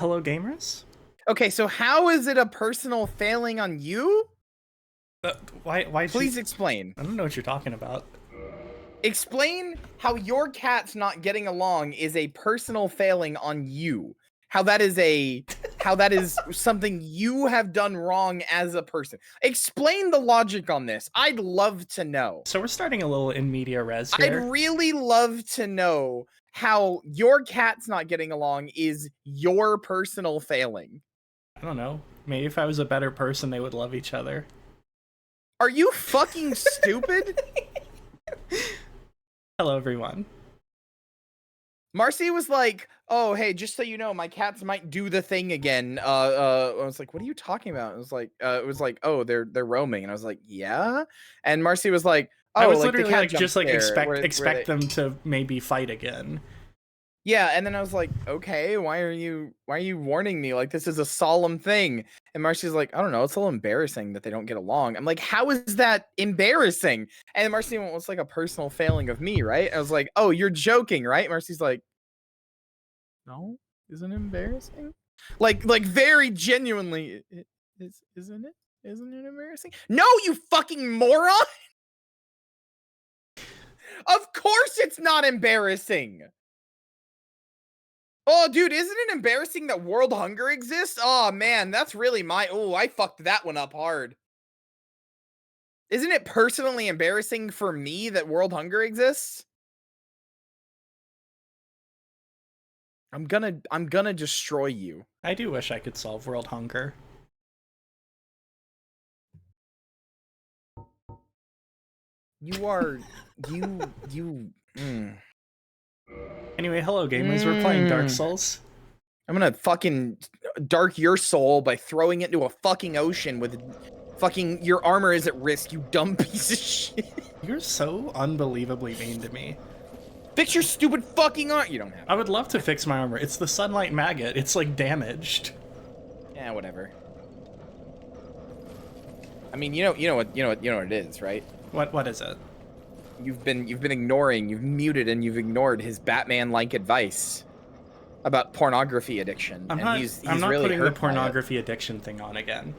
hello gamers. Okay, so how is it a personal failing on you? Why? Please explain. I don't know what you're talking about. Explain how your cat's not getting along is a personal failing on you. How that is something you have done wrong as a person. Explain the logic on this. I'd love to know. So we're starting a little in media res I'd here. really love to know how your cat's not getting along is your personal failing. I don't know. Maybe if I was a better person, they would love each other. Are you fucking stupid? Hello, everyone. Marcy was like, "Oh, hey, just so you know, my cats might do the thing again." I was like, "What are you talking about?" It was like, "Oh, they're roaming," and I was like, "Yeah." And Marcy was like, "Oh, I was like literally the cat like, jump just like scare, expect them to maybe fight again. Yeah, and then I was like, "Okay, why are you warning me? Like this is a solemn thing." And Marcy's like, "I don't know, it's a little embarrassing that they don't get along." I'm like, "How is that embarrassing?" And Marcy went, "Well, it's like a personal failing of me, right?" I was like, "Oh, you're joking, right?" Marcy's like, "No, isn't it embarrassing?" Like very genuinely, isn't it? Isn't it embarrassing? No, you fucking moron! Of course it's not embarrassing. Oh, dude, isn't it embarrassing that world hunger exists? Oh, man, that's really I fucked that one up hard. Isn't it personally embarrassing for me that world hunger exists? I'm gonna destroy you. I do wish I could solve world hunger. You are, mm. Anyway, hello gamers. We're playing Dark Souls. I'm gonna fucking dark your soul by throwing it into a fucking ocean with fucking your armor is at risk, you dumb piece of shit. You're so unbelievably mean to me. Fix your stupid fucking armor. You don't have. I would love to fix my armor. It's the sunlight maggot. It's like damaged. Yeah, whatever. I mean, you know what it is, right? What is it? You've been ignoring, you've muted and you've ignored his Batman-like advice about pornography addiction. I'm he's not really putting the hurt by it. pornography addiction thing on again.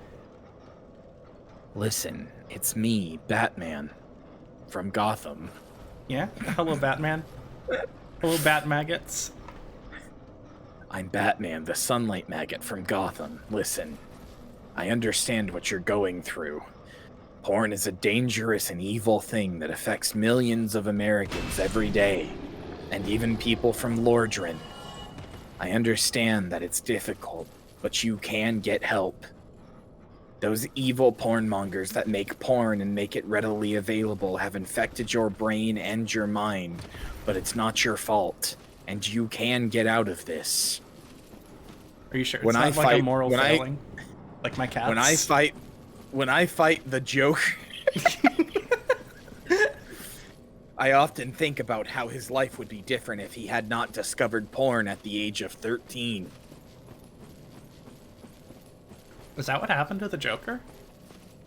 Listen, it's me, Batman, from Gotham. Yeah? Hello, Batman. Hello, Bat Maggots. I'm Batman, the sunlight maggot from Gotham. Listen, I understand what you're going through. Porn is a dangerous and evil thing that affects millions of Americans every day, and even people from Lordran. I understand that it's difficult, but you can get help. Those evil pornmongers that make porn and make it readily available have infected your brain and your mind, but it's not your fault, and you can get out of this. Are you sure it's not like a moral failing? Like my cats? When I fight the Joker, I often think about how his life would be different if he had not discovered porn at the age of 13. Is that what happened to the Joker?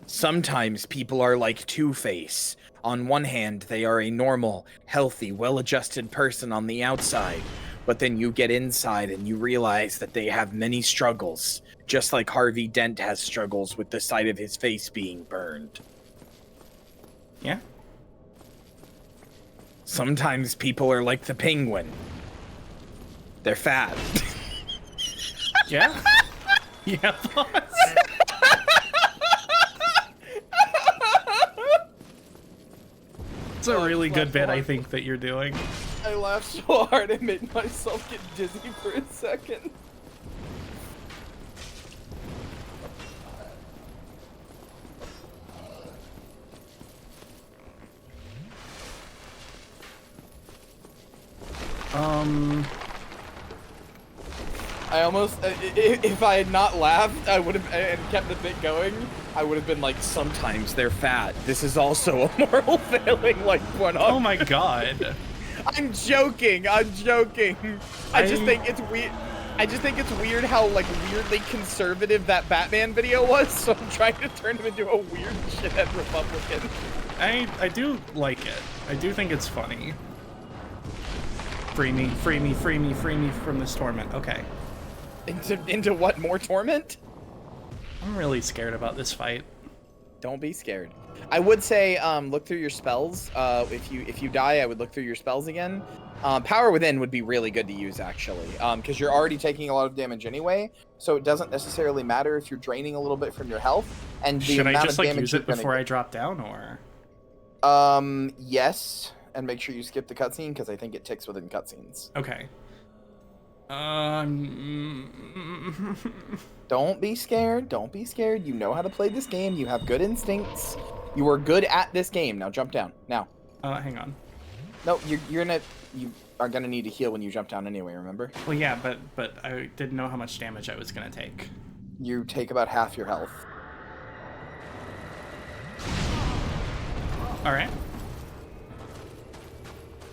Sometimes people are like Two-Face. On one hand, they are a normal, healthy, well-adjusted person on the outside, but then you get inside and you realize that they have many struggles, just like Harvey Dent has struggles with the side of his face being burned. Yeah. Sometimes people are like the Penguin. They're fat. Yeah? Yeah, boss. It's a really good bit, I think, that you're doing. I laughed so hard I made myself get dizzy for a second. I almost, if I had not laughed, I would have, and kept the bit going, I would have been like, sometimes they're fat. This is also a moral failing, like one up. Oh my god. I'm joking. I just think it's weird. I just think it's weird how, like, weirdly conservative that Batman video was, so I'm trying to turn him into a weird shithead Republican. I do like it. I do think it's funny. Free me, free me, free me, free me from this torment. Okay. Into what, more torment? I'm really scared about this fight. Don't be scared. I would say look through your spells. If you die, I would look through your spells again. Power Within would be really good to use, actually, because you're already taking a lot of damage anyway, so it doesn't necessarily matter if you're draining a little bit from your health. And the should I just like use it before I get. drop down, or? Yes, and make sure you skip the cutscene because I think it ticks within cutscenes. Okay. Don't be scared. Don't be scared. You know how to play this game. You have good instincts. You are good at this game. Now jump down. Now. Hang on. No, you are gonna need to heal when you jump down anyway. Remember? Well, yeah, but I didn't know how much damage I was gonna take. You take about half your health. All right.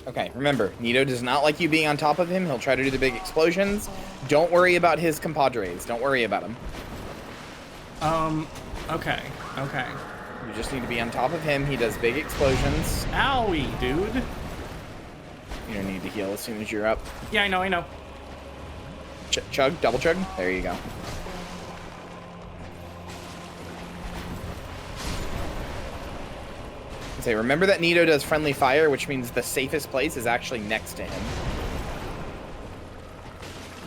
Okay, remember, Nito does not like you being on top of him. He'll try to do the big explosions. Don't worry about his compadres. Don't worry about him. Okay. You just need to be on top of him. He does big explosions. Owie, dude. You don't need to heal as soon as you're up. Yeah, I know. Chug, double chug. There you go. Say, remember that Nito does friendly fire, which means the safest place is actually next to him.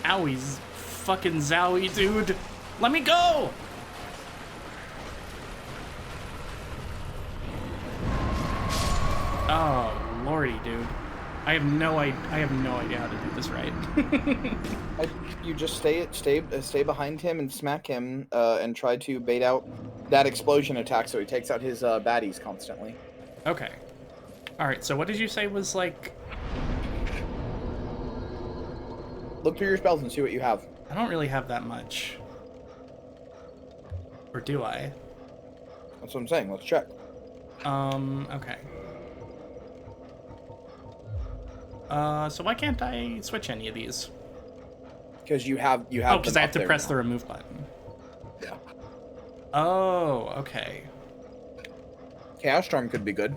Owie's fucking zowie, dude. Let me go! Oh, lordy, dude. I have no idea how to do this right. You just stay behind him and smack him, and try to bait out that explosion attack so he takes out his baddies constantly. Okay. Alright, so what did you say was like... Look through your spells and see what you have. I don't really have that much. Or do I? That's what I'm saying. Let's check. Okay. So why can't I switch any of these? Because you have Oh, because I have to press the remove button. Yeah. Oh, okay. Chaos Storm could be good.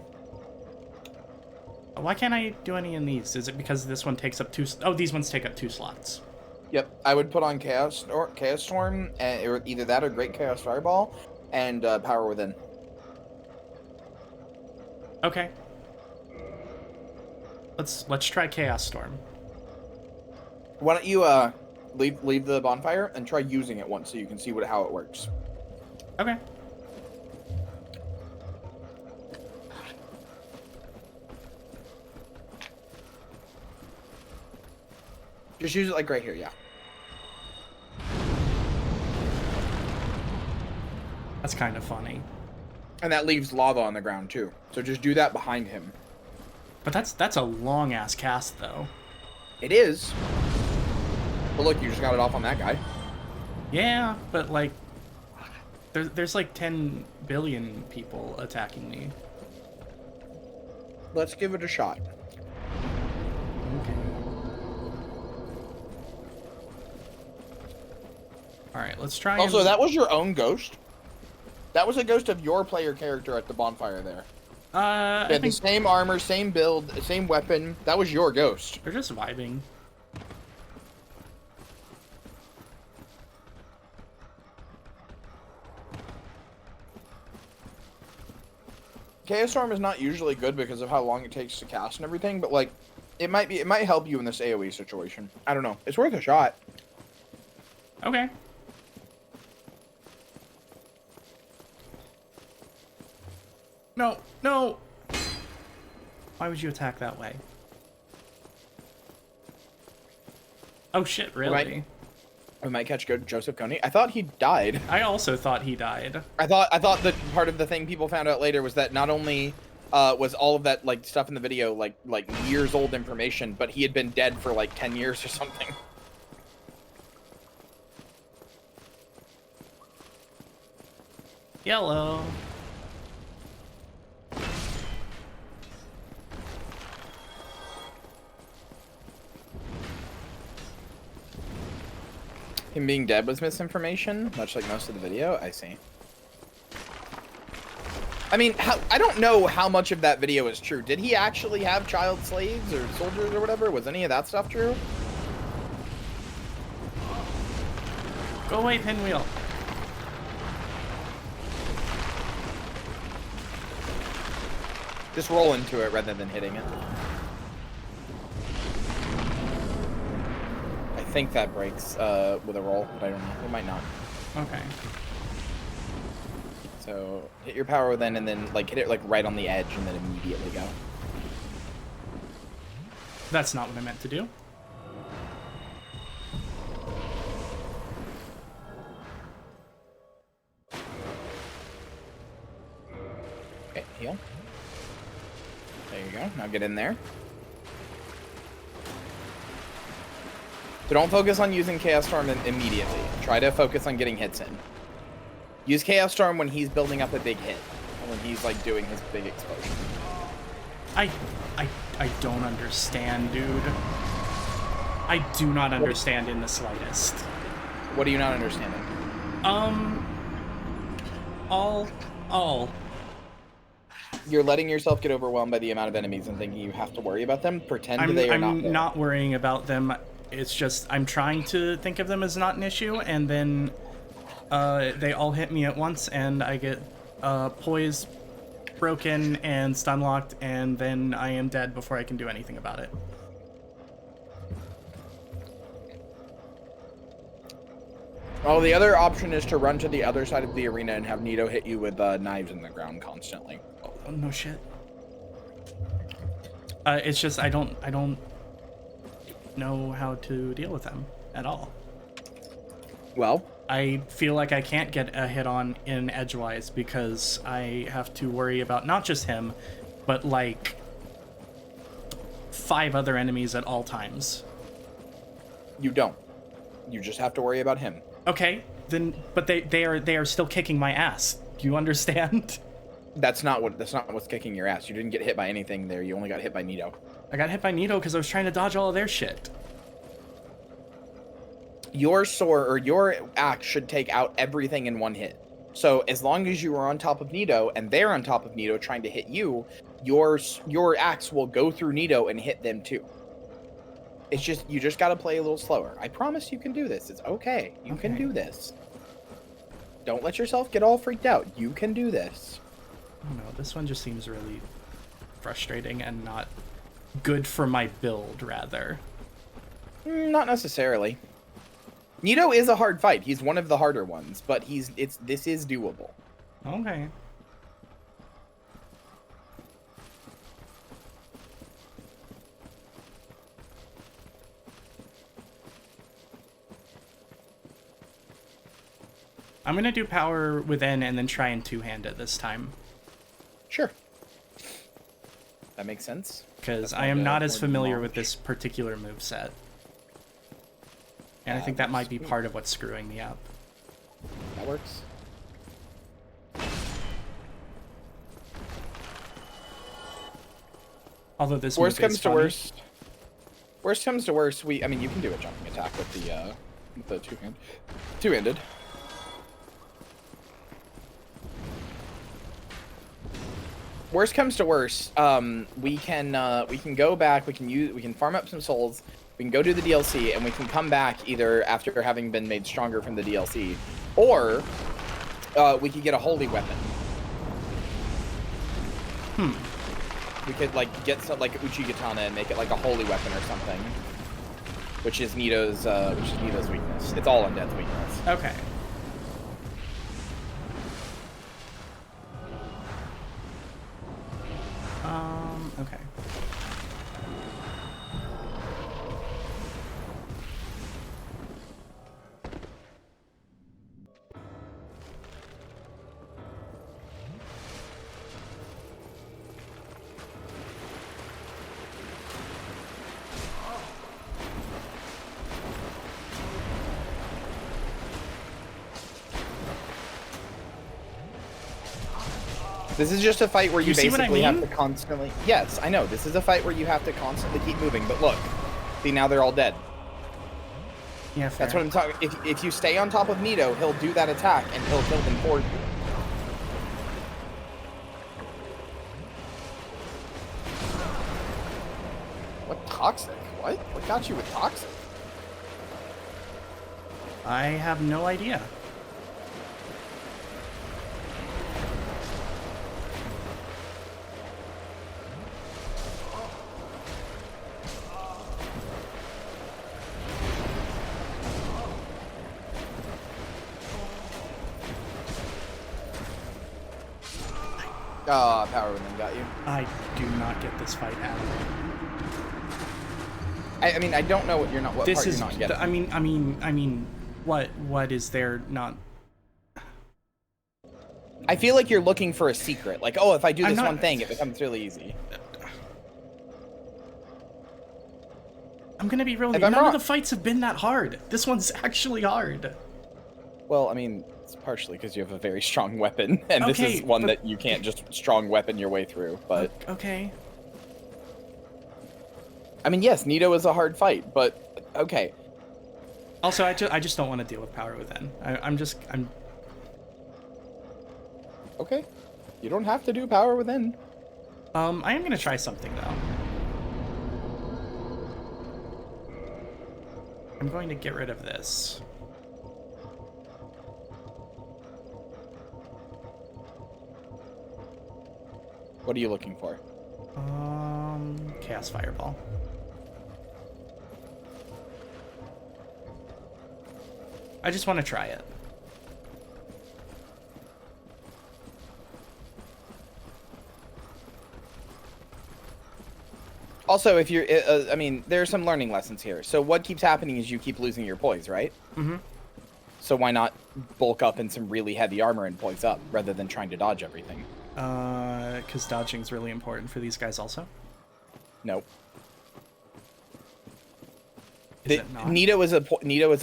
Why can't I do any in these? Is it because this one takes up 2... Oh, these ones take up 2 slots. Yep, I would put on Chaos Storm, and either that or Great Chaos Fireball, and Power Within. Okay. Let's try Chaos Storm. Why don't you leave the bonfire and try using it once so you can see how it works. Okay. Just use it like right here, yeah. That's kind of funny. And that leaves lava on the ground too. So just do that behind him. But that's a long ass cast though. It is. But look, you just got it off on that guy. Yeah, but like there's like 10 billion people attacking me. Let's give it a shot. Okay. Alright, let's try. Also, that was your own ghost? That was a ghost of your player character at the bonfire there. I think the same armor, same build, same weapon. That was your ghost. They're just vibing. Chaos Storm is not usually good because of how long it takes to cast and everything, but like, it might help you in this AoE situation. I don't know. It's worth a shot. Okay. No, no! Why would you attack that way? Oh shit, really? We might catch Joseph Kony. I thought he died. I also thought he died. I thought that part of the thing people found out later was that not only was all of that like stuff in the video like years old information, but he had been dead for like 10 years or something. Yellow. Him being dead was misinformation, much like most of the video. I see. I mean, I don't know how much of that video is true. Did he actually have child slaves or soldiers or whatever? Was any of that stuff true? Go away, Pinwheel. Just roll into it rather than hitting it. I think that breaks with a roll, but I don't know. It might not. Okay. So hit your power then, and then like hit it like right on the edge, and then immediately go. That's not what I meant to do. Okay, heal. There you go. Now get in there. So don't focus on using Chaos Storm immediately. Try to focus on getting hits in. Use Chaos Storm when he's building up a big hit. When he's like doing his big explosion. I don't understand, dude. I do not understand in the slightest. What are you not understanding? All. You're letting yourself get overwhelmed by the amount of enemies and thinking you have to worry about them. Pretend they are not there. I'm not worrying about them. It's just I'm trying to think of them as not an issue, and then they all hit me at once, and I get poise broken and stun locked, and then I am dead before I can do anything about it. Oh, the other option is to run to the other side of the arena and have Nito hit you with knives in the ground constantly. Oh, no shit. It's just I don't know how to deal with them at all. Well, I feel like I can't get a hit on in edgewise because I have to worry about not just him, but like 5 other enemies at all times. You don't. You just have to worry about him. Okay, then, but they are still kicking my ass. Do you understand? That's not what's kicking your ass. You didn't get hit by anything there. You only got hit by Nito. I got hit by Nito because I was trying to dodge all of their shit. Your sword or your axe should take out everything in one hit. So as long as you are on top of Nito and they're on top of Nito trying to hit you, your axe will go through Nito and hit them too. It's just, you just got to play a little slower. I promise you can do this. It's okay. You can do this. Don't let yourself get all freaked out. You can do this. I don't know. This one just seems really frustrating and not good for my build, rather. Not necessarily. Nito is a hard fight. He's one of the harder ones, but this is doable. Okay. I'm gonna do power within and then try and two-hand it this time. Sure. That makes sense. Because I am not as familiar with this particular moveset. And I think that might be part of what's screwing me up. That works. Although this worst move comes is to funny. worst comes to worst, I mean, you can do a jumping attack with the two-handed. Worst comes to worst, we can go back. We can farm up some souls. We can go do the DLC, and we can come back either after having been made stronger from the DLC, or we could get a holy weapon. We could like get some like Uchigatana and make it like a holy weapon or something, which is Nito's weakness. It's all Undead's weakness. Okay. Okay. This is just a fight where you see what I basically have mean? to constantly... Yes, I know. This is a fight where you have to constantly keep moving. But look. See, now they're all dead. Yeah, fair. That's what I'm talking... If you stay on top of Nito, he'll do that attack, and he'll kill them for you. What? Toxic? What? What got you with toxic? I have no idea. Power Within got you. I do not get this fight at all. I mean, I don't know what you're not. What This part is. you're not getting. I mean, what is there not? I feel like you're looking for a secret. Like, oh, if I do this not- one thing, it becomes really easy. I'm gonna be real. If None I'm of wrong- the fights have been that hard. This one's actually hard. Well, I mean, it's partially because you have a very strong weapon, and this Okay, is one but- that you can't just strong weapon your way through. But Okay. I mean, yes, Nito is a hard fight, but okay. Also, I just don't want to deal with Power Within. I'm Okay. You don't have to do Power Within. I am gonna try something though. I'm going to get rid of this. What are you looking for? Chaos Fireball. I just want to try it. Also, if you're, I mean, there are some learning lessons here. So what keeps happening is you keep losing your poise, right? Mm-hmm. So why not bulk up in some really heavy armor and poise up rather than trying to dodge everything? Because dodging's really important for these guys also. Nope. Is it not? Nito is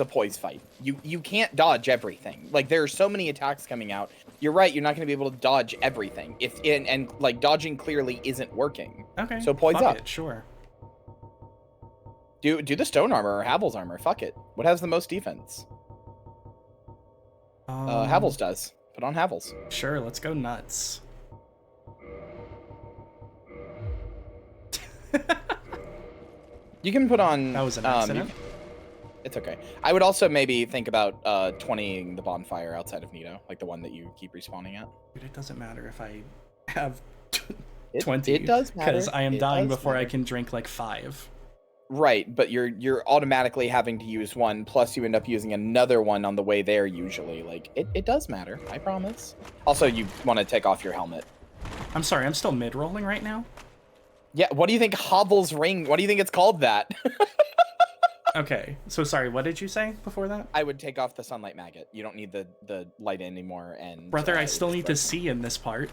a poise fight. You can't dodge everything. Like there are so many attacks coming out. You're right. You're not going to be able to dodge everything. And like dodging clearly isn't working. Okay. So poise fuck up. it, sure. Do the stone armor or Havel's armor. Fuck it. What has the most defense? Havel's does. Put on Havel's. Sure. Let's go nuts. You can put on. That was an accident. It's okay. I would also maybe think about 20ing the bonfire outside of Nito, like the one that you keep respawning at. Dude, it doesn't matter if I have It- 20. it does matter. Because I am It dying does before I matter. can drink like 5. Right, but you're automatically having to use one, plus you end up using another one on the way there usually. Like, it does matter, I promise. Also, you want to take off your helmet. I'm sorry, I'm still mid-rolling right now? Yeah, what do you think Havel's ring, what do you think it's called that? Okay, so sorry, what did you say before that? I would take off the sunlight maggot. You don't need the light anymore, and... Brother, I still it's need to see in this part.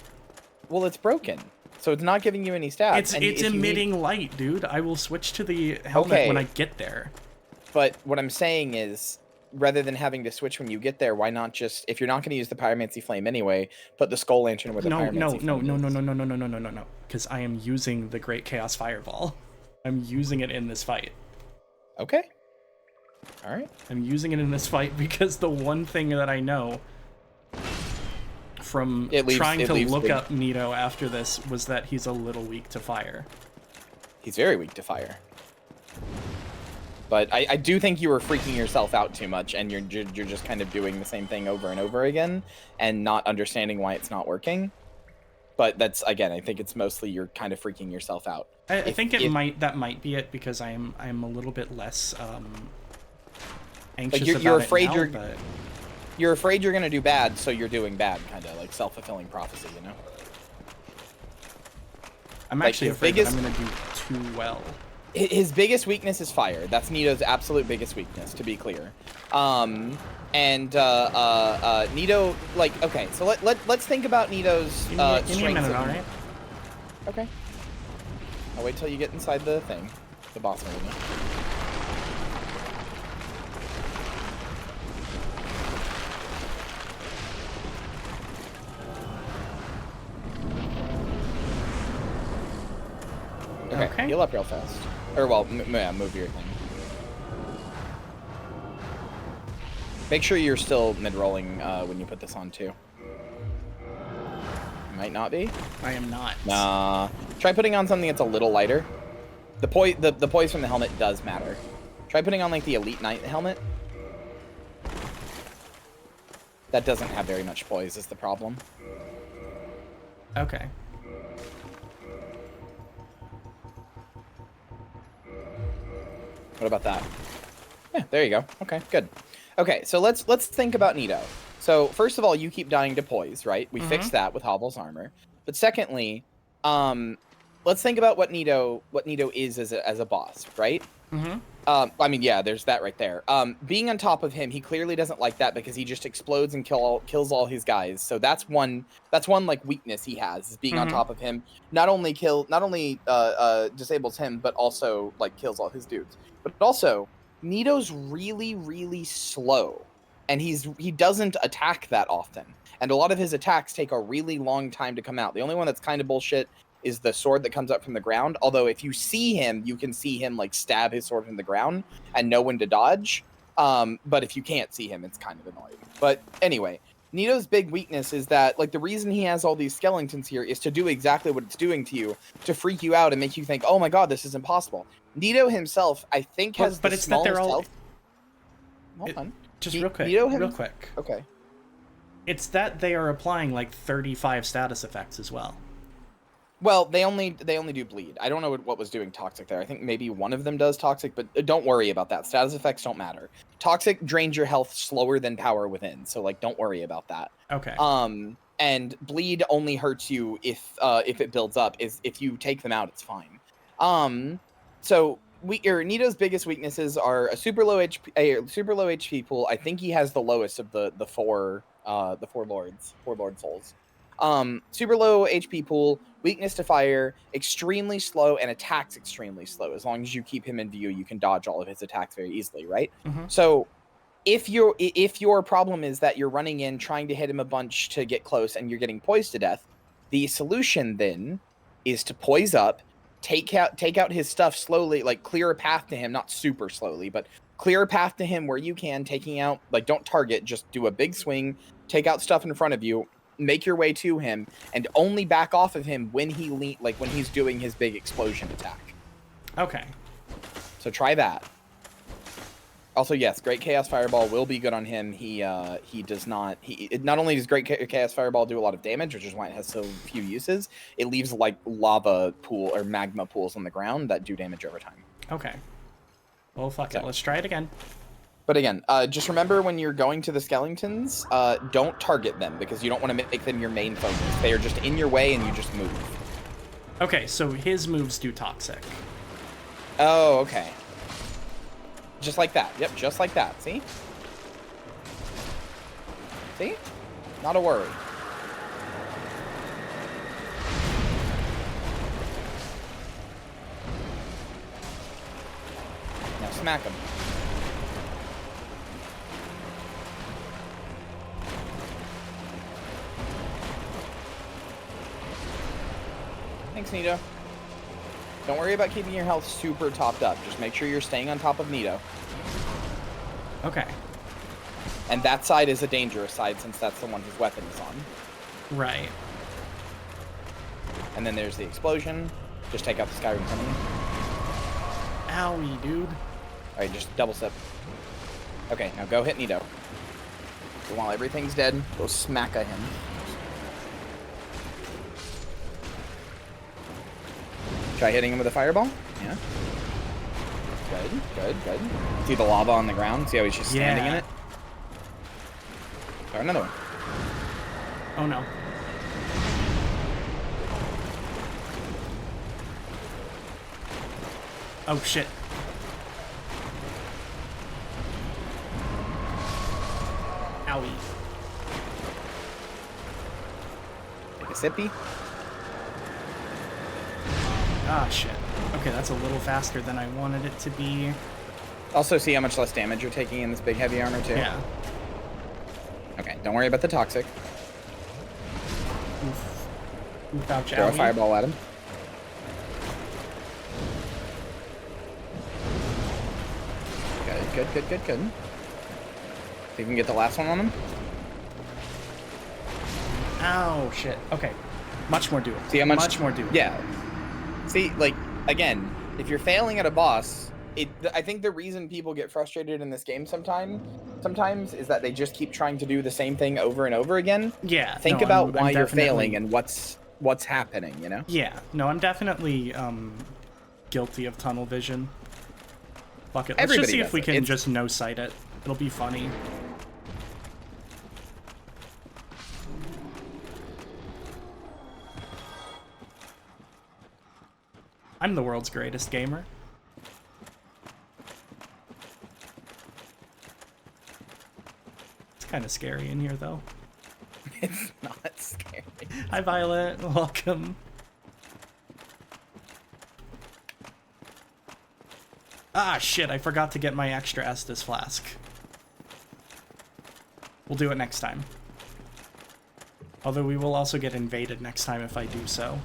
Well, it's broken, so it's not giving you any stats. It's and if you emitting light, dude. I will switch to the helmet when I get there. But what I'm saying is, rather than having to switch when you get there, why not just, if you're not going to use the pyromancy flame anyway, put the skull lantern where the pyromancy flame is. No. Because I am using the Great Chaos Fireball. I'm using it in this fight. Okay. All right. I'm using it in this fight because the one thing that I know from trying to look up Nito after this was that he's a little weak to fire. He's very weak to fire. But I do think you were freaking yourself out too much, and you're just kind of doing the same thing over and over again, and not understanding why it's not working. But that's, again, I think it's mostly you're kind of freaking yourself out. I think that might be it because I'm a little bit less anxious you're about afraid it now, but... You're afraid you're gonna do bad, so you're doing bad, kind of like self-fulfilling prophecy, you know? I'm Like, actually his afraid biggest- that I'm gonna do too well. His biggest weakness is fire. That's Nito's absolute biggest weakness, to be clear. Nito, like, okay, so let's think about Nito's Give me a strengths. minute, alright? Okay. I'll wait till you get inside the thing, the boss arena. Okay, heal up real fast. Or, well, yeah, move your thing. Make sure you're still mid-rolling when you put this on, too. Might not be. I am not. Nah. Try putting on something that's a little lighter. The poise from the helmet does matter. Try putting on, like, the Elite Knight helmet. That doesn't have very much poise is the problem. Okay. What about that? Yeah, there you go. Okay, good. Okay, so let's think about Nito. So first of all, you keep dying to poise, right? We fixed that with Hovel's armor. But secondly, let's think about what Nito is as a boss, right? I mean, yeah, there's that right there. Being on top of him, he clearly doesn't like that because he just explodes and kills all his guys. So that's one like weakness he has, is being on top of him. Not only disables him, but also like kills all his dudes. But also, Nito's really, really slow, and he doesn't attack that often. And a lot of his attacks take a really long time to come out. The only one that's kind of bullshit is the sword that comes up from the ground. Although if you see him, you can see him like stab his sword from the ground and know when to dodge. But if you can't see him, it's kind of annoying. But anyway, Nito's big weakness is that like the reason he has all these skeletons here is to do exactly what it's doing to you, to freak you out and make you think, oh my god, this is impossible. Nito himself, I think, has but the it's that they're all health. Hold on. Just real quick. Real quick. Okay. It's that they are applying like 35 status effects as well. Well, they only do bleed. I don't know what was doing toxic there. I think maybe one of them does toxic, but don't worry about that. Status effects don't matter. Toxic drains your health slower than power within, so like don't worry about that. Okay. And bleed only hurts you if it builds up. If you take them out, it's fine. So Nito's biggest weaknesses are a super low HP pool. I think he has the lowest of the four lord souls. Super low HP pool, weakness to fire, extremely slow, and attacks extremely slow. As long as you keep him in view, you can dodge all of his attacks very easily, right? So if your problem is that you're running in trying to hit him a bunch to get close and you're getting poised to death, the solution then is to poise up, take out his stuff slowly, like clear a path to him, not super slowly, but clear a path to him where you can, taking out, like don't target, just do a big swing, take out stuff in front of you, make your way to him, and only back off of him when when he's doing his big explosion attack. Okay. So try that. Also, yes, Great Chaos Fireball will be good on him. Not only does Great Chaos Fireball do a lot of damage, which is why it has so few uses, it leaves like lava pool or magma pools on the ground that do damage over time. Okay. Well, fuck it. Let's try it again. But again, just remember when you're going to the skeletons, don't target them because you don't want to make them your main focus. They are just in your way and you just move. Okay, so his moves do toxic. Oh, okay. Just like that. Yep, just like that. See? See? Not a worry. Now smack him. Thanks, Nito. Don't worry about keeping your health super topped up. Just make sure you're staying on top of Nito. Okay. And that side is a dangerous side since that's the one his weapon is on. Right. And then there's the explosion. Just take out the Skyrim enemy. Owie, dude. Alright, just double sip. Okay, now go hit Nito. So while everything's dead, go smack at him. Try hitting him with a fireball. Yeah. Good, good, good. See the lava on the ground? See how he's just standing in it? Try another one. Oh no. Oh shit. Owie. Take a sippy. Ah, shit. Okay, that's a little faster than I wanted it to be. Also, see how much less damage you're taking in this big heavy armor, too? Yeah. Okay, don't worry about the toxic. Oof. Oof, ouch, Throw a owie. fireball at him. Good, good, good, good, good. See if we can get the last one on him. Ow, shit. Okay. Much more doable. See how much more doable. Yeah. See, like, again, if you're failing at a boss, I think the reason people get frustrated in this game sometimes sometimes is that they just keep trying to do the same thing over and over again. Yeah. Think no, about I'm why you're definitely- failing and what's happening, you know? Yeah. No, I'm definitely guilty of tunnel vision. Fuck it. Let's Everybody just see if does we it. can It's- just no sight it. It'll be funny. I'm the world's greatest gamer. It's kind of scary in here, though. It's not scary. Hi, Violet. Welcome. Ah, shit. I forgot to get my extra Estus flask. We'll do it next time. Although we will also get invaded next time if I do so.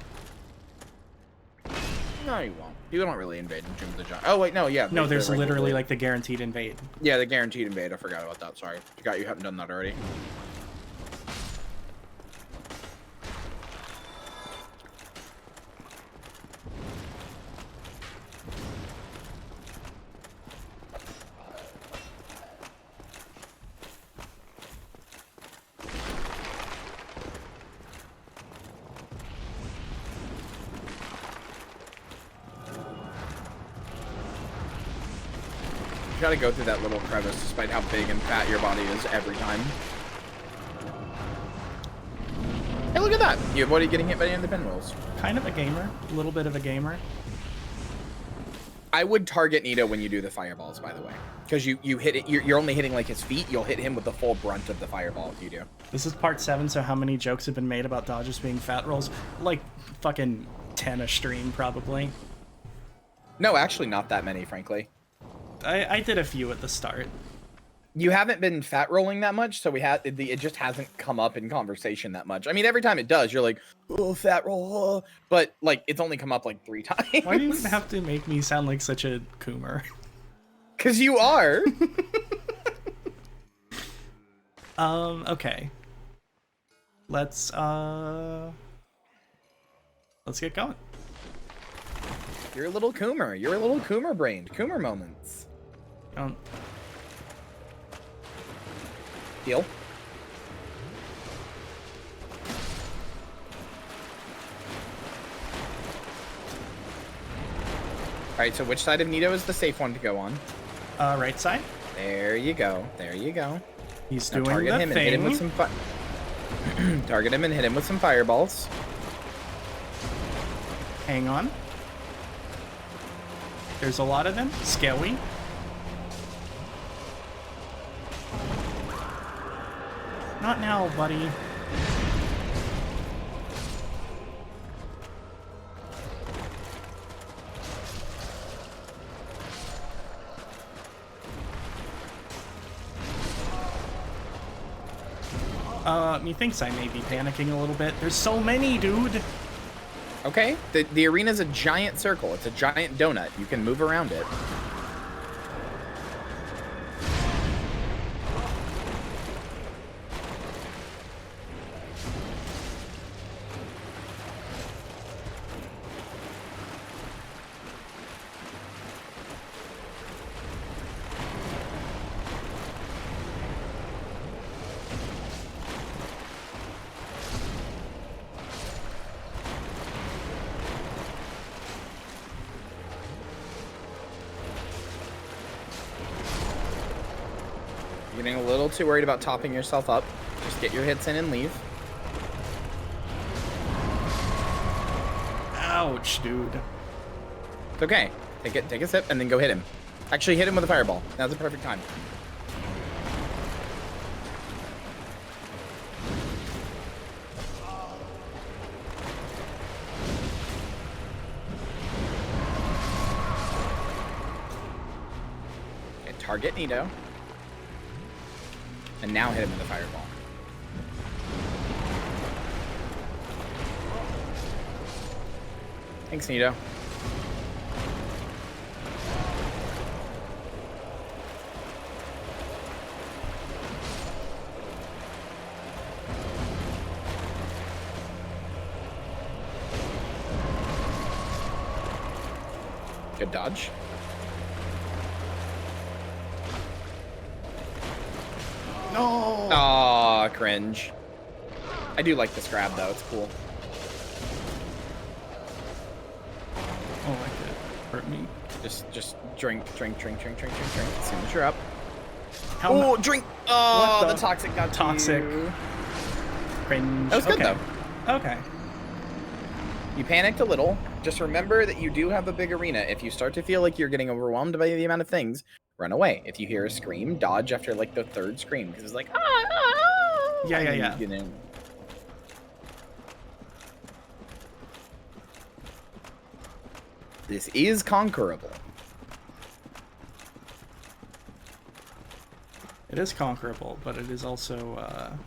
No, you won't. You don't really invade in Tomb of the Giant. Oh, wait, no, yeah. No, the there's regular- literally like the guaranteed invade. Yeah, the guaranteed invade. I forgot about that. Sorry. Forgot you haven't done that already. You gotta go through that little crevice despite how big and fat your body is every time. Hey, look at that! You avoided getting hit by any of the pinwheels. Kind of a gamer. A little bit of a gamer. I would target Nito when you do the fireballs, by the way. Because you hit it, you're only hitting like his feet, you'll hit him with the full brunt of the fireball if you do. This is part 7, so how many jokes have been made about dodges being fat rolls? Like, fucking 10 a stream, probably. No, actually not that many, frankly. I did a few at the start. You haven't been fat rolling that much, so it just hasn't come up in conversation that much. I mean, every time it does, you're like, oh, fat roll, but like it's only come up like 3 times. Why do you have to make me sound like such a coomer? Because you are. Okay. Let's get going. You're a little coomer. You're a little coomer brained. Coomer moments. Heal. Alright, so which side of Nito is the safe one to go on? Right side. There you go. There you go. He's Now doing target the him thing. and hit him with some target him and hit him with some fireballs. Hang on. There's a lot of them. Scary. Not now, buddy. Methinks I may be panicking a little bit. There's so many, dude. Okay, the arena's a giant circle. It's a giant donut. You can move around it. You're getting a little too worried about topping yourself up. Just get your hits in and leave. Ouch, dude. It's okay. Take a sip and then go hit him. Actually, hit him with a fireball. Now's the perfect time. Okay, target Nito. And now hit him with a fireball. Thanks, Nito. Good dodge. No! Aw, cringe. I do like this grab though, it's cool. Oh, that could hurt me. Just drink. As soon as you're up. How Oh, drink! Oh, What the the- toxic got Toxic. you. cringe. That was good Okay. though. Okay. You panicked a little. Just remember that you do have a big arena. If you start to feel like you're getting overwhelmed by the amount of things, run away. If you hear a scream, dodge after like the third scream because it's like Yeah, and yeah, then, you know. This is conquerable. It is conquerable, but it is also,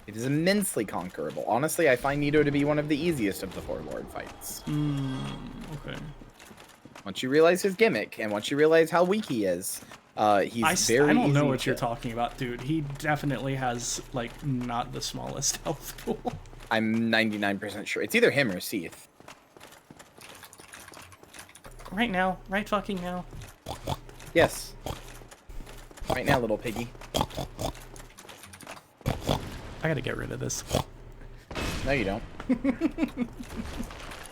It is immensely conquerable. Honestly, I find Nito to be one of the easiest of the 4 Lord fights. okay. Once you realize his gimmick, and once you realize how weak he is, he's very I don't easy know to what you're kill. talking about, dude. He definitely has, like, not the smallest health pool. I'm 99% sure. It's either him or Seath. Right now. Right fucking now. Yes. Right now, little piggy. I gotta get rid of this. No, you don't.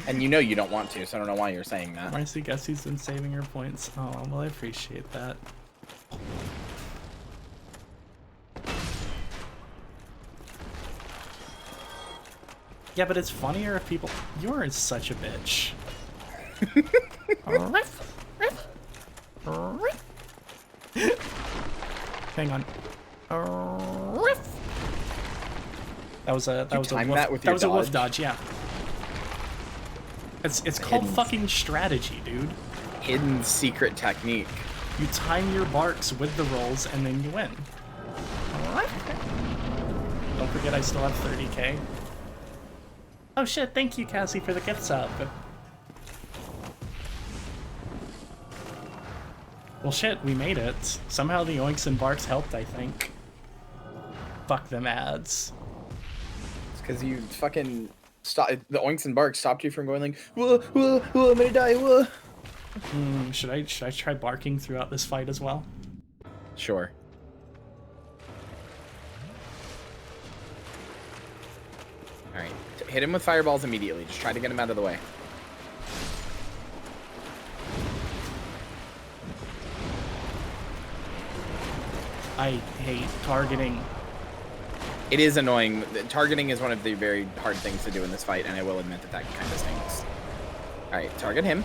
And you know you don't want to, so I don't know why you're saying that. Marcy Gussie's been saving her points. Oh, well, I appreciate that. Yeah, but it's funnier if people... You're such a bitch. Hang on. That was a time woof, that with that your was a woof dodge? dodge, yeah. It's called hidden- fucking strategy, dude. Hidden secret technique. You time your barks with the rolls and then you win. Don't forget I still have 30k. Oh shit, thank you Cassie for the gift sub. Well shit, we made it. Somehow the oinks and barks helped, I think. Fuck them ads. It's because you fucking stop. The oinks and barks stopped you from going like, whoa, whoa, whoa, I'm gonna die, whoa. Should I try barking throughout this fight as well? Sure. Alright. Hit him with fireballs immediately. Just try to get him out of the way. I hate targeting. It is annoying. Targeting is one of the very hard things to do in this fight, and I will admit that kind of stinks. Alright, target him.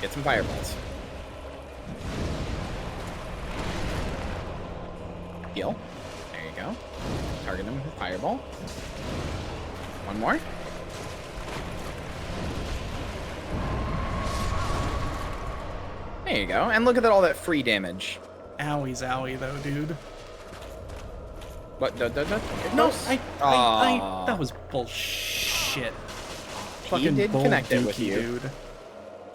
Get some fireballs. Heal. There you go. Target him with fireball. One more. There you go. And look at all that free damage. Owie zowie though, dude. What? No, Aw. that was bullshit. He Fucking did bull connect it with dookie, you.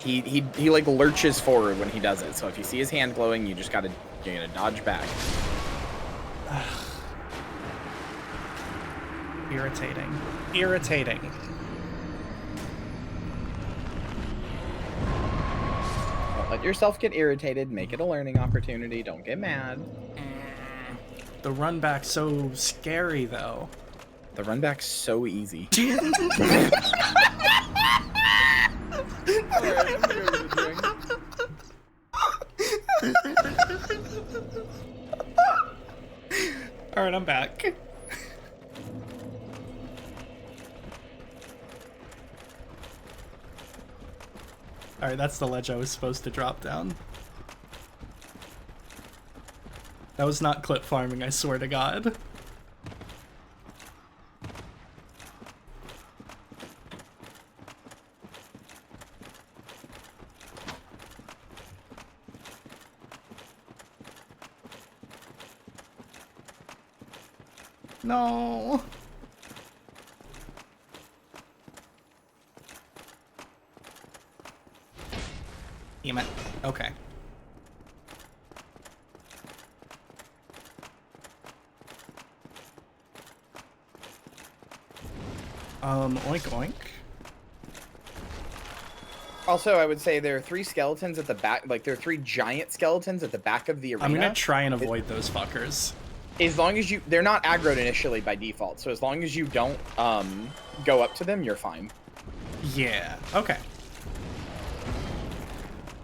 dude. He like lurches forward when he does it. So if you see his hand glowing, you gotta dodge back. Irritating. Irritating. Don't let yourself get irritated. Make it a learning opportunity. Don't get mad. The run back's so scary though. The run back's so easy. Alright, I'm back. Alright, that's the ledge I was supposed to drop down. That was not clip farming, I swear to God. No. Damn it. Okay. Oink oink. Also, I would say there are 3 skeletons at the back. Like, there are 3 giant skeletons at the back of the arena. I'm gonna try and avoid those fuckers. As long as they're not aggroed initially by default. So as long as you don't go up to them, you're fine. Yeah. Okay.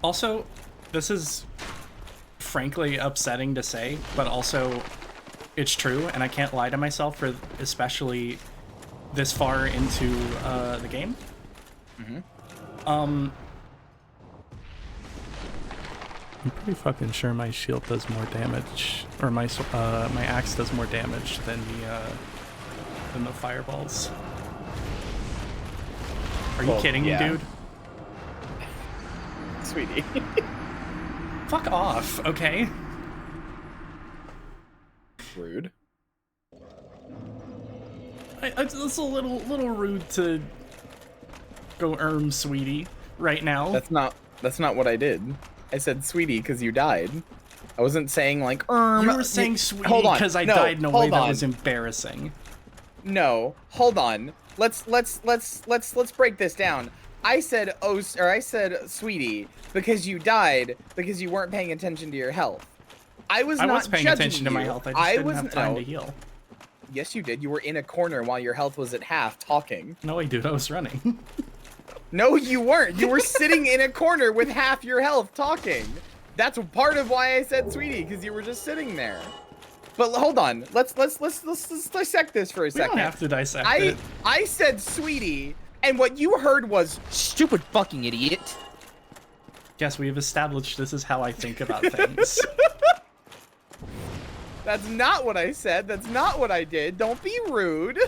Also, this is frankly upsetting to say, but also it's true, and I can't lie to myself for especially this far into the game. I'm pretty fucking sure my shield does more damage, or my axe does more damage than the fireballs. Are you kidding me, dude? Sweetie. Fuck off, okay? Rude. It's a little rude to go sweetie right now. That's not what I did. I said sweetie because you died. I wasn't saying like You were saying sweetie because I died in a way that was embarrassing. No, hold on. Let's break this down. I said I said sweetie because you died because you weren't paying attention to your health. I was paying attention to my health. I just didn't have time to heal. Yes, you did. You were in a corner while your health was at half talking. No, I did. I was running. No, you weren't. You were sitting in a corner with half your health talking. That's part of why I said sweetie, because you were just sitting there. But hold on. Let's dissect this for a second. We don't have to dissect it. I said sweetie, and what you heard was stupid fucking idiot. Yes, we have established this is how I think about things. That's not what I said. That's not what I did. Don't be rude.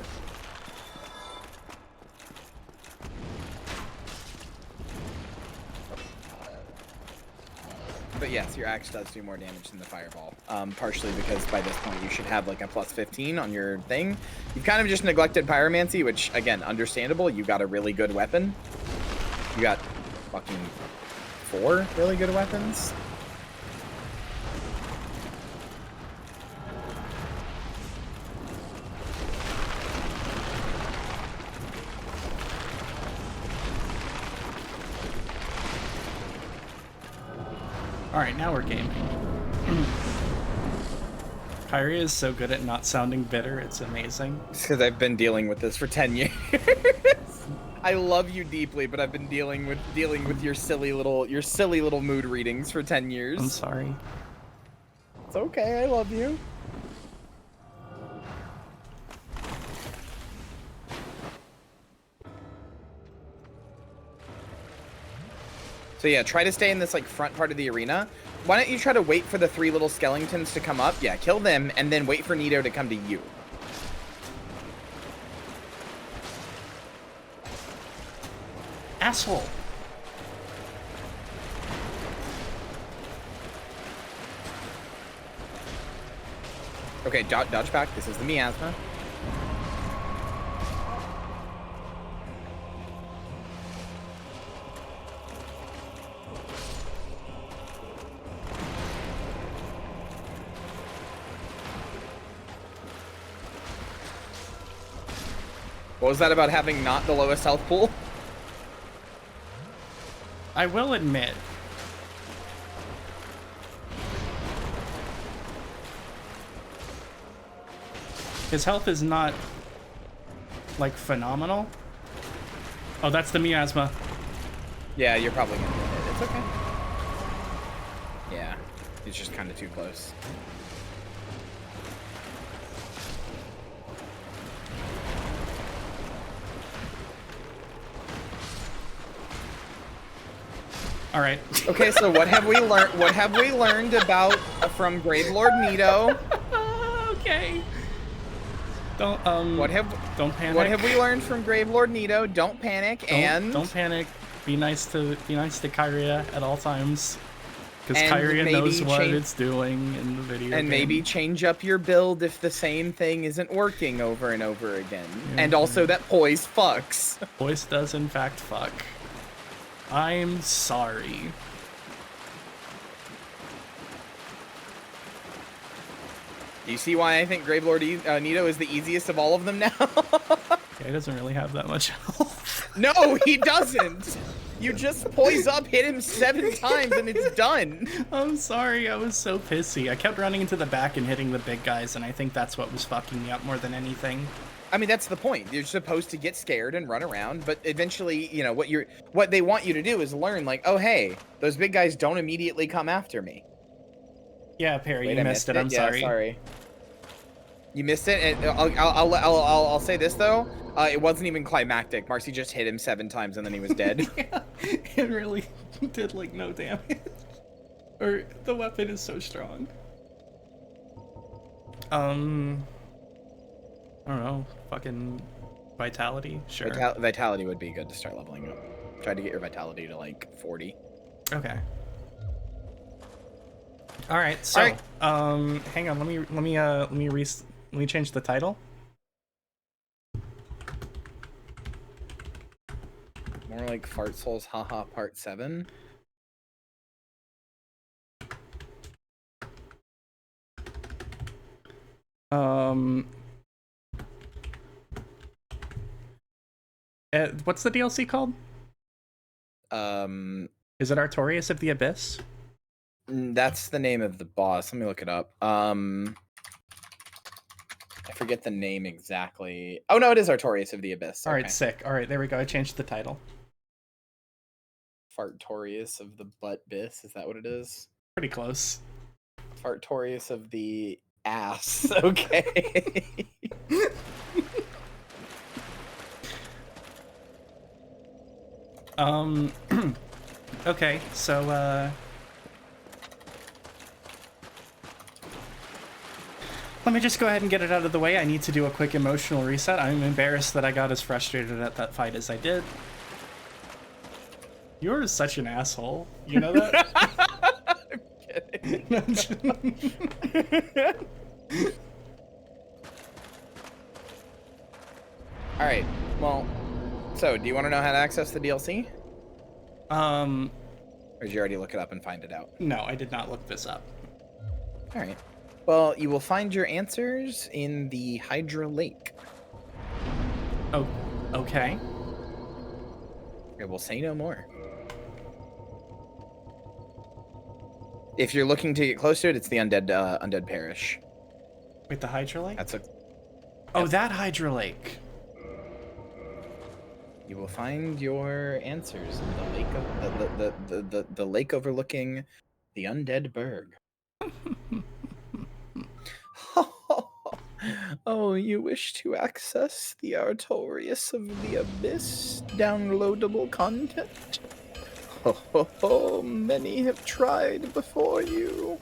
But yes, your axe does do more damage than the fireball. Partially because by this point you should have like a plus 15 on your thing. You've kind of just neglected pyromancy, which again, understandable. You got a really good weapon. You got fucking 4 really good weapons. Alright, now we're gaming. Kyrie is so good at not sounding bitter, it's amazing. It's because I've been dealing with this for 10 years. I love you deeply, but I've been dealing with your silly little mood readings for 10 years. I'm sorry. It's okay, I love you. So yeah, try to stay in this like front part of the arena. Why don't you try to wait for the 3 little skeletons to come up? Yeah, kill them, and then wait for Nito to come to you. Asshole. Okay, dodge back. This is the miasma. What was that about having not the lowest health pool? I will admit, his health is not, like, phenomenal. Oh, that's the miasma. Yeah, you're probably gonna get it. It's okay. Yeah, it's just kind of too close. All right. Okay, so what have we learned? What have we learned about from Gravelord Nito? Okay. Don't don't panic. What have we learned from Gravelord Nito? Don't panic don't panic. Be nice to Kyria at all times, because Kyria knows what it's doing in the video. And game. maybe change up your build if the same thing isn't working over and over again. And also that poise fucks. Poise does in fact fuck. I'm sorry. Do you see why I think Gravelord Nito is the easiest of all of them now? Yeah, he doesn't really have that much health. No, he doesn't. You just poise up, hit him 7 times, and it's done. I'm sorry, I was so pissy. I kept running into the back and hitting the big guys, and I think that's what was fucking me up more than anything. I mean, that's the point. You're supposed to get scared and run around, but eventually, you know, what they want you to do is learn, like, oh, hey, those big guys don't immediately come after me. Yeah, Perry, Wait, you I missed it. I'm Yeah, sorry. sorry. You missed it. And I'll say this though. It wasn't even climactic. Marcy just hit him 7 times and then he was dead. Yeah, it really did like no damage. Or the weapon is so strong. I don't know. Fucking vitality, sure. Vitality would be good to start leveling up. Try to get your vitality to like 40. Okay. All right. So, hang on. Let me change the title. More like Fart Souls Haha Part 7. What's the DLC called? Is it Artorias of the Abyss? That's the name of the boss. Let me look it up. I forget the name exactly. Oh no, it is Artorias of the Abyss. All right, sick. All right, there we go. I changed the title. Fartorius of the Butt-Biss, is that what it is? Pretty close. Fartorius of the ass. Okay. Okay, so let me just go ahead and get it out of the way. I need to do a quick emotional reset. I'm embarrassed that I got as frustrated at that fight as I did. You're such an asshole. You know that? I'm kidding. All right. Well, so do you want to know how to access the DLC? Or did you already look it up and find it out? No, I did not look this up. All right. Well, you will find your answers in the Hydra Lake. Oh, okay. I will say no more. If you're looking to get close to it, it's the Undead Parish. Wait, the Hydra Lake? That's a. Oh, that Hydra Lake. You will find your answers in the lake of the lake overlooking the Undead Berg. Oh, you wish to access the Artorias of the Abyss downloadable content? Many have tried before you,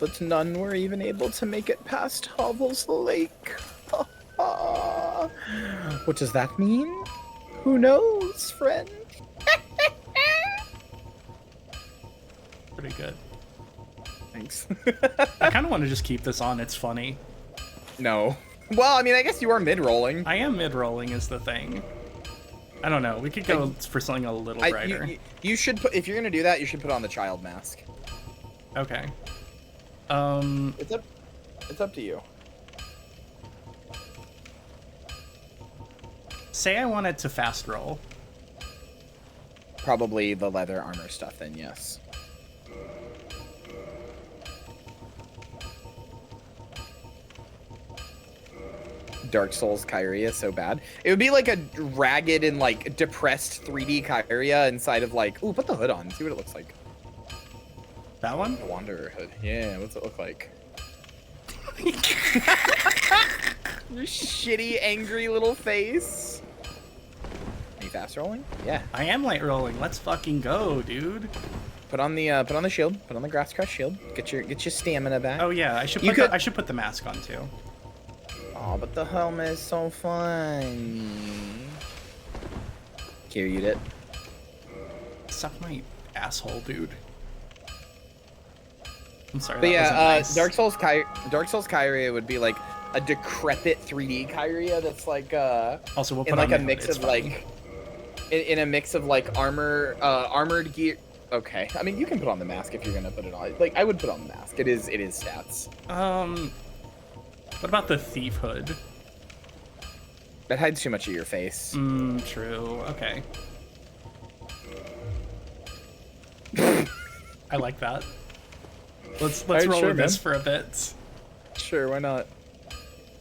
but none were even able to make it past Hovel's Lake. What does that mean? Who knows, friend? Pretty good. Thanks. I kind of want to just keep this on. It's funny. No. Well, I mean, I guess you are mid-rolling. I am mid-rolling is the thing. I don't know. We could go for something a little brighter. You should put, if you're gonna do that, you should put on the child mask. Okay. It's up to you. Say I wanted to fast roll. Probably the leather armor stuff, then yes. Dark Souls Kyria so bad. It would be like a ragged and like depressed 3D Kyria inside of like, ooh, put the hood on, see what it looks like. That one? The Wanderer hood. Yeah, what's it look like? Your shitty, angry little face. Are you fast rolling? Yeah. I am light rolling. Let's fucking go, dude. Put on the shield. Put on the grass crest shield. Get your stamina back. Oh yeah, I should put the mask on too. Oh, but the helmet is so funny. Carried it. Suck my asshole, dude. I'm sorry. But that yeah, wasn't nice. Dark Souls Kyria would be like a decrepit 3D Kyria that's like Also, we'll put in like on a mix of like in a mix of like armored gear. Okay, I mean you can put on the mask if you're gonna put it on. Like I would put on the mask. It is stats. What about the thief hood? That hides too much of your face. True. Okay. I like that. Let's Alright, roll sure, with this man. for a bit. Sure, why not?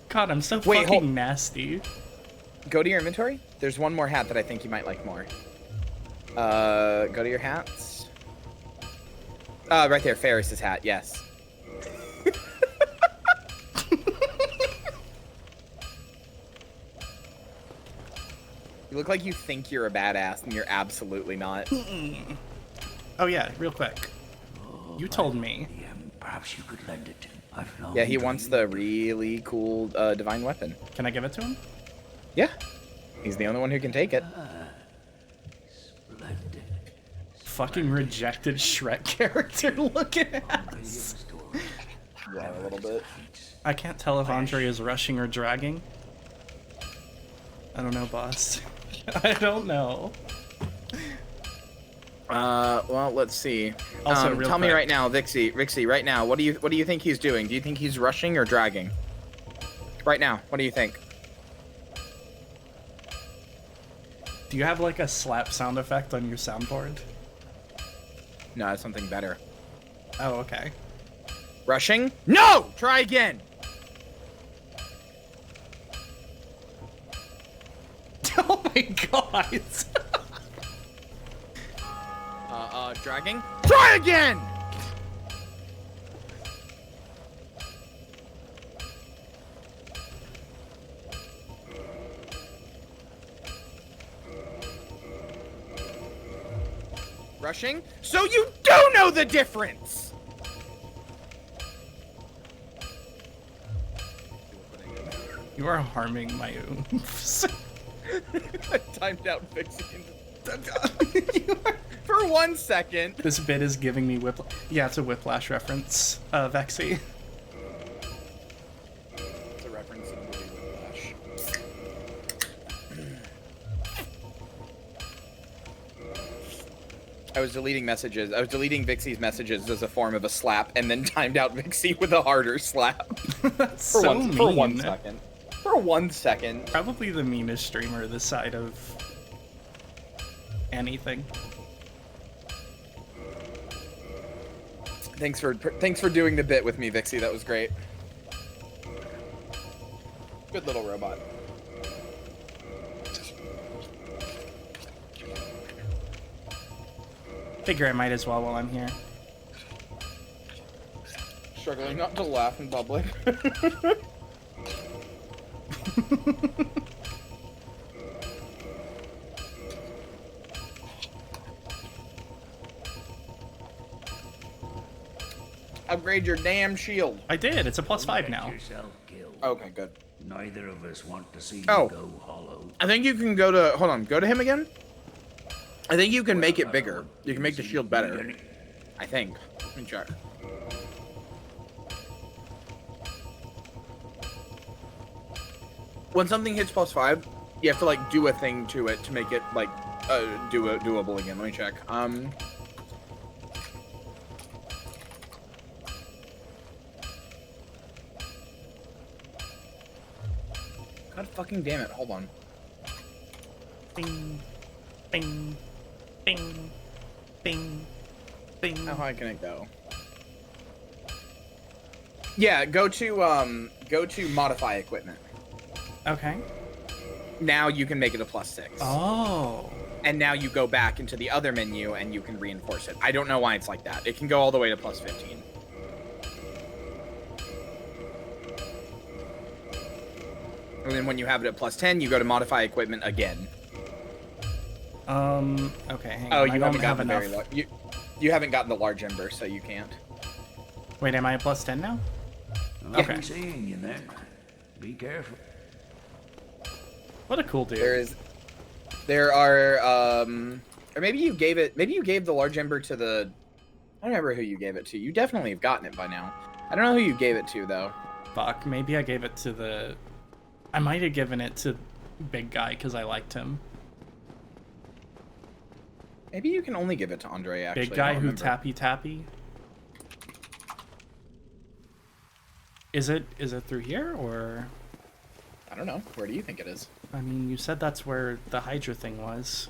God, I'm so Wait, fucking nasty. Go to your inventory. There's one more hat that I think you might like more. Go to your hats. Right there, Ferris's hat. Yes. You look like you think you're a badass, and you're absolutely not. Oh yeah, real quick. You told me. Perhaps you could lend it to him. I've long Yeah, he wants the dreamed- really cool divine weapon. Can I give it to him? Yeah, he's the only one who can take it. Splendid. Fucking rejected Shrek character looking ass. Yeah, a little bit. I can't tell if Andre is rushing or dragging. I don't know, boss. I don't know. Well, let's see. Also, real tell me quick. right now, Vixie, right now, what do you think he's doing? Do you think he's rushing or dragging? Right now, what do you think? Do you have like a slap sound effect on your soundboard? No, it's something better. Oh, okay. Rushing? No! Try again! Oh my god! Dragging? Try again! Rushing? So you do know the difference! You are harming my oomph. I timed out fixing for 1 second. This bit is giving me whiplash. Yeah, it's a whiplash reference, Vexy. It's a reference to the movie Whiplash. I was deleting messages. I was deleting Vixie's messages as a form of a slap, and then timed out Vixie with a harder slap. That's For so one, mean. for 1 second. For 1 second. Probably the meanest streamer this side of anything. Thanks for doing the bit with me, Vixie. That was great. Good little robot. Figure I might as well while I'm here. Struggling not to laugh in public. Upgrade your damn shield. I did. It's a +5 now. Yourself killed. Okay, good. Neither of us want to see Oh. you go hollow. I think you can go to... Hold on. Go to him again? I think you can make it bigger. You can make the shield better. I think. Let me check. When something hits +5, you have to, like, do a thing to it to make it, like, doable again. Let me check. God fucking damn it. Hold on. Bing, bing, bing, bing, bing. How high can it go? Yeah, go to modify equipment. Okay. Now you can make it a +6. Oh. And now you go back into the other menu and you can reinforce it. I don't know why it's like that. It can go all the way to +15. And then when you have it at +10, you go to modify equipment again. Okay, hang on. Oh, I you don't haven't have gotten the enough. very large. You haven't gotten the large ember, so you can't. Wait, am I at +10 now? I'll Okay. be seeing you then. Be careful. What a cool dude. There are, or maybe you gave the large ember to the, I don't remember who you gave it to. You definitely have gotten it by now. I don't know who you gave it to, though. Fuck, maybe I gave it to the... I might have given it to Big Guy because I liked him. Maybe you can only give it to Andre, actually. Big I Guy don't who remember. tappy. Is it through here, or... I don't know. Where do you think it is? I mean, you said that's where the Hydra thing was.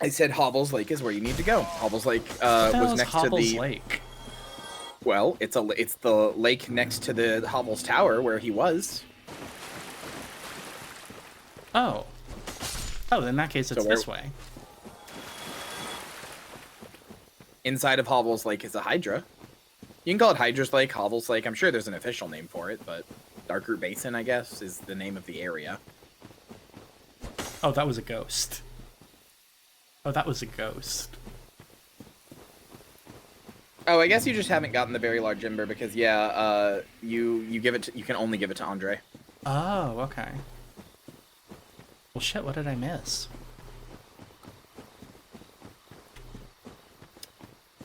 I said Hovels Lake is where you need to go. Hovels Lake What the hell was is next Hobbles to the Lake? well, it's the lake next to the Hovels Tower where he was. Oh. Oh, in that case, it's this way. Inside of Hovels Lake is a Hydra. You can call it Hydra's Lake, Hovels Lake. I'm sure there's an official name for it, but Darkroot Basin, I guess, is the name of the area. Oh, that was a ghost. Oh, that was a ghost. Oh, I guess you just haven't gotten the very large ember because yeah, you give it to, you can only give it to Andre. Oh, okay. Well, shit, what did I miss?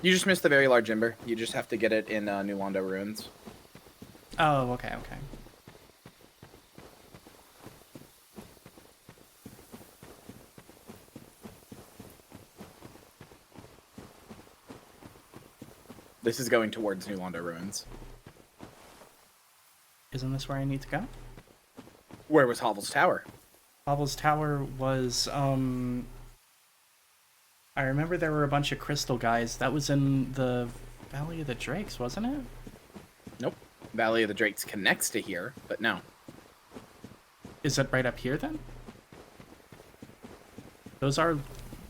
You just missed the very large ember. You just have to get it in New Londo Ruins. Oh, okay, okay. This is going towards New Londo Ruins. Isn't this where I need to go? Where was Hovels Tower? Hobble's Tower was, I remember there were a bunch of crystal guys. That was in the Valley of the Drakes, wasn't it? Nope. Valley of the Drakes connects to here, but no. Is it right up here then? Those are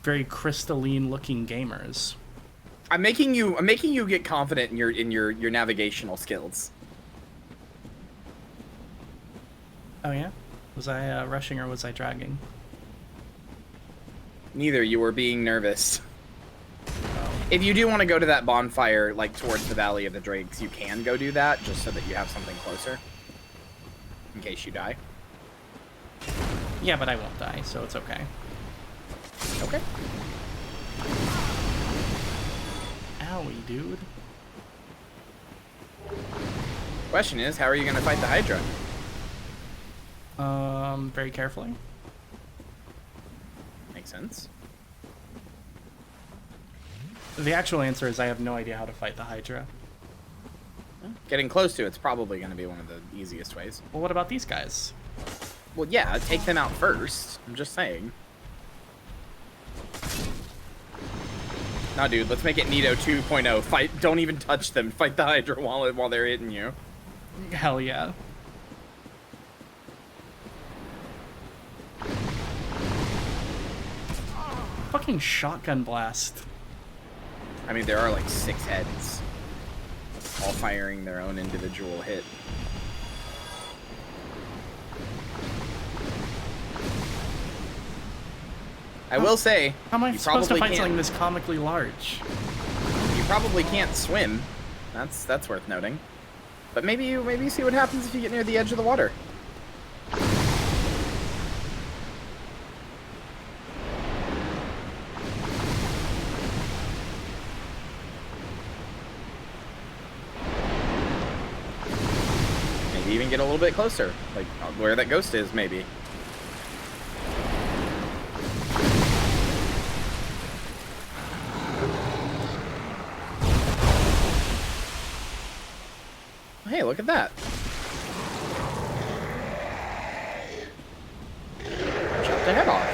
very crystalline looking gamers. I'm making you get confident in your navigational skills. Oh yeah? Was I rushing or was I dragging? Neither. You were being nervous. Oh. If you do want to go to that bonfire, like towards the Valley of the Drakes, you can go do that, just so that you have something closer. In case you die. Yeah, but I won't die, so it's okay. Okay. Owie, dude. Question is, how are you going to fight the Hydra? Very carefully. Makes sense. The actual answer is I have no idea how to fight the Hydra. Getting close to it's probably going to be one of the easiest ways. Well, what about these guys? Well, yeah, take them out first. I'm just saying. Nah, dude, let's make it Nito 2.0. Fight, don't even touch them. Fight the Hydra while they're hitting you. Hell yeah. Fucking shotgun blast. I mean, there are like 6 heads, all firing their own individual hit. I will say, How am I you supposed to probably fight can't- something this comically large? You probably can't swim. That's worth noting. But maybe you see what happens if you get near the edge of the water. Maybe even get a little bit closer, like where that ghost is, maybe. Hey, look at that. Chop the head off.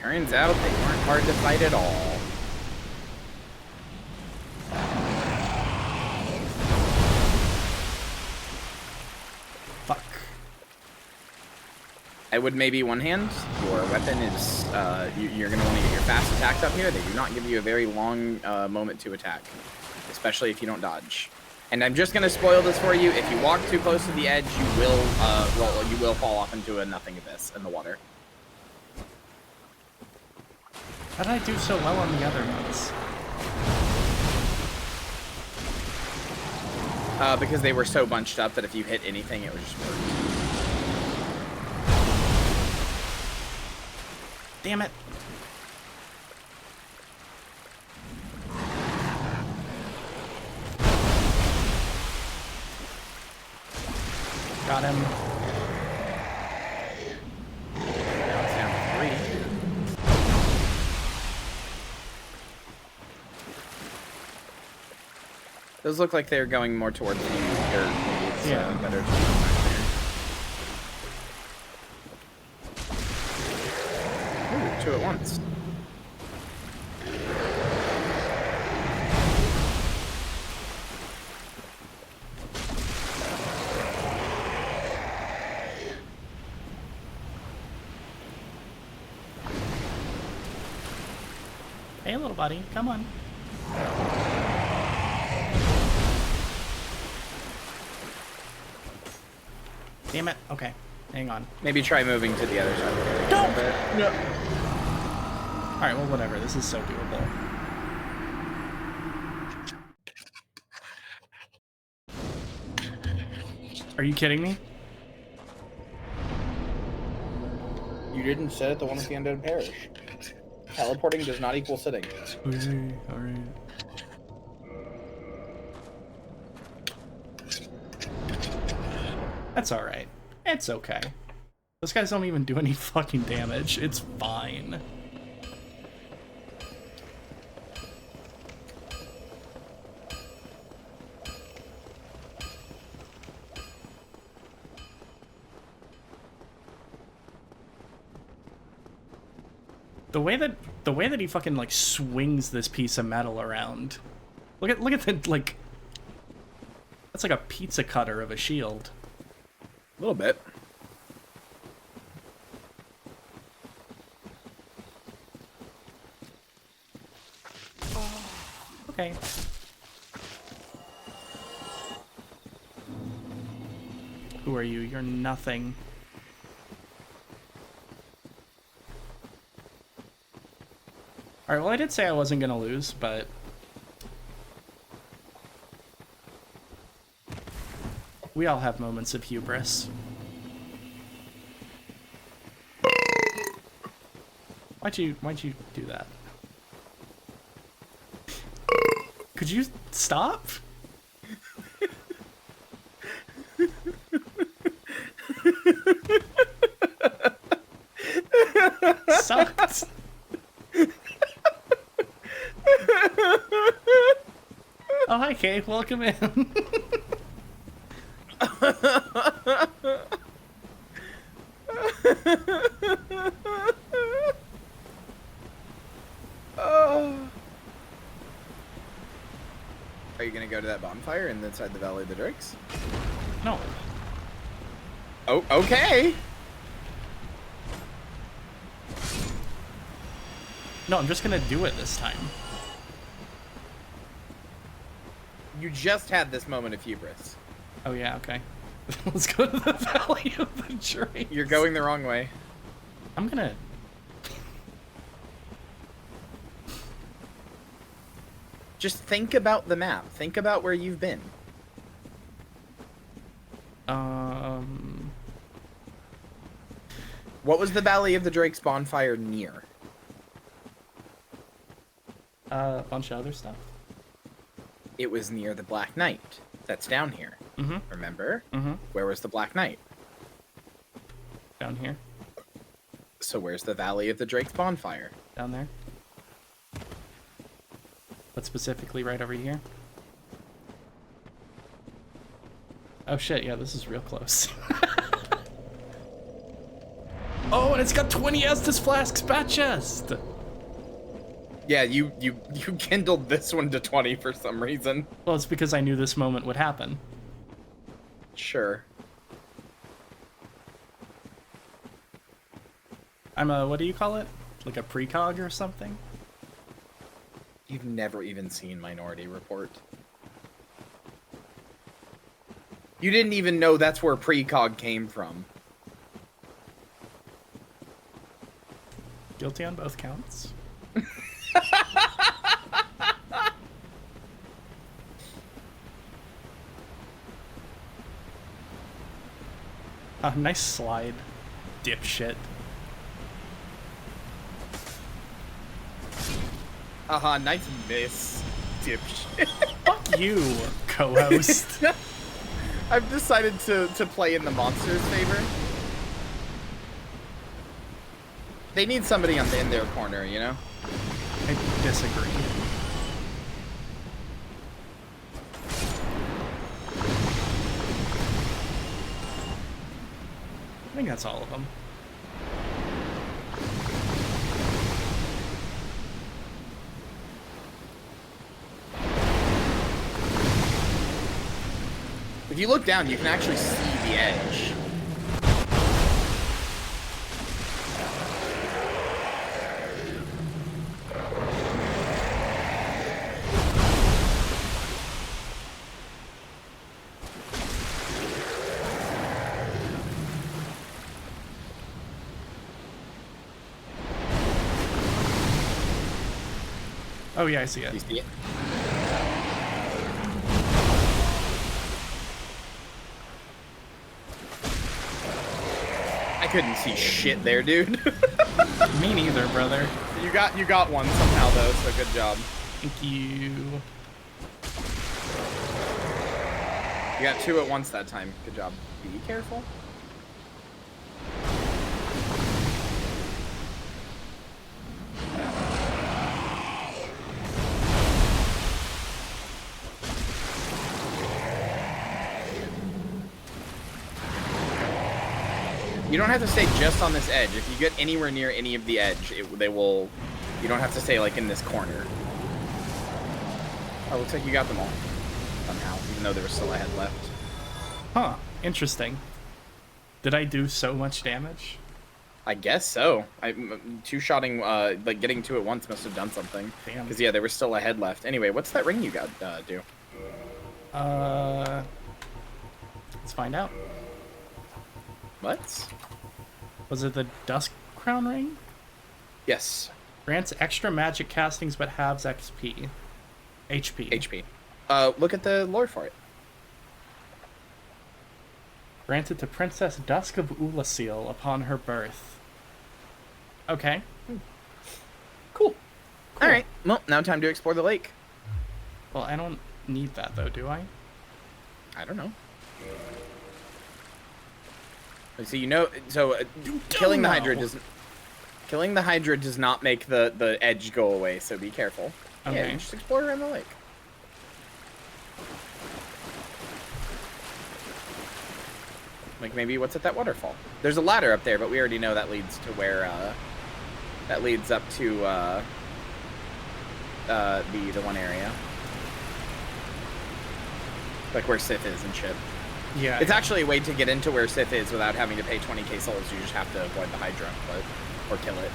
Turns out they weren't hard to fight at all. Fuck. I would maybe one hand. Your weapon is, you're going to want to get your fast attacks up here. They do not give you a very long moment to attack, especially if you don't dodge. And I'm just going to spoil this for you. If you walk too close to the edge, you will fall off into a nothing abyss in the water. How did I do so well on the other ones? Because they were so bunched up that if you hit anything, it would just work. Damn it. Got him. Now it's down to 3. Those look like they're going more towards you. dirt. Maybe it's Yeah. better to come back there. Ooh, two at once. Hey, little buddy, come on. Damn it. Okay, hang on. Maybe try moving to the other side of the area. Don't! No. All right, well, whatever. This is so doable. Are you kidding me? You didn't sit at the one with the undead parish. Teleporting does not equal sitting. Okay, all right. That's all right. It's okay. Those guys don't even do any fucking damage. It's fine. The way that he fucking like swings this piece of metal around. Look at the like. That's like a pizza cutter of a shield. A little bit. Okay. Who are you? You're nothing. Alright, well I did say I wasn't gonna lose, but... we all have moments of hubris. Why'd you do that? Could you stop? Sucked. Oh, hi, Kay. Welcome in. Are you gonna go to that bonfire inside the Valley of the Drakes? No. Oh, okay. No, I'm just gonna do it this time. You just had this moment of hubris. Oh, yeah, okay. Let's go to the Valley of the Drakes. You're going the wrong way. I'm gonna... Just think about the map. Think about where you've been. What was the Valley of the Drakes bonfire near? A bunch of other stuff. It was near the Black Knight. That's down here. Mm-hmm. Remember? Mm-hmm. Where was the Black Knight? Down here. So where's the Valley of the Drakes bonfire? Down there. But specifically right over here. Oh shit, yeah, this is real close. Oh, and it's got 20 Estus flasks bat chest! Yeah, you kindled this one to 20 for some reason. Well, it's because I knew this moment would happen. Sure. I'm a, what do you call it? Like a precog or something? You've never even seen Minority Report. You didn't even know that's where precog came from. Guilty on both counts. Nice slide, dipshit. Haha, nice miss, dipshit. Fuck you, co-host. I've decided to play in the monster's favor. They need somebody in their corner, you know? I disagree. think that's all of them. If you look down, you can actually see the edge. Oh yeah, I see it. You see it? I couldn't see shit there, dude. Me neither, brother. You got one somehow though, so good job. Thank you. You got two at once that time. Good job. Be careful. You don't have to stay just on this edge. If you get anywhere near any of the edge, they will... You don't have to stay, like, in this corner. Oh, looks like you got them all. Somehow, even though there was still a head left. Huh. Interesting. Did I do so much damage? I guess so. Two-shotting, like, getting two at once must have done something. Damn. Because, yeah, there was still a head left. Anyway, what's that ring you got, do? Let's find out. What? Was it the Dusk Crown Ring? Yes. Grants extra magic castings but halves XP. HP. HP. Look at the lore for it. Granted to Princess Dusk of Ulasil upon her birth. Okay. Cool. Alright, well, now time to explore the lake. Well, I don't need that though, do I? I don't know. So you know, so killing the Hydra does not make the edge go away. So be careful. Okay. Yeah, you just explore around the lake. Like maybe what's at that waterfall? There's a ladder up there, but we already know that leads to where that leads up to the one area, like where Sith is and shit. Yeah. It's actually a way to get into where Sith is without having to pay 20k souls. You just have to avoid the Hydra, or kill it.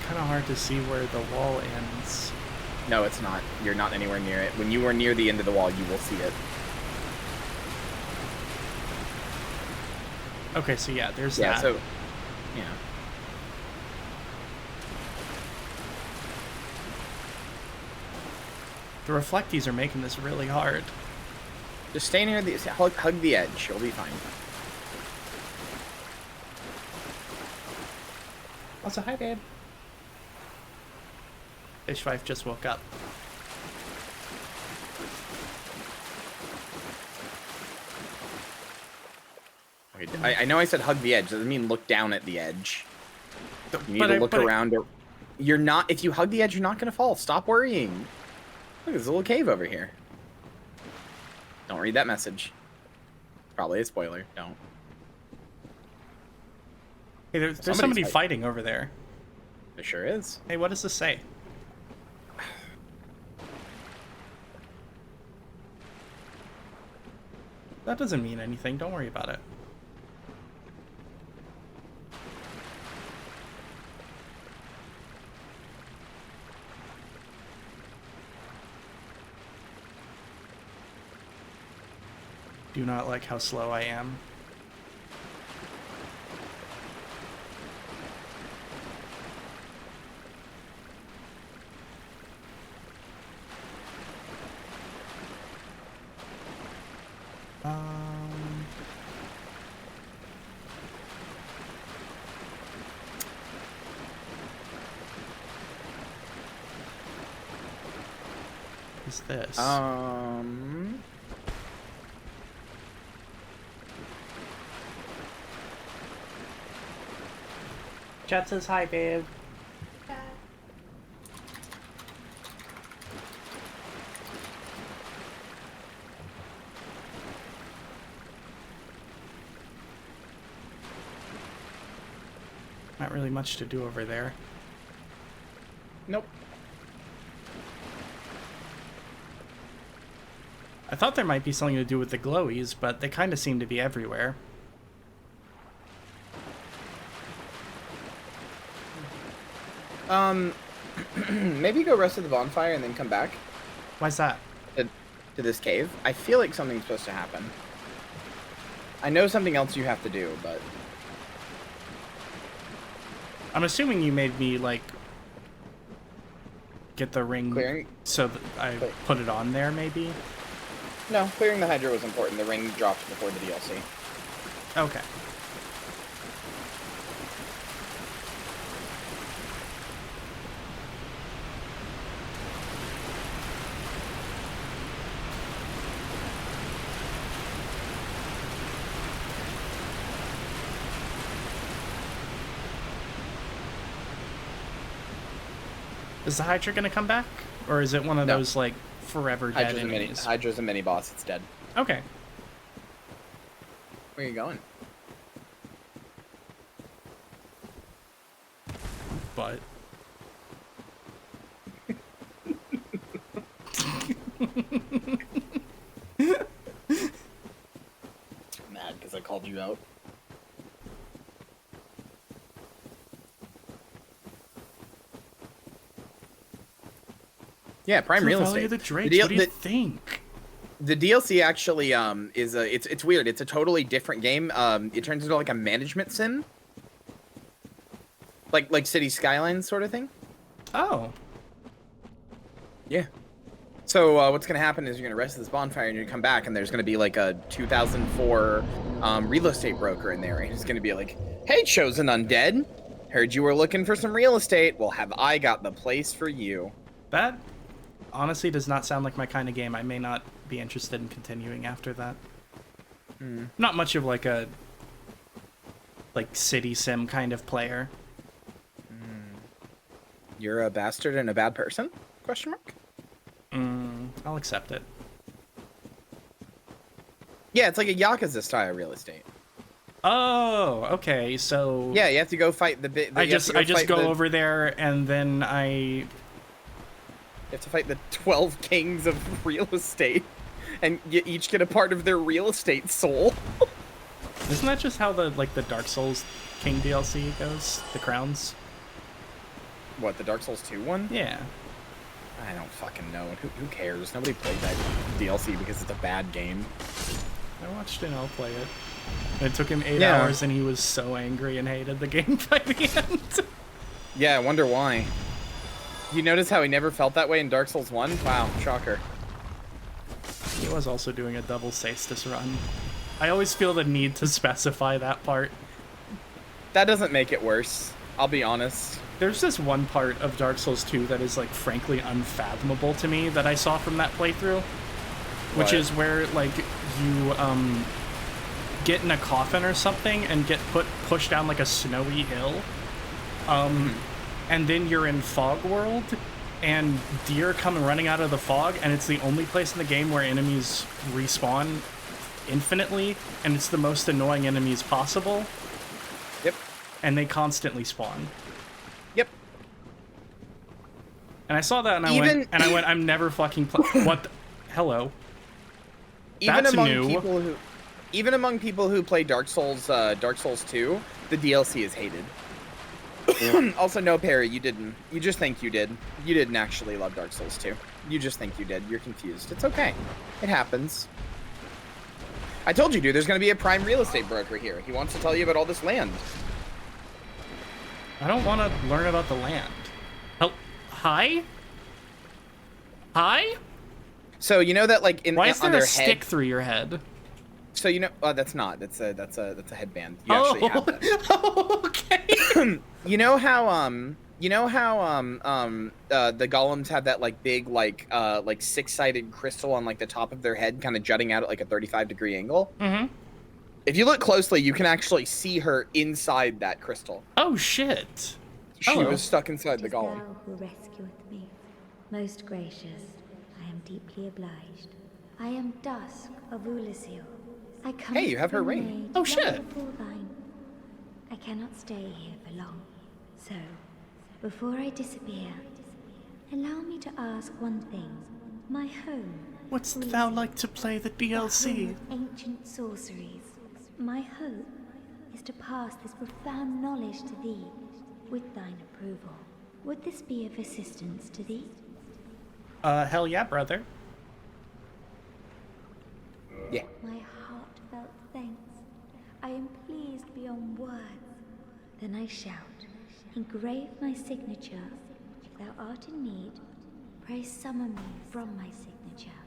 Kind of hard to see where the wall ends. No, it's not. You're not anywhere near it. When you are near the end of the wall, you will see it. Okay, so yeah, there's Yeah, that. so... Yeah. The reflecties are making this really hard. Just stay near the... Hug the edge. You'll be fine. Also, hi, babe. Fishwife just woke up. Okay, I know I said hug the edge. Doesn't mean look down at the edge. You need to look around. You're not... If you hug the edge, you're not going to fall. Stop worrying. Look, there's a little cave over here. Don't read that message. Probably a spoiler. Don't. Hey, there's somebody fighting over there. There sure is. Hey, what does this say? That doesn't mean anything. Don't worry about it. Do not like how slow I am. What is this? Chat says hi, babe. Not really much to do over there. Nope. I thought there might be something to do with the glowies, but they kind of seem to be everywhere. Maybe go rest at the bonfire and then come back Why's that? to this cave. I feel like something's supposed to happen. I know something else you have to do, but I'm assuming you made me, like, get the ring Clearing? so that I put it on there, maybe? no, clearing the Hydra was important. The ring dropped before the DLC. Okay. Is the Hydra gonna come back? Or is it one of No. those, like, forever dead Hydra's enemies? a mini boss. It's dead. Okay. Where are you going? But... Mad because I called you out. Yeah, prime real Value estate. of the Drakes, deal- what do you think? The DLC actually is a it's weird. It's a totally different game. It turns into like a management sim. Like City Skylines sort of thing. Oh. Yeah. So what's gonna happen is you're gonna rest at this bonfire and you're gonna come back and there's gonna be like a 2004 real estate broker in there and he's gonna be like, "Hey, chosen undead, heard you were looking for some real estate. Well, have I got the place for you?" That honestly does not sound like my kind of game. I may not be interested in continuing after that. Not much of like a city sim kind of player. You're a bastard and a bad person? Question mark. I'll accept it. Yeah, it's like a Yakuza style real estate. Oh, okay. So Yeah, you have to go fight the. I just go the, over there and then You have to fight the 12 kings of real estate, and you each get a part of their real estate soul. Isn't that just how the Dark Souls King DLC goes? The crowns? What, the Dark Souls 2 one? Yeah. I don't fucking know. Who cares? Nobody played that DLC because it's a bad game. I watched Noel play it. It took him 8 Yeah. hours and he was so angry and hated the game by the end. Yeah, I wonder why. You notice how he never felt that way in Dark Souls 1? Wow, shocker. He was also doing a double Sastus run. I always feel the need to specify that part. That doesn't make it worse. I'll be honest. There's this one part of Dark Souls 2 that is, like, frankly unfathomable to me that I saw from that playthrough. Which What? is where, like, you, get in a coffin or something and get pushed down, like, a snowy hill. And then you're in Fog World, and deer come running out of the fog, and it's the only place in the game where enemies respawn infinitely, and it's the most annoying enemies possible. Yep. And they constantly spawn. Yep. And I saw that and I went, I'm never fucking what the hello. Even That's among new. even among people who play Dark Souls 2, the DLC is hated. Also, no, Perry, you didn't. You just think you did. You didn't actually love Dark Souls 2. You just think you did. You're confused. It's okay. It happens. I told you, dude, there's going to be a prime real estate broker here. He wants to tell you about all this land. I don't want to learn about the land. Oh, hi? Hi? So, you know that, like, Why is on there their a stick head... through your head? So, you know... that's not. That's a headband. You actually have that. Oh, okay. You know how the golems have that like big like six-sided crystal on like the top of their head kind of jutting out at like a 35-degree angle? Mm-hmm. If you look closely, you can actually see her inside that crystal. Oh, shit. She Oh. was stuck inside the It is golem. thou who rescueth me. Most gracious, I am deeply obliged. I am Dusk of Ulisil. I come Hey, you have her from ring. an age Oh, shit. long before thine. I cannot stay here for long. So, before I disappear, allow me to ask one thing. My home. Wouldst thou like to play the The home DLC? of ancient sorceries. My hope is to pass this profound knowledge to thee, with thine approval. Would this be of assistance to thee? Hell yeah, brother. Yeah. My heartfelt thanks. I am pleased beyond words. Then I shout, engrave my signature. If thou art in need, pray summon me from my signature.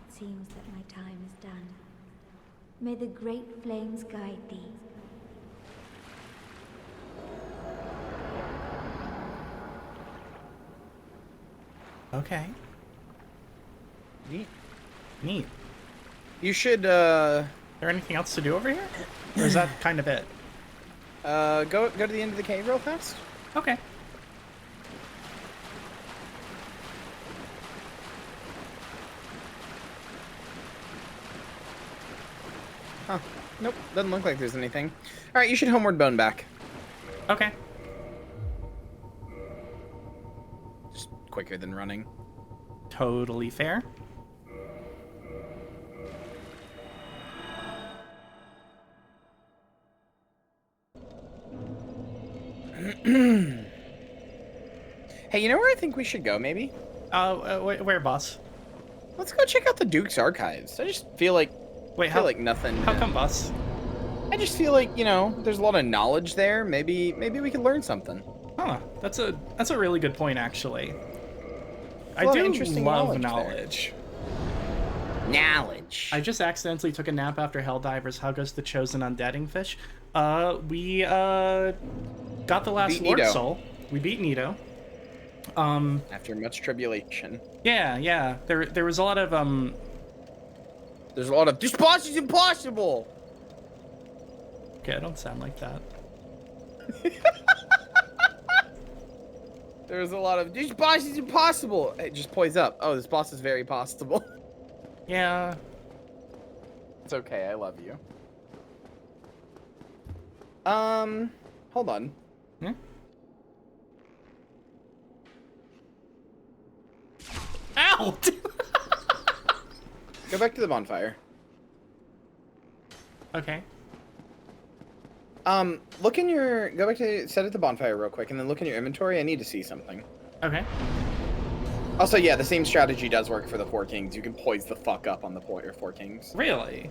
It seems that my time is done. May the great flames guide thee. Okay. Neat. Neat. You should Is there anything else to do over here? Or is that kind of it? go to the end of the cave real fast. Okay. Huh. Nope, doesn't look like there's anything. All right, you should homeward bone back. Okay. Just quicker than running. Totally fair. Hey, you know where I think we should go, maybe? Where, boss? Let's go check out the Duke's archives. I just feel like Wait, I feel like nothing. How come, boss? I just feel like, you know, there's a lot of knowledge there. Maybe we could learn something. Huh. That's a really good point, actually. a lot I of do interesting love knowledge there. Knowledge. I just accidentally took a nap after Helldivers. How goes the chosen undeading fish? We got the last Beat Lord Nito. Soul. We beat Nito. After much tribulation. Yeah. There was a lot of There's a lot of, this boss is impossible! Okay, I don't sound like that. There's a lot of, this boss is impossible! Hey, just poise up. Oh, this boss is very possible. Yeah. It's okay, I love you. Hold on. Hmm? Ow! Go back to the bonfire. Okay. Look in your, go back to, set at the bonfire real quick, and then look in your inventory. I need to see something. Okay. Also, yeah, the same strategy does work for the Four Kings. You can poise the fuck up on the Four Kings. Really?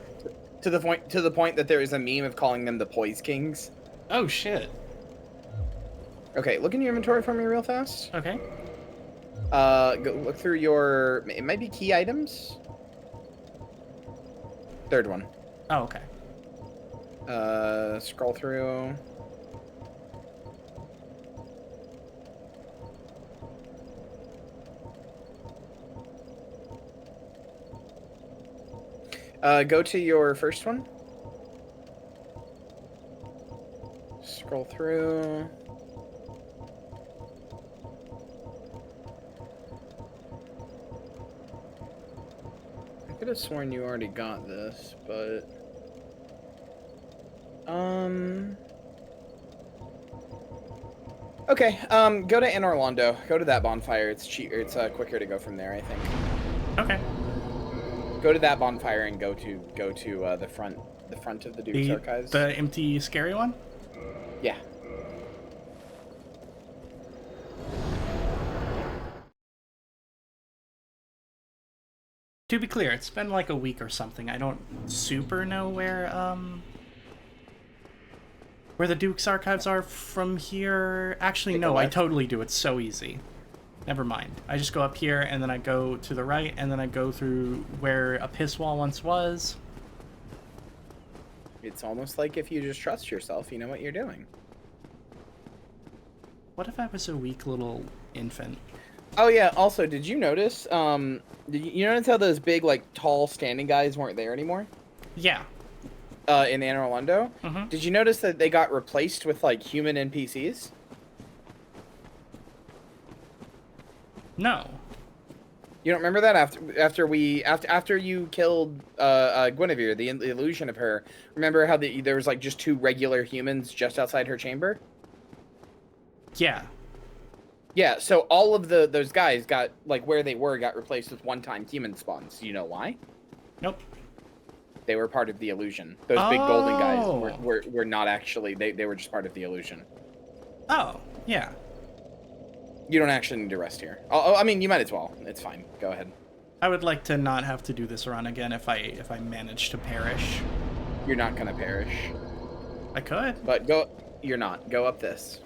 To the point that there is a meme of calling them the Poise Kings. Oh shit. Okay, look in your inventory for me real fast. Okay. Go look through your, it might be key items. Third one. Oh, okay. Scroll through. Go to your first one. Scroll through. I could have sworn you already got this, but okay, go to Anne Orlando. Go to that bonfire. It's cheaper. It's quicker to go from there, I think. Okay. Go to that bonfire and go to the front of the Duke's archives. The empty, scary one? Yeah. To be clear, it's been like a week or something. I don't super know where the Duke's archives are from here. Actually, Take a no, I left. totally do. It's so easy. Never mind. I just go up here, and then I go to the right, and then I go through where a piss wall once was. It's almost like if you just trust yourself, you know what you're doing. What if I was a weak little infant? Oh yeah. Also, did you notice? Did you notice how those big, like, tall, standing guys weren't there anymore? Yeah. In Anne Orlando. Mhm. Did you notice that they got replaced with like human NPCs? No. You don't remember that after you killed Guinevere, the illusion of her. Remember how there was like just 2 regular humans just outside her chamber? Yeah. Yeah. So all of those guys got like where they were got replaced with one-time human spawns. Do you know why? Nope. They were part of the illusion. Those big golden guys Oh. were not actually. They were just part of the illusion. Oh, yeah. You don't actually need to rest here. Oh, I mean, you might as well. It's fine. Go ahead. I would like to not have to do this run again if I manage to perish. You're not gonna perish. I could. But go. You're not. Go up this.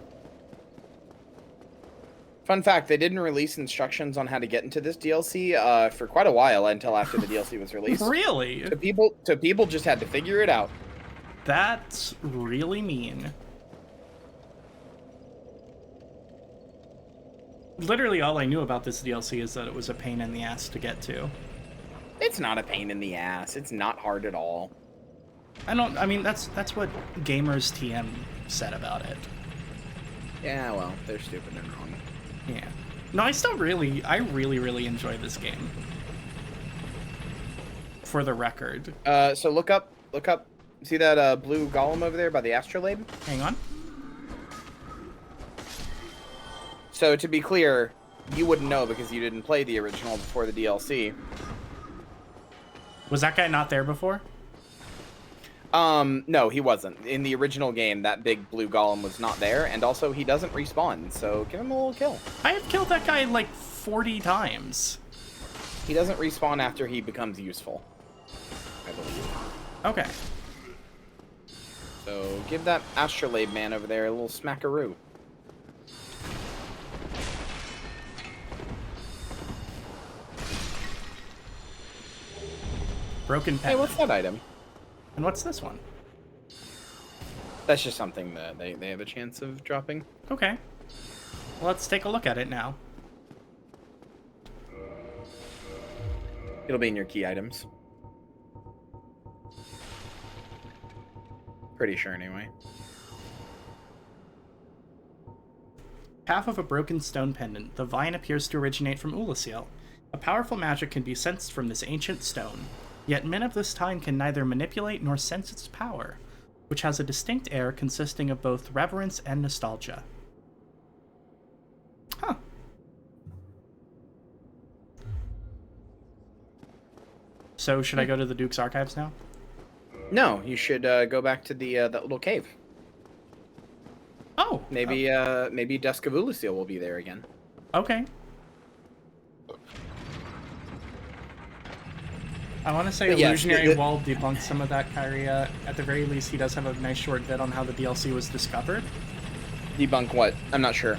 Fun fact: they didn't release instructions on how to get into this DLC for quite a while until after the DLC was released. Really? So people just had to figure it out. That's really mean. Literally all I knew about this DLC is that it was a pain in the ass to get to. It's not a pain in the ass. It's not hard at all. I mean, that's what Gamers TM said about it. Yeah, well, they're stupid and wrong. Yeah. No, I really enjoy this game. For the record. So look up. See that blue golem over there by the astrolabe? Hang on. So to be clear, you wouldn't know because you didn't play the original before the DLC. Was that guy not there before? No, he wasn't. In the original game, that big blue golem was not there, and also he doesn't respawn, so give him a little kill. I have killed that guy like 40 times. He doesn't respawn after he becomes useful, I believe. Okay. So give that astrolabe man over there a little smackaroo. Broken pen. Hey, what's that item? And what's this one? That's just something that they have a chance of dropping. Okay. Well, let's take a look at it now. It'll be in your key items. Pretty sure, anyway. Half of a broken stone pendant. The vine appears to originate from Ulasil. A powerful magic can be sensed from this ancient stone. Yet men of this time can neither manipulate nor sense its power, which has a distinct air consisting of both reverence and nostalgia. Huh. So should I go to the Duke's Archives now? No, you should go back to the that little cave. Oh! Maybe Dusk of Ulasil will be there again. Okay. I want to say But yes, Illusionary Wall debunked some of that, Kyrie. At the very least, he does have a nice short vid on how the DLC was discovered. Debunk what? I'm not sure.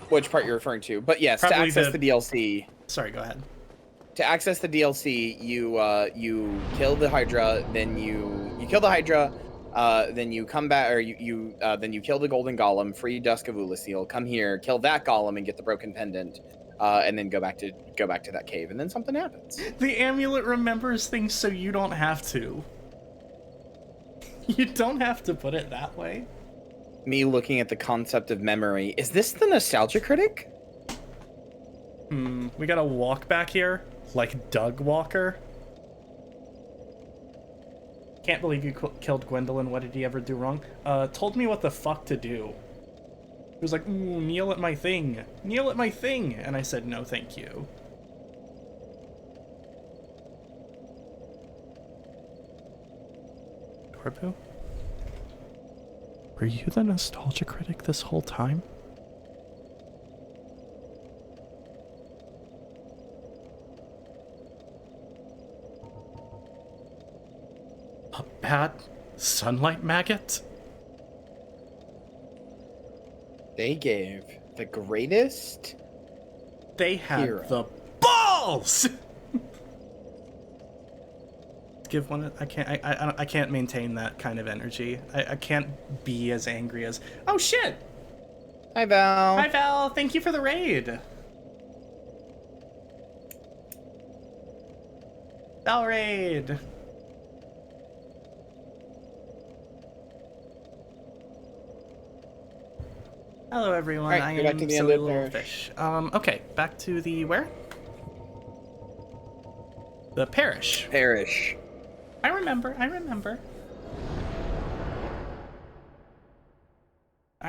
Which part you're referring to? But yes, Probably to access the DLC. Sorry, go ahead. To access the DLC, you kill the Hydra, then you kill the Hydra, then you come back, or then you kill the Golden Golem, free Dusk of Ulasil, come here, kill that Golem, and get the Broken Pendant, and then go back to that cave, and then something happens. The amulet remembers things so you don't have to. You don't have to put it that way. Me looking at the concept of memory. Is this the Nostalgia Critic? We gotta walk back here, like Doug Walker. Can't believe you killed Gwendolyn. What did he ever do wrong? Told me what the fuck to do. He was like, ooh, kneel at my thing. Kneel at my thing. And I said, no, thank you. Dorbu? Were you the Nostalgia Critic this whole time? A bad sunlight maggot? They gave the greatest. They had Hero. the balls. Give one. I can't maintain that kind of energy. I can't be as angry as. Oh shit! Hi, Val. Hi Val. Thank you for the raid. Val raid. Hello everyone, Alright, I go back am to the Silly end of Little there. Fish. Okay, back to the where? The parish. Parish. I remember. I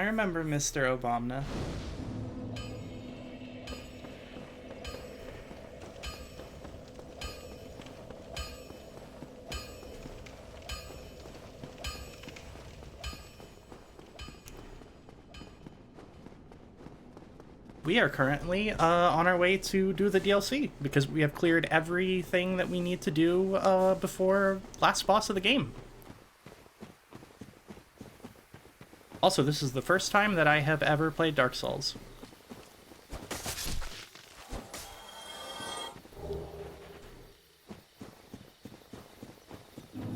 remember Mr. Obama. We are currently on our way to do the DLC because we have cleared everything that we need to do before last boss of the game. Also, this is the first time that I have ever played Dark Souls.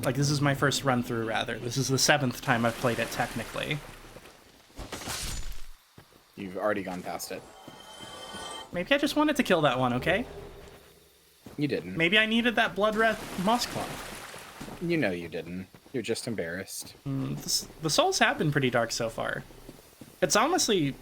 Like, this is my first run through, rather. This is the 7th time I've played it, technically. You've already gone past it. Maybe I just wanted to kill that one, okay? You didn't. Maybe I needed that blood red moss clump. You know you didn't. You're just embarrassed. The Souls have been pretty dark so far. It's honestly...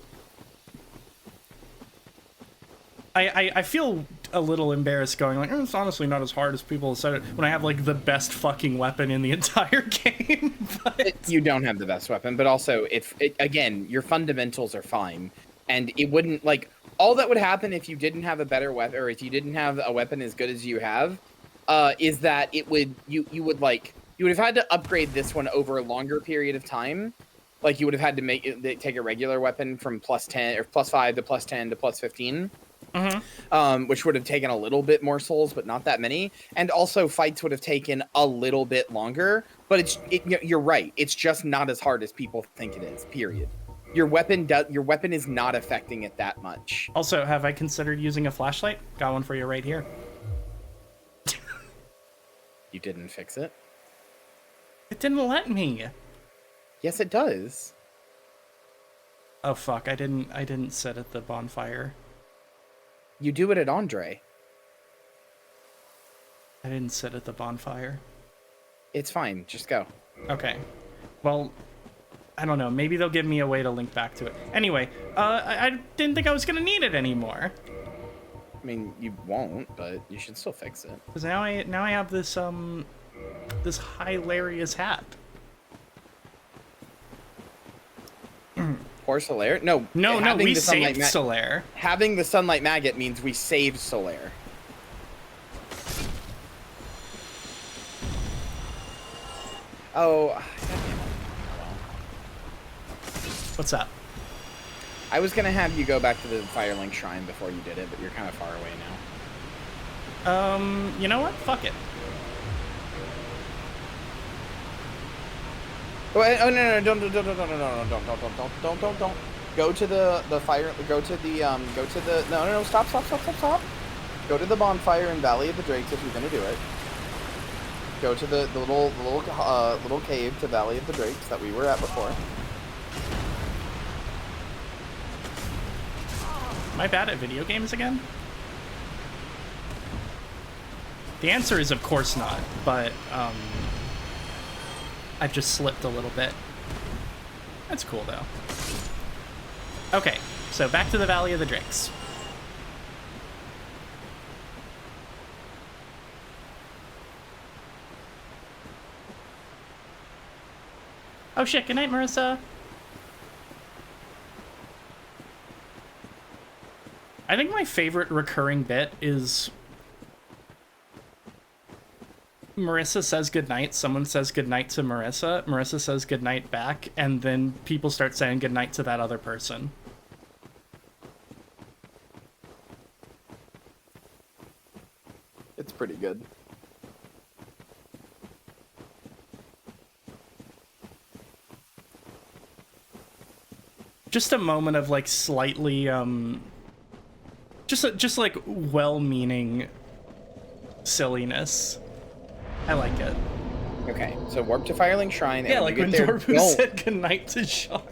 I feel a little embarrassed going like, it's honestly not as hard as people said it when I have like the best fucking weapon in the entire game. But... You don't have the best weapon, but also again, your fundamentals are fine. And it wouldn't like all that would happen if you didn't have a better weapon or if you didn't have a weapon as good as you have, is that it would you would have had to upgrade this one over a longer period of time. Like you would have had to take a regular weapon from +10 or +5 to +10 to +15. Which would have taken a little bit more souls, but not that many. And also fights would have taken a little bit longer. But you're right. It's just not as hard as people think it is. Period. Your weapon is not affecting it that much. Also, have I considered using a flashlight? Got one for you right here. You didn't fix it. It didn't let me. Yes, it does. Oh fuck! I didn't sit at the bonfire. You do it at Andre. I didn't sit at the bonfire. It's fine. Just go. Okay. Well, I don't know. Maybe they'll give me a way to link back to it. Anyway, I didn't think I was gonna need it anymore. I mean, you won't, but you should still fix it. Because now I have this this hilarious hat. Or Solaire? No, we saved Solaire. Having the Sunlight Maggot means we saved Solaire. Oh, What's up? I was gonna have you go back to the Firelink Shrine before you did it, but you're kind of far away now. You know what? Fuck it. Oh no, don't. Go to the fire. Go to the. No. Stop. Go to the bonfire in Valley of the Drakes if you're gonna do it. Go to the little cave to Valley of the Drakes that we were at before. Am I bad at video games again? The answer is of course not, but I've just slipped a little bit. That's cool though. Okay, so back to the Valley of the Drakes. Oh shit, good night, Marissa. I think my favorite recurring bit is Marissa says goodnight, someone says goodnight to Marissa, Marissa says goodnight back, and then people start saying goodnight to that other person. It's pretty good. Just a moment of like slightly just like well-meaning silliness. I like it. Okay, so warp to Firelink Shrine. Yeah, and like when when you get there, Dorbu said goodnight to Shar.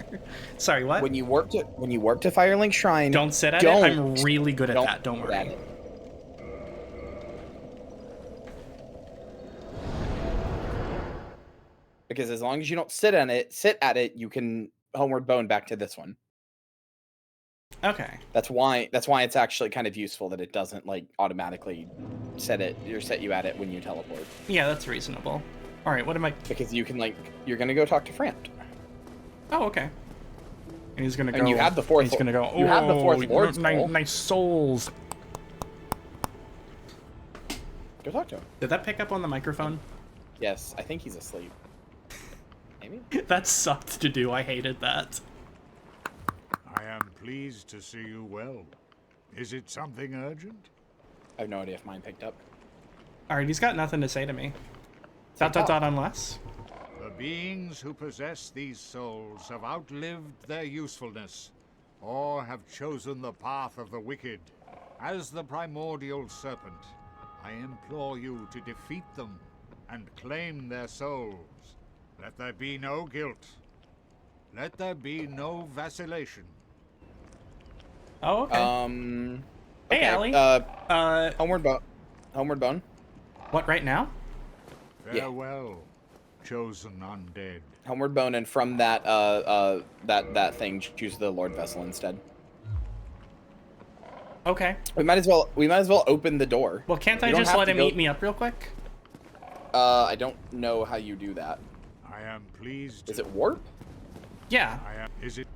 Sorry, what? When you warp to Firelink Shrine, don't sit at it. I'm really good at that. Don't worry. It. Because as long as you don't sit at it, you can homeward bone back to this one. Okay. That's why it's actually kind of useful that it doesn't like automatically set you at it when you teleport. Yeah, that's reasonable. All right, what am I? Because you can like you're gonna go talk to Frant. Oh, okay. And he's gonna go. And you have the fourth. He's gonna go. You have the fourth Lord's nice, Scroll. nice souls. Go talk to him. Did that pick up on the microphone? Yes, I think he's asleep. Maybe. That sucked to do. I hated that. I am pleased to see you well. Is it something urgent? I have no idea if mine picked up. All right, he's got nothing to say to me. Unless. The beings who possess these souls have outlived their usefulness, or have chosen the path of the wicked. As the primordial serpent, I implore you to defeat them and claim their souls. Let there be no guilt. Let there be no vacillation. Oh, okay. Hey, Okay, Allie. Homeward Bone. What, right now? Yeah. Farewell, chosen undead. Homeward Bone, and from that that thing, choose the Lord Vessel instead. Okay. We might as well open the door. Well, can't You I don't just have let to him go- eat me up real quick? I don't know how you do that. I am pleased. Is it warp? Yeah. Is it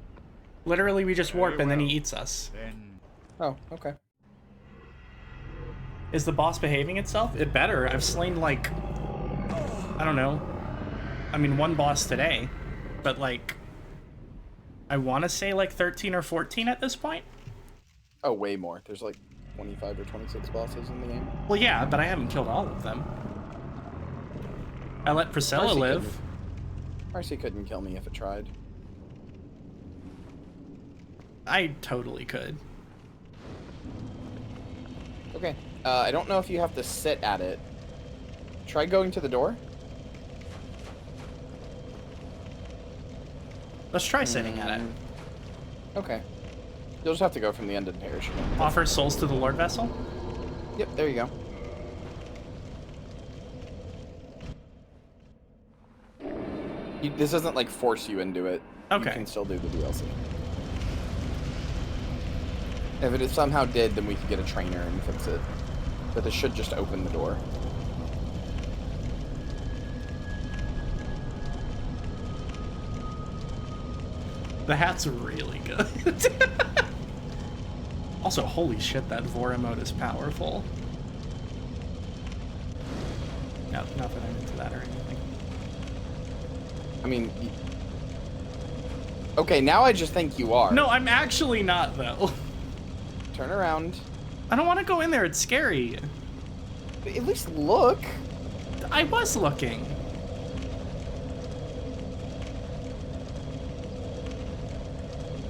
Literally, we just warp Very and then he well. eats us. then? Oh, okay. Is the boss behaving itself? It better. I've slain, like, I don't know. I mean, one boss today, but, like, I want to say, like, 13 or 14 at this point. Oh, way more. There's like 25 or 26 bosses in the game. Well, yeah, but I haven't killed all of them. I let Priscilla Marcy live. couldn't- Marcy couldn't kill me if it tried. I totally could. Okay. I don't know if you have to sit at it. Try going to the door. Let's try sitting at it. Okay. You'll just have to go from the ended parish again. Offer souls to the Lord Vessel. Yep, there you go. This doesn't like force you into it. Okay. You can still do the DLC. If it somehow did, then we could get a trainer and fix it. But this should just open the door. The hat's really good. Also, holy shit, that Vora mode is powerful. No, not that I'm into that or anything. I mean... Okay, now I just think you are. No, I'm actually not, though. Turn around. I don't want to go in there, it's scary. At least look. I was looking.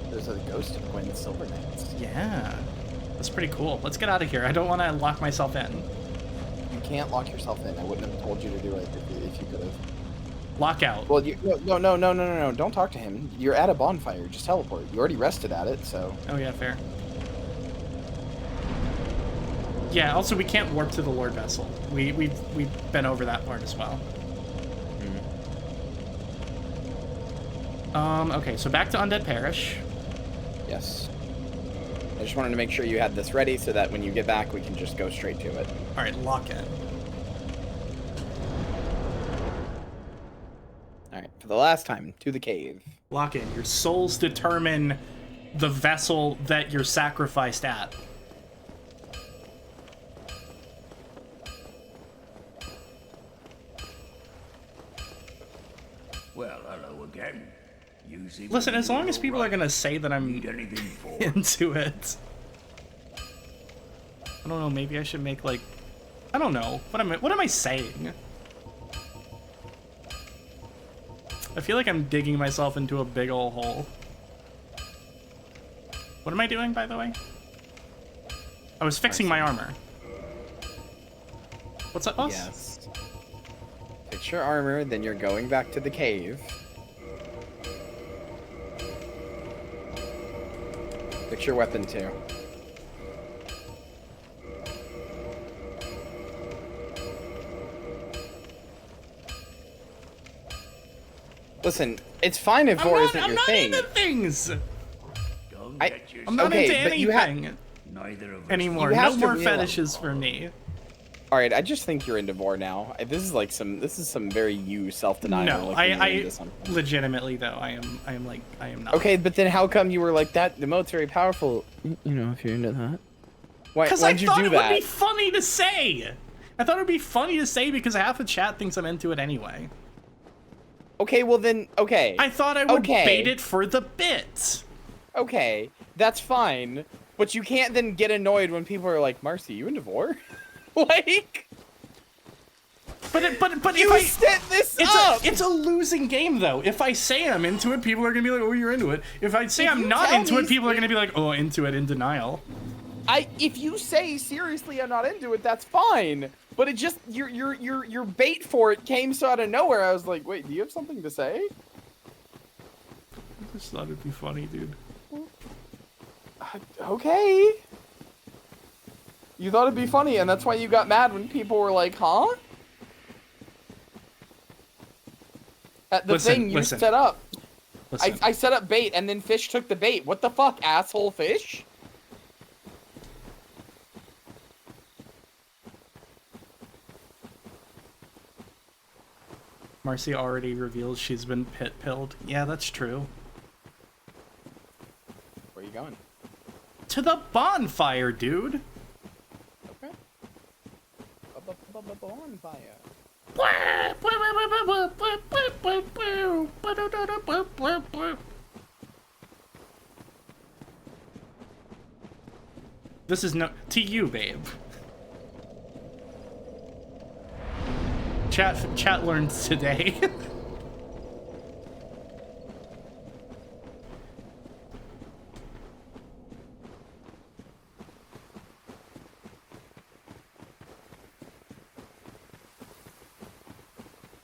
There's a ghost of Gwen Silverknights. Yeah. That's pretty cool. Let's get out of here. I don't want to lock myself in. You can't lock yourself in. I wouldn't have told you to do it if you could have. Lockout. Well, no. Don't talk to him. You're at a bonfire. Just teleport. You already rested at it, so. Oh, yeah, fair. Yeah, also, we can't warp to the Lord Vessel. We've been over that part as well. Okay, so back to Undead Parish. Yes. I just wanted to make sure you had this ready so that when you get back, we can just go straight to it. Alright, lock in. Alright, for the last time, to the cave. Lock in. Your souls determine the vessel that you're sacrificed at. Well, hello again. You seem Listen, to as be long as all people are right. gonna say that I'm Need anything for? into it. I don't know, maybe I should make, like... I don't know. What am I saying? I feel like I'm digging myself into a big ol' hole. What am I doing, by the way? I was fixing my armor. What's up, boss? Yes. Fix your armor, then you're going back to the cave. Fix your weapon, too. Listen, it's fine if Vor isn't I'm your not thing. into things! Don't I- get yourself. I'm not Okay, into but you ha- anything Neither of us. anymore. You No have to more realize- fetishes for me. All right, I just think you're into vor now. This is like this is some very you self-denial. No, like when you're I into something. legitimately though, I am not. Okay, but then how come you were like that? The mode's very powerful. You know, if you're into that. Because I Why'd you thought do it that? would be funny to say. I thought it would be funny to say because half the chat thinks I'm into it anyway. Okay, well then, okay. I thought I would bait it for the bit. Okay, that's fine. But you can't then get annoyed when people are like, Marcy, you into vor? Like... But you if I set this up! It's a losing game though. If I say I'm into it, people are gonna be like, oh, you're into it. If I say I'm not into it, people are gonna be like, oh, into it, in denial. If you say seriously I'm not into it, that's fine. But it just your bait for it came so out of nowhere. I was like, wait, do you have something to say? I just thought it'd be funny, dude. Okay. You thought it'd be funny, and that's why you got mad when people were like, huh? At the thing you set up. I set up bait, and then fish took the bait. What the fuck, asshole fish? Marcy already reveals she's been pit-pilled. Yeah, that's true. Where are you going? To the bonfire, dude. Okay. Bonfire. This is no to you, babe. Chat learned today.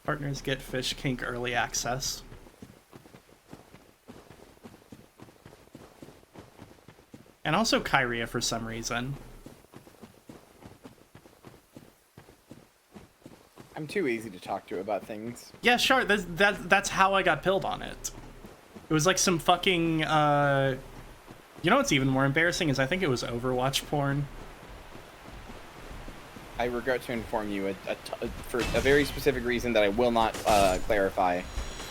Partners get Fish Kink early access. And also Kyria for some reason. I'm too easy to talk to about things. Yeah, sure. That's how I got pilled on it. It was like some fucking, you know what's even more embarrassing is I think it was Overwatch porn. I regret to inform you for a very specific reason that I will not clarify.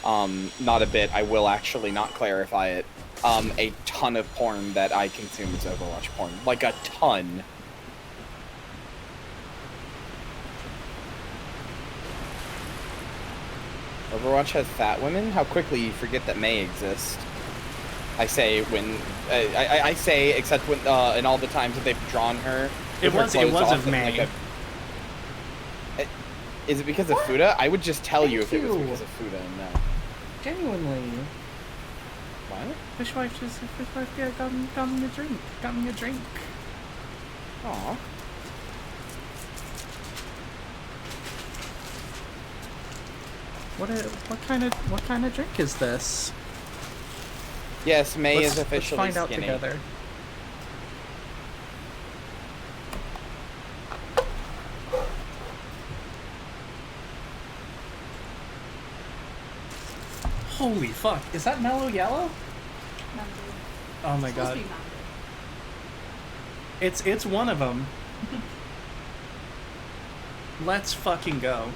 Not a bit. I will actually not clarify it. A ton of porn that I consume is Overwatch porn. Like a ton. Overwatch has fat women? How quickly you forget that May exists. I say when... I say, except when, in all the times that they've drawn her... It was of May. Like is it because of Fuda? I would just tell you if it was because of Fuda and no. Genuinely. What? Fishwife yeah, got me a drink. Got me a drink. Aw. What kind of drink is this? Yes, May is officially let's find out skinny. together. Holy fuck, is that mellow yellow? Oh my god. It's one of them. Let's fucking go.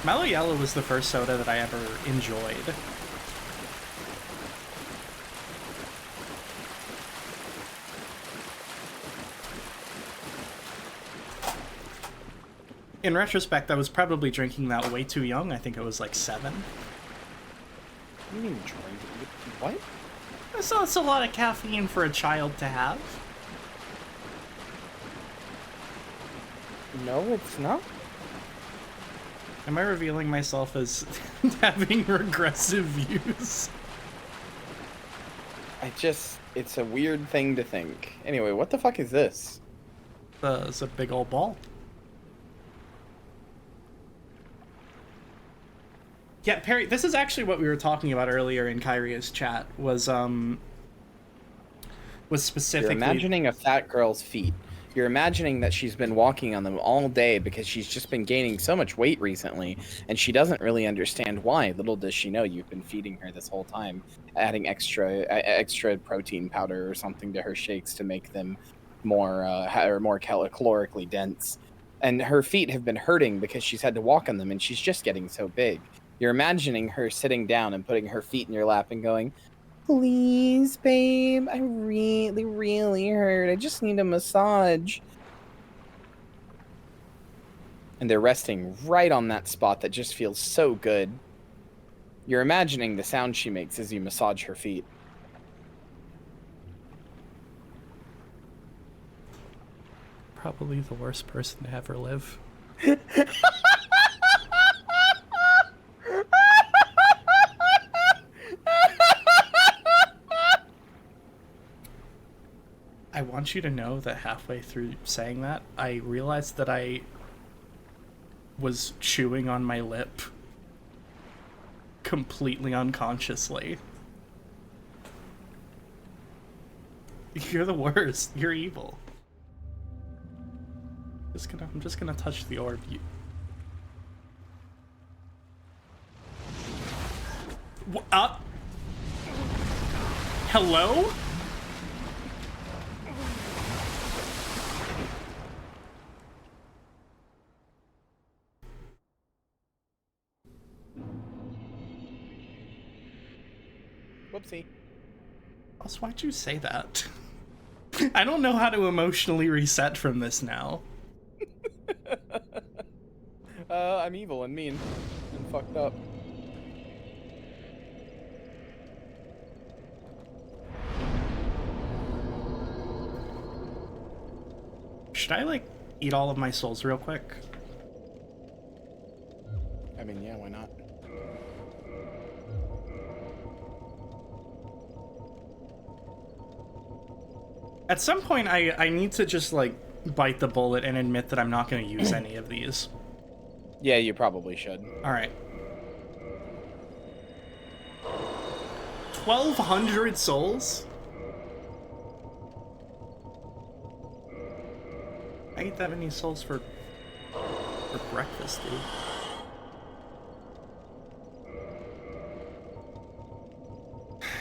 Mellow Yellow was the first soda that I ever enjoyed. In retrospect, I was probably drinking that way too young. I think it was like 7. What do you mean drink? What? So it's a lot of caffeine for a child to have. No, it's not. Am I revealing myself as having regressive views? It's a weird thing to think. Anyway, what the fuck is this? It's a big old ball. Yeah, Perry, this is actually what we were talking about earlier in Kyria's chat, was specifically... You're imagining a fat girl's feet. You're imagining that she's been walking on them all day because she's just been gaining so much weight recently, and she doesn't really understand why. Little does she know you've been feeding her this whole time, adding extra protein powder or something to her shakes to make them more or more calorically dense. And her feet have been hurting because she's had to walk on them, and she's just getting so big. You're imagining her sitting down and putting her feet in your lap and going, "Please, babe, I really, really hurt. I just need a massage." And they're resting right on that spot that just feels so good. You're imagining the sound she makes as you massage her feet. Probably the worst person to ever live. I want you to know that halfway through saying that, I realized that I was chewing on my lip completely unconsciously. You're the worst. You're evil. I'm just gonna touch the orb. Up. Hello? Whoopsie. Also, why'd you say that? I don't know how to emotionally reset from this now. I'm evil and mean and fucked up. Should I, like, eat all of my souls real quick? I mean, yeah, why not? At some point, I need to just, like, bite the bullet and admit that I'm not going to use any of these. Yeah, you probably should. Alright. 1,200 souls? I eat that many souls for breakfast, dude.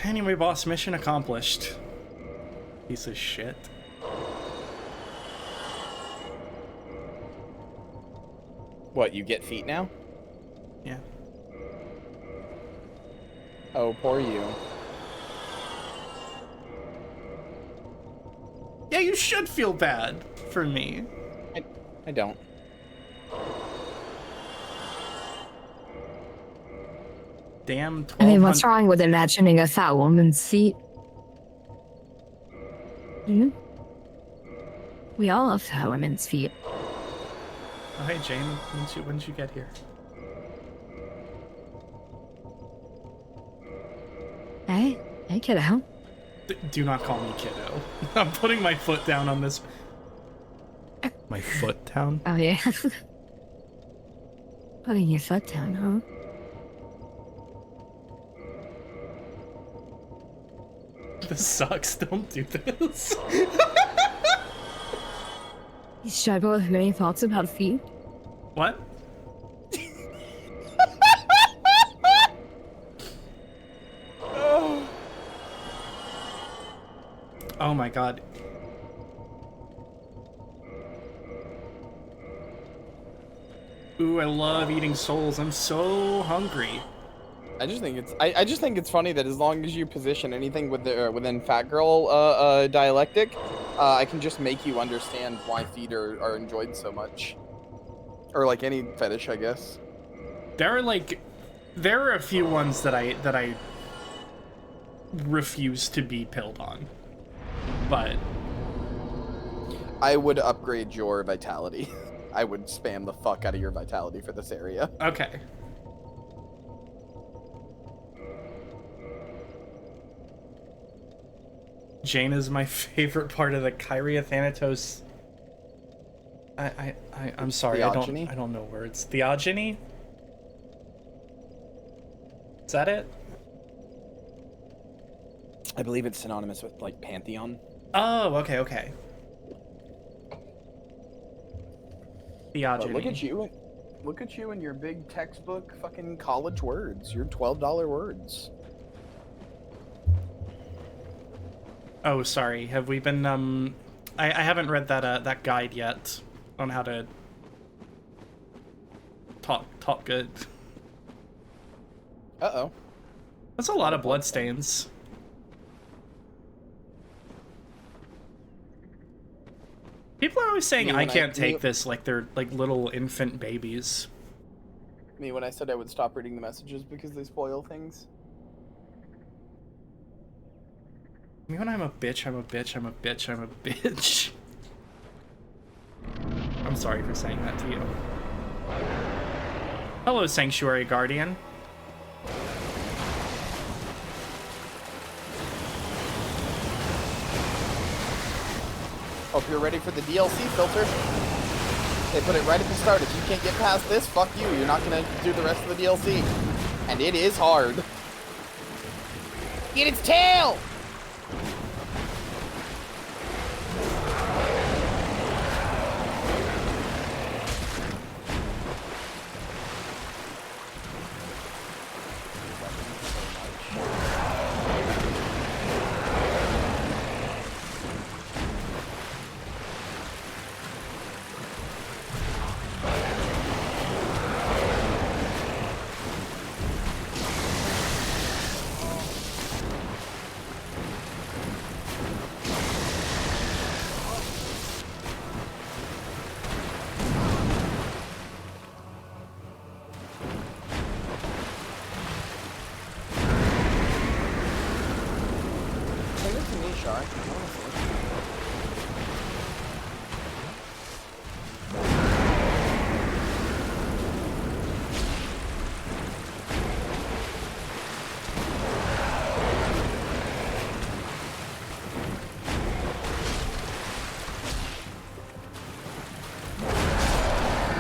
Anyway, boss, mission accomplished. Piece of shit. What, you get feet now? Yeah. Oh, poor you. Yeah, you should feel bad for me. I don't. Damn, 1,200. I mean, what's wrong with imagining a fat woman's feet? Hmm? We all have fat women's feet. Oh, hey, Jane, when did you get here? Hey, kiddo. Do not call me kiddo. I'm putting my foot down on this. My foot down? Oh, yeah. Putting your foot down, huh? This sucks. Don't do this. You struggle with many thoughts about feet? What? Oh my god. Ooh, I love eating souls. I'm so hungry. I just think it's funny that as long as you position anything with the, within fat girl dialectic, I can just make you understand why feet are enjoyed so much, or like any fetish, I guess. There are a few ones that I refuse to be pilled on, but I would upgrade your vitality. I would spam the fuck out of your vitality for this area. okay. Jane is my favorite part of the Kyria Thanatos. I'm sorry, Theogony? I don't know words. Theogony? Is that it? I believe it's synonymous with like pantheon. Oh, okay. Theogony. But look at you and your big textbook fucking college words. Your $12 words. Oh, sorry. Have we been I haven't read that guide yet on how to talk good. Uh-oh. That's a lot of bloodstains. People are always saying I can't take this like they're like little infant babies. Me when I said I would stop reading the messages because they spoil things. Me when I'm a bitch, I'm a bitch, I'm a bitch, I'm a bitch. I'm sorry for saying that to you. Hello, Sanctuary Guardian. Hope you're ready for the DLC filter. They put it right at the start. If you can't get past this, fuck you. You're not gonna do the rest of the DLC. And it is hard. Get its tail!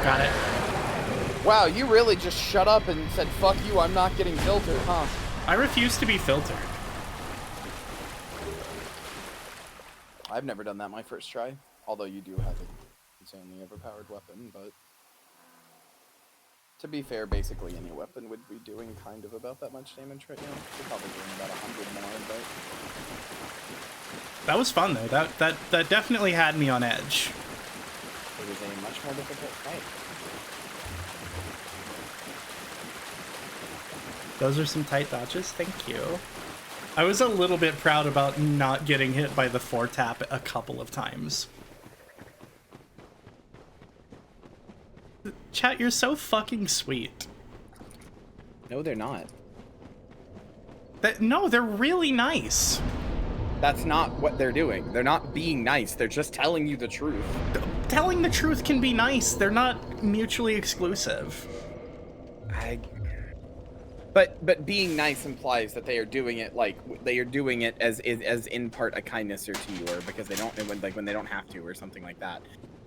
Got it. Wow, you really just shut up and said, fuck you, I'm not getting filtered, huh? I refuse to be filtered. I've never done that my first try. Although you do have an insanely overpowered weapon, but... To be fair, basically any weapon would be doing kind of about that much damage right now. You're probably doing about 100 more, but... That was fun, though. That definitely had me on edge. It was a much more difficult fight. Those are some tight dodges. Thank you. I was a little bit proud about not getting hit by the 4-tap a couple of times. Chat, you're so fucking sweet. No, they're not. No, they're really nice. That's not what they're doing. They're not being nice. They're just telling you the truth. Telling the truth can be nice. They're not mutually exclusive. But being nice implies that they are doing it as in part a kindness or to you, or because they don't when they don't have to, or something like that.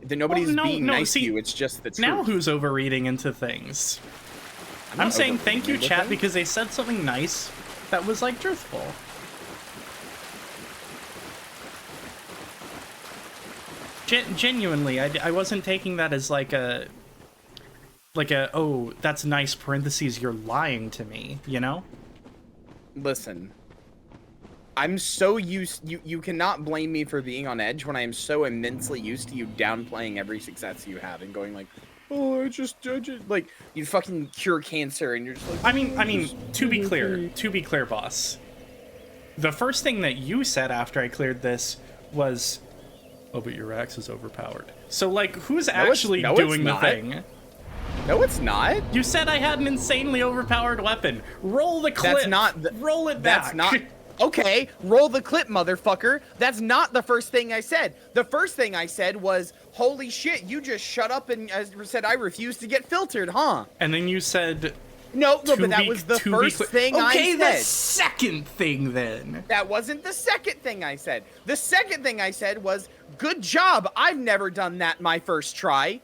Nobody's being nice to you. It's just the truth. Now who's overreading into things? I'm saying thank you, chat, because they said something nice that was like truthful. Genuinely, I wasn't taking that as like a oh, that's nice parentheses, you're lying to me, you know? Listen, I'm so used, you cannot blame me for being on edge when I am so immensely used to you downplaying every success you have and going like, oh, I just like you fucking cure cancer and you're just like, I mean, to be clear, boss. The first thing that you said after I cleared this was, oh, but your axe is overpowered. So like, who's actually doing the thing? No, it's not. You said I had an insanely overpowered weapon. Roll the clip. That's not. Roll it back. That's not. Okay, roll the clip, motherfucker. That's not the first thing I said. The first thing I said was, holy shit, you just shut up and said I refuse to get filtered, huh? And then you said... No, but that was the first thing I said. Okay, the second thing then. That wasn't the second thing I said. The second thing I said was, good job, I've never done that my first try.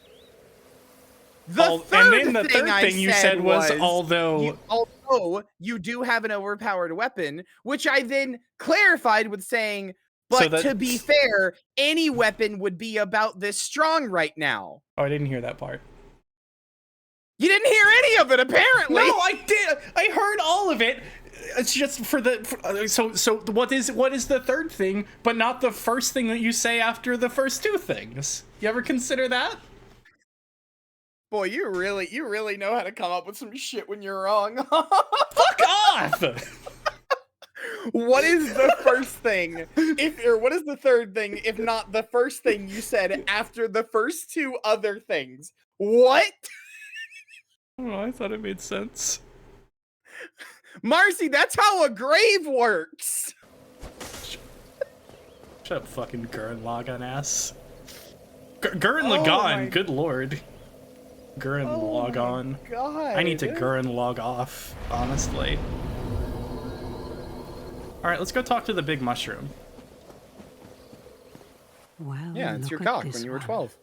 The third thing you said was although you do have an overpowered weapon, which I then clarified with saying, but to be fair, any weapon would be about this strong right now. Oh, I didn't hear that part. You didn't hear any of it, apparently. No, I did. I heard all of it. It's just so what is the third thing, but not the first thing that you say after the first two things? You ever consider that? Boy, you really know how to come up with some shit when you're wrong. Fuck off! What is the first thing? What is the third thing if not the first thing you said after the first two other things? What? Oh, I thought it made sense. Marcy, that's how a grave works. Shut up, fucking Gurren Lagann ass. Gurren Oh Lagann, my- good lord. Gurren Lagann. God. I need to Gurren log off, honestly. Alright, let's go talk to the big mushroom. Well, Yeah, it's look your at cock this when you were one. 12.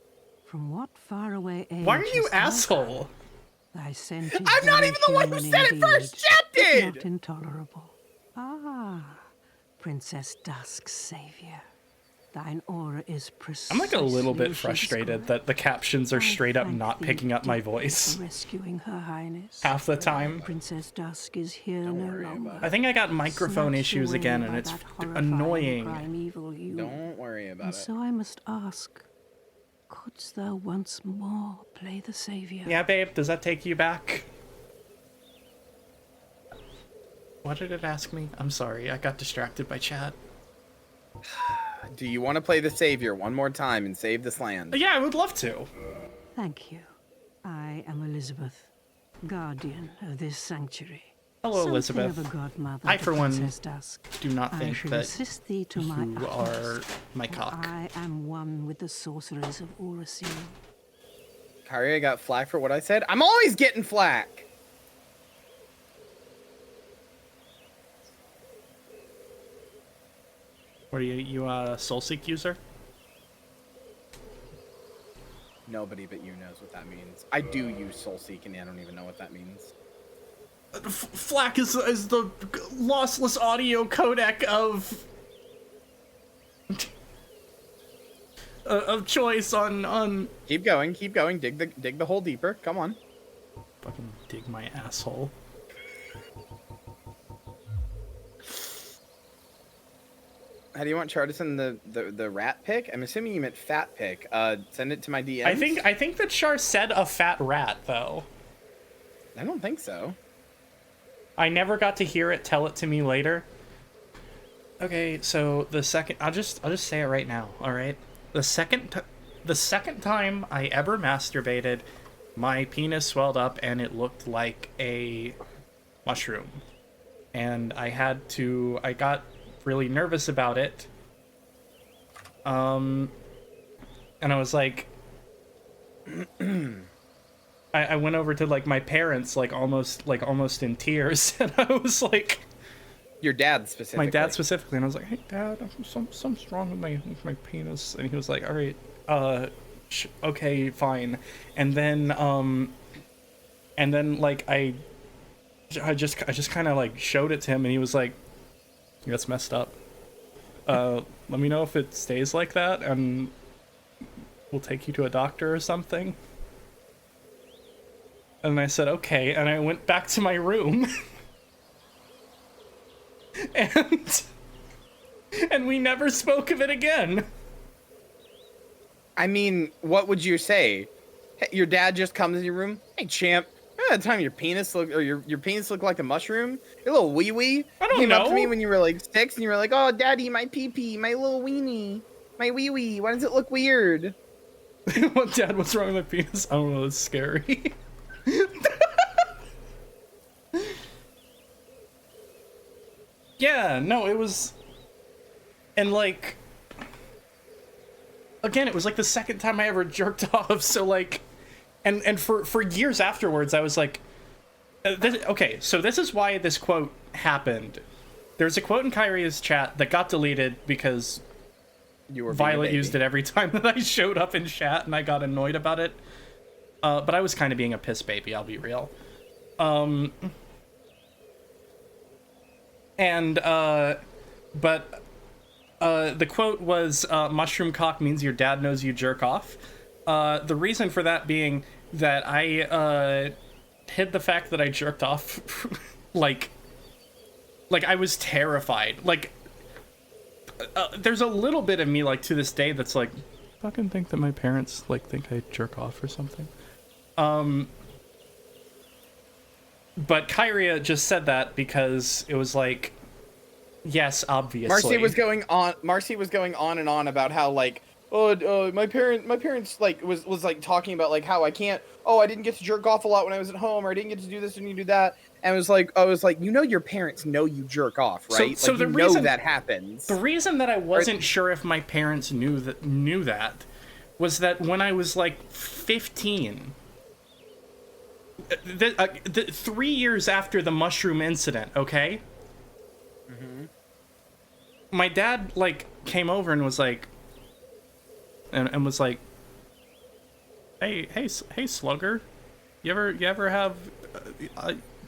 From what faraway age Why are you hast thou asshole? come? Thy scent is I'm not very even the one who human said it indeed, first. Shep but did. Not intolerable. Ah, Princess Dusk's savior. Thine aura is I'm like a little bit precisely as she frustrated described. that the captions are I straight up thank not thee picking up my deeply voice for rescuing Her Highness. half the time. Princess Dusk is here no longer. I think I got microphone Snatched issues away again, and by it's that horrifying annoying. primeval you. Don't worry about And it. so I must ask, couldst thou once more play the savior? Yeah, babe, does that take you back? What did it ask me? I'm sorry, I got distracted by chat. Do you want to play the savior one more time and save this land? Yeah, I would love to. Thank you. I am Elizabeth, guardian of this sanctuary. Hello, Something Elizabeth. of a godmother I, to for one, Princess Dusk. do not I think shall that assist thee to my you utmost, are my for cock. I am one with the sorcerers of Urasil. Kyrie, I got flack for what I said. I'm always getting flack. What are you a Soulseek user? Nobody but you knows what that means. I do use Soulseek, and I don't even know what that means. FLAC is the lossless audio codec of choice on. Keep going, keep going. Dig the hole deeper. Come on. Fucking dig my asshole. How do you want Char to send the rat pic? I'm assuming you meant fat pic. Send it to my DMs. I think that Char said a fat rat though. I don't think so. I never got to hear it. Tell it to me later. Okay, so the second I'll just say it right now. All right, the second time I ever masturbated, my penis swelled up and it looked like a mushroom, and I got really nervous about it. And I was like, I went over to like my parents, like almost in tears, and I was like, your dad specifically. my dad specifically, and I was like, hey dad, something's wrong with my penis, and he was like, all right, okay, fine, and then like I just kind of like showed it to him, and he was like, that's messed up. Let me know if it stays like that, and we'll take you to a doctor or something. And I said, okay, and I went back to my room. and we never spoke of it again. I mean, what would you say? Hey, your dad just comes in your room. Hey, champ. Remember that time your penis looked like a mushroom? Your little wee wee. I don't came up to know. me when you were like 6, and you were like, "Oh, daddy, my pee pee, my little weenie, my wee wee. Why does it look weird?" What, Dad, what's wrong with my penis? I don't know, it's scary. Yeah, no, it was... And, like... Again, it was, like, the second time I ever jerked off, so, like... And for years afterwards, I was like... okay, so this is why this quote happened. There's a quote in Kyrie's chat that got deleted because You were Violet used it every time that I showed up in chat, and I got annoyed about it. But I was kind of being a piss baby, I'll be real. The quote was, mushroom cock means your dad knows you jerk off. The reason for that being that hid the fact that I jerked off. like I was terrified. Like, there's a little bit of me, like, to this day that's like, fucking think that my parents, like, think I jerk off or something. But Kyria just said that because it was like, yes, obviously. Marcy was going on and on about how, like, my parents like was like talking about like how I didn't get to jerk off a lot when I was at home, or I didn't get to do this and you do that. And I was like, you know, your parents know you jerk off, right? So like, the you reason know that happens. The reason that I wasn't sure if my parents knew that was that when I was like 15, 3 years after the mushroom incident, okay? Mm-hmm. My dad like came over and was like, and was like, hey, Slugger, you ever have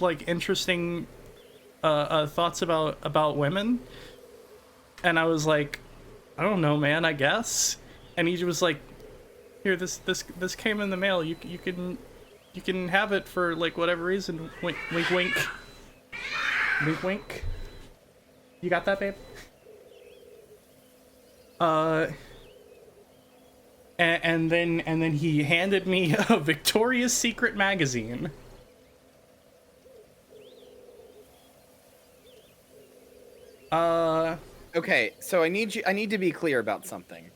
like interesting thoughts about women? And I was like, I don't know, man, I guess. And he was like, here, this came in the mail. You can have it for like whatever reason. Wink, wink, wink. Wink, wink. You got that, babe? And then he handed me a Victoria's Secret magazine. Okay, so I need to be clear about something.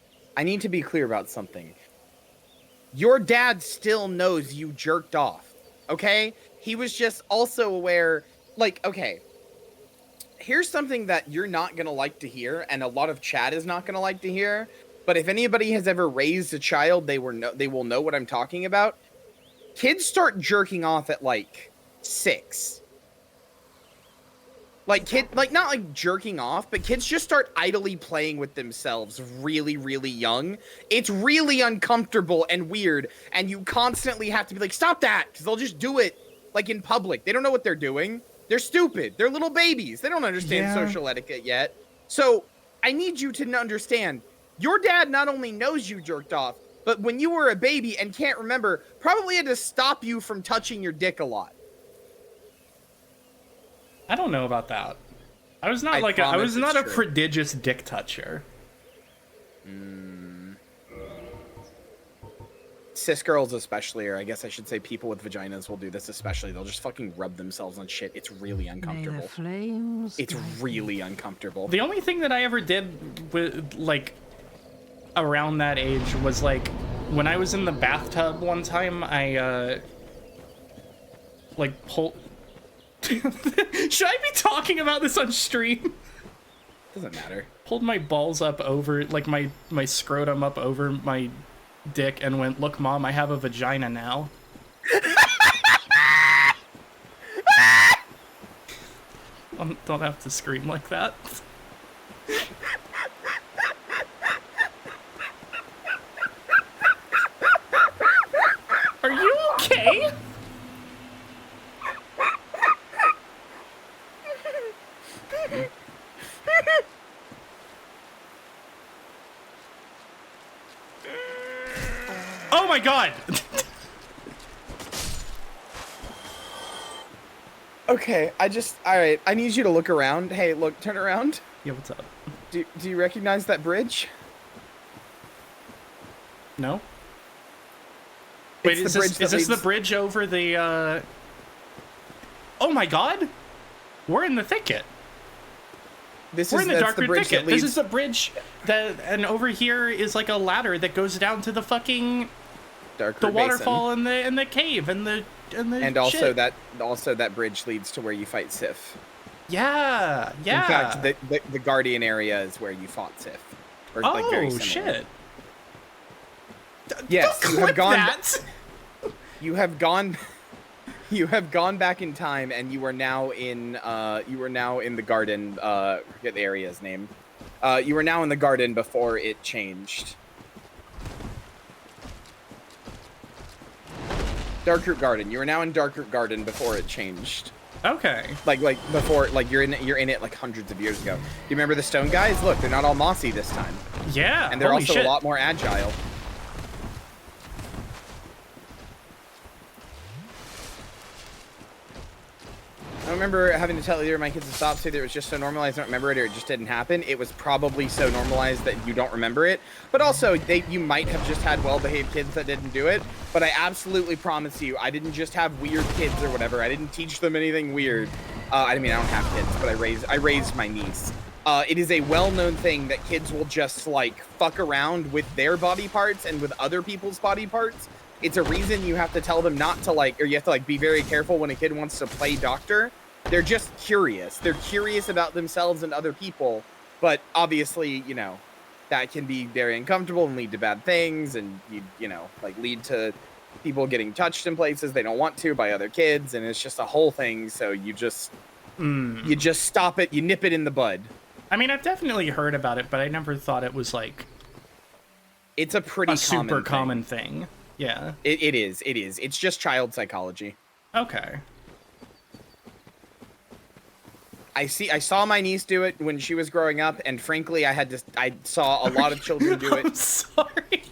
Your dad still knows you jerked off, okay? He was just also aware, like, okay, here's something that you're not gonna like to hear, and a lot of chat is not gonna like to hear, but if anybody has ever raised a child, they will know what I'm talking about. Kids start jerking off at, like, 6. Like, not like jerking off, but kids just start idly playing with themselves really, really young. It's really uncomfortable and weird, and you constantly have to be like, stop that, because they'll just do it, like, in public. They don't know what they're doing. They're stupid. They're little babies. They don't understand social etiquette yet. So, I need you to understand, your dad not only knows you jerked off, but when you were a baby and can't remember, probably had to stop you from touching your dick a lot. I don't know about that. I was not a prodigious dick toucher. Cis girls especially, or I guess I should say people with vaginas will do this especially. They'll just fucking rub themselves on shit. It's really uncomfortable. It's really uncomfortable. The only thing that I ever did with, like, around that age was, like, when I was in the bathtub one time, I, like, pulled... Should I be talking about this on stream? Doesn't matter. Pulled my balls up over, like, my scrotum up over my dick and went, look, Mom, I have a vagina now. Don't have to scream like that. Are you okay? Oh my god! Okay, alright, I need you to look around. Hey, look, turn around. Yeah, what's up? Do you recognize that bridge? No? Wait, is this the bridge over the, Oh my god! We're in the thicket. We're in the darker thicket. This is the bridge and over here is like a ladder that goes down to the fucking darker waterfall and the cave and also that bridge leads to where you fight Sif. Yeah. In fact, the Guardian area is where you fought Sif. Or, like, very similar. Shit. Yes, you have gone. You have gone back in time, and you are now in the garden. I forget the area's name. You were now in the garden before it changed. Darkroot Garden. You were now in Darkroot Garden before it changed. Okay. Like before, like you're in it like hundreds of years ago. Do you remember the stone guys? Look, they're not all mossy this time. Yeah. And they're also a lot more agile. remember having to tell either of my kids to stop, say that it was just so normalized, I don't remember it, or it just didn't happen. It was probably so normalized that you don't remember it. But also, you might have just had well-behaved kids that didn't do it. But I absolutely promise you, I didn't just have weird kids or whatever. I didn't teach them anything weird. I mean, I don't have kids, but I raised my niece. It is a well-known thing that kids will just, like, fuck around with their body parts and with other people's body parts. It's a reason you have to tell them not to, like, or you have to, like, be very careful when a kid wants to play doctor. They're just curious. They're curious about themselves and other people. But obviously, you know, that can be very uncomfortable and lead to bad things. And, you know, like, lead to people getting touched in places they don't want to by other kids. And it's just a whole thing. So you just stop it. You nip it in the bud. I mean, I've definitely heard about it, but I never thought it was, like... It's a pretty super common thing. Yeah. It is. It's just child psychology. Okay. I saw my niece do it when she was growing up, and frankly, I saw a lot of children do it. I'm sorry.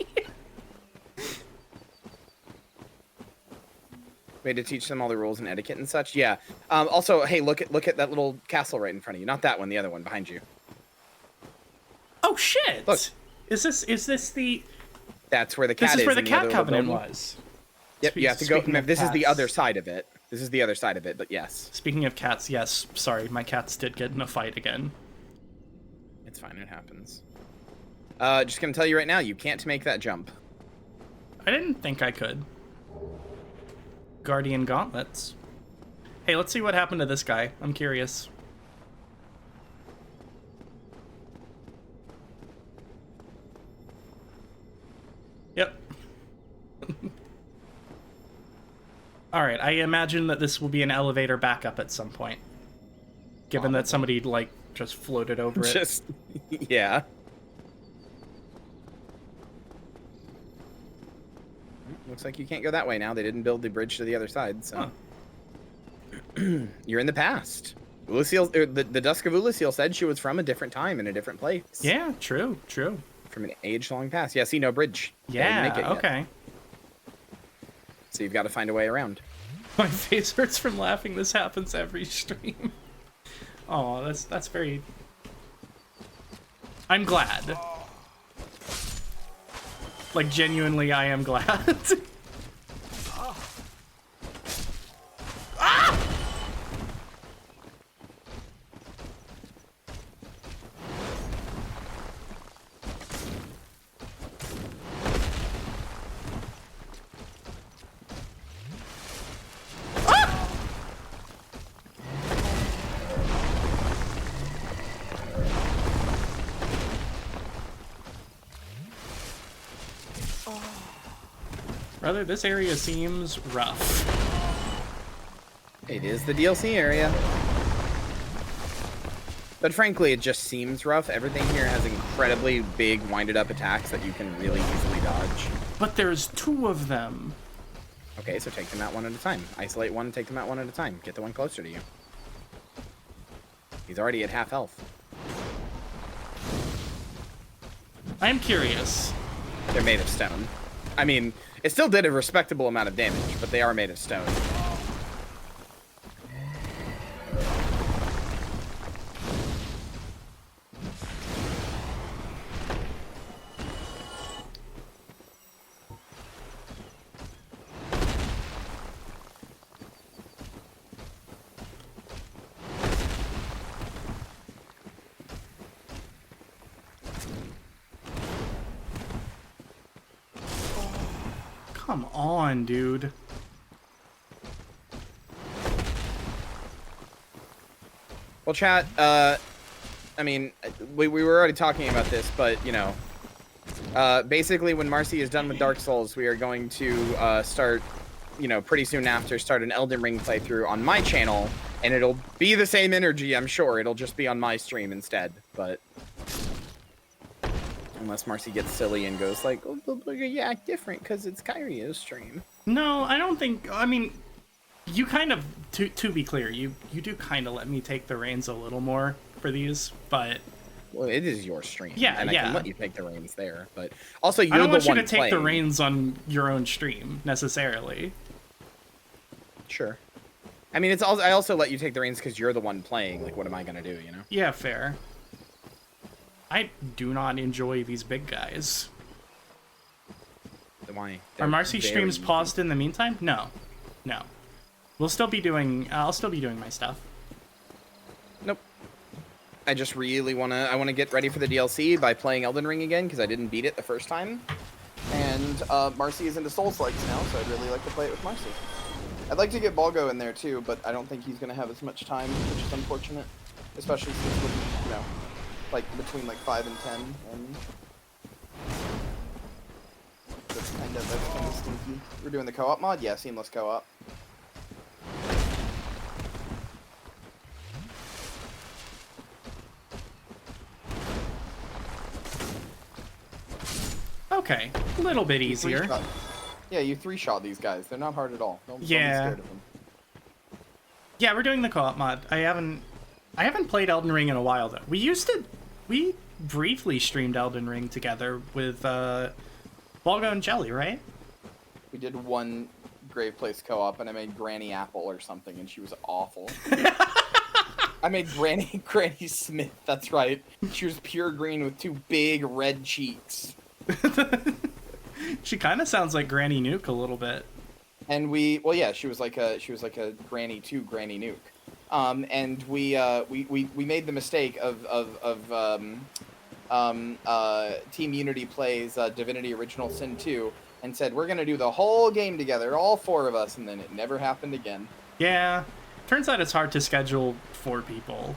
We had to teach them all the rules and etiquette and such. Yeah. Also, hey, look at that little castle right in front of you. Not that one, the other one behind you. Oh shit! Look. Is this the? That's where the cat is. This is where the in cat other covenant building. was. Yep, you have to go. This is the other side of it. This is the other side of it, but yes. Speaking of cats, yes. Sorry, my cats did get in a fight again. It's fine. It happens. Just gonna tell you right now, you can't make that jump. I didn't think I could. Guardian gauntlets. Hey, let's see what happened to this guy. I'm curious. Yep. Alright, I imagine that this will be an elevator backup at some point. Given that somebody, like, just floated over it. Just, yeah. Looks like you can't go that way now. They didn't build the bridge to the other side, so... Huh. You're in the past. The Dusk of Ulasil said she was from a different time in a different place. Yeah, true. From an age-long past. Yeah, see, no bridge. Yeah, okay. So you've got to find a way around. My face hurts from laughing. This happens every stream. Oh, that's very... I'm glad. Like, genuinely, I am glad. Ah! Brother, this area seems rough. It is the DLC area. But frankly, it just seems rough. Everything here has incredibly big, winded-up attacks that you can really easily dodge. But there's 2 of them. Okay, so take them out one at a time. Isolate one and take them out one at a time. Get the one closer to you. He's already at half health. I'm curious. They're made of stone. I mean, it still did a respectable amount of damage, but they are made of stone. Come on, dude. Well, chat, I mean, we were already talking about this, but, you know, basically when Marcy is done with Dark Souls, we are going to start, you know, pretty soon after, start an Elden Ring playthrough on my channel, and it'll be the same energy, I'm sure. It'll just be on my stream instead, but... Unless Marcy gets silly and goes like, oh, you act different because it's Kyrie's stream. No, I don't think... I mean, you kind of... To be clear, you do kind of let me take the reins a little more for these, but... Well, it is your stream. Yeah, and yeah. I can let you take the reins there, but... Also, you're the I one don't want you to take playing. the reins on your own stream, necessarily. Sure. I mean, it's also I also let you take the reins because you're the one playing. Like, what am I gonna do? You know? Yeah, fair. I do not enjoy these big guys. Why? Are Marcy They're streams very paused in the meantime? No. No. We'll still be doing, I'll still be doing my stuff. Nope. I just really I wanna get ready for the DLC by playing Elden Ring again because I didn't beat it the first time. And Marcy is into Souls-likes now, so I'd really like to play it with Marcy. I'd like to get Balgo in there too, but I don't think he's gonna have as much time, which is unfortunate. Especially since we're, you know, like between like 5 and 10, and that's kind of stinky. We're doing the co-op mod, yeah, seamless co-op. Okay, a little bit easier. Yeah, you 3-shot these guys. They're not hard at all. Don't be Yeah. scared of them. Yeah, we're doing the co-op mod. I haven't played Elden Ring in a while though. We briefly streamed Elden Ring together with Balgo and Jelly, right? We did one Grave Place co-op, and I made Granny Apple or something, and she was awful. I made Granny Smith, that's right. She was pure green with 2 big red cheeks. She kind of sounds like Granny Nuke a little bit. And well, yeah, she was like a Granny 2 Granny Nuke. And we made the mistake of Team Unity plays Divinity Original Sin 2 and said we're gonna do the whole game together, all 4 of us, and then it never happened again. Yeah, turns out it's hard to schedule 4 people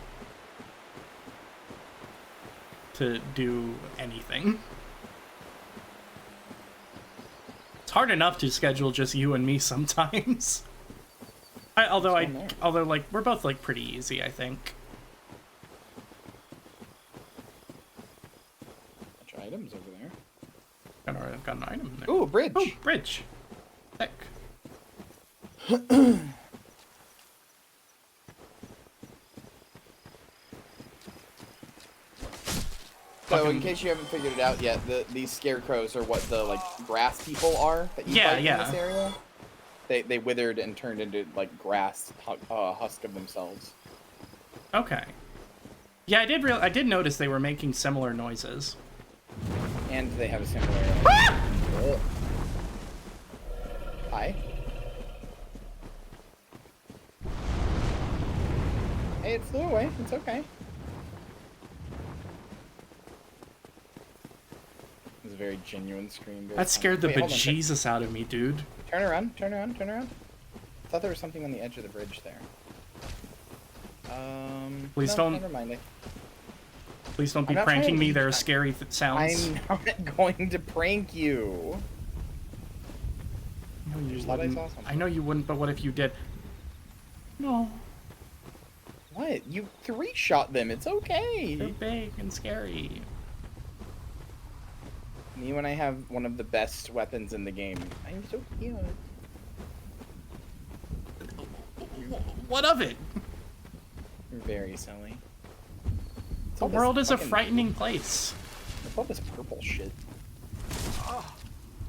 to do anything. It's hard enough to schedule just you and me sometimes. Although like we're both like pretty easy, I think. Bunch of items over there. Got an item there. Ooh, bridge. Oh, bridge. Heck. So, in case you haven't figured it out yet, these scarecrows are what the like grass people are that you fight in this area. They withered and turned into like grass husk of themselves. Okay. Yeah, I did notice they were making similar noises. And they have a similar. Hi. Hey, it flew away. It's okay. It was a very genuine scream. That scared the bejesus out of me, dude. Turn around, turn around, turn around. I thought there was something on the edge of the bridge there. Please no, don't. Never mind. Please don't be pranking me. There are scary sounds. I'm not going to prank you. I know you Just thought I wouldn't. saw something. I know you wouldn't, but what if you did? No. What? You 3-shot them. It's okay. They're big and scary. Me when I have one of the best weapons in the game. I'm so cute. What of it? You're very silly. The world is a frightening place. What's all this purple shit?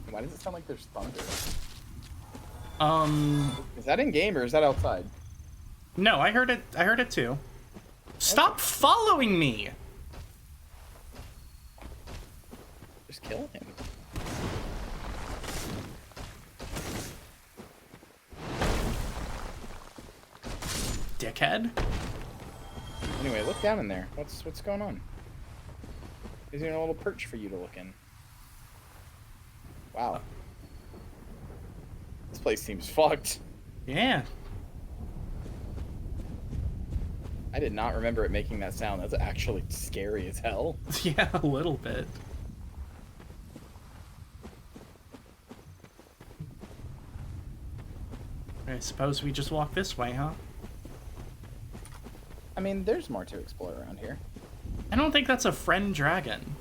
Why does it sound like there's thunder? Is that in game or is that outside? No, I heard it. I heard it too. Stop following me. Just kill him. Dickhead. Anyway, look down in there. What's going on? Is there a little perch for you to look in? Wow. This place seems fucked. Yeah. I did not remember it making that sound. That's actually scary as hell. Yeah, a little bit. I suppose we just walk this way, huh? I mean, there's more to explore around here. I don't think that's a friend dragon.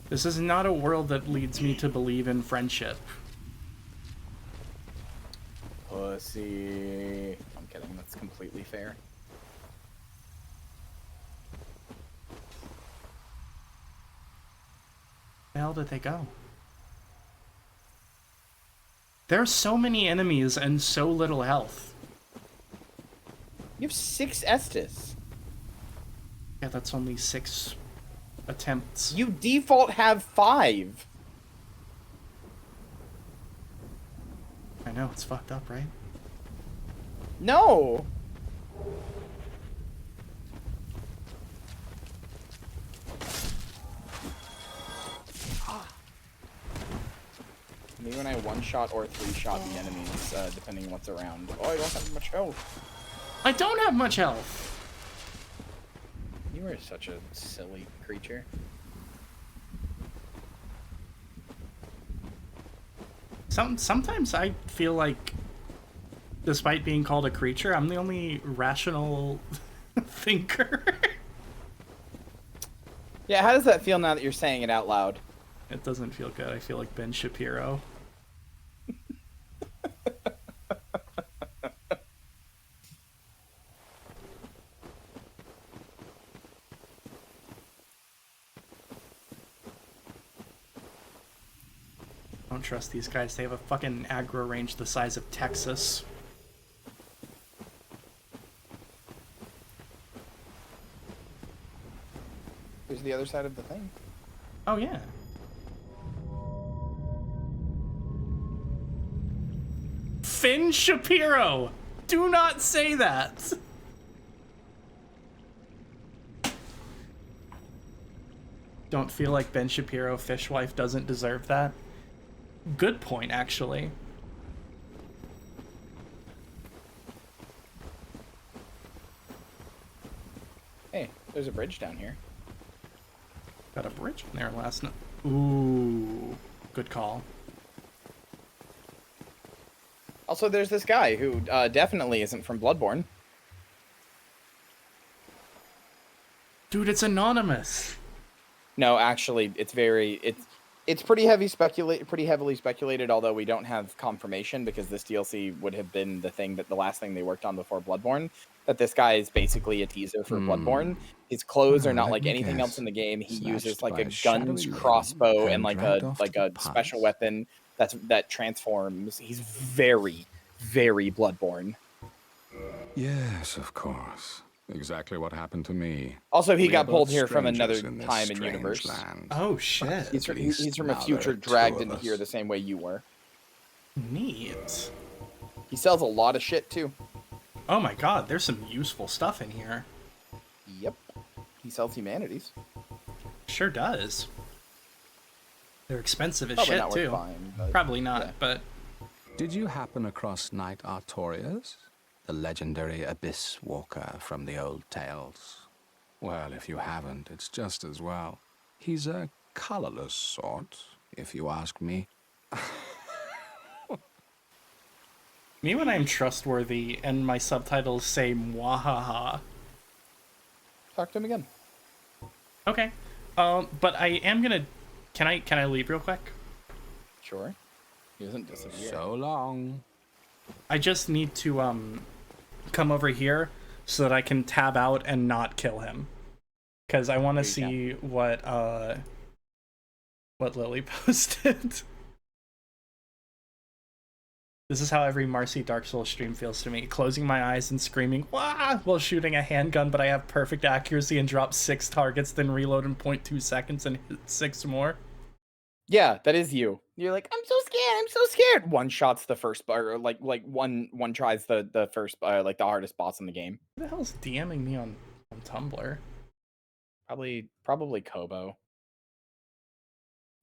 This is not a world that leads me to believe in friendship. Pussy. I'm kidding. That's completely fair. the hell did they go? There are so many enemies and so little health. You have 6 Estus. Yeah, that's only 6 attempts. You default have 5. I know, it's fucked up, right? No. Maybe when I one-shot or 3-shot the enemies, depending on what's around. Oh, I don't have much health. I don't have much health. You are such a silly creature. Sometimes I feel like, despite being called a creature, I'm the only rational thinker. Yeah, how does that feel now that you're saying it out loud? It doesn't feel good. I feel like Ben Shapiro. I don't trust these guys. They have a fucking aggro range the size of Texas. Here's the other side of the thing. Oh, yeah. Finn Shapiro! Do not say that! Don't feel like Ben Shapiro, Fishwife, doesn't deserve that? Good point, actually. Hey, there's a bridge down here. Got a bridge in there last night. Ooh, good call. Also, there's this guy who definitely isn't from Bloodborne. Dude, it's anonymous. No, actually, it's pretty heavily speculated. Although we don't have confirmation because this DLC would have been the last thing they worked on before Bloodborne. That this guy is basically a teaser for Bloodborne. His clothes are not like anything else in the game. He uses like a guns crossbow and like a special weapon that transforms. He's very, very Bloodborne. Yes, of course. Exactly what happened to me. Also, he We got are pulled both here from another strangers in this time and strange universe. land. Oh, shit. He's from a now future there are two dragged of into us. here the same way you were. Neat. He sells a lot of shit too. Oh my god, there's some useful stuff in here. Yep. He sells humanities. Sure does. They're expensive as Probably shit, not worth too. buying, but Probably not, yeah. but... Did you happen across Knight Artorias? The legendary abyss walker from the old tales? Well, if you haven't, it's just as well. He's a colorless sort, if you ask me. Me when I'm trustworthy and my subtitles say mwahaha. Talk to him again. Okay. But I am gonna... Can I leave real quick? Sure. He doesn't disappear. So long. I just need to, come over here so that I can tab out and not kill him. Because I want to see what Lily posted. This is how every Marcy Dark Souls stream feels to me. Closing my eyes and screaming, "Wah!" while shooting a handgun, but I have perfect accuracy and drop 6 targets, then reload in 0.2 seconds and hit 6 more. Yeah, that is you. You're like, I'm so scared. I'm so scared. One shots the first or like one tries the first like the hardest boss in the game. Who the hell's DMing me on Tumblr? Probably Kobo.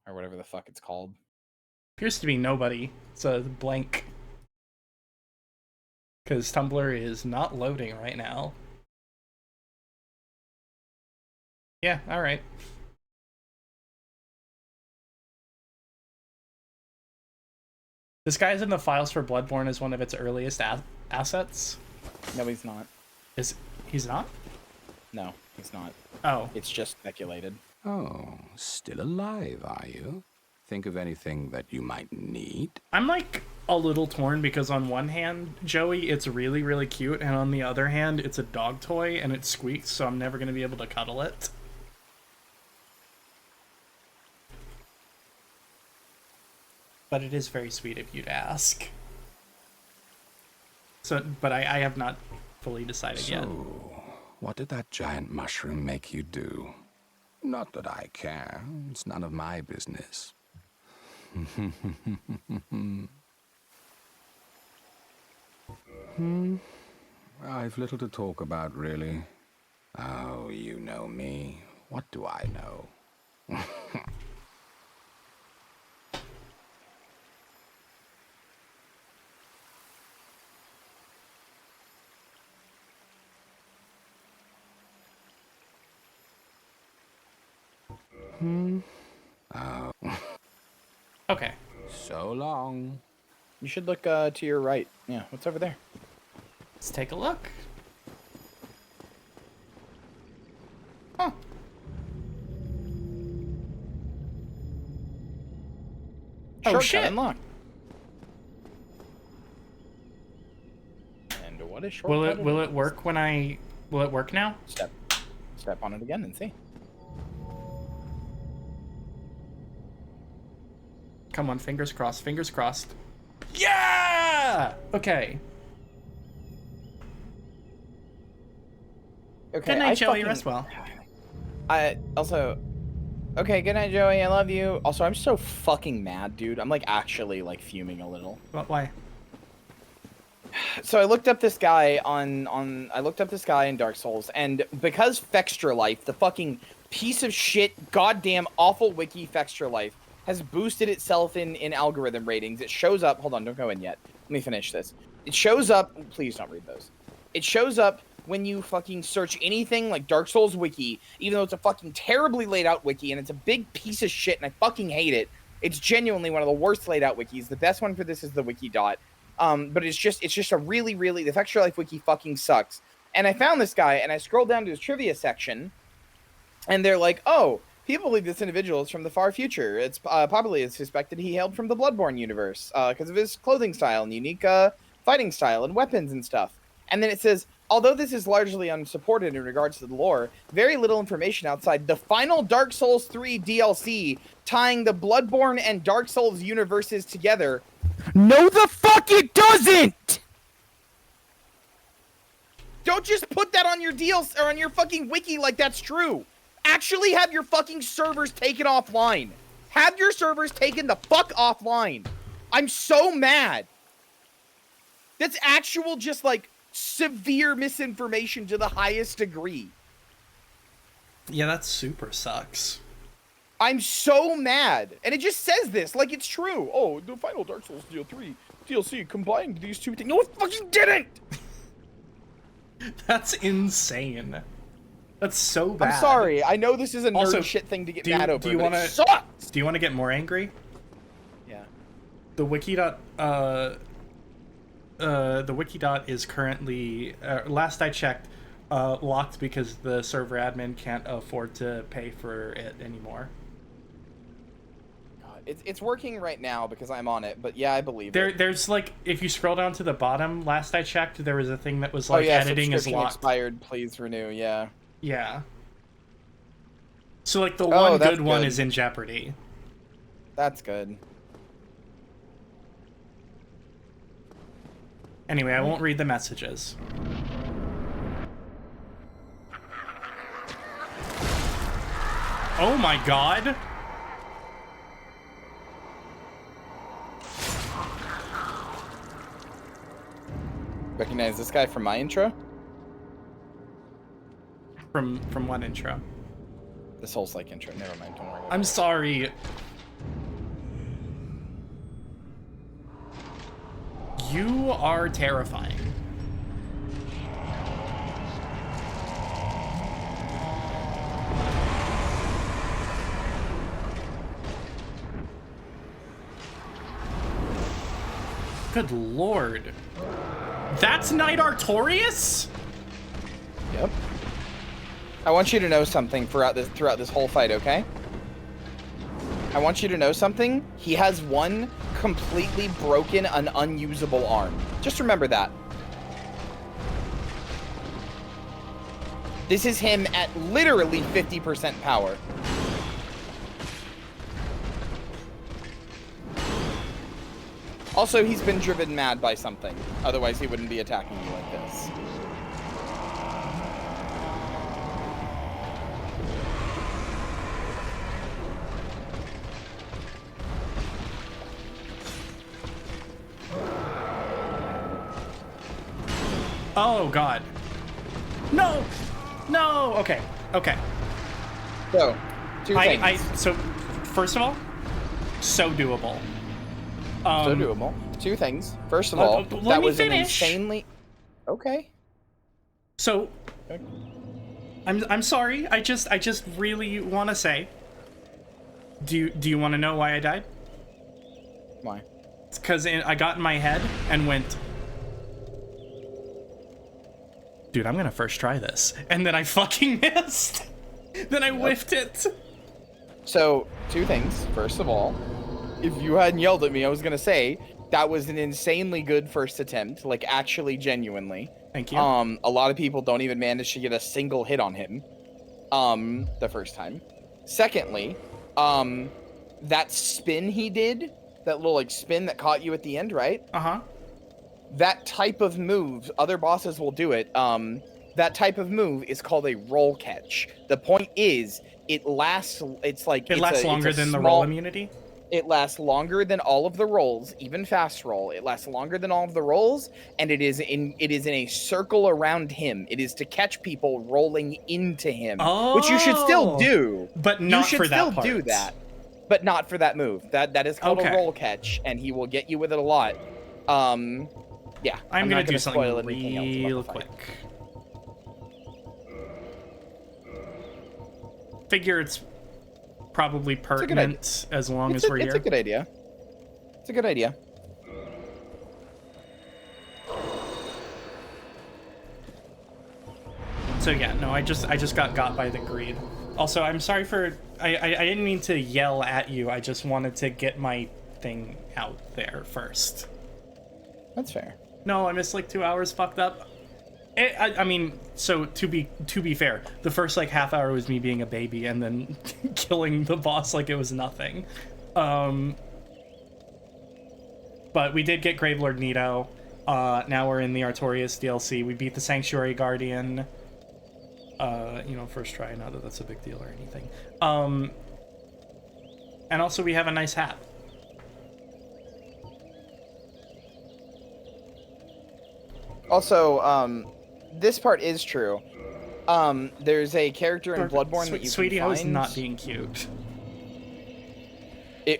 Or whatever the fuck it's called. Appears to be nobody. It's a blank. Because Tumblr is not loading right now. Yeah, alright. This guy's in the files for Bloodborne as one of its earliest assets. No, he's not. He's not? No, he's not. Oh. It's just speculated. Oh, still alive, are you? Think of anything that you might need? I'm like a little torn because on one hand, Joey, it's really, really cute, and on the other hand, it's a dog toy and it squeaks, so I'm never going to be able to cuddle it. but it is very sweet of you to ask. So, but I have not fully decided yet. So, what did that giant mushroom make you do? Not that I care. It's none of my business. I've little to talk about, really. Oh, you know me. What do I know? Okay. So long. You should look to your right. Yeah, what's over there? Let's take a look. Huh. Oh, Shortcut shit. unlocked. And what is shortcut? Will it work when I... Will it work now? Step on it again and see. Come on, fingers crossed, fingers crossed. Yeah! Okay. Okay. Good night, Joey. Rest well. I also. Okay, good night, Joey. I love you. Also, I'm so fucking mad, dude. I'm like actually like fuming a little. Why? So I looked up this guy I looked up this guy in Dark Souls, and because Fextra Life, the fucking piece of shit, goddamn awful wiki Fextra Life, has boosted itself in algorithm ratings. It shows up. Hold on, don't go in yet. Let me finish this. It shows up. Please don't read those. It shows up when you fucking search anything like Dark Souls wiki, even though it's a fucking terribly laid out wiki and it's a big piece of shit and I fucking hate it. It's genuinely one of the worst laid out wikis. The best one for this is the wiki dot. But it's just a really, the Fextra Life wiki fucking sucks. And I found this guy and I scrolled down to his trivia section and they're like, oh, people believe this individual is from the far future. It's popularly suspected he hailed from the Bloodborne universe because of his clothing style and unique fighting style and weapons and stuff. And then it says, although this is largely unsupported in regards to the lore, very little information outside the final Dark Souls 3 DLC tying the Bloodborne and Dark Souls universes together. No, the fuck it doesn't! Don't just put that on your DLC or on your fucking wiki like that's true. Actually have your fucking servers taken offline. Have your servers taken the fuck offline. I'm so mad. That's actual just like severe misinformation to the highest degree. Yeah, that super sucks. I'm so mad. And it just says this like it's true. Oh, the final Dark Souls DLC combined these two things. No, it fucking didn't! That's insane. That's so bad. I'm sorry. I know this is a nerd Also, shit thing to get mad over, do you but wanna, it sucks! Do you want to get more angry? Yeah. The wiki dot is currently, last I checked, locked because the server admin can't afford to pay for it anymore. God, it's working right now because I'm on it, but yeah, I believe it. There's like, if you scroll down to the bottom, last I checked, there was a thing that was like editing is locked. Expired, please renew, yeah. Yeah. So like the one good one is in jeopardy. That's good. Anyway, I won't read the messages. Oh my god! Recognize this guy from my intro? From what intro? The Souls-like intro. Never mind, don't worry. I'm sorry. You are terrifying. Good lord. That's Knight Artorias? Yep. I want you to know something throughout this whole fight, okay? I want you to know something. He has one completely broken and unusable arm. Just remember that. This is him at literally 50% power. Also, he's been driven mad by something. Otherwise, he wouldn't be attacking you like this. Oh God. No. No. Okay. Okay. So, two things. So, first of all, so doable. So doable. Two things. First of all, that was an insanely... Okay. So, I'm sorry. I just really want to say. Do you want to know why I died? Why? It's because I got in my head and went, dude, I'm gonna first try this, and then I fucking missed. Then I whiffed it. So, two things. First of all, if you hadn't yelled at me, I was gonna say that was an insanely good first attempt, like actually genuinely. Thank you. A lot of people don't even manage to get a single hit on him the first time. Secondly, that spin he did, that little like spin that caught you at the end, right? Uh-huh. That type of move, other bosses will do it. That type of move is called a roll catch. The point is, it lasts. It lasts longer than the roll immunity. It lasts longer than all of the rolls, even fast roll. It lasts longer than all of the rolls, and it is in a circle around him. It is to catch people rolling into him, which you should still do, but not for that part. You should still do that, but not for that move. That is called a roll catch, and he will get you with it a lot. Yeah, I'm gonna do something anything real quick. Figure it's probably pertinent as long as we're here. It's a good idea. It's a good idea. So yeah, no, I just got by the greed. Also, I'm sorry for I didn't mean to yell at you. I just wanted to get my thing out there first. That's fair. No, I missed like 2 hours fucked up. I mean, so to be fair, the first like half hour was me being a baby and then killing the boss like it was nothing. But we did get Gravelord Nito. Now we're in the Artorias DLC. We beat the Sanctuary Guardian. First try, not that that's a big deal or anything. And also we have a nice hat. Also, this part is true. There's a character in Bloodborne that you Sweetie, can find. I was not being cute.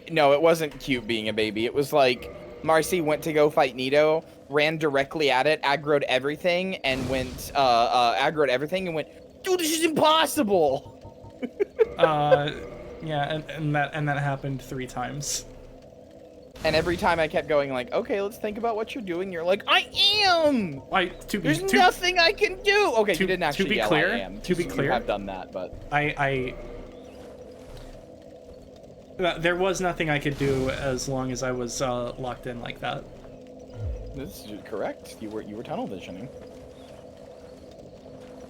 No, it wasn't cute being a baby. It was like Marcy went to go fight Nito, ran directly at it, aggroed everything, and went dude, this is impossible. Yeah, and that happened 3 times. And every time I kept going like, okay, let's think about what you're doing. You're like, I am. There's nothing I can do. Okay, you didn't actually yell, I am. To be clear, you have done that, but there was nothing I could do as long as I was locked in like that. This is correct. You were tunnel visioning.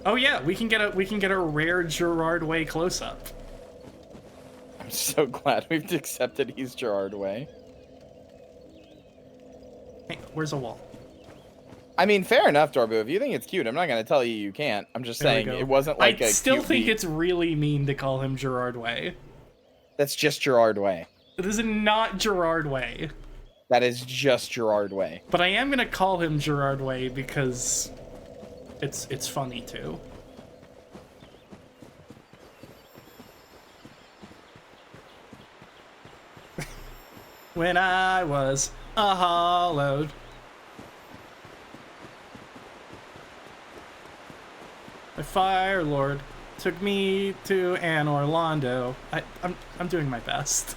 Oh yeah, we can get a rare Gerard Way close up. I'm so glad we've accepted he's Gerard Way. Hey, where's a wall? I mean, fair enough, Dorbu. If you think it's cute, I'm not going to tell you can't. I'm just saying it wasn't like I a still cute think beat. it's really mean to call him Gerard Way. That's just Gerard Way. This is not Gerard Way. That is just Gerard Way. But I am going to call him Gerard Way because it's funny too. When I was a hollowed. The Fire Lord took me to an Orlando. I'm doing my best.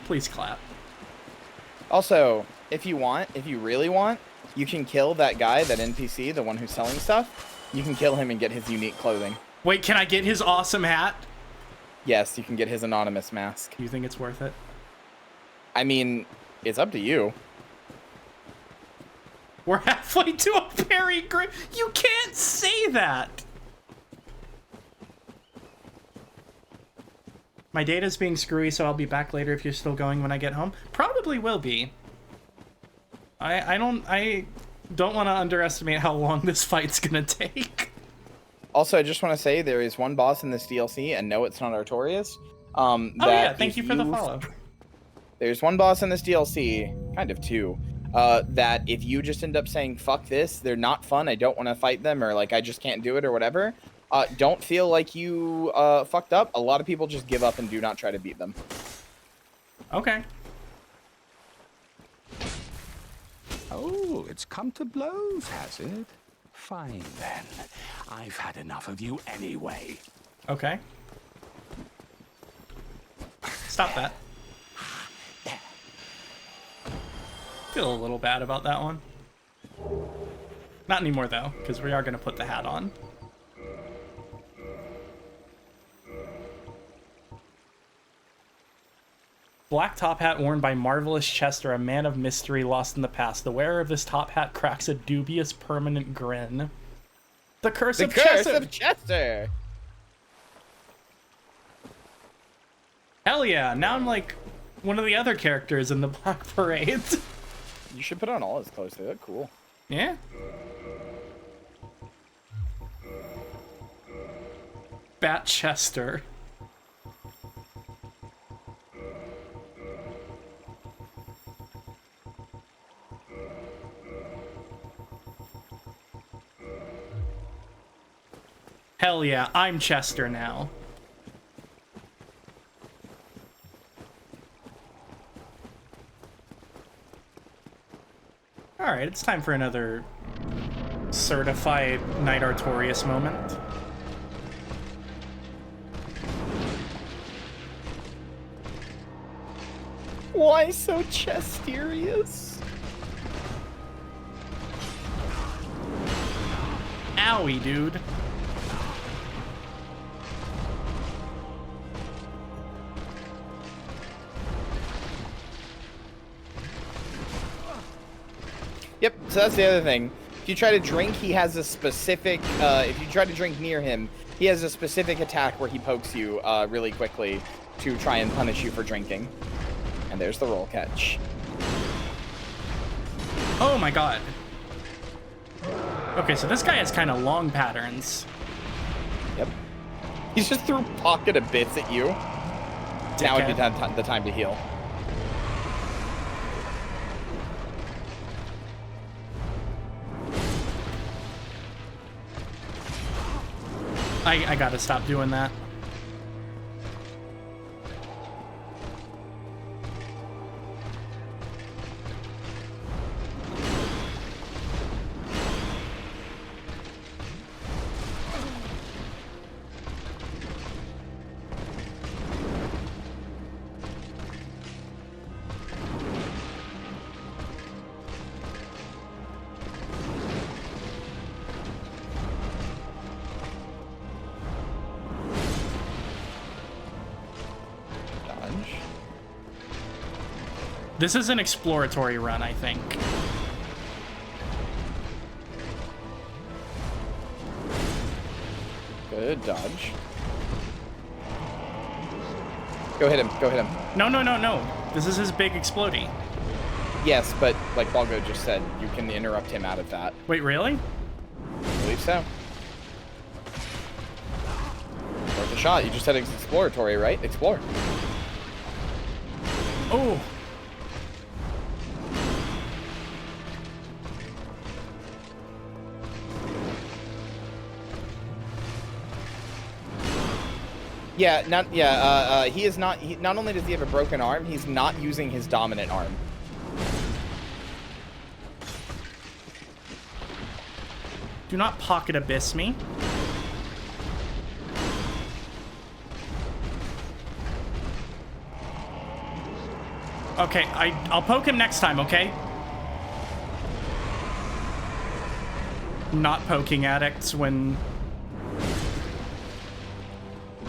Please clap. Also, if you really want, you can kill that guy, that NPC, the one who's selling stuff. You can kill him and get his unique clothing. Wait, can I get his awesome hat? Yes, you can get his anonymous mask. Do you think it's worth it? I mean, it's up to you. We're halfway to a parry grip. You can't say that. My data's being screwy, so I'll be back later if you're still going when I get home. Probably will be. I don't want to underestimate how long this fight's gonna take. Also, I just want to say there is one boss in this DLC, and no, it's not Artorias. Oh yeah, thank you for the follow. There's one boss in this DLC, kind of two, that if you just end up saying, fuck this, they're not fun, I don't want to fight them, or like, I just can't do it, or whatever, don't feel like you fucked up. A lot of people just give up and do not try to beat them. Okay. Oh, it's come to blows, has it? Fine, then. I've had enough of you anyway. Okay. Stop that. Feel a little bad about that one. Not anymore, though, because we are going to put the hat on. Black top hat worn by Marvelous Chester, a man of mystery lost in the past. The wearer of this top hat cracks a dubious permanent grin. The Curse of Chester! The Curse of Chester! Hell yeah, now I'm like one of the other characters in the Black Parade. You should put on all his clothes, they look cool. Yeah? Bat Chester. Hell yeah, I'm Chester now. Alright, it's time for another certified Knight Artorias moment. Why so Chesterius? Owie, dude. Yep, so that's the other thing. If you try to drink, he has a specific, if you try to drink near him, he has a specific attack where he pokes you really quickly to try and punish you for drinking. And there's the roll catch. Oh my god. Okay, so this guy has kind of long patterns. Yep. He's just threw pocket of bits at you. Now would be the time to heal. I gotta stop doing that. This is an exploratory run, I think. Good dodge. Go hit him. Go hit him. No, no, no, no. This is his big explodey. Yes, but like Balgo just said, you can interrupt him out of that. Wait, really? I believe so. Worth a shot. You just said it's exploratory, right? Explore. Oh. Yeah, he is not, not only does he have a broken arm, he's not using his dominant arm. Do not pocket abyss me. Okay, I'll poke him next time, okay? Not poking addicts when...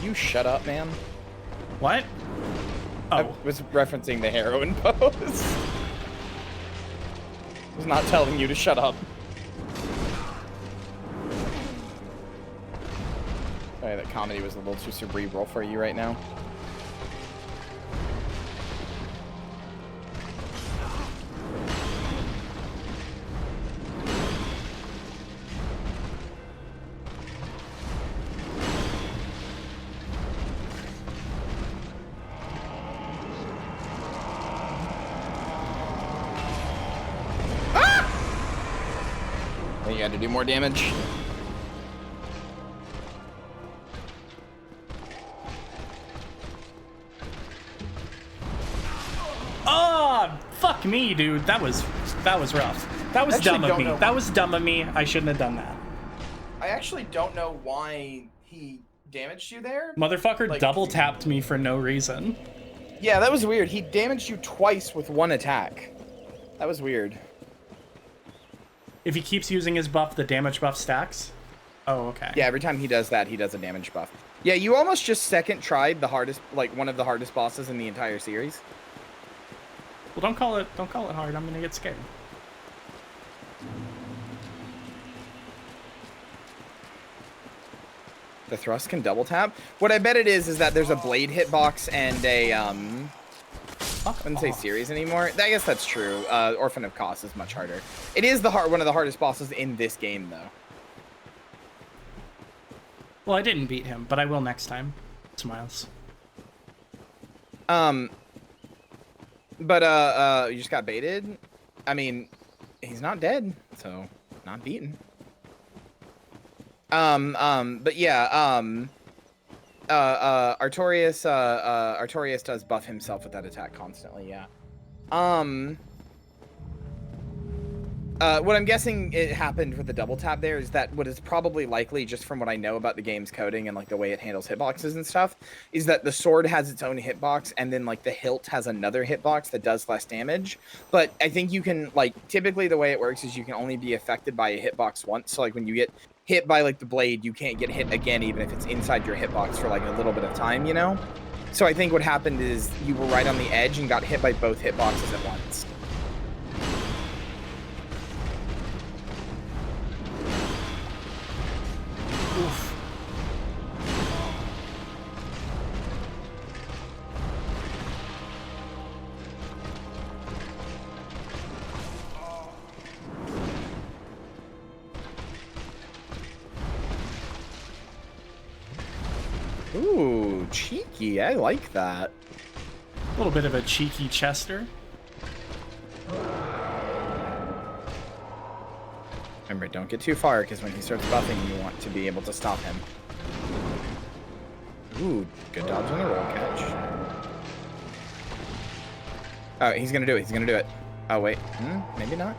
You shut up, man. What? Oh. I was referencing the heroin pose. I was not telling you to shut up. Sorry, that comedy was a little too cerebral for you right now. Then you had to do more damage. Oh, fuck me, dude. That was rough. That was dumb of me. That was dumb of me. I shouldn't have done that. I actually don't know why he damaged you there. Motherfucker Like, double tapped me for no reason. Yeah, that was weird. He damaged you twice with one attack. That was weird. If he keeps using his buff, the damage buff stacks? Oh, okay. Yeah, every time he does that, he does a damage buff. Yeah, you almost just second tried the hardest, like one of the hardest bosses in the entire series. Well, don't call it hard. I'm gonna get scared. The thrust can double tap. What I bet it is that there's a blade hitbox and a I wouldn't say series anymore. I guess that's true. Orphan of Kos is much harder. It is one of the hardest bosses in this game, though. Well, I didn't beat him, but I will next time. Smiles. But you just got baited. I mean, he's not dead, so not beaten. But yeah, Artorias does buff himself with that attack constantly, yeah. What I'm guessing it happened with the double tap there is that what is probably likely, just from what I know about the game's coding and like the way it handles hitboxes and stuff, is that the sword has its own hitbox and then like the hilt has another hitbox that does less damage. But I think you can, like, typically the way it works is you can only be affected by a hitbox once. So like when you get hit by like the blade, you can't get hit again even if it's inside your hitbox for like a little bit of time, you know? So I think what happened is you were right on the edge and got hit by both hitboxes at once. Oof. Ooh, cheeky. I like that. A little bit of a cheeky Chester. Remember, don't get too far, because when he starts buffing, you want to be able to stop him. Ooh, good dodge on the roll catch. Oh, he's gonna do it. He's gonna do it. Oh, wait. Maybe not.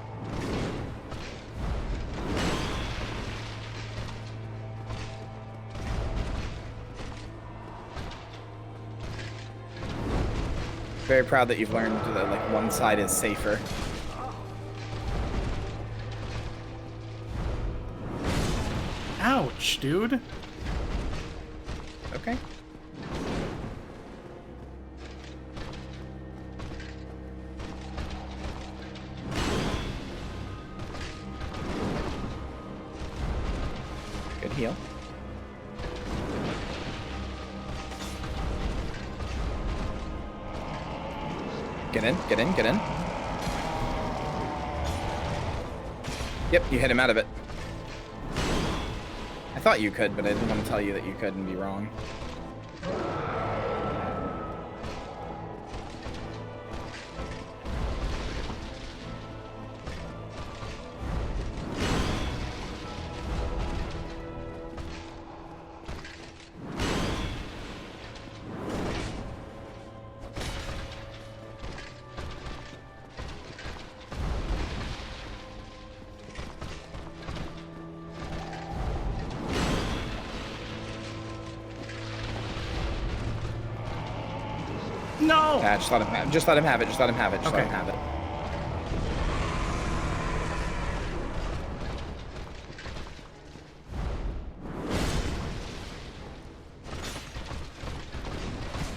Very proud that you've learned that like one side is safer. Ouch, dude. Okay. Good heal. Get in, get in, get in. Yep, you hit him out of it. I thought you could, but I didn't want to tell you that you could and be wrong. No! Yeah, just let him have it. Just let him have it. Just let him have it. Just let him have it.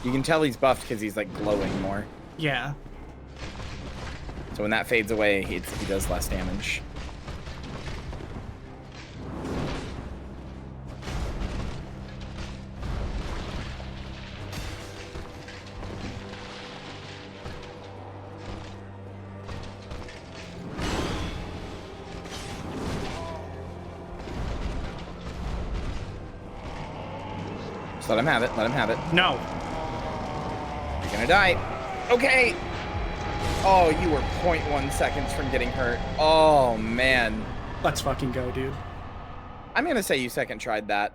You can tell he's buffed because he's like glowing more. Yeah. So when that fades away, he does less damage. Just let him have it. Let him have it. No. You're gonna die. Okay. Oh, you were 0.1 seconds from getting hurt. Oh, man. Let's fucking go, dude. I'm gonna say you second tried that.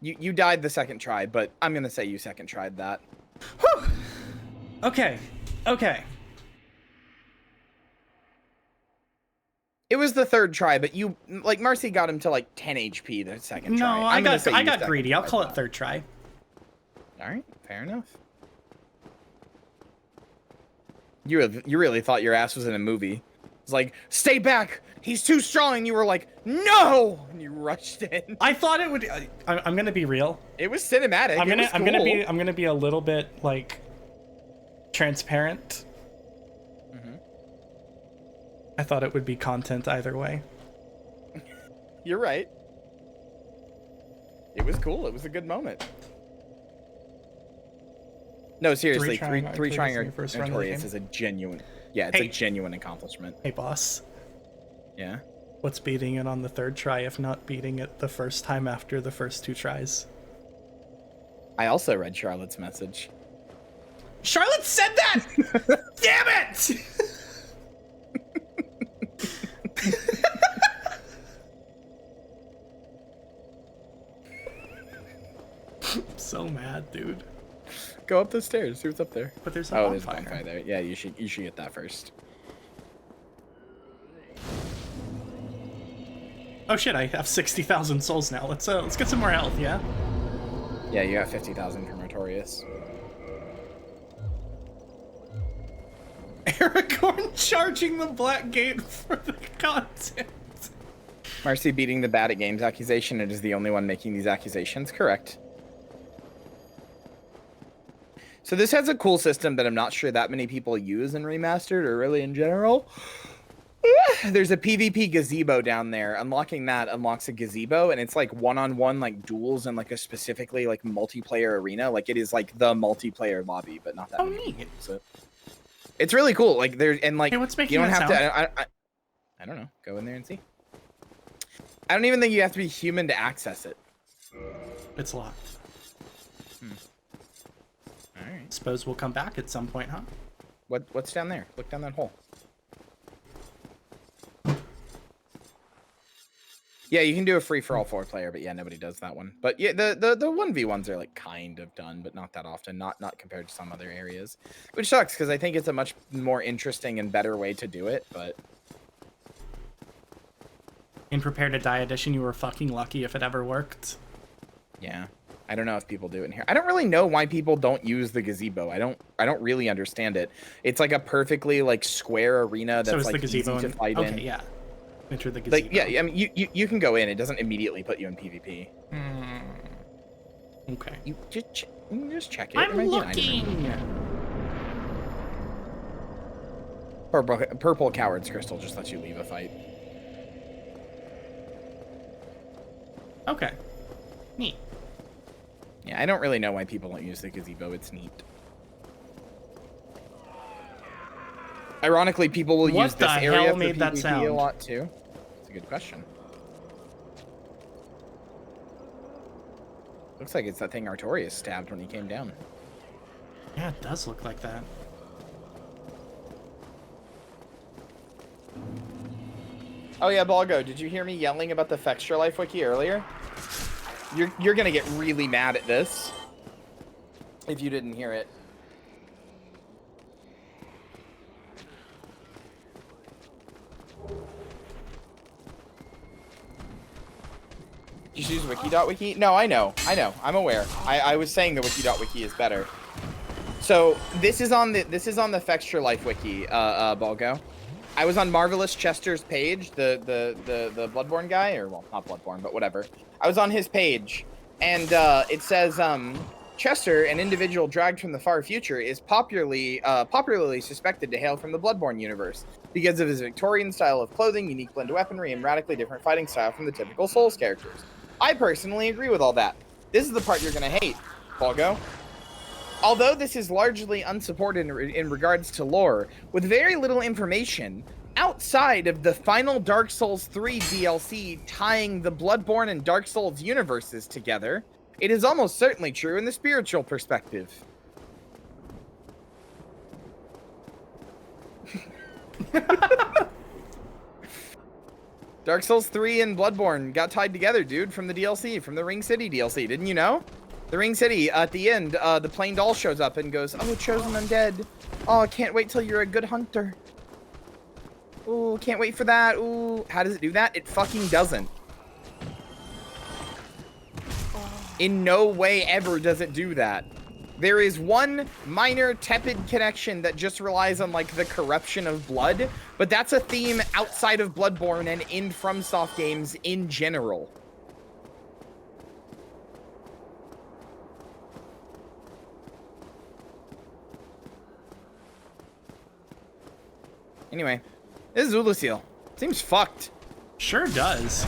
You died the second try, but I'm gonna say you second tried that. Whew. Okay. It was the third try, but you, like, Marcy got him to, like, 10 HP the second try. No, I got greedy. I'll call it third try. All right, fair enough. You really thought your ass was in a movie. It's like, stay back! He's too strong! And you were like, no! And you rushed in. I thought it would... I'm gonna be real. It was cinematic. I'm cool. gonna be a little bit, like, transparent. I thought it would be content either way. You're right. It was cool. It was a good moment. No, seriously, three trying Artorias is a genuine... Yeah, it's a genuine accomplishment. Hey, boss. Yeah? What's beating it on the third try if not beating it the first time after the first 2 tries? I also read Charlotte's message. Charlotte said that! Damn it! I'm so mad, dude. Go up the stairs. See what's up there. But there's a bonfire. There's a bonfire there. Yeah, you should get that first. Oh shit! I have 60,000 souls now. Let's get some more health. Yeah. Yeah, you got 50,000 from Artorias. Aragorn charging the Black Gate for the content. Marcy beating the bad at games accusation. It is the only one making these accusations. Correct. So this has a cool system that I'm not sure that many people use in Remastered or really in general. There's a PvP gazebo down there. Unlocking that unlocks a gazebo, and it's like one-on-one like duels in like a specifically like multiplayer arena. Like it is like the multiplayer lobby, but not that. Oh, neat. So it's really cool. Like there and like hey, what's making you don't that have sound? to. I don't know. Go in there and see. I don't even think you have to be human to access it. It's locked. All right. Suppose we'll come back at some point, huh? What's down there? Look down that hole. Yeah, you can do a free for all 4-player, but yeah, nobody does that one. But yeah, the 1v1s are like kind of done, but not that often. Not compared to some other areas, which sucks because I think it's a much more interesting and better way to do it. But In Prepare to Die edition, you were fucking lucky if it ever worked. Yeah, I don't know if people do it in here. I don't really know why people don't use the gazebo. I don't really understand it. It's like a perfectly like square arena that's like easy to fight in. Okay, yeah. Enter the gazebo. Like yeah, I mean you can go in. It doesn't immediately put you in PvP. Okay. You just check it. I'm looking. Purple Coward's Crystal just lets you leave a fight. Okay. Neat. Yeah, I don't really know why people don't use the gazebo. It's neat. Ironically, people will use this area for PvP a lot too. It's a good question. Looks like it's that thing Artorias stabbed when he came down. Yeah, it does look like that. Oh yeah, Balgo, did you hear me yelling about the Fextra Life Wiki earlier? You're gonna get really mad at this if you didn't hear it. Did you use wiki.wiki? No, I know. I'm aware. I was saying the wiki.wiki is better. So this is on the Fextra Life Wiki, Balgo. I was on Marvelous Chester's page, the Bloodborne guy, or well, not Bloodborne, but whatever. I was on his page, and it says Chester, an individual dragged from the far future, is popularly suspected to hail from the Bloodborne universe because of his Victorian style of clothing, unique blend of weaponry, and radically different fighting style from the typical Souls characters. I personally agree with all that. This is the part you're gonna hate, Balgo. Although this is largely unsupported in regards to lore, with very little information outside of the final Dark Souls 3 DLC tying the Bloodborne and Dark Souls universes together, it is almost certainly true in the spiritual perspective. Dark Souls 3 and Bloodborne got tied together, dude, from the DLC, from the Ring City DLC. Didn't you know? The Ring City, at the end, the plain doll shows up and goes, oh, chosen undead. Oh, I can't wait till you're a good hunter. Ooh, can't wait for that. Ooh, how does it do that? It fucking doesn't. In no way ever does it do that. There is one minor tepid connection that just relies on, like, the corruption of blood, but that's a theme outside of Bloodborne and in FromSoft games in general. Anyway, this is Ulusil. Seems fucked. Sure does.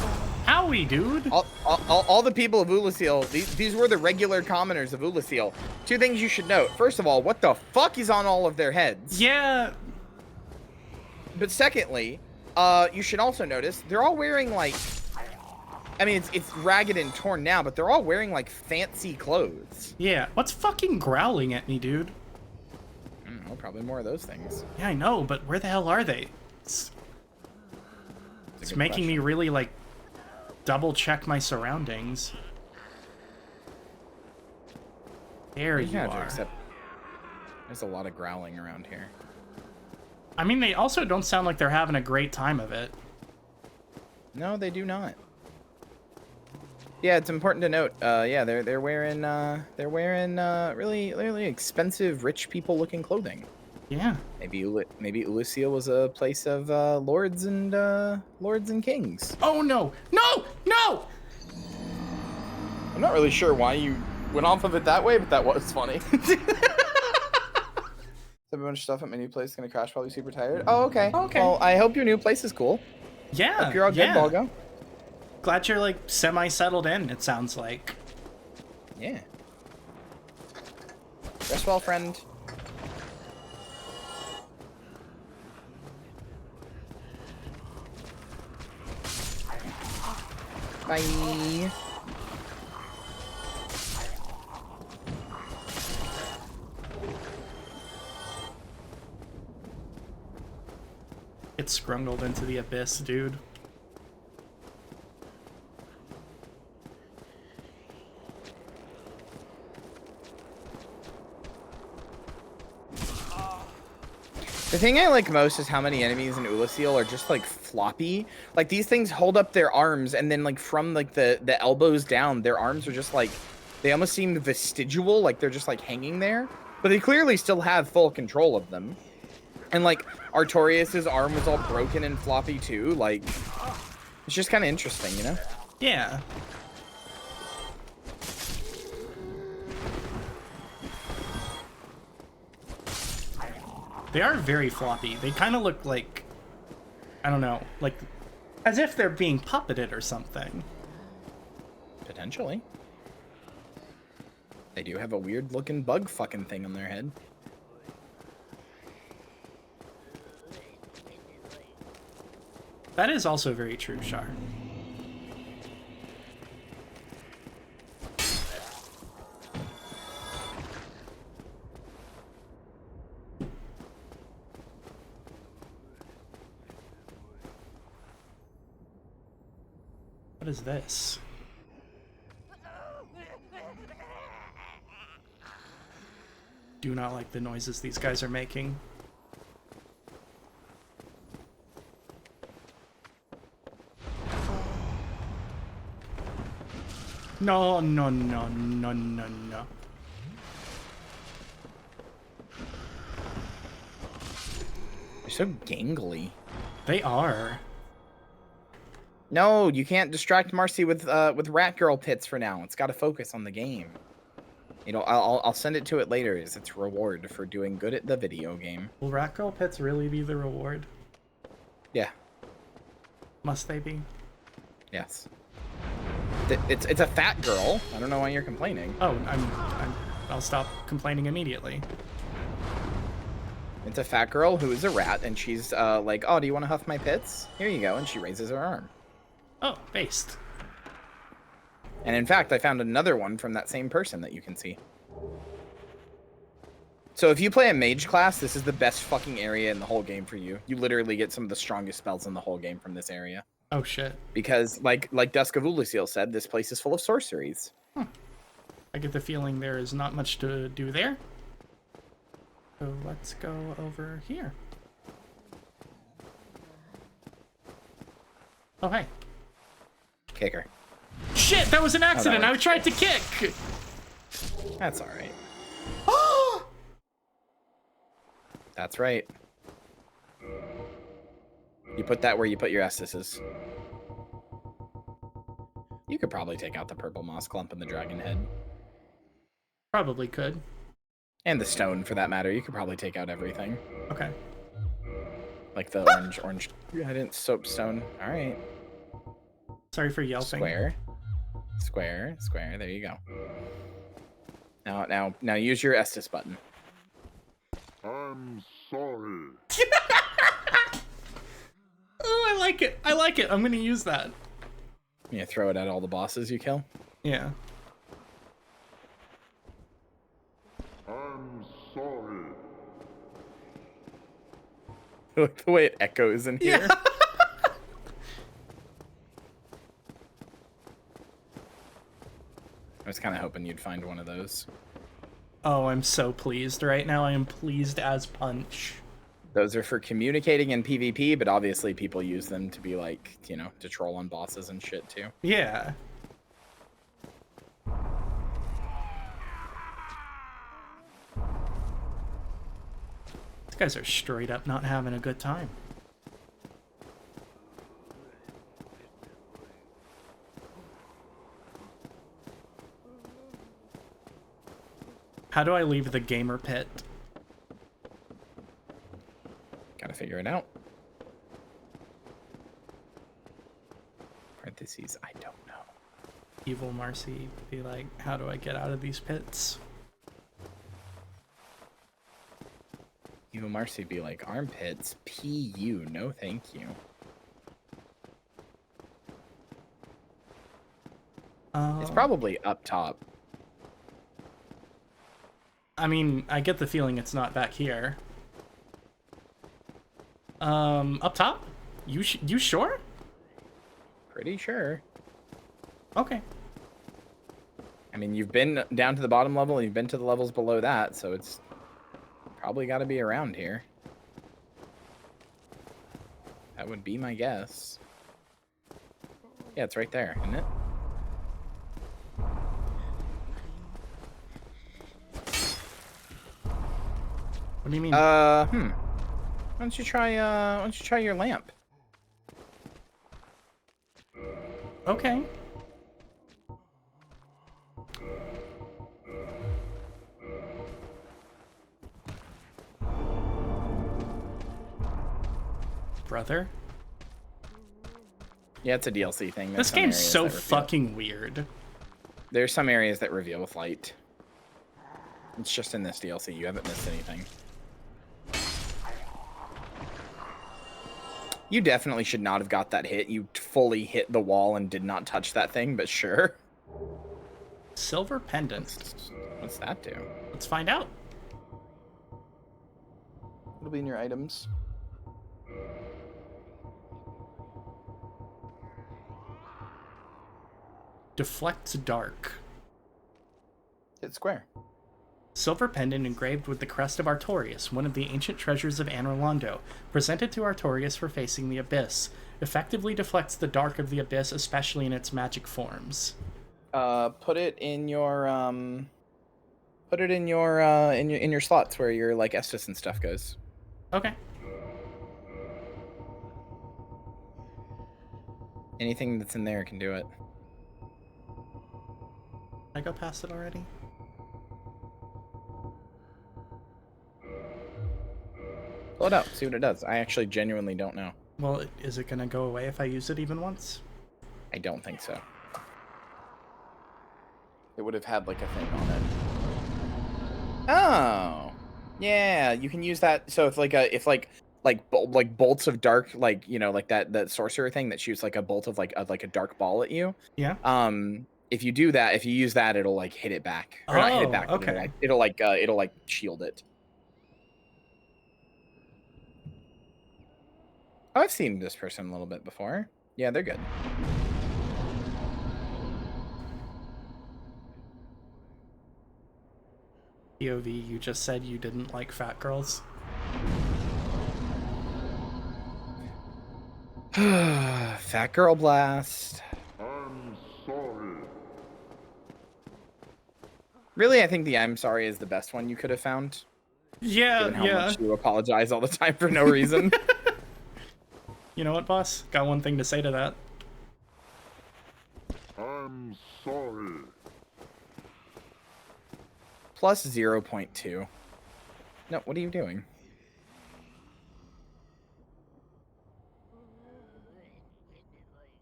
Howie, dude. All the people of Ulusil, these were the regular commoners of Ulusil. Two things you should note. First of all, what the fuck is on all of their heads? Yeah. But secondly, you should also notice they're all wearing, like, I mean, it's ragged and torn now, but they're all wearing, like, fancy clothes. Yeah. What's fucking growling at me, dude? I don't know, probably more of those things. Yeah, I know, but where the hell are they? It's making me really, like, double check my surroundings. There you are. There's a lot of growling around here. I mean, they also don't sound like they're having a great time of it. No, they do not. Yeah, it's important to note. Yeah, they're wearing really expensive, rich people looking clothing. Yeah. Maybe Ulusil was a place of lords and kings. Oh no! No! No! I'm not really sure why you went off of it that way, but that was funny. A bunch of stuff at my new place is gonna crash. Probably super tired. Oh, okay. Okay. Well, I hope your new place is cool. Yeah. Hope you're all good, yeah. Volgo. Glad you're, like, semi-settled in, it sounds like. Yeah. Rest well, friend. Bye. It's scrungled into the abyss, dude. The thing I like most is how many enemies in Ulusil are just, like, floppy. Like, these things hold up their arms, and then, like, from, like, the elbows down, their arms are just, like, they almost seem vestigial, like they're just, like, hanging there. But they clearly still have full control of them. And, like, Artorias' arm was all broken and floppy, too. Like, it's just kind of interesting, you know? Yeah. They are very floppy. They kind of look like, I don't know, like, as if they're being puppeted or something. Potentially. They do have a weird looking bug fucking thing on their head. That is also very true, Shar. What is this? Do not like the noises these guys are making. No, no, no, no, no, no. They're so gangly. They are. No, you can't distract Marcy with rat girl pits for now. It's got to focus on the game. You know, I'll send it to it later as its reward for doing good at the video game. Will rat girl pits really be the reward? Yeah. Must they be? Yes. It's a fat girl. I don't know why you're complaining. Oh, I'll stop complaining immediately. It's a fat girl who is a rat, and she's like, oh, do you want to huff my pits? Here you go, and she raises her arm. Oh, based. And in fact, I found another one from that same person that you can see. So if you play a mage class, this is the best fucking area in the whole game for you. You literally get some of the strongest spells in the whole game from this area. Oh shit. Because like Dusk of Ulusil said, this place is full of sorceries. I get the feeling there is not much to do there. So let's go over here. Oh, hey. Kicker. Shit, that was an accident. I tried to kick. That's all right. That's right. You put that where you put your Estus's. You could probably take out the purple moss clump and the dragon head. Probably could. And the stone, for that matter. You could probably take out everything. Okay. Like the orange. Yeah, I didn't soapstone. All right. Sorry for yelping. Square. There you go. Now use your Estus button. I'm sorry. Oh, I like it. I'm gonna use that. You throw it at all the bosses you kill. Yeah. I'm sorry. Like the way it echoes in here. Yeah. I was kind of hoping you'd find one of those. Oh, I'm so pleased right now. I am pleased as punch. Those are for communicating in PvP, but obviously people use them to be like, you know, to troll on bosses and shit too. Yeah. These guys are straight up not having a good time. How do I leave the gamer pit? Gotta figure it out. Parentheses, I don't know. Evil Marcy be like, how do I get out of these pits? Evil Marcy be like, armpits, PU, no thank you. It's probably up top. I mean, I get the feeling it's not back here. Up top? You sure? Pretty sure. Okay. I mean, you've been down to the bottom level, and you've been to the levels below that, so it's probably got to be around here. That would be my guess. Yeah, it's right there, isn't it? What do you mean? Why don't you try your lamp? Okay. Brother? Yeah, it's a DLC thing. This game's so fucking weird. There's some areas that reveal with light. It's just in this DLC. You haven't missed anything. You definitely should not have got that hit. You fully hit the wall and did not touch that thing, but sure. Silver pendant. What's that do? Let's find out. It'll be in your items. Deflects dark. Hit square. Silver pendant engraved with the crest of Artorias, one of the ancient treasures of Anor Londo, presented to Artorias for facing the abyss. Effectively deflects the dark of the abyss, especially in its magic forms. Put it in your in your slots where your like Estus and stuff goes. Okay. Anything that's in there can do it. I go past it already? Pull it out, see what it does. I actually genuinely don't know. Well, is it gonna go away if I use it even once? I don't think so. It would have had like a thing on it. Oh, yeah, you can use that. So if like bolts of dark, like you know, like that sorcerer thing that shoots like a bolt of like a dark ball at you. Yeah. If you do that, if you use that, it'll like hit it back. Or not hit it back. Okay. It'll like shield it. Oh, I've seen this person a little bit before. Yeah, they're good. POV, you just said you didn't like fat girls. Fat girl blast. I'm sorry. Really, I think the I'm sorry is the best one you could have found. Yeah, Given how yeah. much you apologize all the time for no reason. You know what, boss? Got one thing to say to that. I'm sorry. Plus 0.2. No, what are you doing?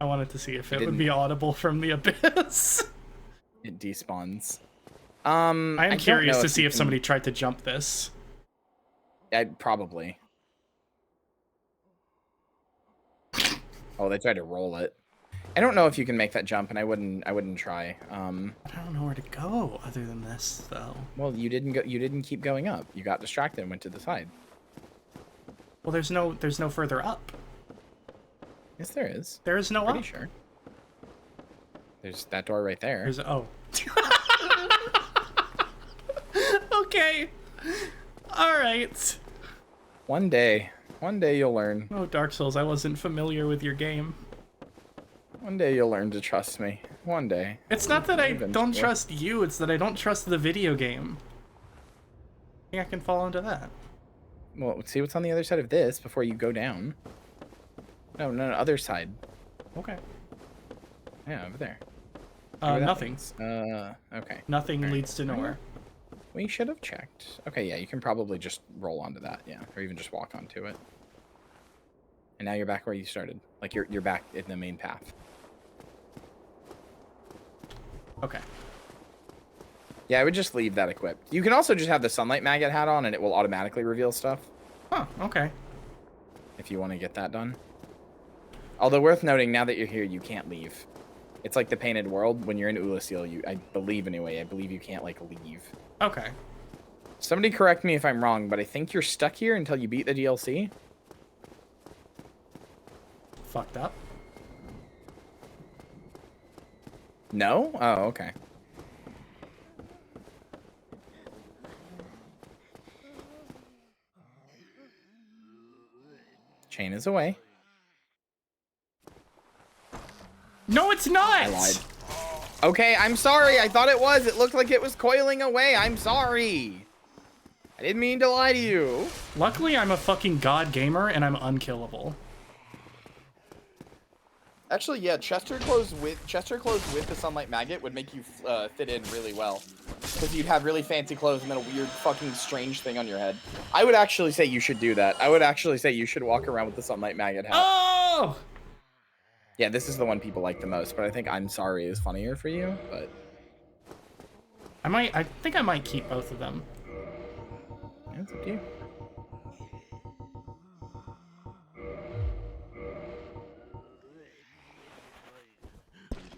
I wanted to see if it would didn't- be audible from the abyss. It despawns. I am don't curious know to if see you if can- somebody tried to jump this. Probably. Oh, they tried to roll it. I don't know if you can make that jump, and I wouldn't try. I don't know where to go other than this, though. Well, you didn't keep going up. You got distracted and went to the side. Well, there's no further up. Yes, there is. There is no Pretty up. sure. There's that door right there. There's oh. Okay. All right. One day you'll learn. Oh, Dark Souls, I wasn't familiar with your game. One day you'll learn to trust me. One day. It's not that I don't Eventually. trust you, it's that I don't trust the video game. I think I can fall into that. Well, see what's on the other side of this before you go down. No, other side. Okay. Yeah, over there. Where that Nothing. leads. Okay. Nothing Alright. leads to nowhere. We should have checked. Okay, yeah, you can probably just roll onto that, yeah, or even just walk onto it. And now you're back where you started. Like you're back in the main path. Okay. Yeah, I would just leave that equipped. You can also just have the sunlight maggot hat on and it will automatically reveal stuff Huh, okay. if you want to get that done. Although worth noting, now that you're here, you can't leave. It's like the painted world. When you're in Ulasil, I believe you can't like leave. Okay. Somebody correct me if I'm wrong, but I think you're stuck here until you beat the DLC. Fucked up. No? Oh, okay. Chain is away. No, it's not! I lied. Okay, I'm sorry. I thought it was. It looked like it was coiling away. I'm sorry. I didn't mean to lie to you. Luckily, I'm a fucking god gamer and I'm unkillable. Actually, yeah, Chester clothes with the sunlight maggot would make you fit in really well, because you'd have really fancy clothes and then a weird fucking strange thing on your head. I would actually say you should do that. I would actually say you should walk around with the sunlight maggot hat. Oh! Yeah, this is the one people like the most, but I think I'm sorry is funnier for you. But I think I might keep both of them. yeah, it's up to you.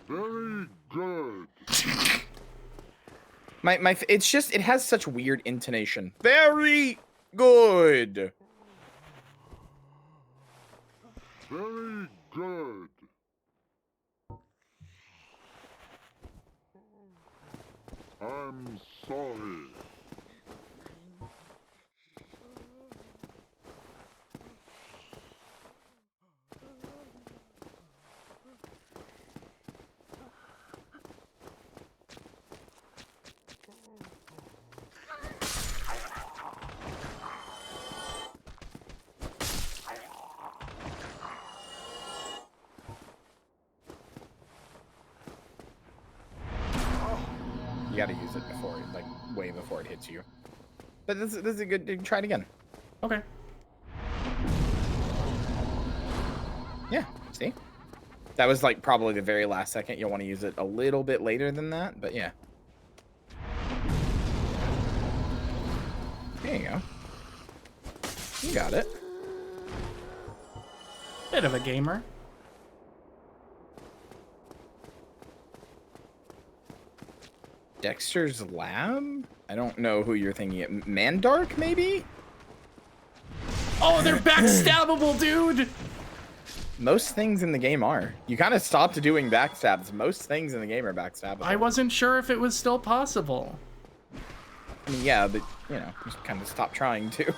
Very good. It's just, it has such weird intonation. Very good. Very good. I'm sorry. You gotta use it before, like, way before it hits you. But this is a good, try it again. Okay. Yeah, see? That was, like, probably the very last second. You'll want to use it a little bit later than that, but yeah. There you go. You got it. Bit of a gamer. Dexter's Lab? I don't know who you're thinking of. Mandark, maybe? Oh, they're backstabbable, dude! Most things in the game are. You kind of stopped doing backstabs. Most things in the game are backstabbable. I wasn't sure if it was still possible. I mean, yeah, but, you know, just kind of stop trying to.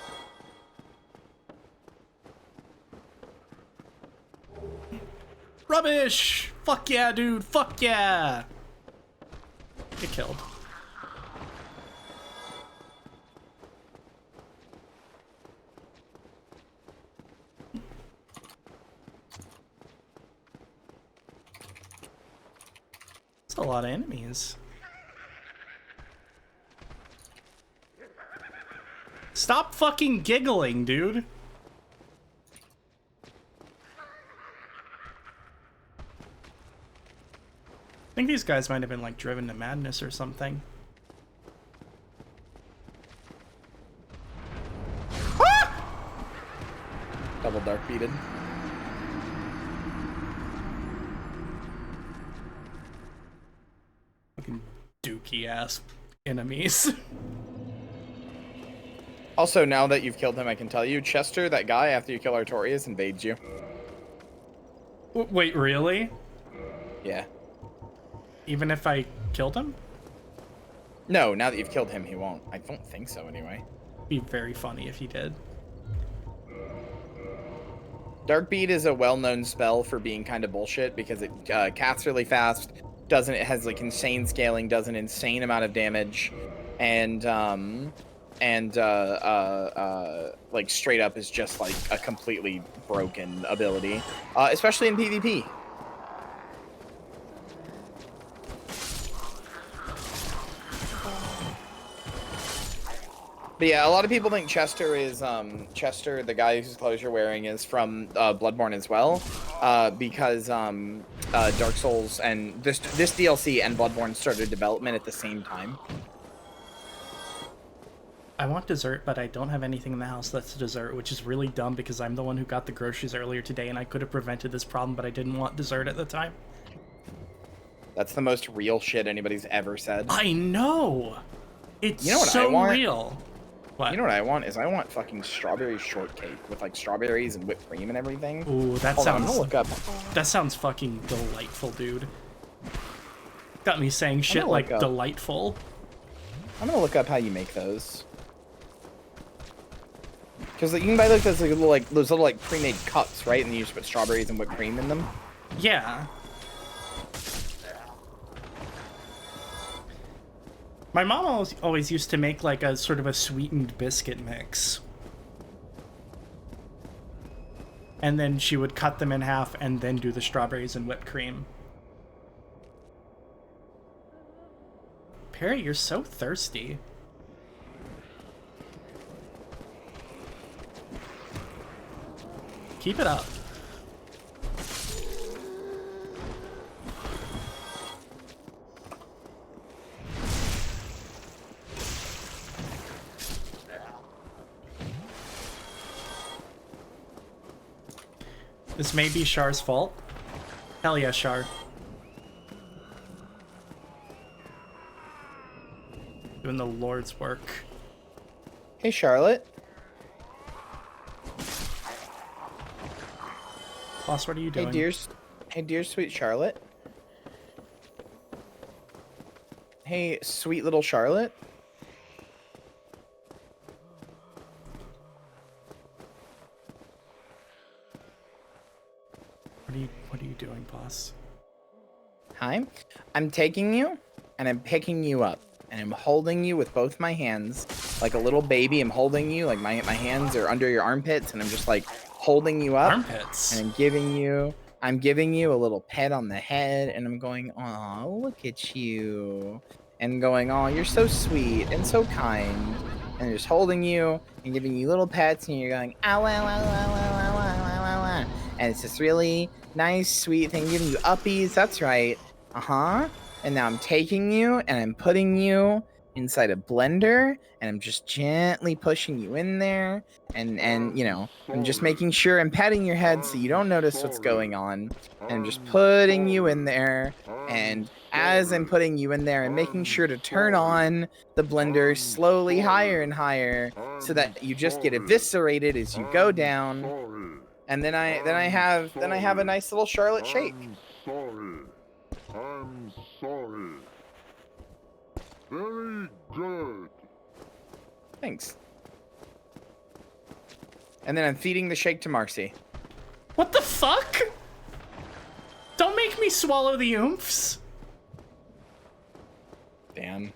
Rubbish! Fuck yeah, dude! Fuck yeah! Get killed. That's a lot of enemies. Stop fucking giggling, dude. I think these guys might have been like driven to madness or something. Double dark beated. Fucking dookie ass enemies. Also, now that you've killed him, I can tell you, Chester, that guy, after you kill Artorias, invades you. Wait, really? Yeah. Even if I killed him? No, now that you've killed him, he won't. I don't think so, anyway. Be very funny if he did. Dark Beat is a well-known spell for being kind of bullshit because it casts really fast, it has like insane scaling, does an insane amount of damage, and like straight up is just like a completely broken ability, especially in PvP. But yeah, a lot of people think Chester is Chester, the guy whose clothes you're wearing, is from Bloodborne as well, because Dark Souls and this DLC and Bloodborne started development at the same time. I want dessert, but I don't have anything in the house that's dessert, which is really dumb because I'm the one who got the groceries earlier today and I could have prevented this problem, but I didn't want dessert at the time. That's the most real shit anybody's ever said. I know! It's you know what so I want? real. What? You know what I want is I want fucking strawberry shortcake with like strawberries and whipped cream and everything. Ooh, that Hold on, I'm sounds gonna look up. That sounds fucking delightful, dude. Got me saying shit like delightful. I'm gonna look up how you make those. Because you can buy those as those little pre-made cups, right? And you just put strawberries and whipped cream in them. Yeah. My mom always used to make like a sort of a sweetened biscuit mix. And then she would cut them in half and then do the strawberries and whipped cream. Perry, you're so thirsty. Keep it up. This may be Char's fault. Hell yeah, Char. Doing the Lord's work. Hey, Charlotte. Boss, what are you doing? Hey, dear sweet Charlotte. Hey, sweet little Charlotte. What are you doing, boss? Hi. I'm taking you, and I'm picking you up, and I'm holding you with both my hands, like a little baby. I'm holding you, like my hands are under your armpits, and I'm just like holding you up. Armpits. And I'm giving you a little pet on the head, and I'm going, "Aw, look at you," and going, "Aw, you're so sweet and so kind," and just holding you and giving you little pets, and you're going, "Ow, ow, ow, ow, ow, ow, ow, ow, ow," and it's this really nice, sweet thing, giving you uppies. That's right. And now I'm taking you and I'm putting you inside a blender, and I'm just gently pushing you in there, and you know, I'm just making sure I'm patting your head so you don't notice what's going on, and I'm just putting you in there, and as I'm putting you in there, I'm making sure to turn on the blender slowly higher and higher so that you just get eviscerated as you go down. And then I have a nice little Charlotte shake. I'm sorry. Very good. Thanks. And then I'm feeding the shake to Marcy. What the fuck? Don't make me swallow the oomphs. Damn.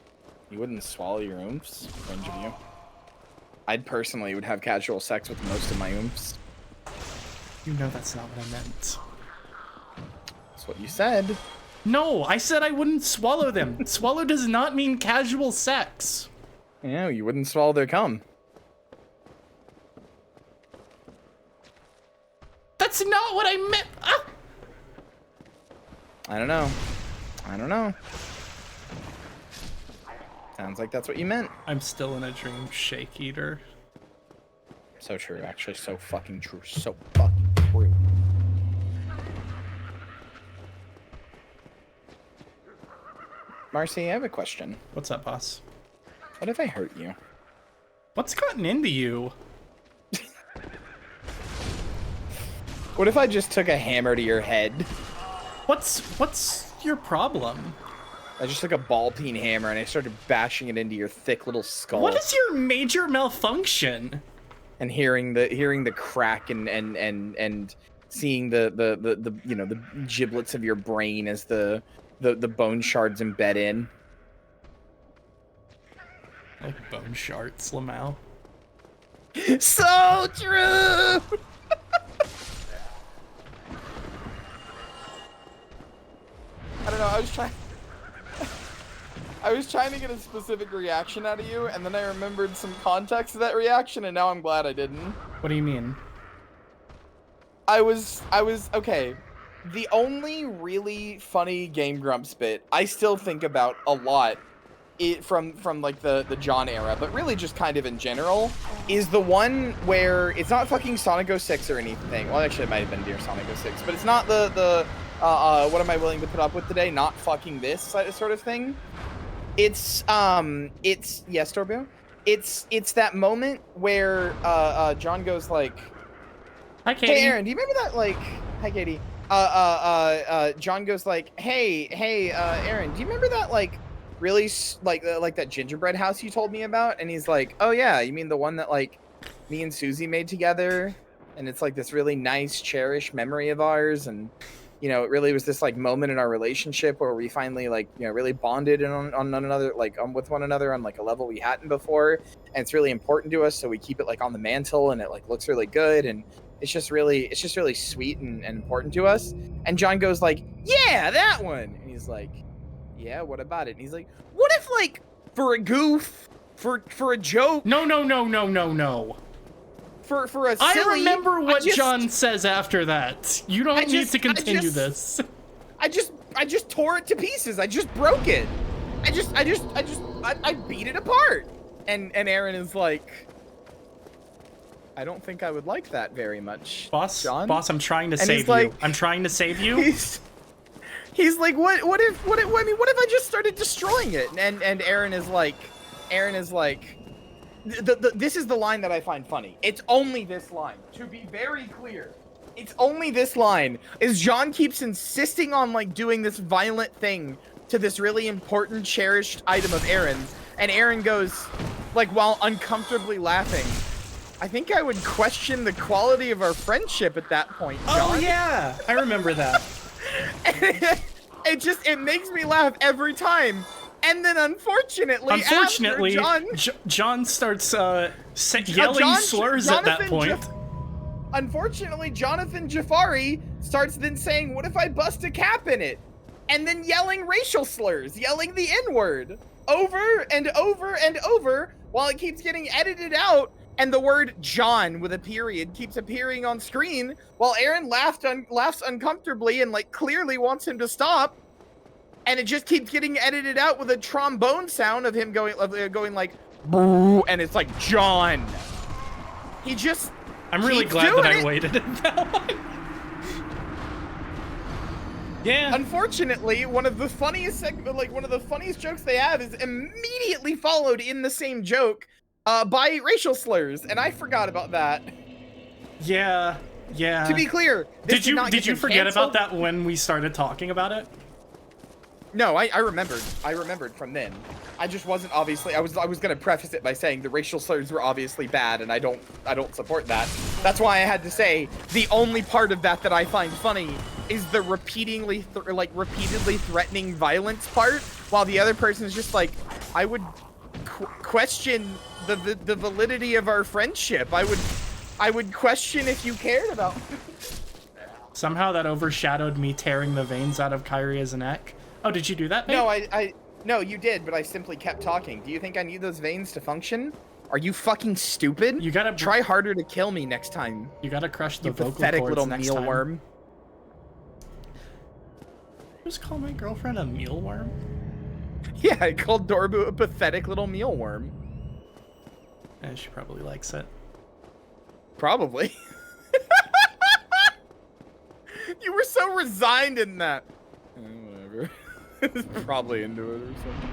You wouldn't swallow your oomphs? Cringe of you. I'd personally would have casual sex with most of my oomphs. You know that's not what I meant. That's what you said. No, I said I wouldn't swallow them. Swallow does not mean casual sex. Yeah, you wouldn't swallow their cum. That's not what I meant. Ah! I don't know. Sounds like that's what you meant. I'm still in a dream shake eater. So true, actually. So fucking true. So fucking true. Marcy, I have a question. What's up, boss? What if I hurt you? What's gotten into you? What if I just took a hammer to your head? What's your problem? I just took a ball peen hammer and I started bashing it into your thick little skull. What is your major malfunction? And hearing the crack and seeing the you know, the giblets of your brain as the bone shards embed in. Like bone shards, Lamau. So true. I don't know. I was trying to get a specific reaction out of you, and then I remembered some context to that reaction, and now I'm glad I didn't. What do you mean? I was okay. The only really funny Game Grumps bit I still think about a lot, from like the John era, but really just kind of in general, is the one where it's not fucking Sonic 06 or anything. Well, actually, it might have been Dear Sonic 06, but it's not the what am I willing to put up with today? Not fucking this sort of thing. It's yes, Torbio. It's that moment where John goes like, "Hi, Katie." Hey, Aaron, do you remember that? Like, hi, Katie. John goes like, Hey, Aaron, do you remember that like really like that gingerbread house you told me about? And he's like, oh yeah, you mean the one that like me and Susie made together? And it's like this really nice, cherished memory of ours, and you know, it really was this like moment in our relationship where we finally like, you know, really bonded on another, like with one another on like a level we hadn't before. And it's really important to us. So we keep it like on the mantle and it like looks really good. And it's just really sweet and important to us. And John goes like, yeah, that one. And he's like, yeah, what about it? And he's like, what if like for a goof, for a joke? No. For a silly, I remember what John says after that. You don't need to continue this. I just tore it to pieces. I just broke it. I beat it apart. And Aaron is like, I don't think I would like that very much, boss. John. Boss, I'm trying to save you. Like, I'm trying to save you. He's like, what if I just started destroying it? And Aaron is like, this is the line that I find funny. It's only this line. To be very clear, it's only this line. Is John keeps insisting on like doing this violent thing to this really important, cherished item of Aaron's, and Aaron goes, like, while uncomfortably laughing, I think I would question the quality of our friendship at that point, John. Oh yeah, I remember that. It makes me laugh every time. And then unfortunately, John starts yelling slurs at that point. Unfortunately, Jonathan Jafari starts then saying, what if I bust a cap in it? And then yelling racial slurs, yelling the N-word over and over and over while it keeps getting edited out. And the word John with a period keeps appearing on screen while Aaron laughs uncomfortably and like clearly wants him to stop. And it just keeps getting edited out with a trombone sound of him going like, boo, and it's like, John. I'm really glad that I waited in that one. Yeah. Unfortunately, one of the funniest jokes they have is immediately followed in the same joke by racial slurs, and I forgot about that. Yeah. Yeah. To be clear, this Did you forget canceled. about that when we started talking about it? No, I remembered. I remembered from then. I just wasn't obviously. I was gonna preface it by saying the racial slurs were obviously bad, and I don't support that. That's why I had to say the only part of that I find funny is the repeatedly threatening violence part, while the other person is just like, I would question the validity of our friendship. I would question if you cared about. Somehow that overshadowed me tearing the veins out of Kyria's neck. Oh, did you do that? Babe? No, no, you did, but I simply kept talking. Do you think I need those veins to function? Are you fucking stupid? You gotta try harder to kill me next time. You gotta crush the vocal pathetic cords little next mealworm. Just call my girlfriend a mealworm? Yeah, I called Dorbu a pathetic little mealworm. Yeah, she probably likes it. Probably. You were so resigned in that. Whatever. It's probably into it or something.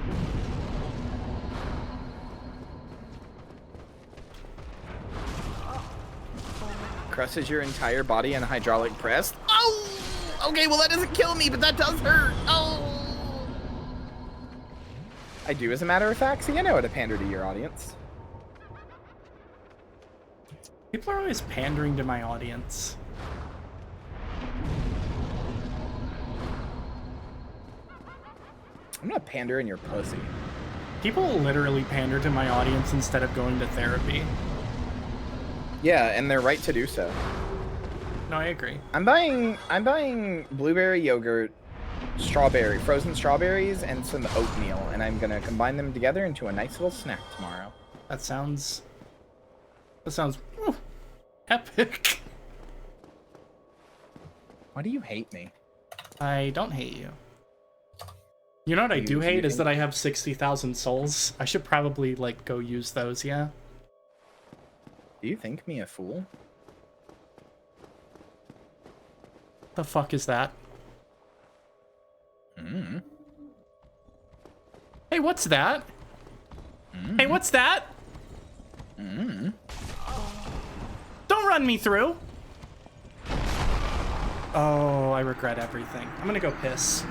Crushes your entire body in a hydraulic press. Oh! Okay, well that doesn't kill me, but that does hurt. Oh! I do, as a matter of fact. See, I know how to pander to your audience. People are always pandering to my audience. I'm not pandering your pussy. People literally pander to my audience instead of going to therapy. Yeah, and they're right to do so. No, I agree. I'm buying blueberry yogurt, frozen strawberries, and some oatmeal, and I'm gonna combine them together into a nice little snack tomorrow. That sounds epic. Why do you hate me? I don't hate you. You know what I do hate is that I have 60,000 souls. I should probably, like, go use those, yeah? Do you think me a fool? The fuck is that? Hey, what's that? Hey, what's that? Don't run me through! Oh, I regret everything. I'm gonna go piss.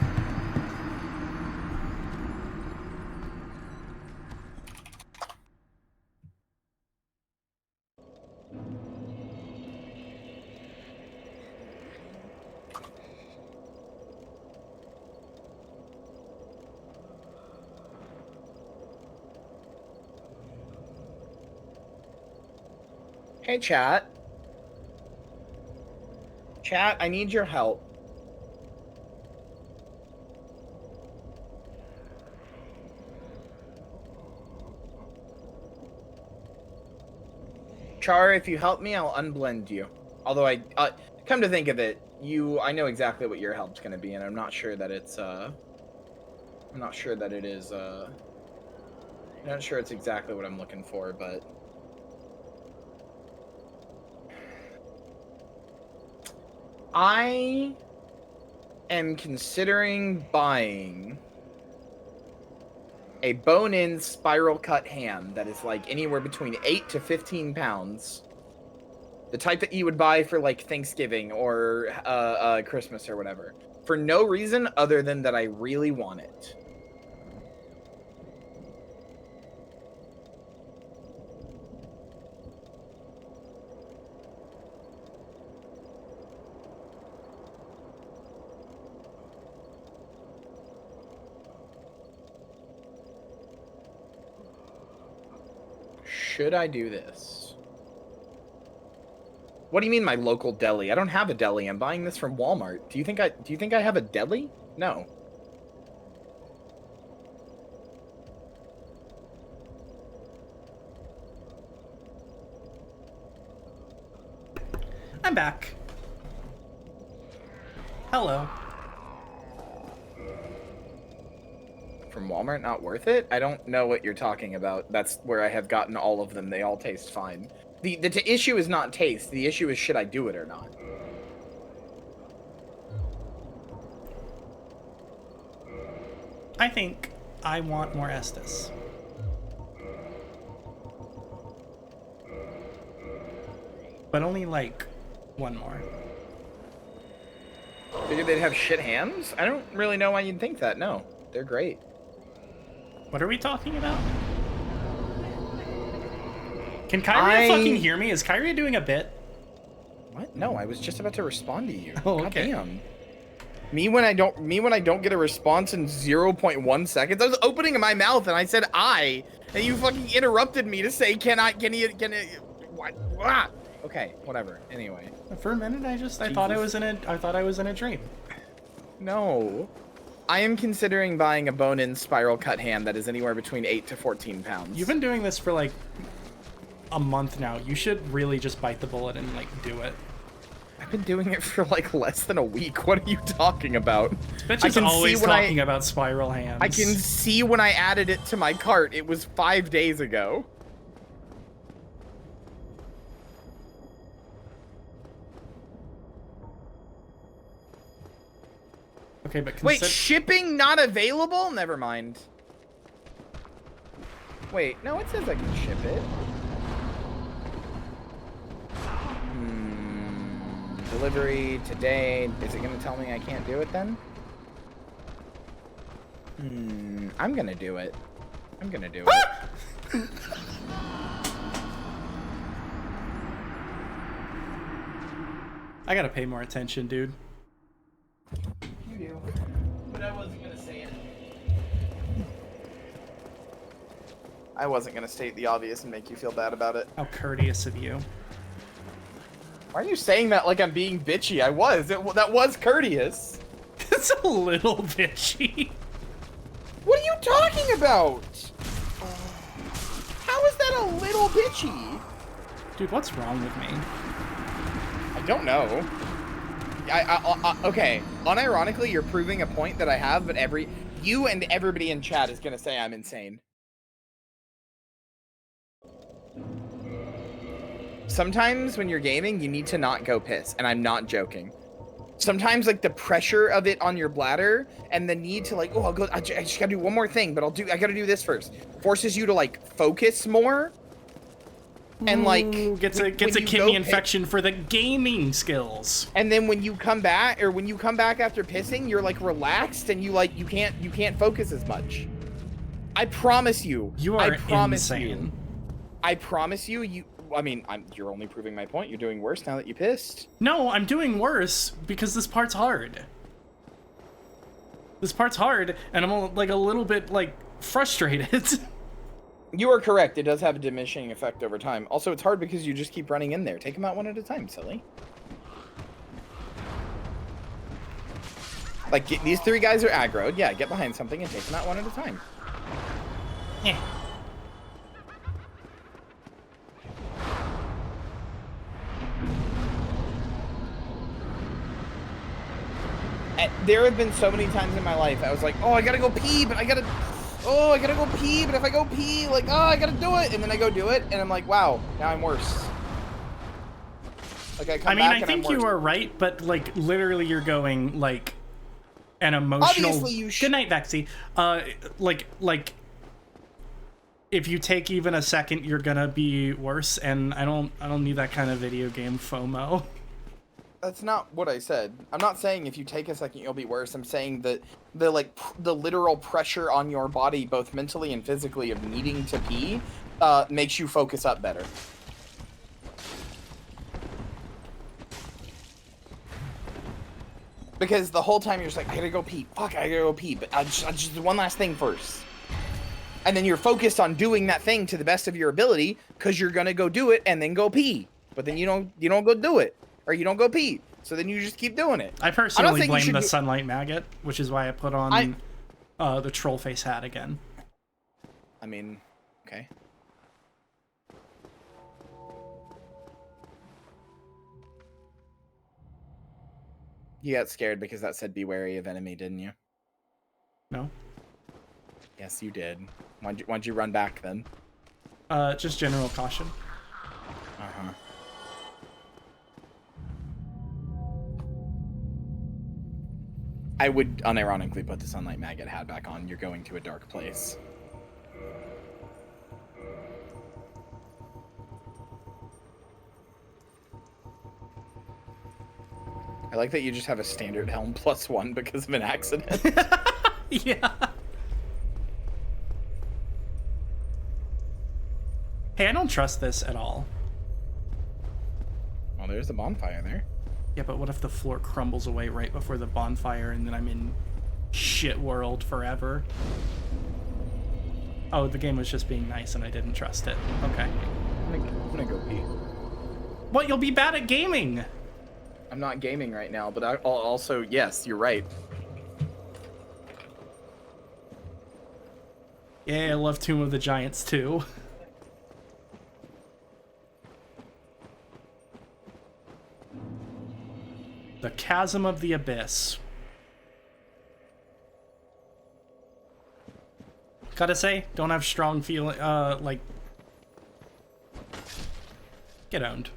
Hey, chat. Chat, I need your help. Char, if you help me, I'll unblend you. Although come to think of it, I know exactly what your help's gonna be, and I'm not sure that it's, I'm not sure it's exactly what I'm looking for, but... I am considering buying a bone-in spiral cut ham that is like anywhere between 8 to 15 pounds. The type that you would buy for like Thanksgiving or Christmas or whatever. For no reason other than that I really want it. Should I do this? What do you mean my local deli? I don't have a deli. I'm buying this from Walmart. Do you think I have a deli? No. I'm back. Hello. From Walmart, not worth it? I don't know what you're talking about. That's where I have gotten all of them. They all taste fine. The issue is not taste. The issue is should I do it or not? I think I want more Estus. But only like One more. Figured they'd have shit hams? I don't really know why you'd think that. No, they're great. What are we talking about? Can Kyria fucking hear me? Is Kyria doing a bit? What? No, I was just about to respond to you. Oh, God okay. damn. Me when I don't get a response in 0.1 seconds. I was opening my mouth and I said I, and you fucking interrupted me to say can what? Ah! Okay, whatever. Anyway. For a minute, I thought I was in a dream. No. I am considering buying a bone-in spiral cut ham that is anywhere between 8 to 14 pounds. You've been doing this for like a month now. You should really just bite the bullet and like do it. I've been doing it for like less than a week. What are you talking about? Bitch is always talking about spiral hams. I can see when I added it to my cart. It was 5 days ago. Okay, but wait, shipping not available? Never mind. Wait, no, it says I can ship it. Delivery today. Is it gonna tell me I can't do it then? I'm gonna do it. I'm gonna do it. I gotta pay more attention, dude. You do. But I wasn't gonna say it. I wasn't gonna state the obvious and make you feel bad about it. How courteous of you. Why are you saying that like I'm being bitchy? I was. That was courteous. It's a little bitchy. What are you talking about? How is that a little bitchy? Dude, what's wrong with me? I don't know. Okay. Unironically, you're proving a point that I have, but you and everybody in chat is gonna say I'm insane. Sometimes when you're gaming, you need to not go piss, and I'm not joking. Sometimes like the pressure of it on your bladder and the need to like, oh, I just gotta do one more thing, but I gotta do this first, forces you to like focus more. And like gets a kidney infection for the gaming skills. And then when you come back after pissing, you're like relaxed and you can't focus as much. I promise you. You are insane. I promise you. You're only proving my point. You're doing worse now that you pissed. No, I'm doing worse because this part's hard. This part's hard, and I'm like a little bit like frustrated. You are correct. It does have a diminishing effect over time. Also, it's hard because you just keep running in there. Take them out one at a time, silly. Like, these three guys are aggroed. Yeah, get behind something and take them out one at a time. Yeah. There have been so many times in my life I was like, oh, I gotta go pee, but I gotta go pee, but if I go pee, like, oh, I gotta do it, and then I go do it, and I'm like, wow, now I'm worse. Like, I think you are right, but like literally you're going like an emotional. Obviously, you should. Good night, Vexy. Like if you take even a second, you're gonna be worse, and I don't need that kind of video game FOMO. That's not what I said. I'm not saying if you take a second you'll be worse. I'm saying that the literal pressure on your body, both mentally and physically, of needing to pee, makes you focus up better. Because the whole time you're just like, I gotta go pee. Fuck, I gotta go pee. But I just do one last thing first. And then you're focused on doing that thing to the best of your ability because you're gonna go do it and then go pee. But then you don't go do it. Or you don't go pee. So then you just keep doing it. I personally blame the sunlight maggot, which is why I put on the troll face hat again. I mean, okay. You got scared because that said be wary of enemy, didn't you? No. Yes, you did. Why'd you run back then? Just general caution. Uh-huh. I would unironically put the sunlight maggot hat back on. You're going to a dark place. I like that you just have a standard helm +1 because of an accident. Yeah. Hey, I don't trust this at all. Well, there's the bonfire there. Yeah, but what if the floor crumbles away right before the bonfire and then I'm in shit world forever? Oh, the game was just being nice and I didn't trust it. Okay. I'm gonna go pee. What? You'll be bad at gaming! I'm not gaming right now, but I'll also, yes, you're right. Yeah, I love Tomb of the Giants too. The Chasm of the Abyss. Gotta say, don't have strong feeling, like... Get owned.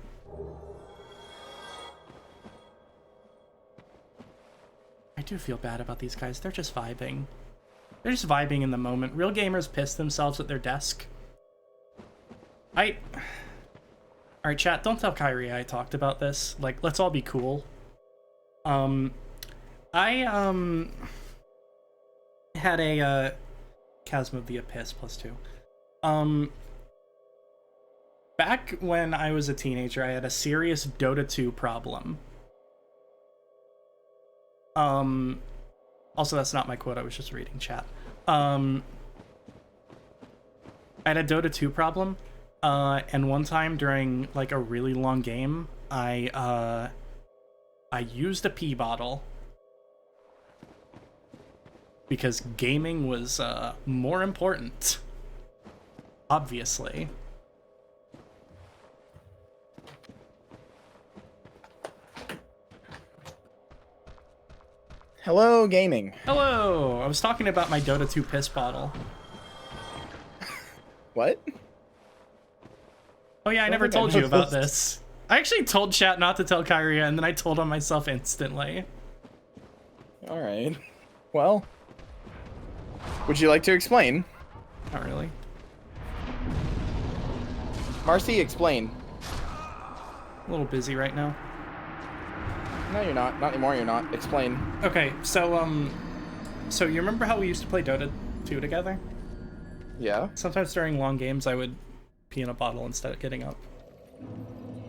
I do feel bad about these guys. They're just vibing. They're just vibing in the moment. Real gamers piss themselves at their desk. Alright, chat, don't tell Kyrie I talked about this. Like, let's all be cool. I had a, Chasm of the Abyss +2. Back when I was a teenager, I had a serious Dota 2 problem. Also, that's not my quote, I was just reading chat. I had a Dota 2 problem, and one time during, like, a really long game, I used a pee bottle because gaming was, more important. Obviously. Hello, gaming. Hello! I was talking about my Dota 2 piss bottle. What? Oh yeah, I never told you about this. I actually told chat not to tell Kyrie, and then I told on myself instantly. Alright. Well, would you like to explain? Not really. Marcy, explain. A little busy right now. No, you're not. Not anymore, you're not. Explain. Okay, so, so you remember how we used to play Dota 2 together? Yeah. Sometimes during long games, I would pee in a bottle instead of getting up.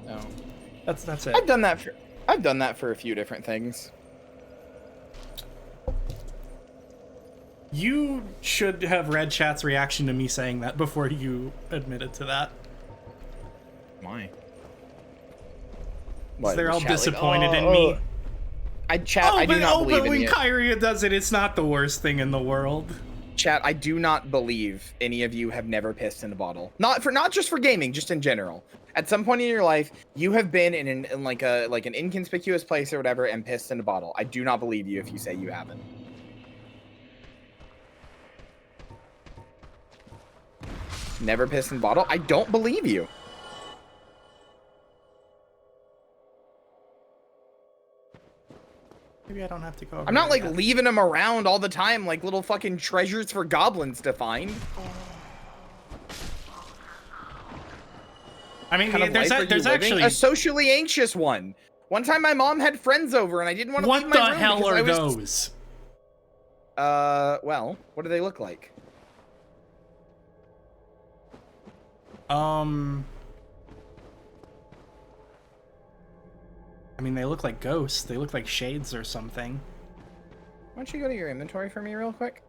Oh. That's it. I've done that for a few different things. You should have read chat's reaction to me saying that before you admitted to that. Why? What, they're all disappointed in me. I do not believe but in when you. Kyrie does it, it's not the worst thing in the world. Chat, I do not believe any of you have never pissed in a bottle. Not just for gaming, just in general. At some point in your life, you have been in like an inconspicuous place or whatever and pissed in a bottle. I do not believe you if you say you haven't. Never pissed in a bottle? I don't believe you. Maybe I don't have to go over I'm not there like yet. leaving them around all the time like little fucking treasures for goblins to find. I mean, Kind of there's life are you living? actually A socially anxious one. One time my mom had friends over and I didn't want to leave my room. What the hell are because those? Well, what do they look like? I mean, they look like ghosts. They look like shades or something. Why don't you go to your inventory for me real quick?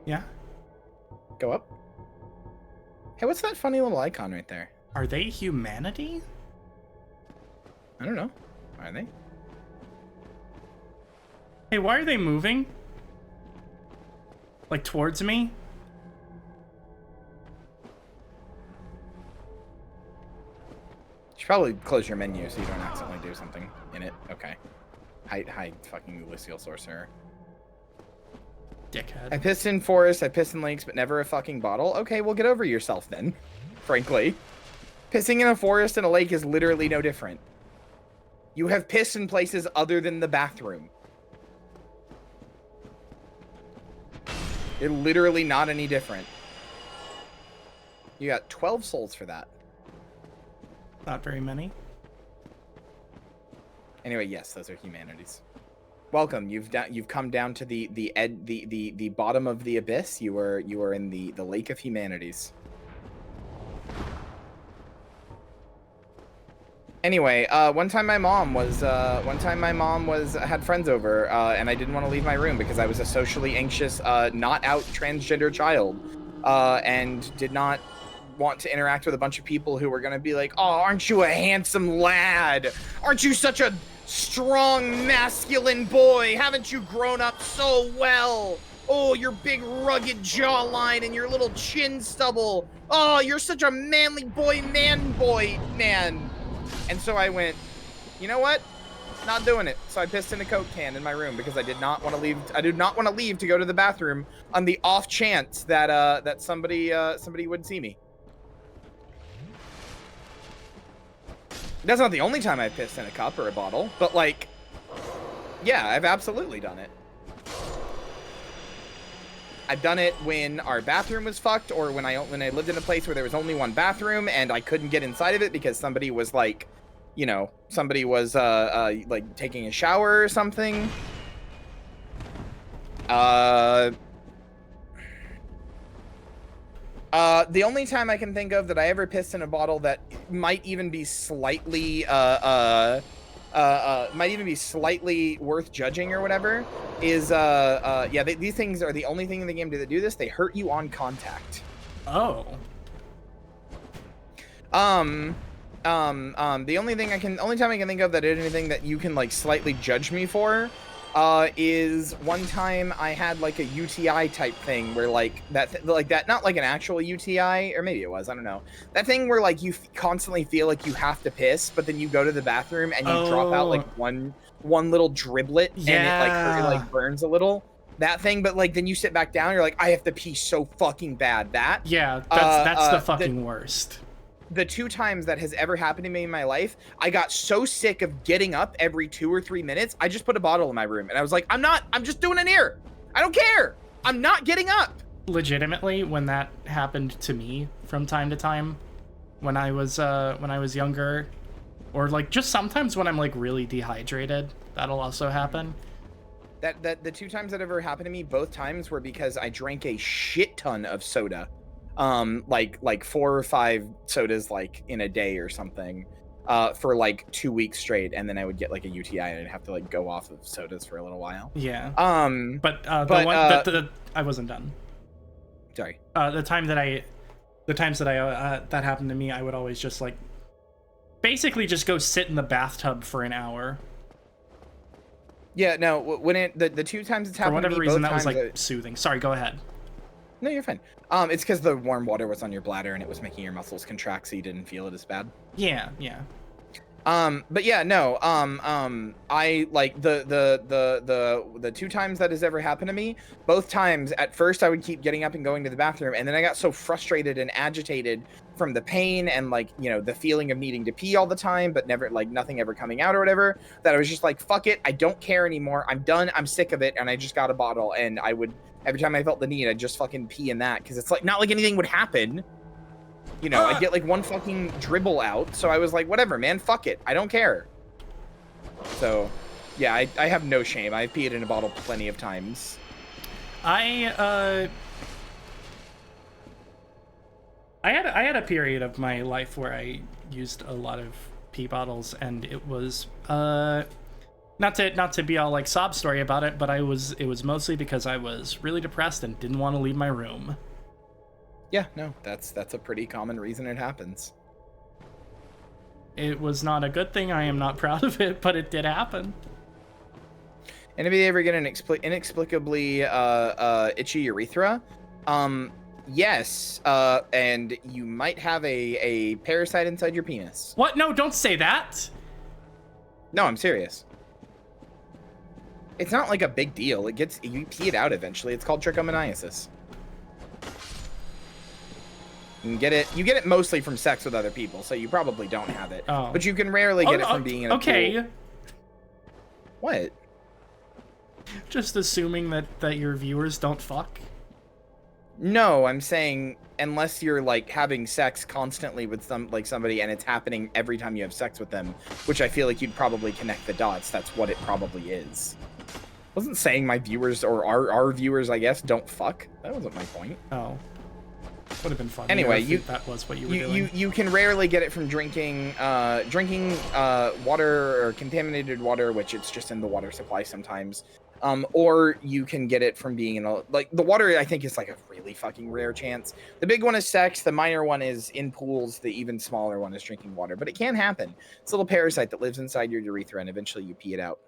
Yeah? Go up. Hey, what's that funny little icon right there? Are they humanity? I don't know. Are they? Hey, why are they moving? Like, towards me? You should probably close your menu so you don't accidentally do something in it. Okay. Hi, fucking Lucille Sorcerer. Dickhead. I pissed in forests, I pissed in lakes, but never a fucking bottle. Okay, well, get over yourself then. Frankly. Pissing in a forest and a lake is literally no different. You have pissed in places other than the bathroom. They're literally not any different. You got 12 souls for that. Not very many. Anyway, yes, those are humanities. Welcome. You've come down to the bottom of the abyss. You are in the lake of humanities. Anyway, one time my mom had friends over, and I didn't want to leave my room because I was a socially anxious, not out transgender child, and did not want to interact with a bunch of people who were gonna be like, "Oh, aren't you a handsome lad? Aren't you such a strong, masculine boy? Haven't you grown up so well? Oh, your big, rugged jawline and your little chin stubble. Oh, you're such a manly boy, man." And so I went, you know what? Not doing it. So I pissed in a Coke can in my room because I did not want to leave. I did not want to leave to go to the bathroom on the off chance that that somebody would see me. That's not the only time I've pissed in a cup or a bottle, but like, yeah, I've absolutely done it. I've done it when our bathroom was fucked, or when I lived in a place where there was only one bathroom and I couldn't get inside of it because somebody was like, you know, somebody was like taking a shower or something. The only time I can think of that I ever pissed in a bottle that might even be slightly worth judging or whatever is yeah, these things are the only thing in the game that do this. They hurt you on contact. Oh. The only time I can think of that did anything that you can like slightly judge me for is one time I had like a UTI type thing where like that not like an actual UTI, or maybe it was, I don't know, that thing where like you constantly feel like you have to piss, but then you go to the bathroom and you drop out like one little driblet, and it like burns a little, that thing, but like then you sit back down, you're like, I have to pee so fucking bad. That, yeah, that's the fucking worst. The 2 times that has ever happened to me in my life, I got so sick of getting up every 2 or 3 minutes, I just put a bottle in my room, and I was like, I'm just doing it here. I don't care. I'm not getting up. Legitimately, when that happened to me from time to time, when I was younger, or like just sometimes when I'm like really dehydrated, that'll also happen. That the 2 times that ever happened to me, both times were because I drank a shit ton of soda. Like 4 or 5 sodas like in a day or something, for like 2 weeks straight, and then I would get like a UTI and I'd have to like go off of sodas for a little while. Yeah. I wasn't done. Sorry. The times that that happened to me, I would always just like basically just go sit in the bathtub for an hour. Yeah, no, when the 2 times it's happened for whatever to me, reason, that was like soothing. Sorry, go ahead. No, you're fine. It's because the warm water was on your bladder and it was making your muscles contract, so you didn't feel it as bad. Yeah, yeah. But yeah, no. I like the 2 times that has ever happened to me. Both times, at first, I would keep getting up and going to the bathroom, and then I got so frustrated and agitated from the pain and like, you know, the feeling of needing to pee all the time, but never like nothing ever coming out or whatever, that I was just like, fuck it, I don't care anymore. I'm done. I'm sick of it, and I just got a bottle, and I would. Every time I felt the need, I'd just fucking pee in that, because it's like not like anything would happen. You know, I'd get like one fucking dribble out, so I was like, whatever, man, fuck it. I don't care. So, yeah, I have no shame. I've peed in a bottle plenty of times. I had a period of my life where I used a lot of pee bottles, and it was not to be all like sob story about it, but it was mostly because I was really depressed and didn't want to leave my room. Yeah, no, that's a pretty common reason it happens. It was not a good thing. I am not proud of it, but it did happen. Anybody ever get an inexplicably itchy urethra? Yes, and you might have a parasite inside your penis. What? No, don't say that. No, I'm serious. It's not like a big deal. You pee it out eventually. It's called trichomoniasis. You get it mostly from sex with other people, so you probably don't have it. Oh. But you can rarely get it from being in a pool. What? Just assuming that your viewers don't fuck. No, I'm saying unless you're like having sex constantly with somebody and it's happening every time you have sex with them, which I feel like you'd probably connect the dots. That's what it probably is. Wasn't saying my viewers or our viewers, I guess, don't fuck. That wasn't my point. Oh. Would have been fun. Anyway, that was what you were doing. You can rarely get it from drinking water or contaminated water, which it's just in the water supply sometimes. Or you can get it from being in like the water. I think is like a really fucking rare chance. The big one is sex. The minor one is in pools. The even smaller one is drinking water. But it can happen. It's a little parasite that lives inside your urethra, and eventually you pee it out.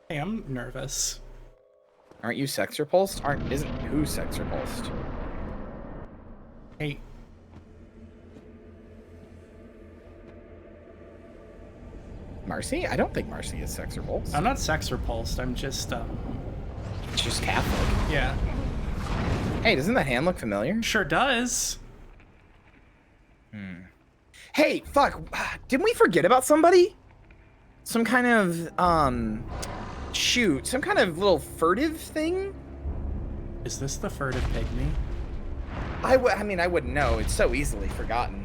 Hey, I'm nervous. Aren't you sex repulsed? Isn't who sex repulsed? Hey. Marcy? I don't think Marcy is sex repulsed. I'm not sex repulsed. I'm just It's just Catholic. Yeah. Hey, doesn't that hand look familiar? Sure does. Hey, fuck. Didn't we forget about somebody? Some kind of shoot, some kind of little furtive thing? Is this the furtive pygmy? I mean, I wouldn't know. It's so easily forgotten.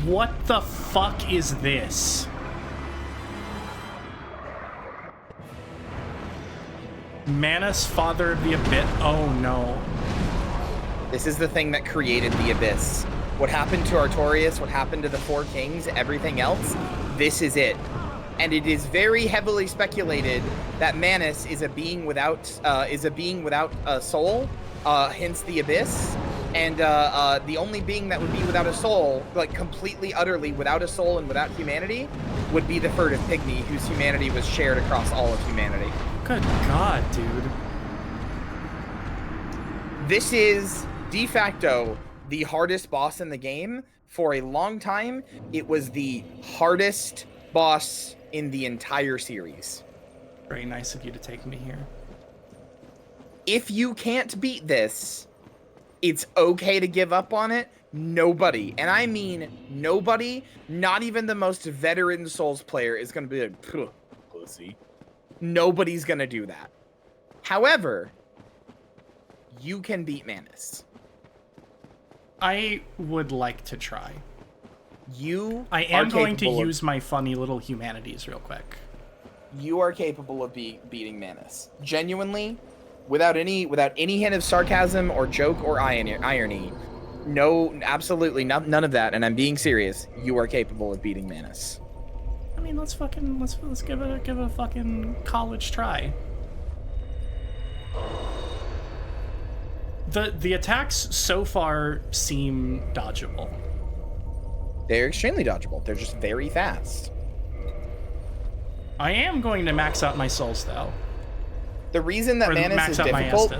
What the fuck is this? Manus, father of the abyss. Oh no. This is the thing that created the abyss. What happened to Artorias, what happened to the Four Kings, everything else, this is it. And it is very heavily speculated that Manus is a being without a soul, hence the abyss. And the only being that would be without a soul, like completely, utterly without a soul and without humanity, would be the furtive pygmy, whose humanity was shared across all of humanity. Good God, dude. This is de facto the hardest boss in the game. For a long time, it was the hardest boss in the entire series. Very nice of you to take me here. If you can't beat this, it's okay to give up on it. Nobody, and I mean nobody, not even the most veteran Souls player is going to be like, pussy. Nobody's going to do that. However, you can beat Manus. I would like to try. I are am going to capable of- use my funny little humanities real quick. You are capable of beating Manus. Genuinely, without any hint of sarcasm or joke or irony. No, absolutely none of that, and I'm being serious. You are capable of beating Manus. I mean, let's give a fucking college try. The attacks so far seem dodgeable. They're extremely dodgeable. They're just very fast. I am going to max out my souls though. The reason that Manus is difficult.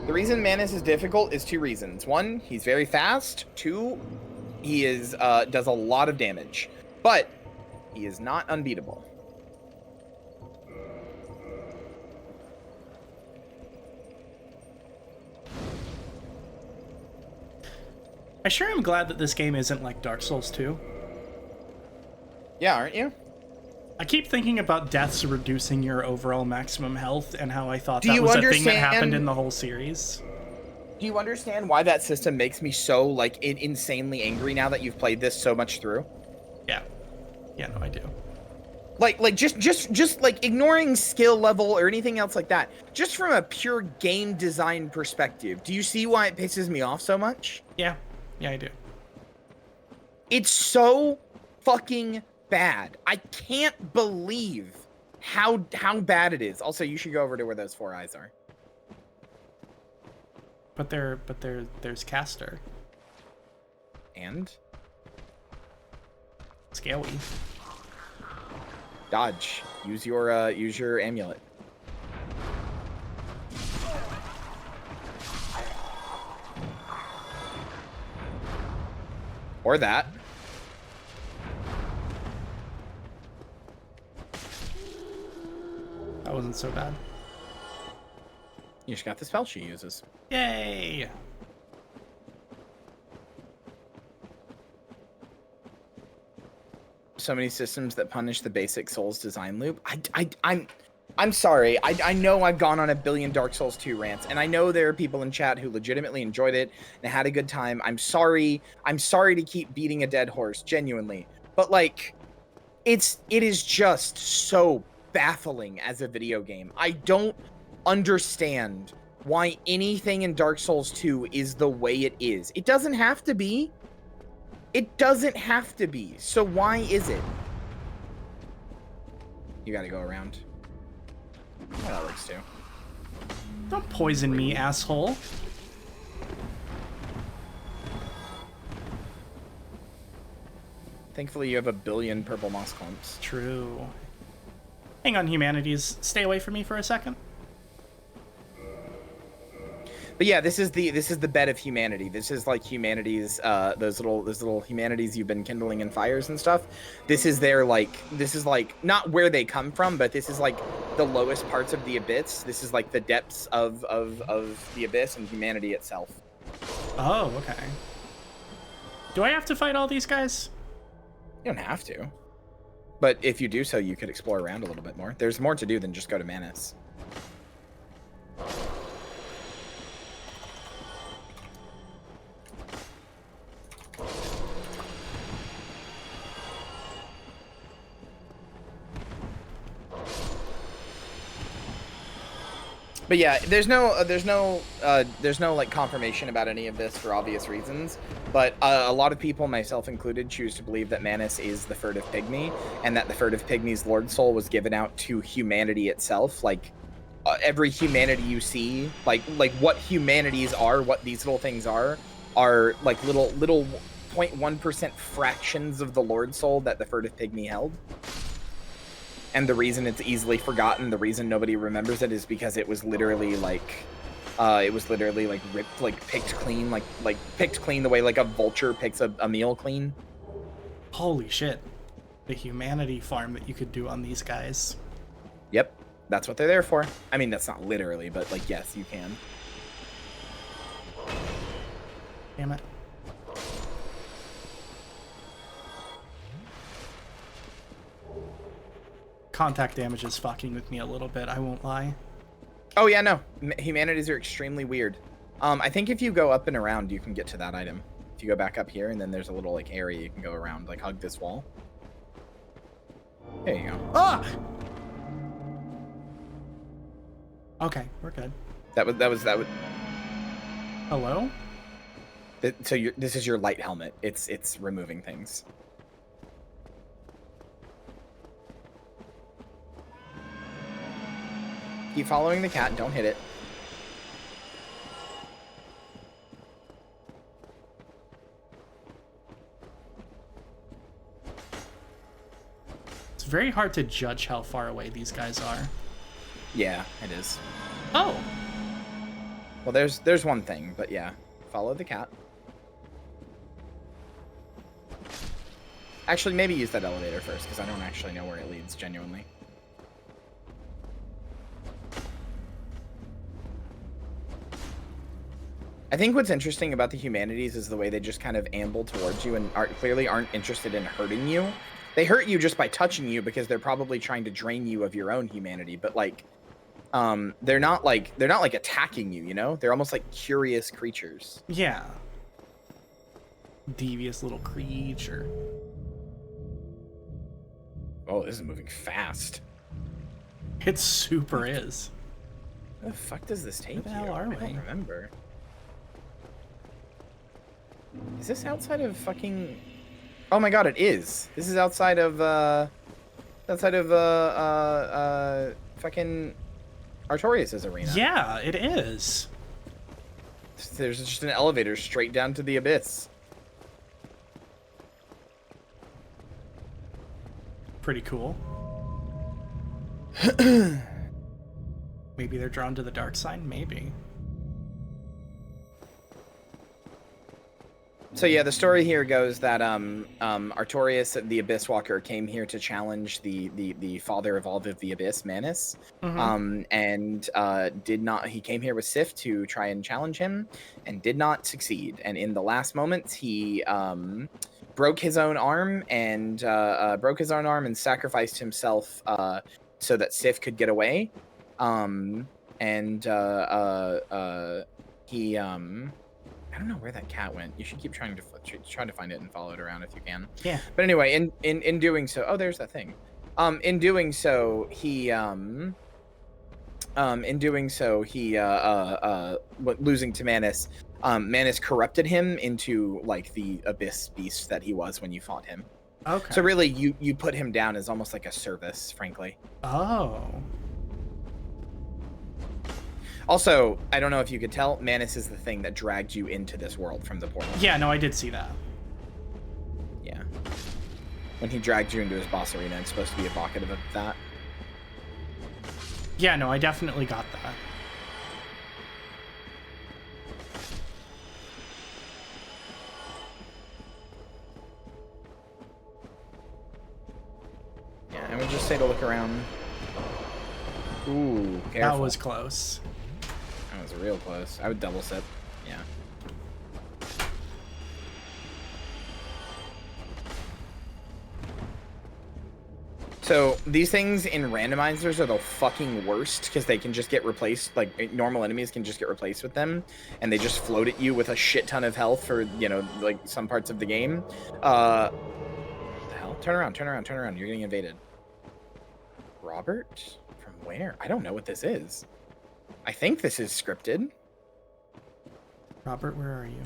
The reason Manus is difficult is two reasons. One, he's very fast. Two, he is does a lot of damage. But he is not unbeatable. I sure am glad that this game isn't like Dark Souls 2. Yeah, aren't you? I keep thinking about deaths reducing your overall maximum health and how I thought that was a thing that happened in the whole series. Do you understand why that system makes me so like insanely angry now that you've played this so much through? Yeah. Yeah, no, I do. Like just like ignoring skill level or anything else like that. Just from a pure game design perspective, do you see why it pisses me off so much? Yeah. Yeah, I do. It's so fucking bad. I can't believe how bad it is. Also, you should go over to where those four eyes are. But there's Caster. And? Scaly. Dodge. Use your amulet. Or that. That wasn't so bad. You just got the spell she uses. Yay! So many systems that punish the basic Souls design loop. I'm I'm sorry. I know I've gone on a billion Dark Souls 2 rants, and I know there are people in chat who legitimately enjoyed it and had a good time. I'm sorry. I'm sorry to keep beating a dead horse, genuinely. But like, it is just so baffling as a video game. I don't understand why anything in Dark Souls 2 is the way it is. It doesn't have to be. It doesn't have to be. So why is it? You gotta go around. Oh, that works too. Don't poison me, asshole. Thankfully, you have a billion purple moss clumps. True. Hang on, humanities. Stay away from me for a second. But yeah, this is the bed of humanity. This is like humanity's those little humanities you've been kindling in fires and stuff. This is their this is not where they come from, but this is like the lowest parts of the abyss. This is like the depths of the abyss and humanity itself. Oh, okay. Do I have to fight all these guys? You don't have to. But if you do so, you could explore around a little bit more. There's more to do than just go to Manus. But yeah, there's no like confirmation about any of this for obvious reasons. But a lot of people, myself included, choose to believe that Manus is the furtive pygmy, and that the furtive pygmy's Lord Soul was given out to humanity itself. Like every humanity you see, like what humanities are, what these little things are like little 0.1% fractions of the Lord Soul that the furtive pygmy held. And the reason it's easily forgotten, the reason nobody remembers it, is because it was literally ripped, like picked clean, like picked clean the way like a vulture picks a meal clean. Holy shit. The humanity farm that you could do on these guys. Yep, that's what they're there for. I mean, that's not literally, but like, yes, you can. Damn it. Contact damage is fucking with me a little bit, I won't lie. Oh yeah, no. Humanities are extremely weird. I think if you go up and around, you can get to that item. If you go back up here, and then there's a little like area you can go around, like hug this wall. There you go. Ah! Okay, we're good. That would. Hello? So this is your light helmet. It's removing things. Keep following the cat. Don't hit it. It's very hard to judge how far away these guys are. Yeah, it is. Oh. Well, there's one thing, but yeah. Follow the cat. Actually, maybe use that elevator first, because I don't actually know where it leads, genuinely. I think what's interesting about the humanities is the way they just kind of amble towards you and clearly aren't interested in hurting you. They hurt you just by touching you because they're probably trying to drain you of your own humanity, but like they're not like attacking you, you know? They're almost like curious creatures. Yeah. Devious little creature. Oh, this is moving fast. It super is. Where the fuck does this take you? Where the hell are we? I don't remember. Is this outside of fucking... Oh my god, it is. This is outside of, fucking Artorias' arena. Yeah, it is. There's just an elevator straight down to the abyss. Pretty cool. Maybe they're drawn to the dark side? Maybe. So yeah, the story here goes that Artorias, the Abyss Walker, came here to challenge the father of all of the Abyss, Manus, and did not. He came here with Sif to try and challenge him, and did not succeed. And in the last moments, he broke his own arm and sacrificed himself so that Sif could get away. He I don't know where that cat went. You should keep trying to find it and follow it around if you can. Yeah. But anyway, in doing so, oh, there's that thing. In doing so, he losing to Manus, Manus corrupted him into like the abyss beast that he was when you fought him. Okay. So really, you put him down as almost like a service, frankly. Oh. Also, I don't know if you could tell, Manus is the thing that dragged you into this world from the portal. Yeah, no, I did see that. Yeah. When he dragged you into his boss arena, it's supposed to be evocative of that. Yeah, no, I definitely got that. Yeah, I would just say to look around. Ooh, careful. That was close. That was real close. I would double sip. Yeah. So these things in randomizers are the fucking worst because they can just get replaced. Like normal enemies can just get replaced with them, and they just float at you with a shit ton of health for, you know, like some parts of the game. What the hell? Turn around, turn around, turn around. You're getting invaded. Robert? From where? I don't know what this is. I think this is scripted. Robert, where are you?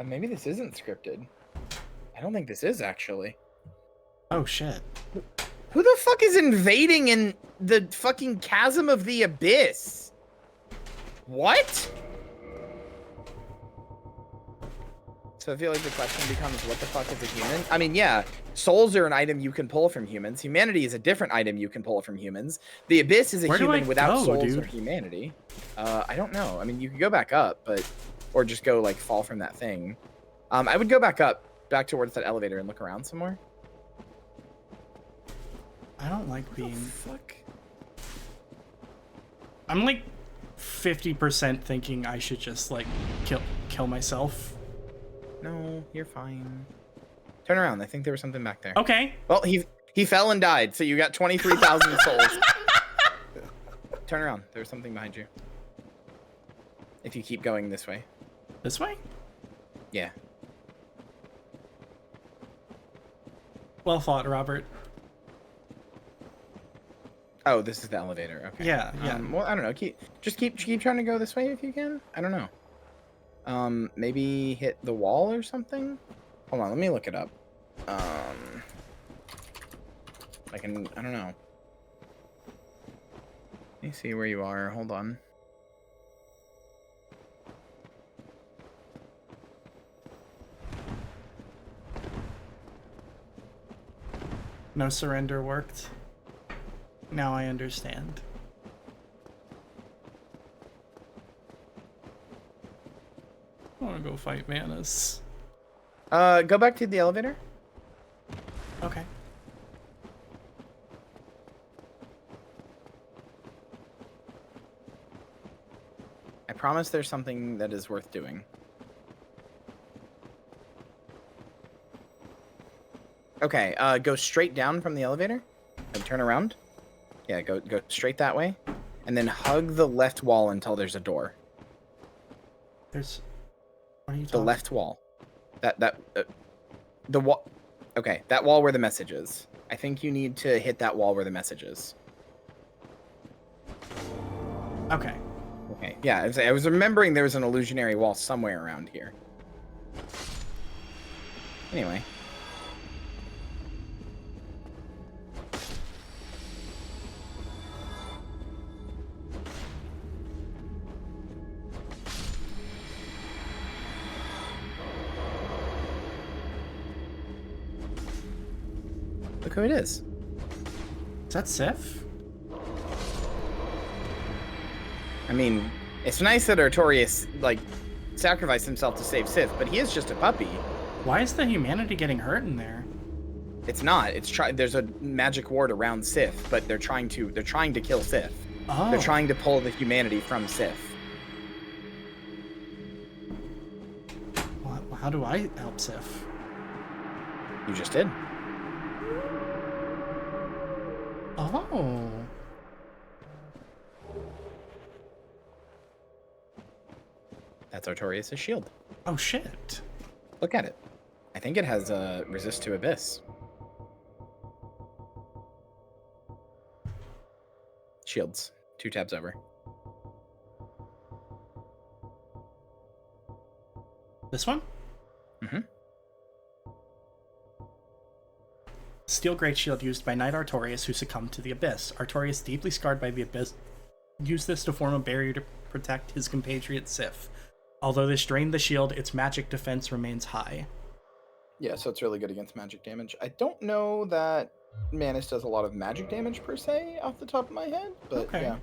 Maybe this isn't scripted. I don't think this is, actually. Oh, shit. Who the fuck is invading in the fucking chasm of the abyss? What? So I feel like the question becomes, what the fuck is a human? I mean, yeah, souls are an item you can pull from humans. Humanity is a different item you can pull from humans. The abyss is a human without souls or humanity. I don't know. I mean, you could go back up, but... Or just go, like, fall from that thing. I would go back towards that elevator and look around some more. I don't like being... Fuck. I'm, like, 50% thinking I should just, like, kill myself. No, you're fine. Turn around. I think there was something back there. Okay. Well, he fell and died, so you got 23,000 souls. Turn around. There's something behind you. If you keep going this way. This way? Yeah. Well fought, Robert. Oh, this is the elevator. Okay. Yeah, yeah. Well, I don't know. Keep trying to go this way if you can. I don't know. Maybe hit the wall or something. Hold on, let me look it up. I don't know. Let me see where you are. Hold on. No surrender worked. Now I understand. I want to go fight Manus. Go back to the elevator. Okay. I promise there's something that is worth doing. Okay, go straight down from the elevator and turn around. Yeah, go straight that way, and then hug the left wall until there's a door. There's... What are you The talking? left wall. The wall. Okay, that wall where the message is. I think you need to hit that wall where the message is. Okay. Okay, yeah, I was remembering there was an illusionary wall somewhere around here. Anyway. Look who it is. Is that Sif? I mean, it's nice that Artorias, like, sacrificed himself to save Sif, but he is just a puppy. Why is the humanity getting hurt in there? It's not. There's a magic ward around Sif, but they're trying to kill Sif. Oh. They're trying to pull the humanity from Sif. Well, how do I help Sif? You just did. Oh. That's Artorias' shield. Oh, shit. Look at it. I think it has resist to abyss. Shields. 2 tabs over. This one? Mm-hmm. Steel Great Shield used by Knight Artorias who succumbed to the Abyss. Artorias, deeply scarred by the Abyss, used this to form a barrier to protect his compatriot Sif. Although this drained the shield, its magic defense remains high. Yeah, so it's really good against magic damage. I don't know that Manus does a lot of magic damage per se off the top of my head, but Okay. yeah.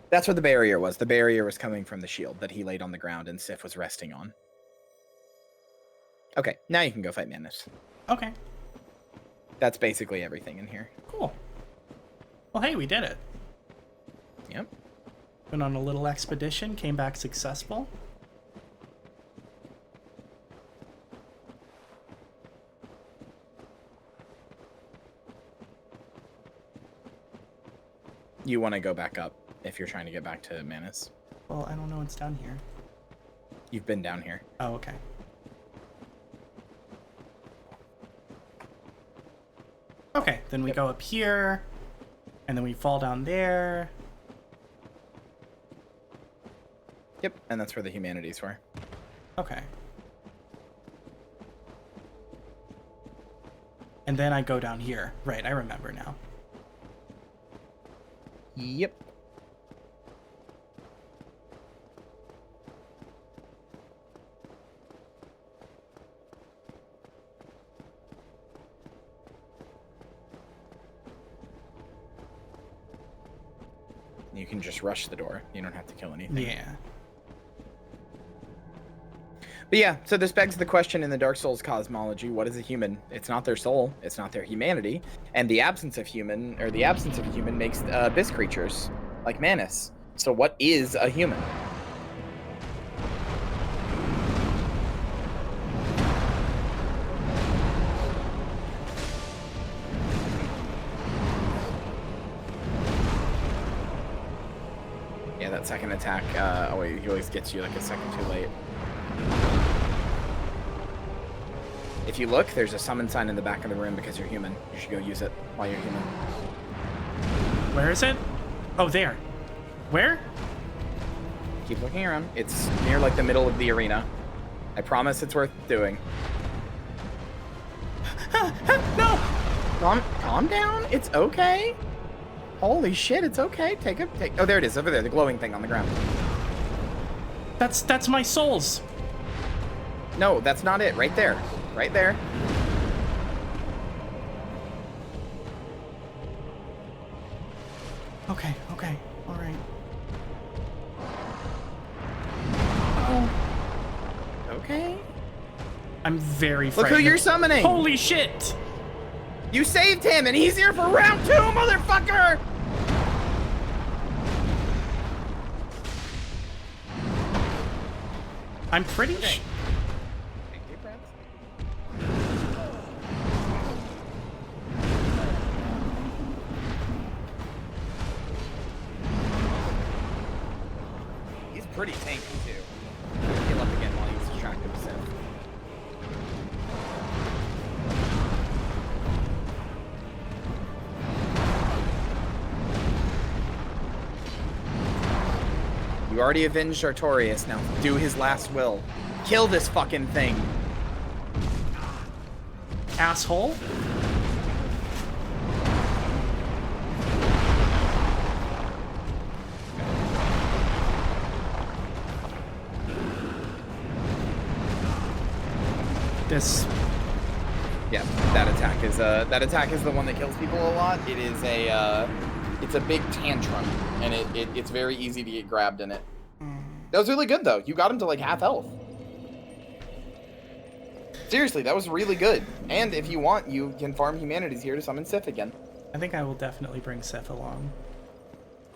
That's what the barrier was. The barrier was coming from the shield that he laid on the ground and Sif was resting on. Okay, now you can go fight Manus. Okay, That's basically everything in here. cool. Well, hey, we did it. Yep. Went on a little expedition, came back successful. You want to go back up if you're trying to get back to Manus. Well, I don't know what's down here. You've been down here. Oh, okay. Okay, then we go up here, and then we fall down there. Yep, and that's where the humanities were. Okay. And then I go down here. Right, I remember now. Yep. You can just rush the door. You don't have to kill anything. Yeah. But yeah, so this begs the question in the Dark Souls cosmology, what is a human? It's not their soul, it's not their humanity, and the absence of human, or the absence of a human makes abyss creatures, like Manus. So what is a human? Yeah, that second attack, oh wait, he always gets you like a second too late. If you look, there's a summon sign in the back of the room because you're human. You should go use it while you're human. Where is it? Oh, there. Where? Keep looking around. It's near like the middle of the arena. I promise it's worth doing. No! Calm down. It's okay. Holy shit, it's okay. Oh, there it is, over there, the glowing thing on the ground. That's my souls. No, that's not it. Right there. Right there. Okay, okay, all right. Okay. I'm very Look frightened. who you're summoning. Holy shit! You saved him, and he's here for round 2, motherfucker! I'm pretty Okay. He's pretty tanky too. Heal up again while he's distracted with Sif. You already avenged Artorias, now do his last will. Kill this fucking thing. Asshole. This. Yeah, that attack is the one that kills people a lot. It is it's a big tantrum, and it's very easy to get grabbed in it. That was really good though. You got him to like half health. Seriously, that was really good. And if you want, you can farm humanities here to summon Sif again. I think I will definitely bring Seth along.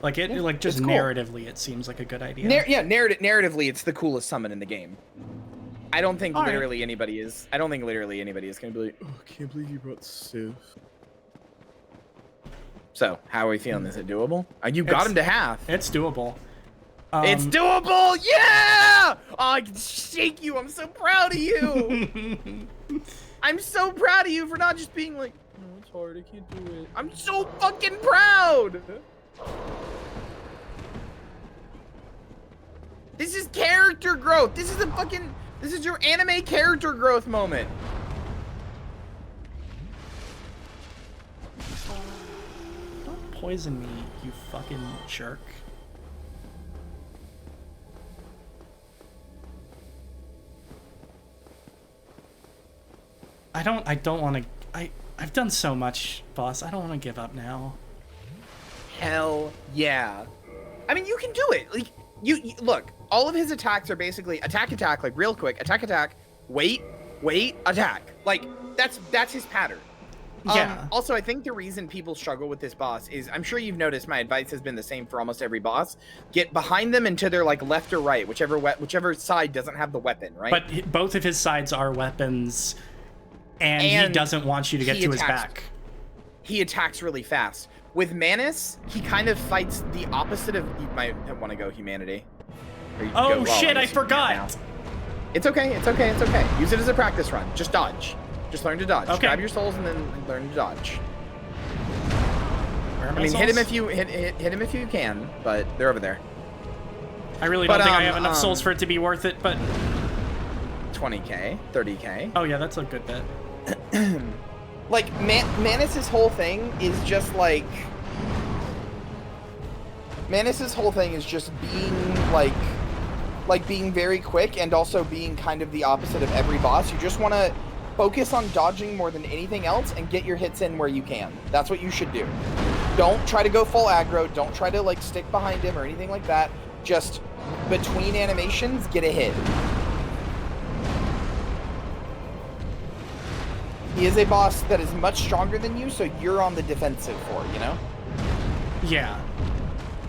Like it, Yeah, like just it's cool. narratively, it seems like a good idea. Narratively, it's the coolest summon in the game. I don't think All right. literally anybody is. I don't think literally anybody is gonna be like, oh, I can't believe you brought Sif. So, how are we feeling? Is it doable? You got him to half. It's doable. It's doable! Yeah! Oh, I can shake you. I'm so proud of you. I'm so proud of you for not just being like, no, it's hard. I can't do it. I'm so fucking proud. This is character growth. This is your anime character growth moment. Don't poison me, you fucking jerk. I don't want to. I've done so much, boss. I don't want to give up now. Hell yeah. I mean, you can do it. Like, you look, all of his attacks are basically attack, like real quick, attack, wait, attack. Like, that's his pattern. Yeah. Also, I think the reason people struggle with this boss is, I'm sure you've noticed my advice has been the same for almost every boss. Get behind them and to their like left or right, whichever side doesn't have the weapon, right? But both of his sides are weapons, and he doesn't want you to get to his back. He attacks really fast. With Manus, he kind of fights the opposite of. You might want to go humanity. Oh shit! I forgot. It's okay. Use it as a practice run. Just dodge. Just learn to dodge. Okay. Grab your souls and then learn to dodge. Where are my I mean, souls? hit him if you hit him if you can, but they're over there. I really don't think I have enough souls for it to be worth it, but 20k, 30k. Oh yeah, that's a good bit. Like Manus's whole thing is just like being like being very quick and also being kind of the opposite of every boss. You just want to focus on dodging more than anything else and get your hits in where you can. That's what you should do. Don't try to go full aggro. Don't try to like stick behind him or anything like that. Just between animations, get a hit. He is a boss that is much stronger than you, so you're on the defensive for, you know? Yeah.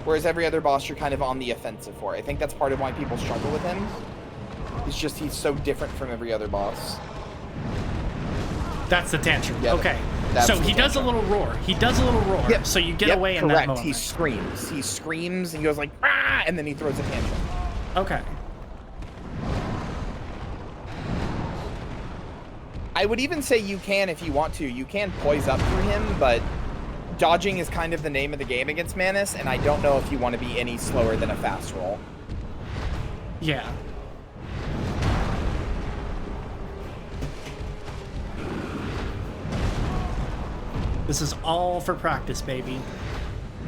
Whereas every other boss, you're kind of on the offensive for. I think that's part of why people struggle with him. It's just he's so different from every other boss. That's the tantrum. Yeah, okay. So he does a little roar. Yep. So you get away in that moment. He screams. He screams and goes like, ah! And then he throws a tantrum. Okay. I would even say you can, if you want to, you can poise up through him, but dodging is kind of the name of the game against Manus, and I don't know if you want to be any slower than a fast roll. Yeah. This is all for practice, baby.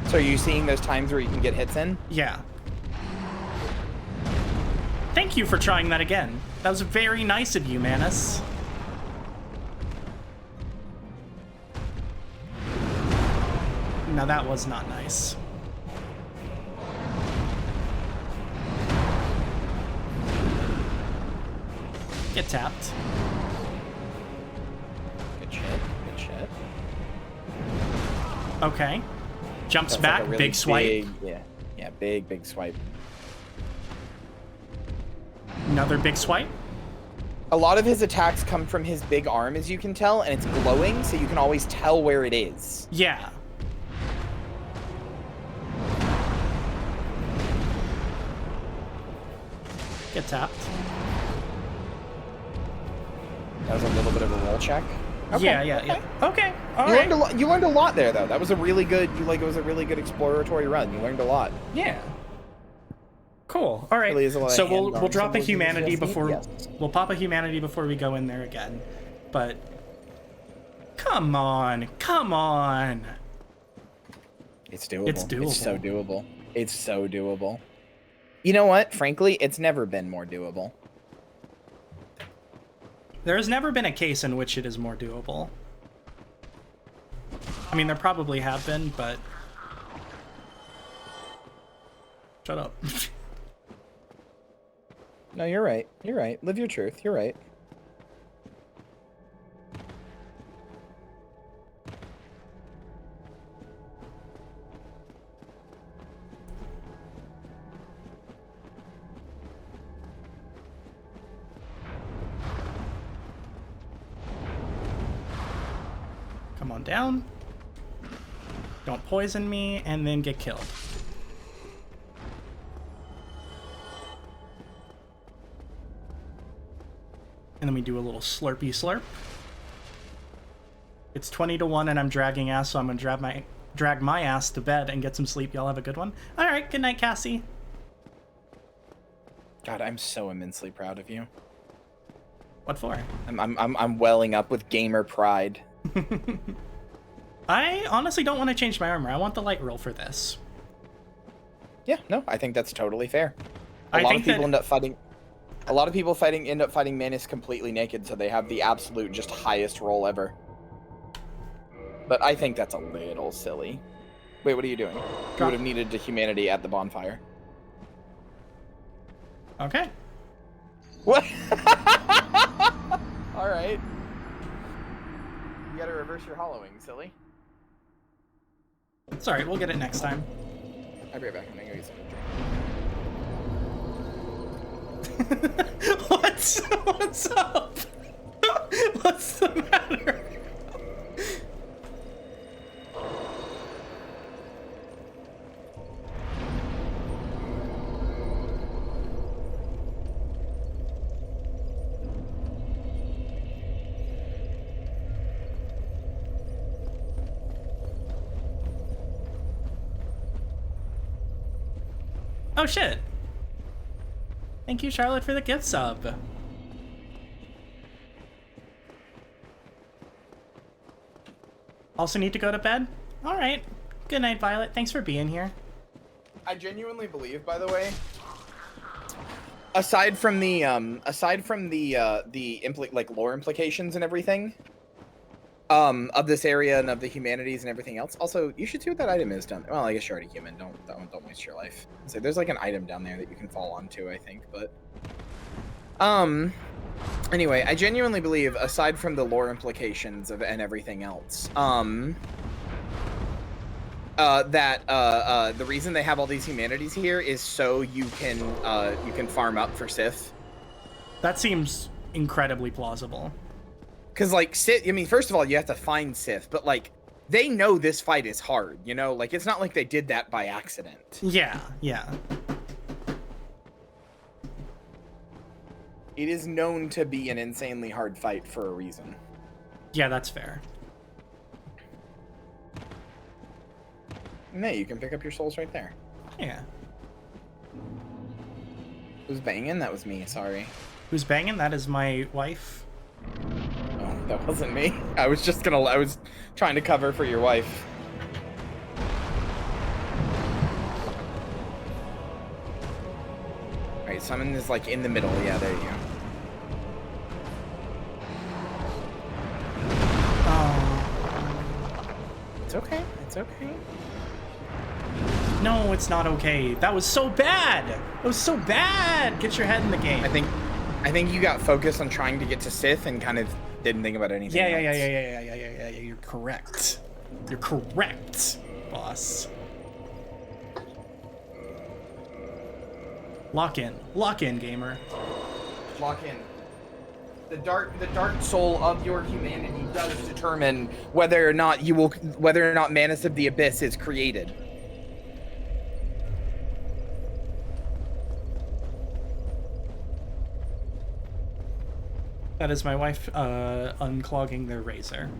So are you seeing those times where you can get hits in? Yeah. Thank you for trying that again. That was very nice of you, Manus. Now that was not nice. Get tapped. Good shit. Okay. Jumps That's back, like a really big swipe. Big swipe. Another big swipe. A lot of his attacks come from his big arm, as you can tell, and it's glowing, so you can always tell where it is. Yeah. Get tapped. That was a little bit of a roll check. Okay, Yeah. Okay. All you right. learned a lot. You learned a lot there, though. That was a really good. It was a really good exploratory run. You learned a lot. Yeah. Cool. All right. Really is a lot of So hands-on we'll drop a symbols humanity you just need? before Yes. we'll pop a humanity before we go in there again. But come on. It's doable. It's doable. It's so doable. It's so doable. You know what? Frankly, it's never been more doable. There has never been a case in which it is more doable. I mean, there probably have been, but shut up. No, you're right. You're right. Live your truth. You're right. Come on down. Don't poison me and then get killed. And then we do a little slurpy slurp. It's 20 to 1 and I'm dragging ass, so I'm gonna drag my ass to bed and get some sleep. Y'all have a good one. Alright, good night, Cassie. God, I'm so immensely proud of you. What for? I'm welling up with gamer pride. I honestly don't want to change my armor. I want the light roll for this. Yeah, no, I think that's totally fair. A I lot think of people that- end up fighting. A lot of people end up fighting Manus completely naked, so they have the absolute just highest roll ever. But I think that's a little silly. Wait, what are you doing? You would have needed the humanity at the bonfire. Okay. What? All right. You gotta reverse your hollowing, silly. It's alright, we'll get it next time. I'll be right back. I'm gonna go get something. What's up? What's the matter? Oh shit. Thank you, Charlotte, for the gift sub. Also need to go to bed? Alright. Good night, Violet. Thanks for being here. I genuinely believe, by the way, aside from the lore implications and everything, of this area and of the humanities and everything else. Also, you should see what that item is down there. Well, I guess you're already human. Don't waste your life. So there's like an item down there that you can fall onto, I think. But anyway, I genuinely believe, aside from the lore implications of and everything else, that the reason they have all these humanities here is so you can farm up for Sith. That seems incredibly plausible. Because, like, Sith, I mean, first of all, you have to find Sith, but, like, they know this fight is hard, you know? Like, it's not like they did that by accident. Yeah, yeah. It is known to be an insanely hard fight for a reason. Yeah, that's fair. No, you can pick up your souls right there. Yeah. Who's banging? That was me, sorry. Who's banging? That is my wife. Oh, that wasn't me. I was trying to cover for your wife. Alright, summon is like in the middle. Yeah, there you go. Oh. It's okay. It's okay. No, it's not okay. That was so bad. That was so bad. Get your head in the game. I think you got focused on trying to get to Sith and kind of didn't think about anything else. Yeah. You're correct. You're correct, boss. Lock in, gamer. Lock in. The dark soul of your humanity does determine whether or not Manus of the Abyss is created. That is my wife unclogging their razor.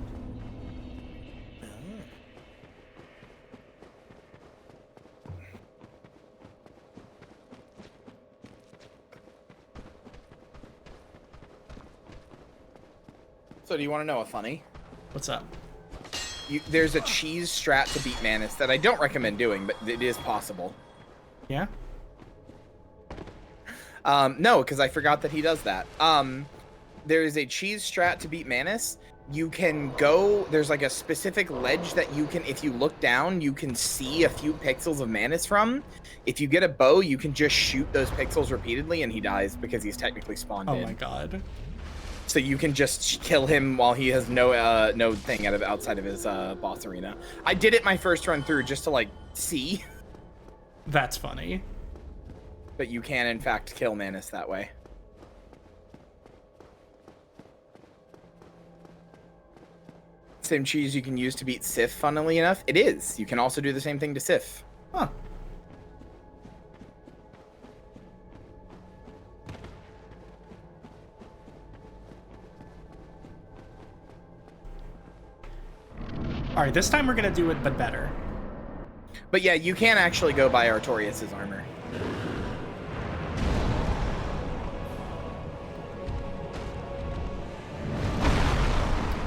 So do you want to know a funny? What's up? There's a cheese strat to beat Manus that I don't recommend doing, but it is possible. Yeah? No, because I forgot that he does that. There is a cheese strat to beat Manus. You can go, there's like a specific ledge that you can, if you look down, you can see a few pixels of Manus from. If you get a bow, you can just shoot those pixels repeatedly and he dies because he's technically spawned in. Oh my god. So you can just kill him while he has no thing outside of his boss arena. I did it my first run through just to like see. That's funny. But you can in fact kill Manus that way. same cheese you can use to beat Sif, funnily enough. It is. You can also do the same thing to Sif. Huh. All right, this time we're gonna do it, but better. But yeah, you can actually go buy Artorias' armor.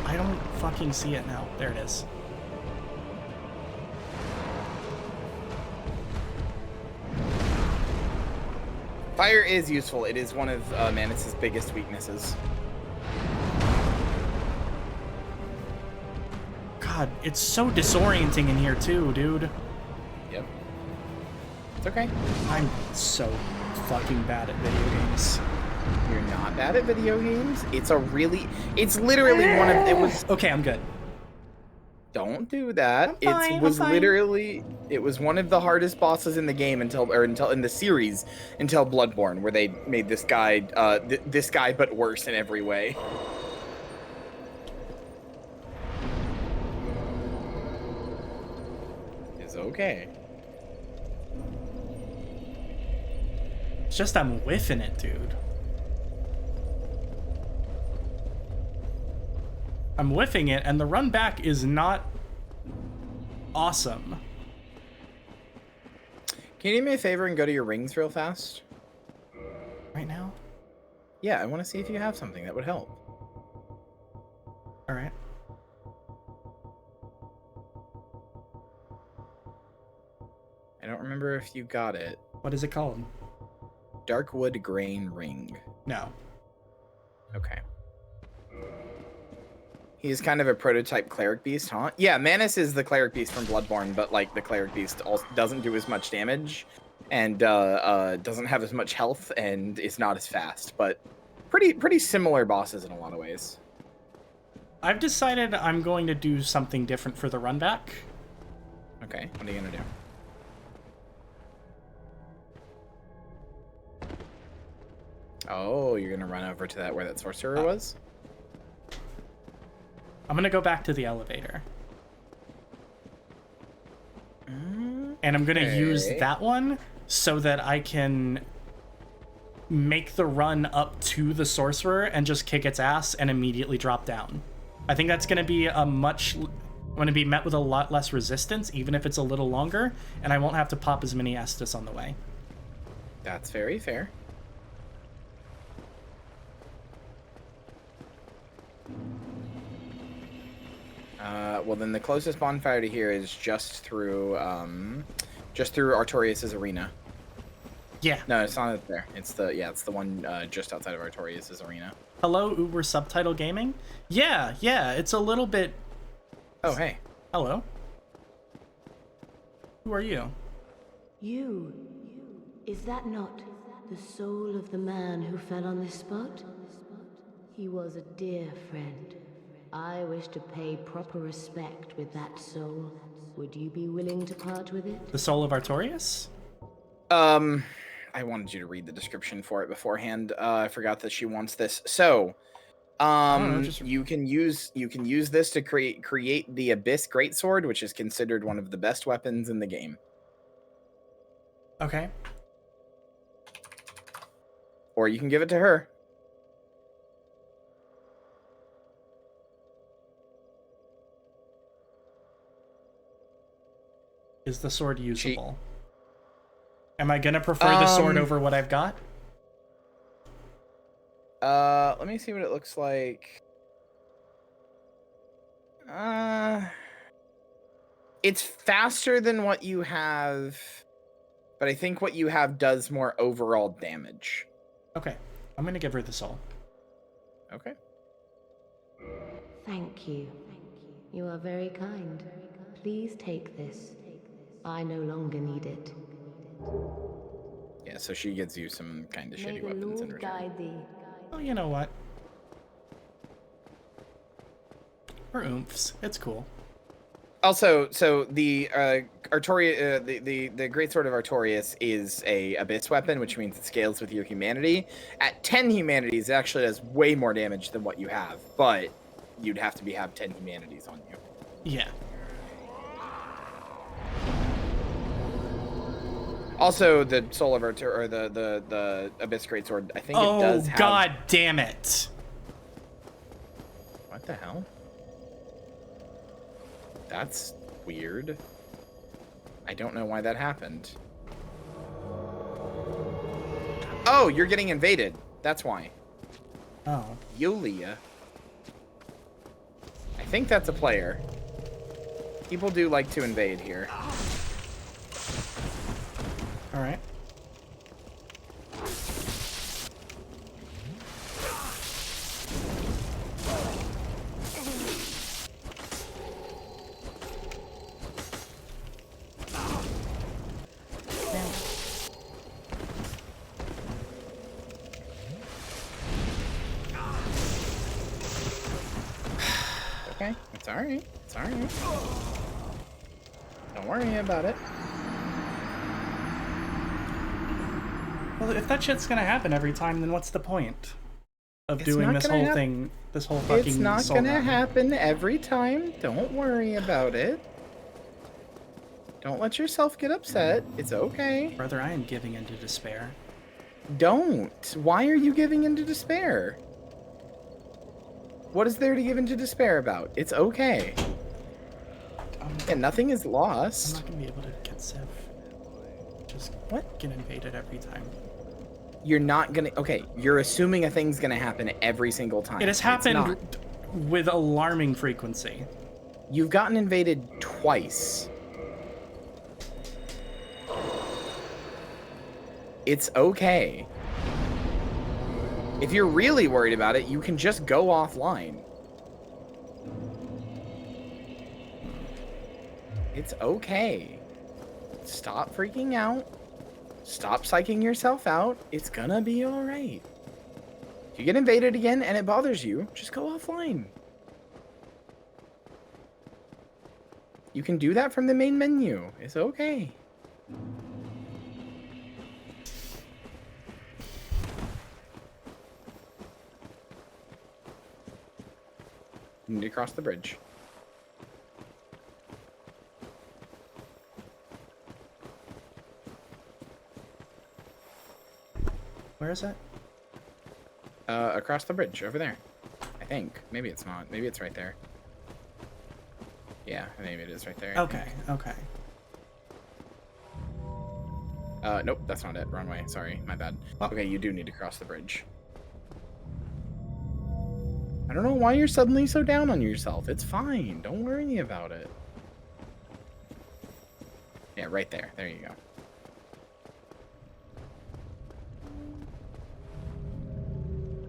I don't fucking see it now. There it is. Fire is useful. It is one of Manus' biggest weaknesses. God, it's so disorienting in here too, dude. Yep. It's okay. I'm so fucking bad at video games. You're not bad at video games. It's literally one of, it was. Okay, I'm good. Don't do that. I'm fine, It was I'm fine. literally, it was one of the hardest bosses in the game until in the series until Bloodborne, where they made this guy, this guy but worse in every way. It's okay. It's just I'm whiffing it, dude. I'm whiffing it, and the run back is not awesome. Can you do me a favor and go to your rings real fast? Right now? Yeah, I want to see if you have something that would help. All right. I don't remember if you got it. What is it called? Darkwood Grain Ring. No. Okay. He's kind of a prototype cleric beast, huh? Yeah, Manus is the cleric beast from Bloodborne, but like the cleric beast also doesn't do as much damage and doesn't have as much health and is not as fast, but pretty similar bosses in a lot of ways. I've decided I'm going to do something different for the run back. Okay, what are you gonna do? Oh, you're gonna run over to that where that sorcerer was? I'm gonna go back to the elevator. And I'm gonna use that one so that I can make the run up to the sorcerer and just kick its ass and immediately drop down. I think that's gonna be I'm gonna be met with a lot less resistance, even if it's a little longer, and I won't have to pop as many Estus on the way. That's very fair. Well, then the closest bonfire to here is just through Artorias' arena. Yeah. No, it's not up there. It's the one just outside of Artorias' arena. Hello, Uber Subtitle Gaming? Yeah, it's a little bit... Oh, hey. Hello. Who are you? You. Is that not the soul of the man who fell on this spot? He was a dear friend. I wish to pay proper respect with that soul. Would you be willing to part with it? The soul of Artorias? I wanted you to read the description for it beforehand. I forgot that she wants this. So, you can use this to create the Abyss Greatsword, which is considered one of the best weapons in the game. Okay. Or you can give it to her. Is the sword usable? Am I gonna prefer the sword over what I've got? Let me see what it looks like. It's faster than what you have, but I think what you have does more overall damage. Okay, I'm gonna give her the soul. Okay. Thank you. You are very kind. Please take this. I no longer need it. Yeah, so she gives you some kind of shitty May the weapons in Lord return. guide thee. Oh, you know what? Or oomphs. It's cool. Also, so the Artoria, the Greatsword of Artorias is a abyss weapon, which means it scales with your humanity. At 10 humanities, it actually does way more damage than what you have, but you'd have to have 10 humanities on you. Yeah. Also, the Soul of Artur, or the Abyss Greatsword, I think it does have... Oh, god damn it. What the hell? That's weird. I don't know why that happened. Oh, you're getting invaded. That's why. Oh. Yulia. I think that's a player. People do like to invade here. All right. Okay, it's alright. It's alright. Don't worry about it. Well, if that shit's gonna happen every time, then what's the point of It's doing not this gonna whole thing, this whole fucking It's not soul gonna run? happen every time. Don't worry about it. Don't let yourself get upset. It's okay. Brother, I am giving into despair. Don't. Why are you giving into despair? What is there to give into despair about? It's okay. And nothing is I'm lost. not gonna be able to get Civ. Just get invaded every time. You're not gonna... Okay, you're assuming a thing's gonna happen every single time. It has It's happened not. with alarming frequency. You've gotten invaded twice. It's okay. If you're really worried about it, you can just go offline. It's okay. Stop freaking out. Stop psyching yourself out. It's gonna be alright. If you get invaded again and it bothers you, just go offline. You can do that from the main menu. It's okay. You need to cross the bridge. Where is it? Across the bridge, over there. I think. Maybe it's not. Maybe it's right there. Yeah, maybe it is right there. Okay, okay. Nope, that's not it. Wrong way. Sorry, my bad. Okay, you do need to cross the bridge. I don't know why you're suddenly so down on yourself. It's fine. Don't worry about it. Yeah, right there. There you go.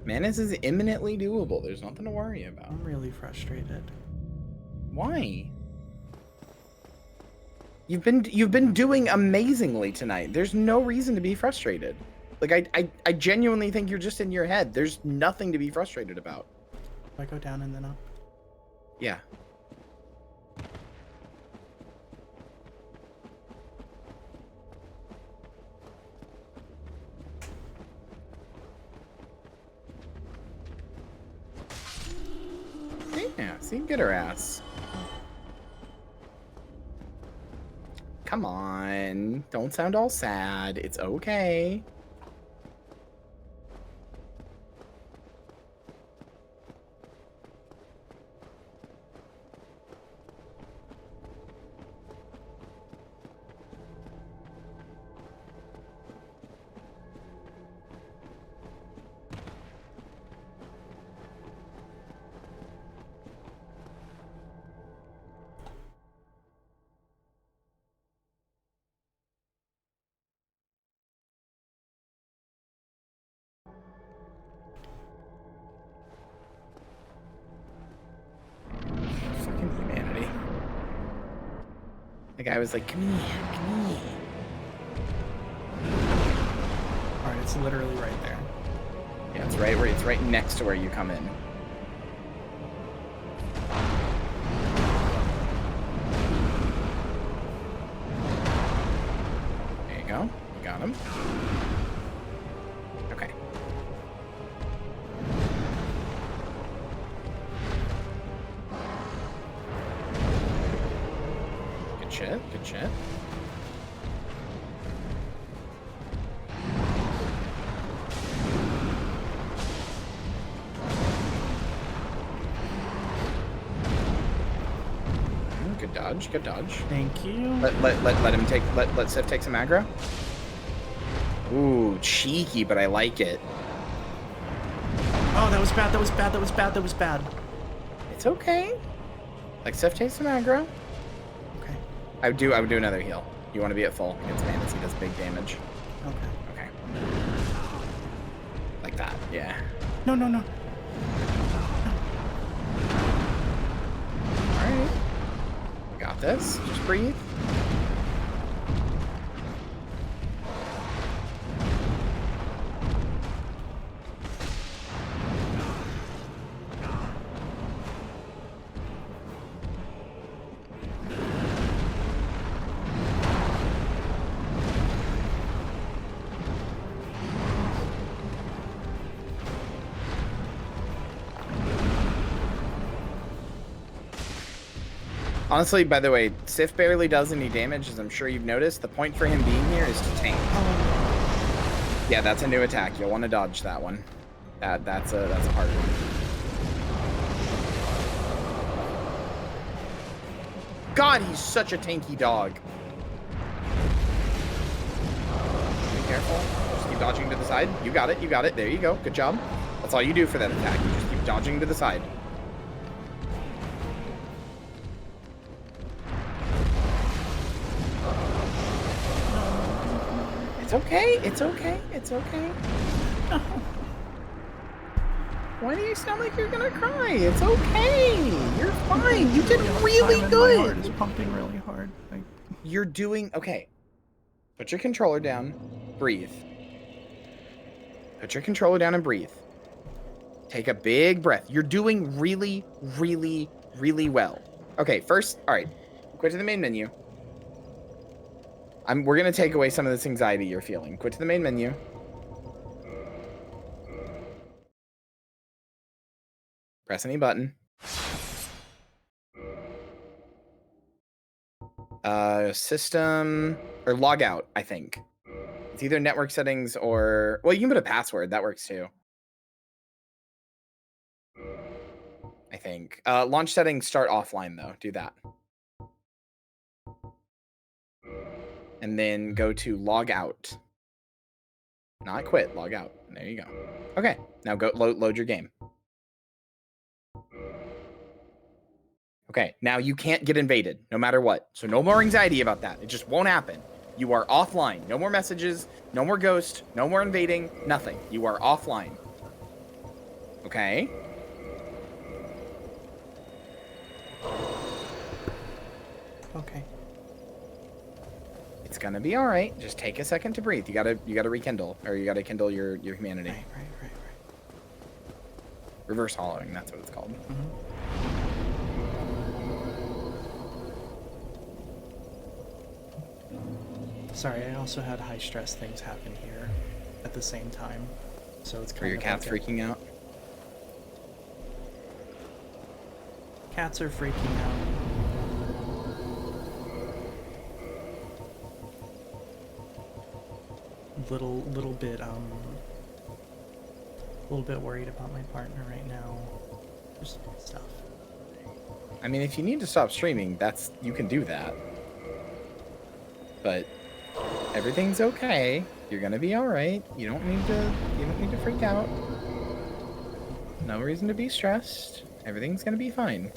Manus is imminently doable. There's nothing to worry about. I'm really frustrated. Why? You've been doing amazingly tonight. There's no reason to be frustrated. Like I genuinely think you're just in your head. There's nothing to be frustrated about. Do I go down and then up? Yeah. Yeah, see, get her ass. Come on. Don't sound all sad. It's okay. Fucking humanity. The guy was like, come here, come here. Alright, it's literally right there. Yeah, it's right next to where you come in. There you go. You got him. Okay. shit. Good shit. Good dodge. Good dodge. Thank you. Let him take. Let Sif take some aggro. Ooh, cheeky, but I like it. Oh, that was bad. That was bad. That was bad. That was bad. It's okay. Like Sif takes some aggro. Okay. I would do another heal. You want to be at full against Manus. He does big damage. Okay. Okay. Like that. Yeah. No, no, no. All right. Got this. Just breathe. Honestly, by the way, Sif barely does any damage, as I'm sure you've noticed. The point for him being here is to tank. Yeah, that's a new attack. You'll want to dodge that one. That's a hard one. God, he's such a tanky dog. Be careful. Just keep dodging to the side. You got it. You got it. There you go. Good job. That's all you do for that attack. You just keep dodging to the side. It's okay. It's okay. It's okay. No. Why do you sound like you're gonna cry? It's okay. You're fine. You did really good. My heart is pumping really hard. You're doing okay. Put your controller down. Breathe. Put your controller down and breathe. Take a big breath. You're doing really, really, really well. Okay, first, all right. Quit to the main menu. We're gonna take away some of this anxiety you're feeling. Quit to the main menu. Press any button. System or log out, I think. It's either network settings or well, you can put a password. That works too. I think. Launch settings start offline though. Do that. And then go to log out. Not quit, log out. There you go. Okay, now go load your game. Okay, now you can't get invaded, no matter what. So no more anxiety about that. It just won't happen. You are offline. No more messages, no more ghost, no more invading, nothing. You are offline. Okay? Okay. It's gonna be all right. Just take a second to breathe. You gotta rekindle, or you gotta kindle your humanity. Right. Reverse hollowing. That's what it's called. Mm-hmm. Sorry, I also had high stress things happen here at the same time, so it's kind Are your of cats like freaking out? Cats are freaking out. Little bit worried about my partner right now. Just stuff. I mean, if you need to stop streaming, you can do that. But everything's okay. You're gonna be all right. You don't need to freak out. No reason to be stressed. Everything's gonna be fine.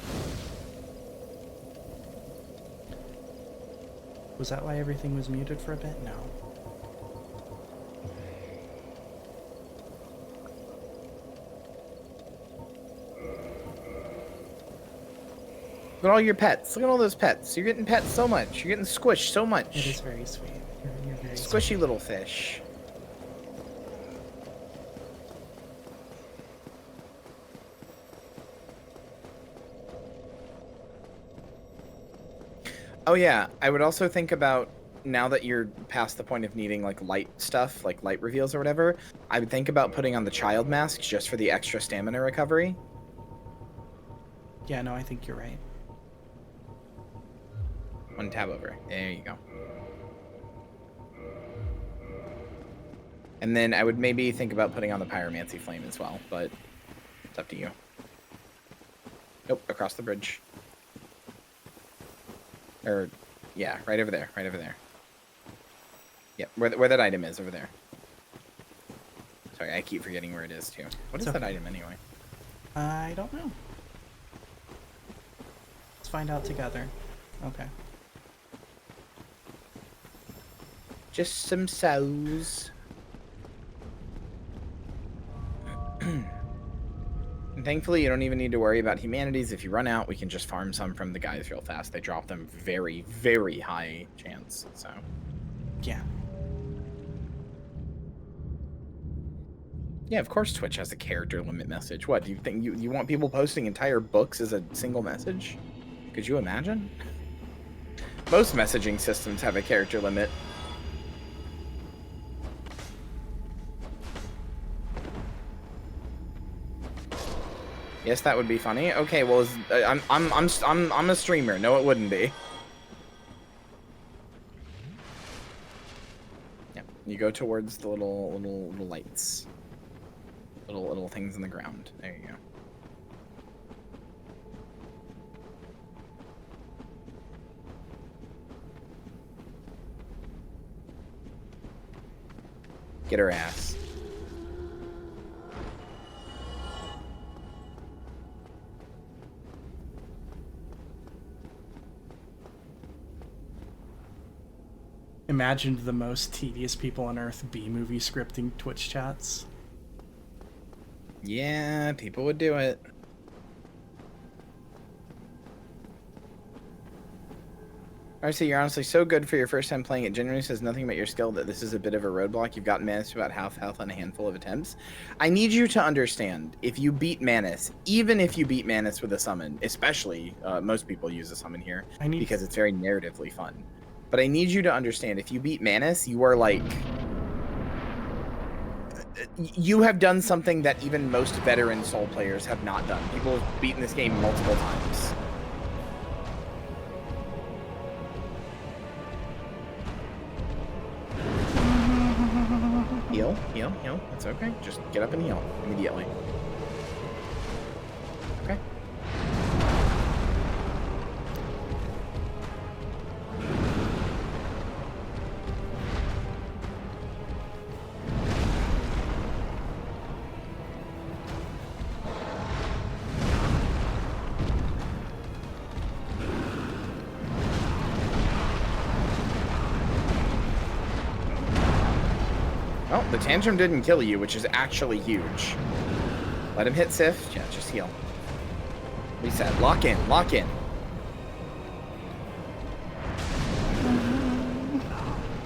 Was that why everything was muted for a bit? No. Look at all your pets. Look at all those pets. You're getting pets so much. You're getting squished so much. It is very sweet. You're very Squishy sweet. little fish. Oh yeah, I would also think about, now that you're past the point of needing like light stuff, like light reveals or whatever, I would think about putting on the child mask just for the extra stamina recovery. Yeah, no, I think you're right. One tab over. There you go. And then I would maybe think about putting on the pyromancy flame as well, but it's up to you. Nope, across the bridge. Or, yeah, right over there, right over there. Yep, where that item is, over there. Sorry, I keep forgetting where it is, too. What is that item, anyway? I don't know. Let's find out together. Okay. Just some souls. And thankfully, you don't even need to worry about humanities. If you run out, we can just farm some from the guys real fast. They drop them very, very high chance, so. Yeah. Yeah, of course Twitch has a character limit message. What, do you think you want people posting entire books as a single message? Could you imagine? Most messaging systems have a character limit. Yes, that would be funny. Okay, well, I'm a streamer. No, it wouldn't be. Yeah, you go towards the little lights, little things in the ground. There you go. Get her ass. Imagined the most tedious people on Earth B-movie scripting Twitch chats. Yeah, people would do it. Marcy, you're honestly so good for your first time playing. It genuinely says nothing about your skill that this is a bit of a roadblock. You've gotten Manus to about half health on a handful of attempts. I need you to understand, if you beat Manus, even if you beat Manus with a summon, especially, most people use a summon here, because it's very narratively fun. But I need you to understand, if you beat Manus, you are like... You have done something that even most veteran Soul players have not done. People have beaten this game multiple times. Heal, heal, heal. That's okay. Just get up and heal immediately. Okay. Well, the tantrum didn't kill you, which is actually huge. Let him hit Sif. Yeah, just heal. Reset. Lock in. Lock in.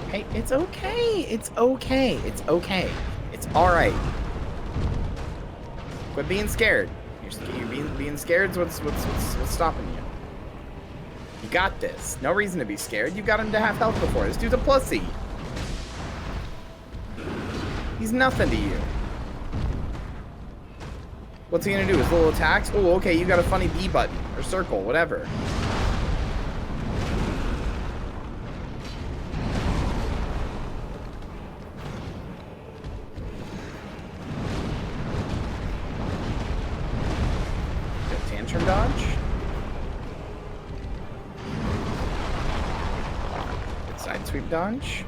Hey, it's okay. It's okay. It's okay. It's alright. Quit being scared. You're being scared is what's stopping you. You got this. No reason to be scared. You got him to half health before. This dude's a pussy. He's nothing to you. What's he gonna do? His little attacks? Oh, okay, you got a funny B button. Or circle, whatever. Good tantrum dodge. Good side sweep dodge.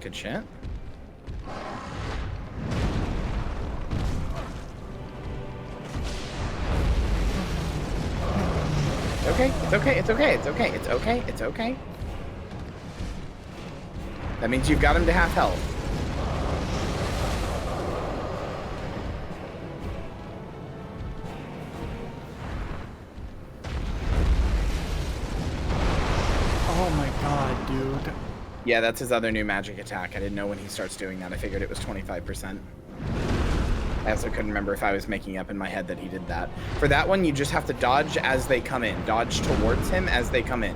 Good shit. Okay, it's okay, it's okay, it's okay, it's okay, it's okay. That means you've got him to half health. Oh my god, dude. Yeah, that's his other new magic attack. I didn't know when he starts doing that. I figured it was 25%. I also couldn't remember if I was making up in my head that he did that. For that one, you just have to dodge as they come in. Dodge towards him as they come in.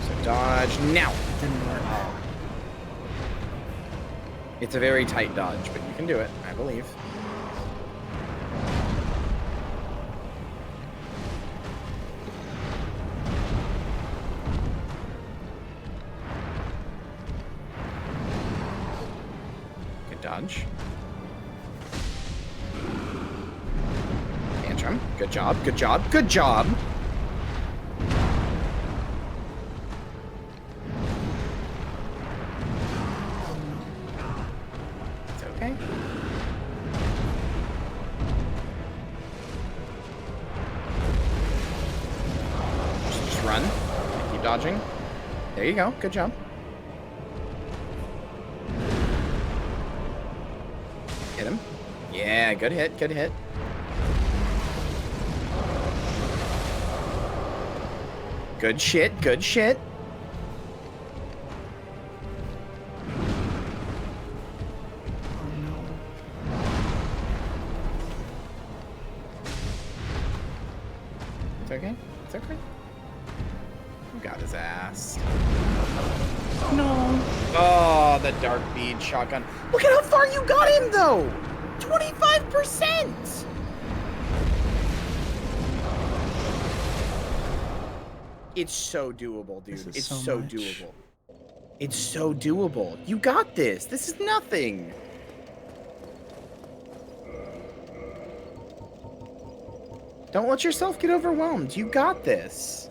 So Dodge now. Didn't work. It's a very tight dodge, but you can do it, I believe. Good dodge. Tantrum. Good job, good job, good job. It's okay. Just run. Keep dodging. There you go. Good job. Hit him. Yeah, good hit, good hit. Good shit, good shit. It's okay. It's okay. You got his ass. No. Oh, the dark bead shotgun. Look at how far you got him, though. 25%. It's so doable, dude. It's so doable. It's so doable. You got this. This is nothing. Don't let yourself get overwhelmed. You got this.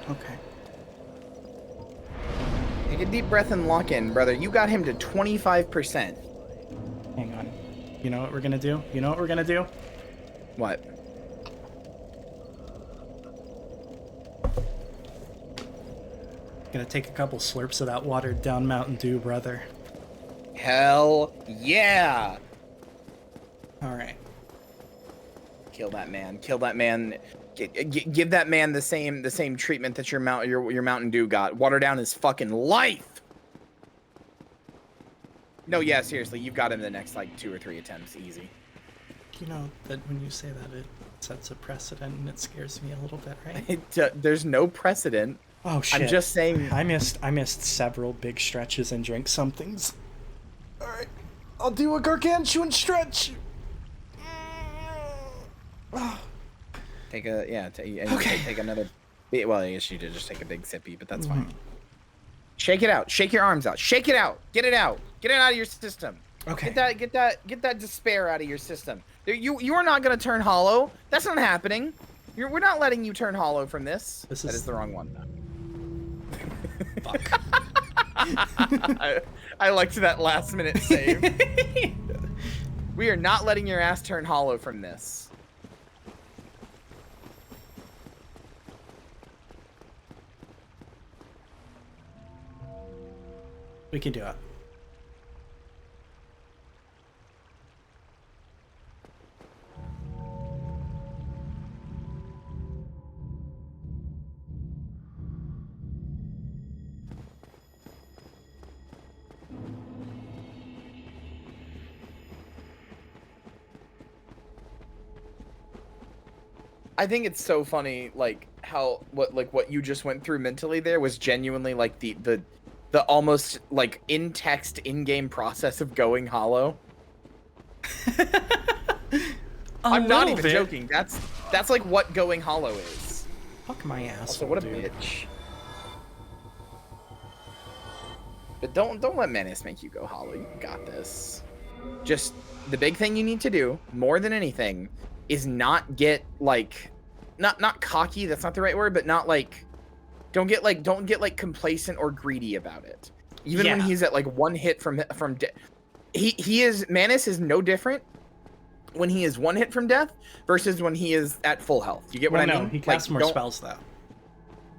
Okay. Take a deep breath and lock in, brother. You got him to 25%. Hang on. You know what we're gonna do? You know what we're gonna do? What? Gonna take a couple slurps of that watered down Mountain Dew, brother. Hell yeah! Alright. Kill that man. Kill that man. Give that man the same treatment that your Mountain Dew got. Water down his fucking life. No, yeah, seriously, you've got him the next like 2 or 3 attempts, easy. You know that when you say that, it sets a precedent and it scares me a little bit, right? There's no precedent. Oh shit! I'm just saying. I missed several big stretches and drink somethings. All right, I'll do a gargantuan stretch. Take a Okay. Take another. Well, I guess you did just take a big sippy, but that's fine. Shake it out. Shake your arms out. Shake it out. Get it out. Get it out of your system. Okay. Get that despair out of your system. You are not gonna turn hollow. That's not happening. We're not letting you turn hollow from this. That is the wrong one. Fuck. I liked that last minute save. We are not letting your ass turn hollow from this. We can do it. I think it's so funny, like what you just went through mentally there was genuinely like the almost like in-text in-game process of going hollow. I'm not even joking. That's like what going hollow is. Fuck my ass. Also, what a bitch. But don't let Menace make you go hollow. You got this. Just the big thing you need to do, more than anything, is not get like not cocky, that's not the right word, but not like don't get like complacent or greedy about it. Even when he's at like 1 hit from Manus is no different when he is 1 hit from death versus when he is at full health. You get what I mean? No, he casts more spells though.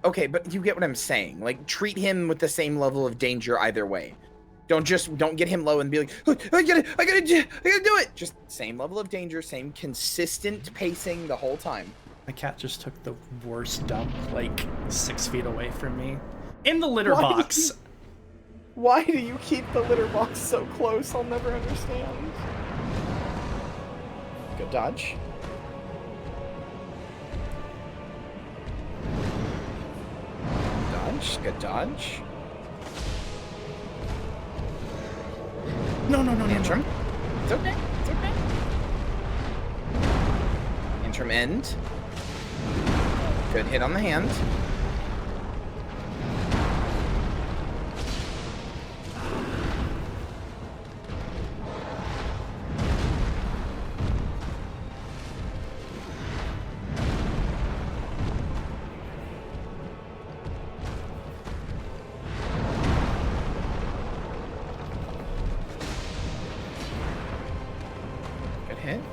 Okay, but you get what I'm saying. Like, treat him with the same level of danger either way. Don't get him low and be like, oh, I gotta do it. Just same level of danger, same consistent pacing the whole time. My cat just took the worst dump like 6 feet away from me. In the litter box. Why do you keep the litter box so close? I'll never understand. Good dodge. dodge. Good dodge. No. Tantrum. It's okay. It's okay. Tantrum end. Good hit on the hand.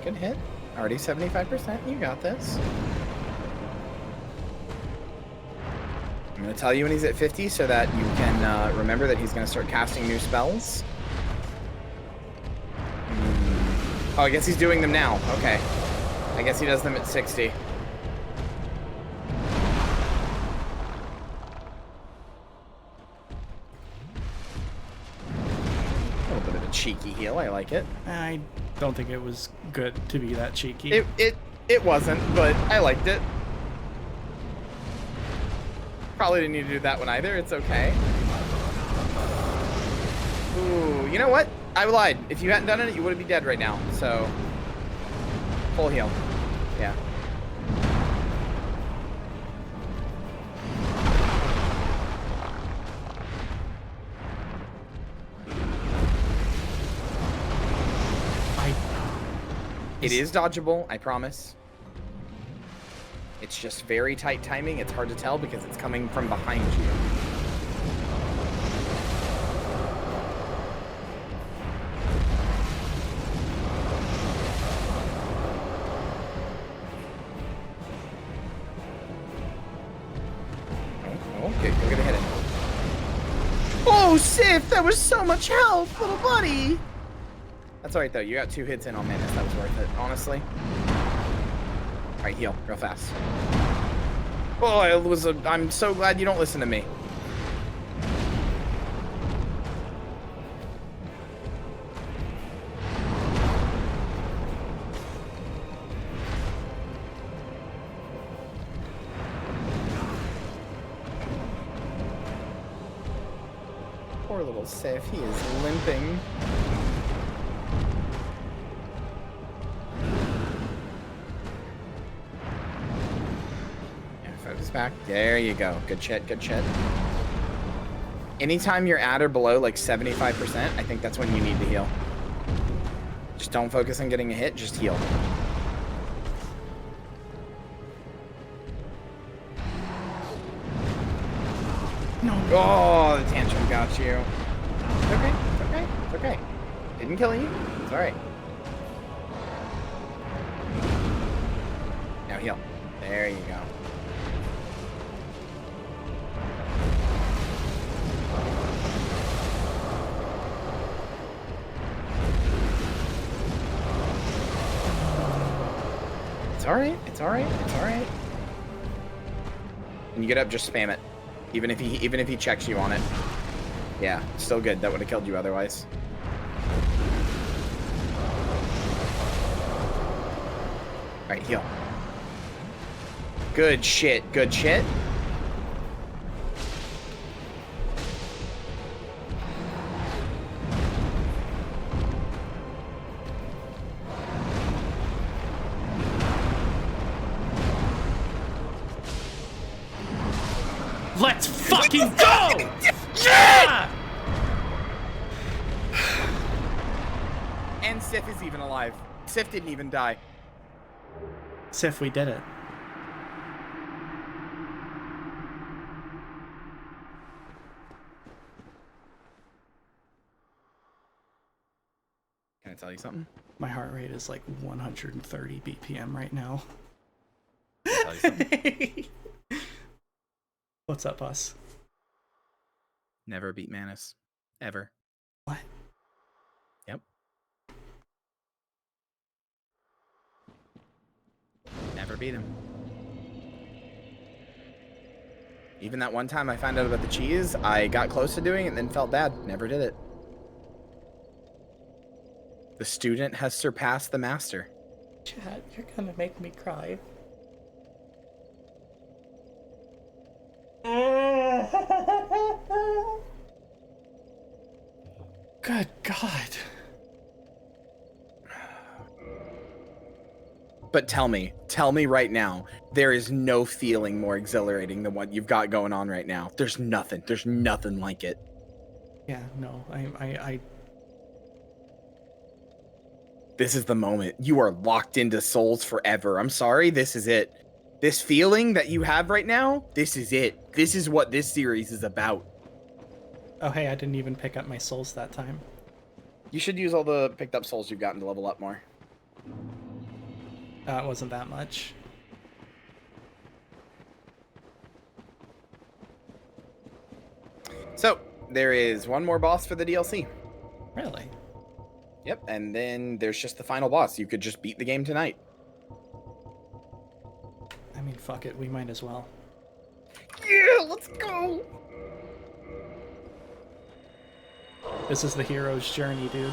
Good hit. Already 75%. You got this. I'm going to tell you when he's at 50 so that you can remember that he's going to start casting new spells. Oh, I guess he's doing them now. Okay. I guess he does them at 60. A little bit of a cheeky heal. I like it. I don't think it was good to be that cheeky. It wasn't, but I liked it. Probably didn't need to do that one either. It's okay. Ooh, you know what? I lied. If you hadn't done it, you would be dead right now. So, full heal. Yeah. It is dodgeable, I promise. It's just very tight timing. It's hard to tell because it's coming from behind you. Oh, okay, go get a hit it. Oh, Sif, that was so much health, little buddy. That's alright though, you got 2 hits in on Menace. That was worth it, honestly. Alright, heal, real fast. Oh, I'm so glad you don't listen to me. Poor little Sif, he is limping. Back. There you go. Good shit, good shit. Anytime you're at or below like 75%, I think that's when you need to heal. Just don't focus on getting a hit, just heal. No. Oh, the tantrum got you. It's okay, it's okay, it's okay. Didn't kill you. It's alright. Now heal. There you go. It's alright, it's alright, it's alright. When you get up, just spam it. Even if he checks you on it. Yeah, still good. That would have killed you otherwise. Alright, heal. Good shit, good shit. Let's fucking go! Yeah! And Sif is even alive. Sif didn't even die. Sif, we did it. Can I tell you something? My heart rate is like 130 BPM right now. Can I tell you something? What's up, boss? Never beat Manus. Ever. What? Yep. Never beat him. Even that one time I found out about the cheese, I got close to doing it and then felt bad. Never did it. The student has surpassed the master. Chad, you're gonna make me cry. Good God. But tell me right now, there is no feeling more exhilarating than what you've got going on right now. There's nothing like it. Yeah, no, I This is the moment. You are locked into souls forever. I'm sorry, this is it. This feeling that you have right now, this is it. This is what this series is about. Oh, hey, I didn't even pick up my souls that time. You should use all the picked up souls you've gotten to level up more. It wasn't that much. So, there is one more boss for the DLC. Really? Yep, and then there's just the final boss. You could just beat the game tonight. I mean, fuck it, we might as well. Yeah, let's go! This is the hero's journey, dude.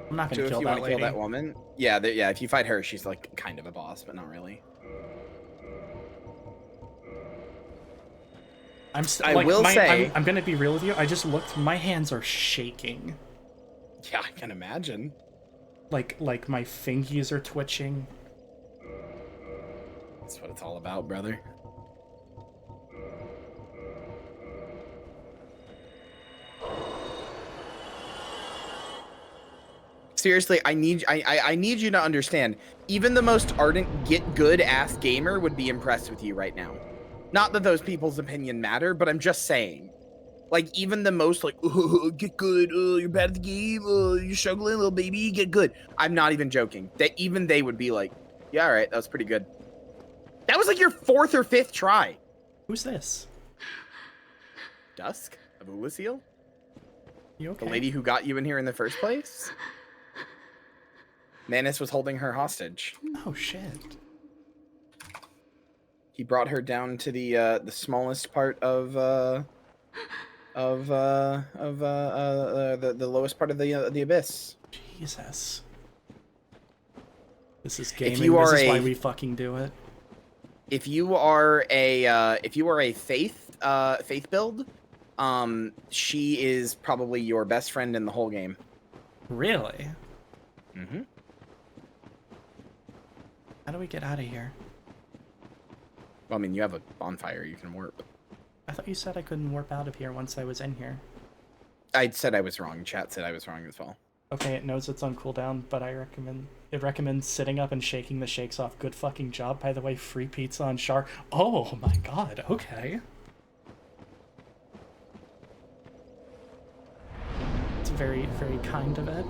I'm not gonna So kill if you that want to lady. kill that woman, yeah, yeah. If you fight her, she's like kind of a boss, but not really. I like, will say, I'm gonna be real with you. I just looked. My hands are shaking. Yeah, I can imagine. Like my fingies are twitching. That's what it's all about, brother. Seriously, I need you to understand. Even the most ardent, get good ass gamer would be impressed with you right now. Not that those people's opinion matter, but I'm just saying. Like, even the most like, oh, get good, oh, you're bad at the game, oh, you're struggling, little baby, get good. I'm not even joking. That even they would be like, yeah, all right, that was pretty good. That was like your 4th or 5th try. Who's this? Dusk of Ulasil? You okay? The lady who got you in here in the first place? Manus was holding her hostage. Oh shit. He brought her down to the smallest part of the lowest part of the abyss. Jesus. This is gaming. If you are this is why we fucking do it. If you are a faith build, she is probably your best friend in the whole game. Really? Mm-hmm. How do we get out of here? Well, I mean, you have a bonfire. You can warp. I thought you said I couldn't warp out of here once I was in here. I said I was wrong. Chat said I was wrong as well. Okay, it knows it's on cooldown, but it recommends sitting up and shaking the shakes off. Good fucking job, by the way. Free pizza on Char. Oh my god, okay. It's very, very kind of it.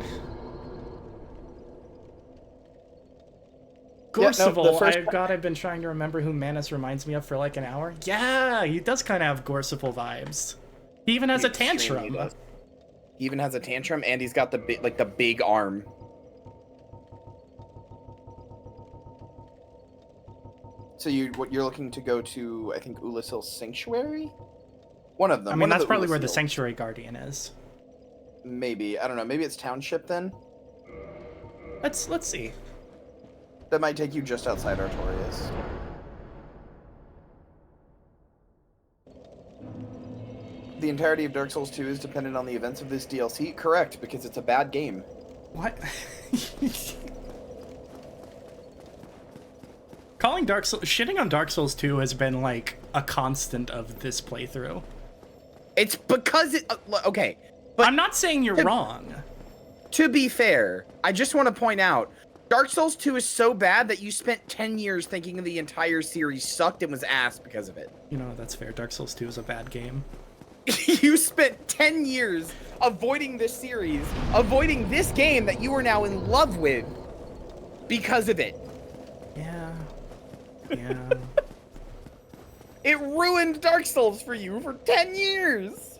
Gorsival, I've been trying to remember who Manus reminds me of for like an hour. Yeah, he does kind of have Gorsival vibes. He even has a tantrum. He even has a tantrum, and he's got the big arm. So you're looking to go to, I think, Ulasil Sanctuary? One of them. I mean, that's probably where the Sanctuary Guardian is. Maybe. I don't know. Maybe it's Township then? Let's see. That might take you just outside Artorias. The entirety of Dark Souls 2 is dependent on the events of this DLC? Correct, because it's a bad game. What? Shitting on Dark Souls 2 has been like a constant of this playthrough. It's because okay. But I'm not saying you're wrong. To be fair, I just want to point out, Dark Souls 2 is so bad that you spent 10 years thinking the entire series sucked and was ass because of it. You know, that's fair. Dark Souls 2 is a bad game. You spent 10 years avoiding this series, avoiding this game that you are now in love with because of it. Yeah. Yeah. It ruined Dark Souls for you for 10 years.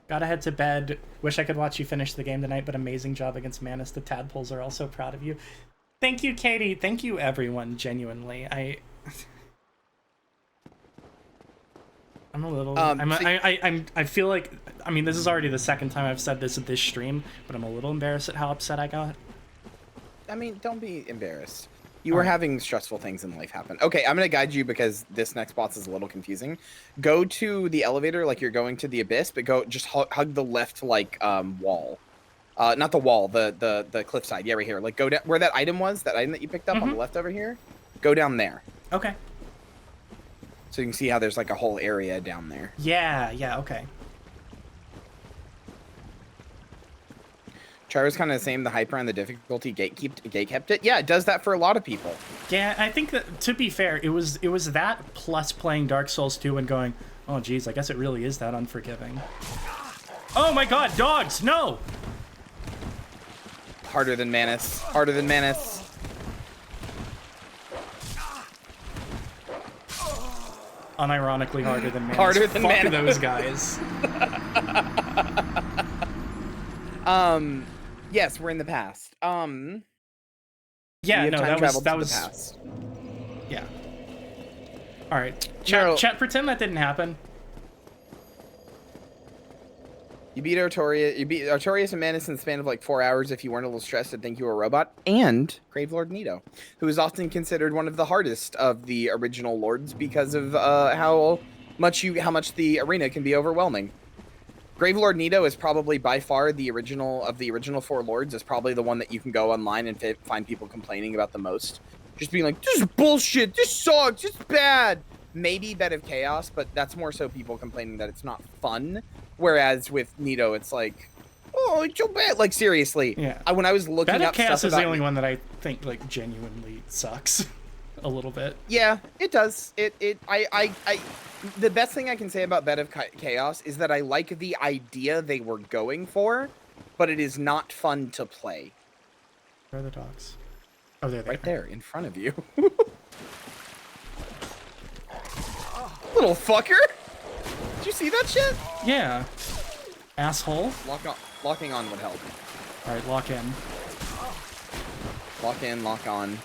Gotta head to bed. Wish I could watch you finish the game tonight, but amazing job against Manus. The tadpoles are also proud of you. Thank you, Katie. Thank you, everyone. Genuinely, I'm a little. I feel like. I mean, this is already the second time I've said this at this stream, but I'm a little embarrassed at how upset I got. I mean, don't be embarrassed. You were having stressful things in life happen. Okay, I'm gonna guide you because this next boss is a little confusing. Go to the elevator like you're going to the abyss, but go just hug the left like wall. Not the wall, the cliffside. Yeah, right here. Like go down where that item was, that item that you picked up on the left over here. Go down there. Okay. So you can see how there's like a whole area down there. Yeah, okay. Char was kind of the same. The hyper and the difficulty gate kept it. Yeah, it does that for a lot of people. Yeah, I think that, to be fair, it was that plus playing Dark Souls 2 and going, oh geez, I guess it really is that unforgiving. Oh my god, dogs, no! Harder than Manus. Harder than Manus. Unironically harder than Manus. Harder than Fuck Manus. those guys. Yes, we're in the past. Yeah, we have no, time that traveled to the was past. yeah. All right, No. chat. Pretend that didn't happen. You beat Artorias and Manus in the span of like 4 hours. If you weren't a little stressed, I'd think you were a robot. And Gravelord Nito, who is often considered one of the hardest of the original lords because of how much the arena can be overwhelming. Gravelord Nito is probably by far the original of the original 4 lords. Is probably the one that you can go online and find people complaining about the most. Just being like, this is bullshit. This sucks. It's bad. Maybe Bed of Chaos, but that's more so people complaining that it's not fun. Whereas with Nito, it's like, oh, it's so bad. Like, seriously. Yeah. When I was looking Bed up of Chaos stuff is the about only one that I think like genuinely sucks a little bit. Yeah, it does. The best thing I can say about Bed of Chaos is that I like the idea they were going for, but it is not fun to play. Where are the dogs? Oh, they're there. Right there, in front of you. Little fucker! Did you see that shit? Yeah. Asshole. Locking on would help. All right, lock in. Lock in, lock on.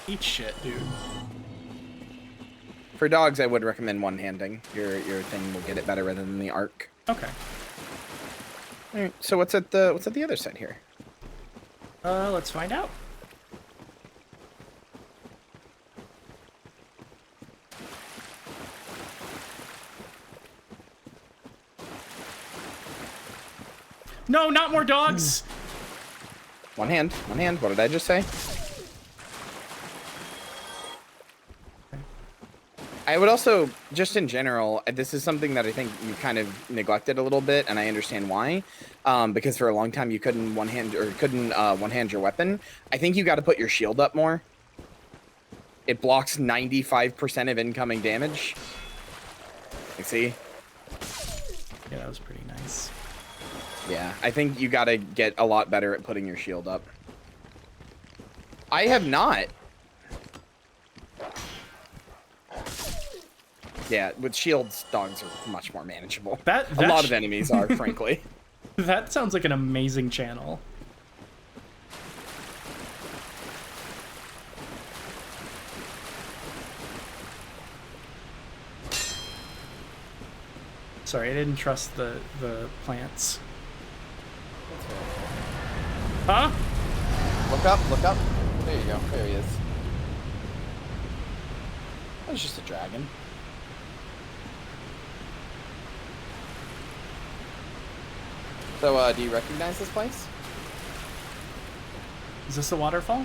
Eat shit, dude. For dogs, I would recommend one-handing. Your thing will get it better rather than the arc. Okay. All right. So what's at the other side here? Let's find out. No, not more dogs. One hand. What did I just say? I would also, just in general, this is something that I think you kind of neglected a little bit, and I understand why. Because for a long time you couldn't one-hand your weapon. I think you got to put your shield up more. It blocks 95% of incoming damage. You see? Yeah, that was pretty nice. Yeah, I think you got to get a lot better at putting your shield up. I have not. Yeah, with shields, dogs are much more manageable. A lot of enemies are, frankly. That sounds like an amazing channel. Sorry, I didn't trust the plants. Huh? Look up. There you go. There he is. That was just a dragon. So, do you recognize this place? Is this the waterfall?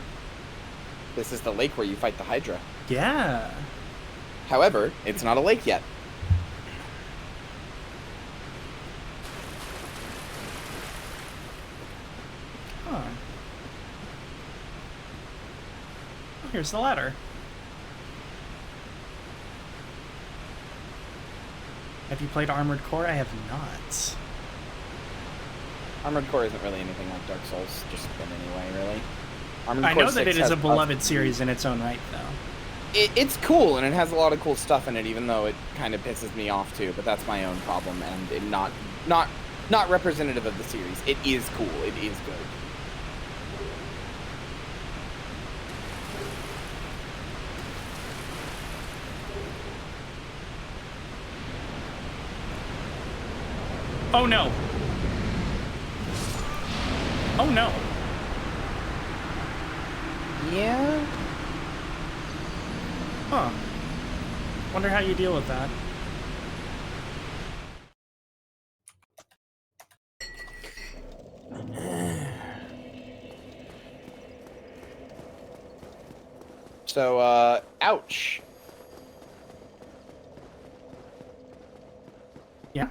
This is the lake where you fight the Hydra. Yeah. However, it's not a lake yet. Huh. Here's the ladder. Have you played Armored Core? I have not. Armored Core isn't really anything like Dark Souls, just been anyway, really. Armored I Core know that 6 it is has a beloved series in its own right, though. It's cool, and it has a lot of cool stuff in it, even though it kind of pisses me off too. But that's my own problem, and it not representative of the series. It is cool. It is good. Oh no! Oh no. Yeah. Huh. Wonder how you deal with that. So, ouch. Yeah.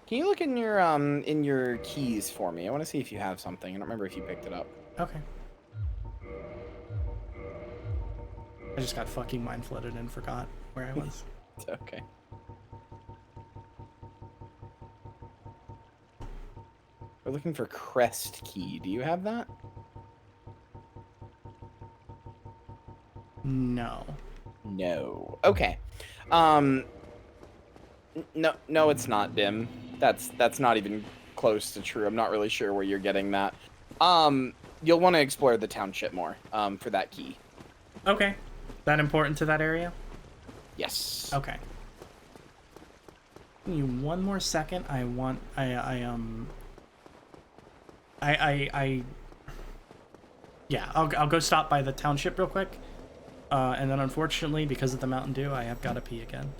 Can you look in your keys for me? I want to see if you have something. I don't remember if you picked it up. Okay. I just got fucking mind flooded and forgot where I was. It's okay. We're looking for crest key. Do you have that? No. No. Okay. No, it's not, Dim. That's not even close to true. I'm not really sure where you're getting that. You'll want to explore the township more, for that key. Okay. That important to that area? Yes. Okay. Give me one more second. Yeah, I'll go stop by the township real quick. And then unfortunately, because of the Mountain Dew, I have got to pee again.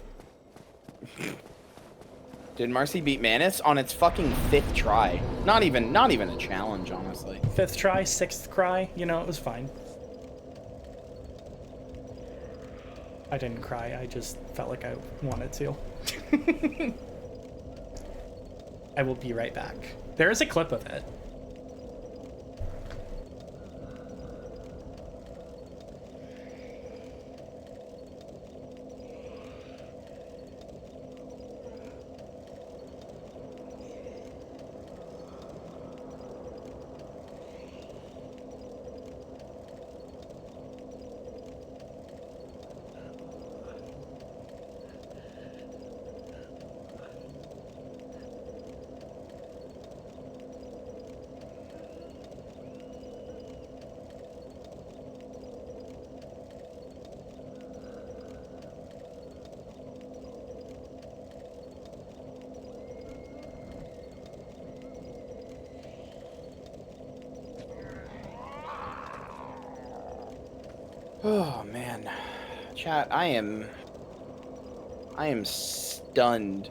Did Marcy beat Manus on its fucking 5th try? Not even a challenge, honestly. 5th try, 6th cry, you know, it was fine. I didn't cry, I just felt like I wanted to. I will be right back. There is a clip of it. Oh man, chat, I am stunned.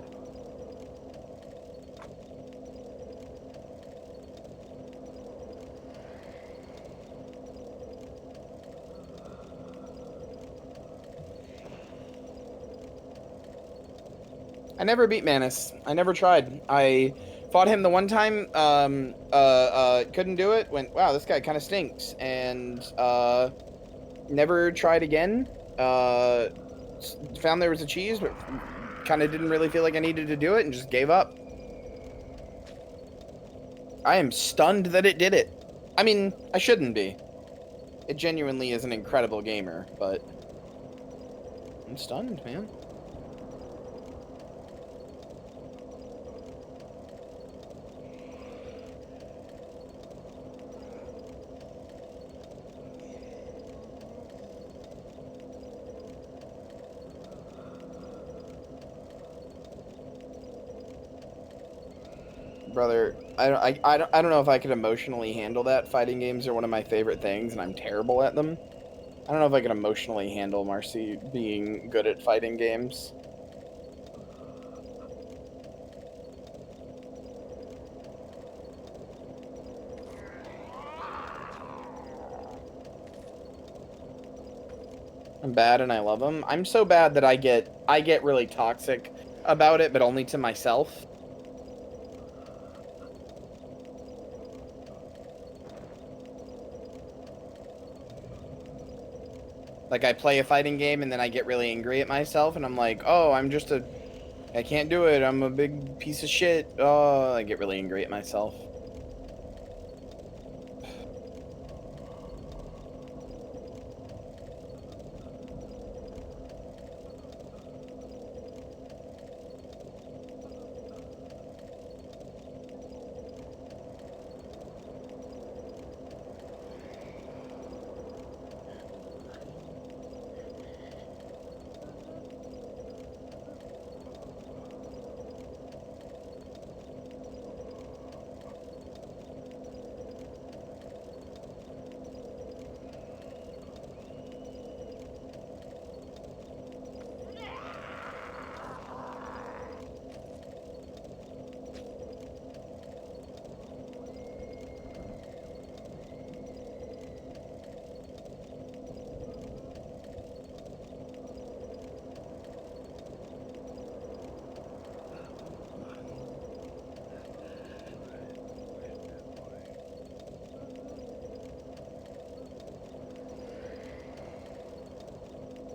I never beat Manus. I never tried. I fought him the one time, couldn't do it, went, wow, this guy kind of stinks, and never tried again. Found there was a cheese, but kind of didn't really feel like I needed to do it and just gave up. I am stunned that it did it. I mean, I shouldn't be. It genuinely is an incredible gamer, but I'm stunned, man. Brother, I don't know if I could emotionally handle that. Fighting games are one of my favorite things, and I'm terrible at them. I don't know if I can emotionally handle Marcy being good at fighting games. I'm bad and I love them. I'm so bad that I get really toxic about it, but only to myself. Like, I play a fighting game and then I get really angry at myself and I'm like, oh, I can't do it. I'm a big piece of shit. Oh, I get really angry at myself.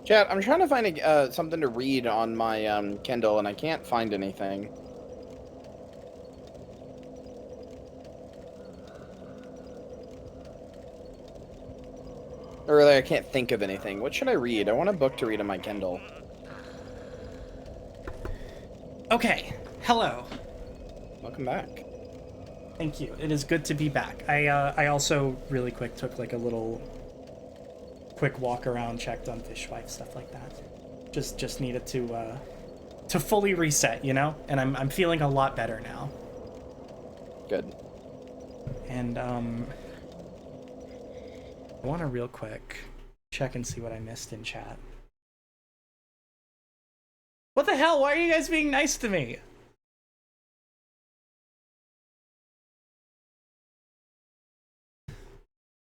Chat, I'm trying to find something to read on my Kindle, and I can't find anything. Or really, I can't think of anything. What should I read? I want a book to read on my Kindle. Okay, hello. Welcome back. Thank you. It is good to be back. I also really quick took like a little quick walk around, checked on Fishwife, stuff like that. Just needed to fully reset, you know? And I'm feeling a lot better now. Good. And I want to real quick check and see what I missed in chat. What the hell? Why are you guys being nice to me?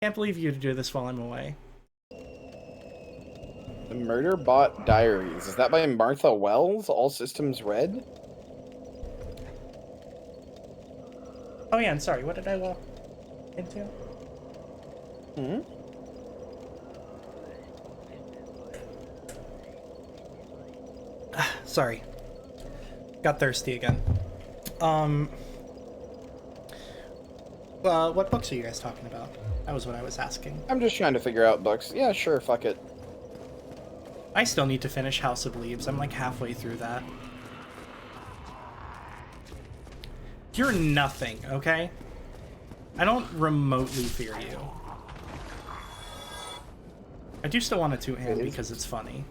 Can't believe you to do this while I'm away. The Murderbot Diaries. Is that by Martha Wells? All Systems Red? Oh yeah, I'm sorry. What did I walk into? Hmm? Sorry. Got thirsty again. What books are you guys talking about? That was what I was asking. I'm just trying to figure out books. Yeah, sure, fuck it. I still need to finish House of Leaves. I'm like halfway through that. You're nothing, okay? I don't remotely fear you. I do still want a two-hand because it's funny.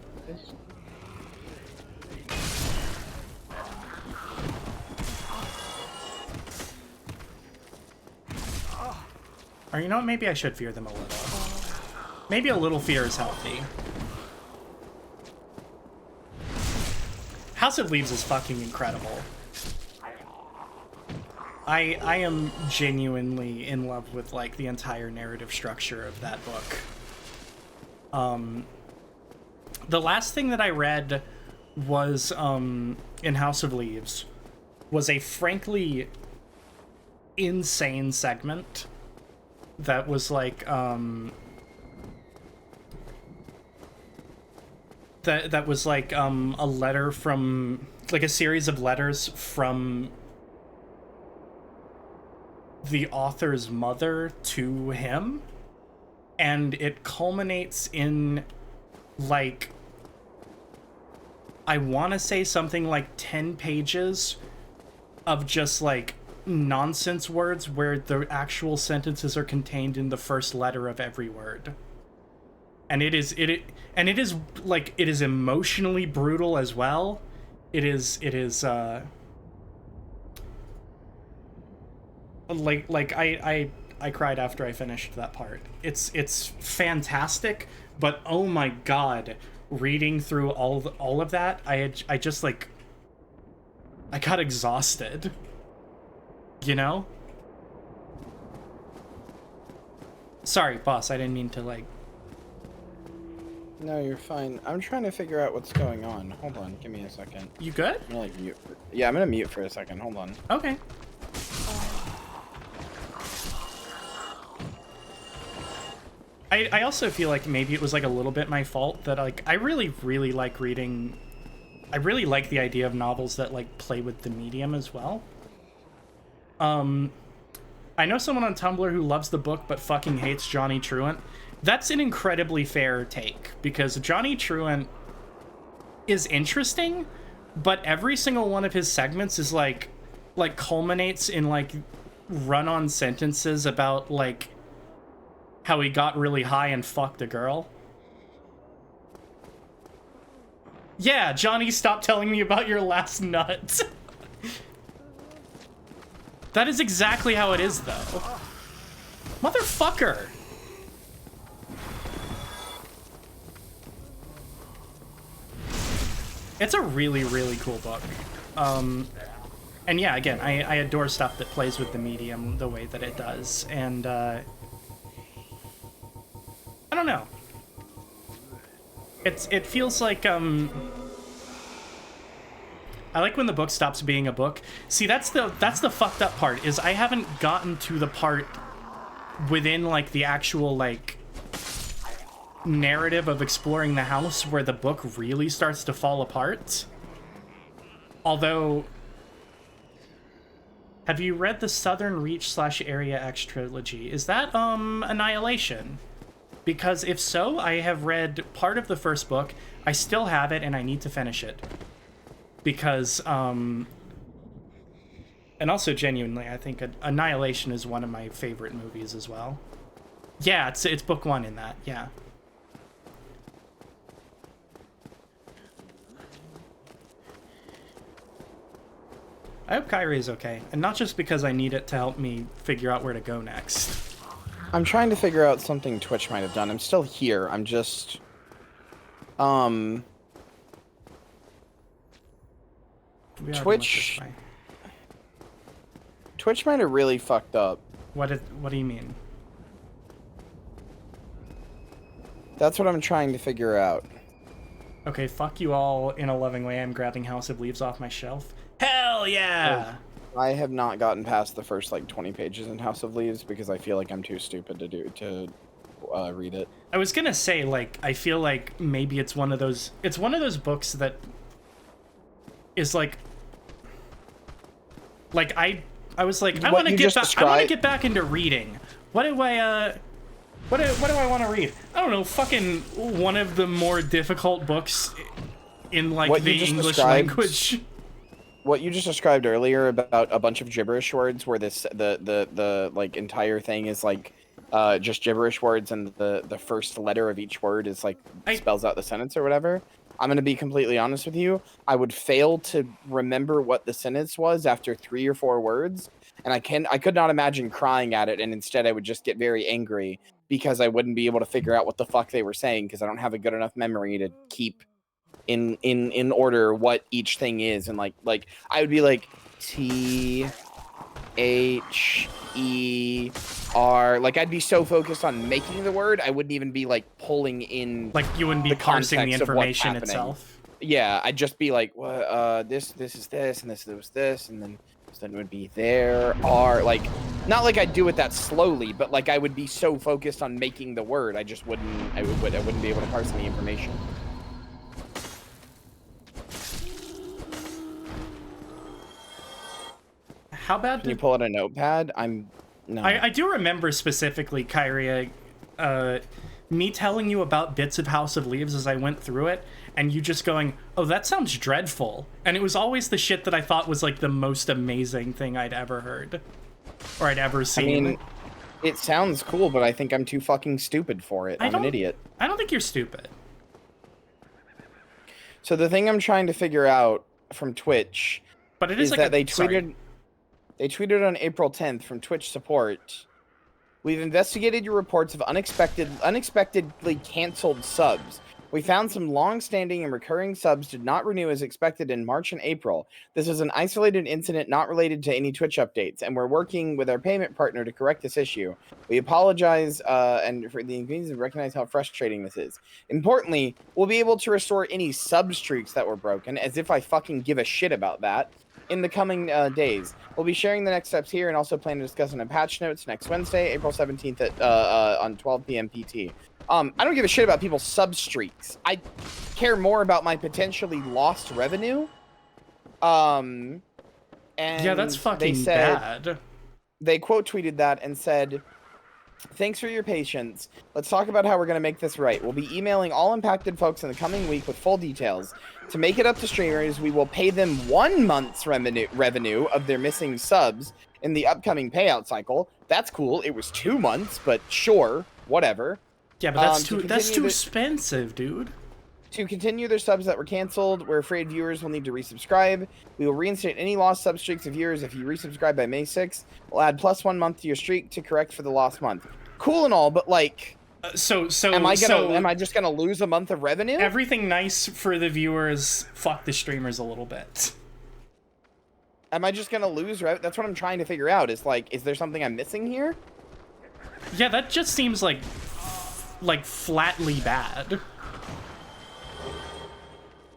Or you know what, maybe I should fear them a little. Maybe a little fear is healthy. House of Leaves is fucking incredible. I am genuinely in love with like the entire narrative structure of that book. The last thing that I read was in House of Leaves was a frankly insane segment that was like that was like a letter from like a series of letters from the author's mother to him, and it culminates in like I want to say something like 10 pages of just like nonsense words where the actual sentences are contained in the first letter of every word. And it is like it is emotionally brutal as well. It is like I cried after I finished that part. It's fantastic, but oh my god, reading through all of that, I just like I got exhausted. You know? Sorry, boss, I didn't mean to like... No, you're fine. I'm trying to figure out what's going on. Hold on, give me a second. You good? I'm gonna like mute. Yeah, I'm gonna mute for a second. Hold on. Okay. I also feel like maybe it was like a little bit my fault that like I really like reading. I really like the idea of novels that like play with the medium as well. I know someone on Tumblr who loves the book but fucking hates Johnny Truant. That's an incredibly fair take, because Johnny Truant is interesting, but every single one of his segments is like culminates in like run-on sentences about like how he got really high and fucked a girl. Yeah, Johnny, stop telling me about your last nut. That is exactly how it is, though. Motherfucker! It's a really cool book. And yeah, again, I adore stuff that plays with the medium the way that it does, and I don't know. It feels like I like when the book stops being a book. See, that's the fucked up part, is I haven't gotten to the part within like the actual like narrative of exploring the house where the book really starts to fall apart. Although, have you read the Southern Reach / Area X trilogy? Is that Annihilation? Because if so, I have read part of the first book. I still have it and I need to finish it. Because and also genuinely, I think Annihilation is one of my favorite movies as well. Yeah, it's book 1 in that. Yeah. I hope Kyrie is okay, and not just because I need it to help me figure out where to go next. I'm trying to figure out something Twitch might have done. I'm still here. I'm just... Twitch might have really fucked up. What do you mean? That's what I'm trying to figure out. Okay, fuck you all in a loving way. I'm grabbing House of Leaves off my shelf. Hell yeah! I have not gotten past the first like 20 pages in House of Leaves because I feel like I'm too stupid to read it. I was gonna say, like, I feel like maybe it's one of those books that is like I was like, I want to get back into reading. What do I want to read? I don't know, fucking one of the more difficult books in like the English language. What you just described earlier about a bunch of gibberish words where the like entire thing is like just gibberish words and the first letter of each word is like spells out the sentence or whatever. I'm going to be completely honest with you. I would fail to remember what the sentence was after 3 or 4 words, and I could not imagine crying at it, and instead I would just get very angry because I wouldn't be able to figure out what the fuck they were saying because I don't have a good enough memory to keep in order what each thing is, and like I would be like THER, like I'd be so focused on making the word I wouldn't even be like pulling in, like you wouldn't be parsing the information itself. Yeah, I'd just be like, this is this, and this was this, and then it would be there are like, not like I'd do it that slowly, but like I would be so focused on making the word I just wouldn't be able to parse the information. How bad Can you pull out a notepad? No. I do remember specifically, Kyrie, me telling you about bits of House of Leaves as I went through it, and you just going, oh, that sounds dreadful. And it was always the shit that I thought was like the most amazing thing I'd ever heard. Or I'd ever seen. I mean, it sounds cool, but I think I'm too fucking stupid for it. I'm an idiot. I don't think you're stupid. So the thing I'm trying to figure out from Twitch is like that they tweeted on April 10th from Twitch support, we've investigated your reports of unexpectedly canceled subs. We found some long-standing and recurring subs did not renew as expected in March and April. This is an isolated incident not related to any Twitch updates, and we're working with our payment partner to correct this issue. We apologize and for the inconvenience and recognize how frustrating this is. Importantly, we'll be able to restore any sub streaks that were broken, as if I fucking give a shit about that, in the coming days. We'll be sharing the next steps here and also plan to discuss in patch notes next Wednesday, April 17th at on 12 p.m. PT. I don't give a shit about people's sub streaks. I care more about my potentially lost revenue. And yeah, that's fucking bad. They quote tweeted that and said, thanks for your patience. Let's talk about how we're going to make this right. We'll be emailing all impacted folks in the coming week with full details. To make it up to streamers, we will pay them 1 month's revenue of their missing subs in the upcoming payout cycle. That's cool. It was 2 months, but sure, whatever. Yeah, but that's too expensive, dude. To continue their subs that were canceled, we're afraid viewers will need to resubscribe. We will reinstate any lost sub streaks of viewers if you resubscribe by May 6th. We'll add +1 month to your streak to correct for the lost month. Cool and all, but like, am I just gonna lose a month of revenue? Everything nice for the viewers. Fuck the streamers a little bit. Am I just gonna lose? That's what I'm trying to figure out. Is like, is there something I'm missing here? Yeah, that just seems like flatly bad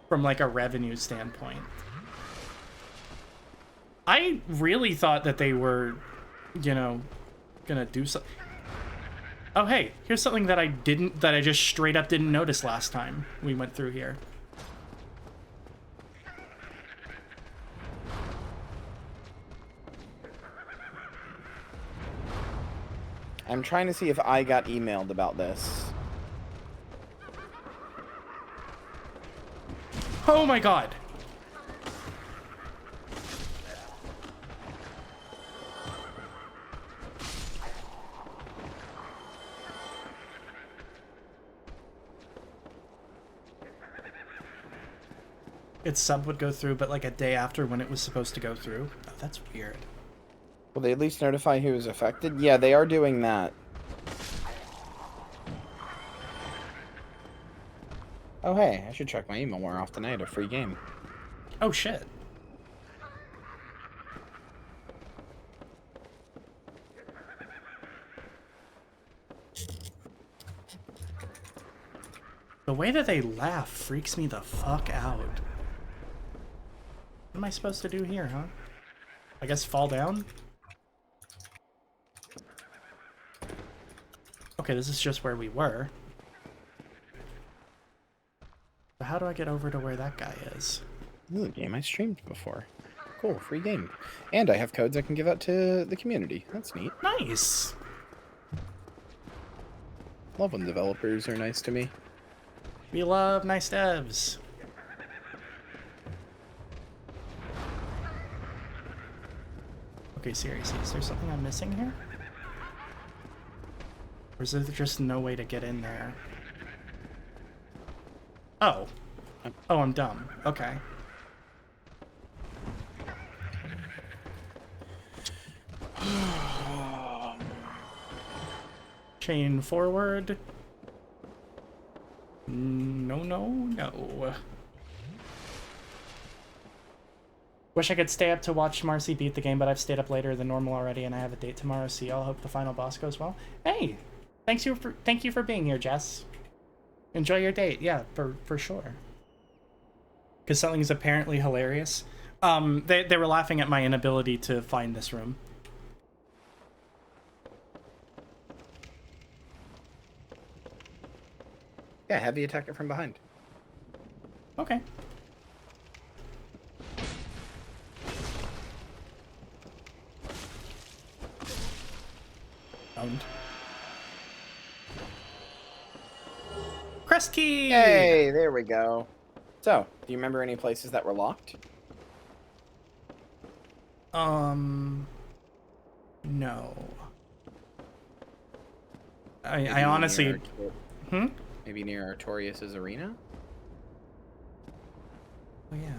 from like a revenue standpoint. I really thought that they were, you know, gonna do something. Oh, hey, here's something that I just straight up didn't notice last time we went through here. I'm trying to see if I got emailed about this. Oh my god. Its sub would go through, but like a day after when it was supposed to go through. Oh, that's weird. Will they at least notify who is affected? Yeah, they are doing that. Oh, hey, I should check my email more often. I had a free game. Oh, shit. The way that they laugh freaks me the fuck out. What am I supposed to do here, huh? I guess fall down? Okay, this is just where we were. But how do I get over to where that guy is? This is a game I streamed before. Cool, free game. And I have codes I can give out to the community. That's neat. Nice! Love when developers are nice to me. We love nice devs. Okay, seriously, is there something I'm missing here? Or is there just no way to get in there? Oh. Oh, I'm dumb. Okay. Chain forward. No, no, no. Wish I could stay up to watch Marcy beat the game, but I've stayed up later than normal already, and I have a date tomorrow. See y'all. Hope the final boss goes well. Hey, thank you for being here, Jess. Enjoy your date. Yeah, for sure. Because something's apparently hilarious. They were laughing at my inability to find this room. Yeah, have the attacker from behind. Okay. Owned. Crest key! Hey, there we go. So, do you remember any places that were locked? No. I honestly... Maybe near Artorias' arena? Oh, yeah.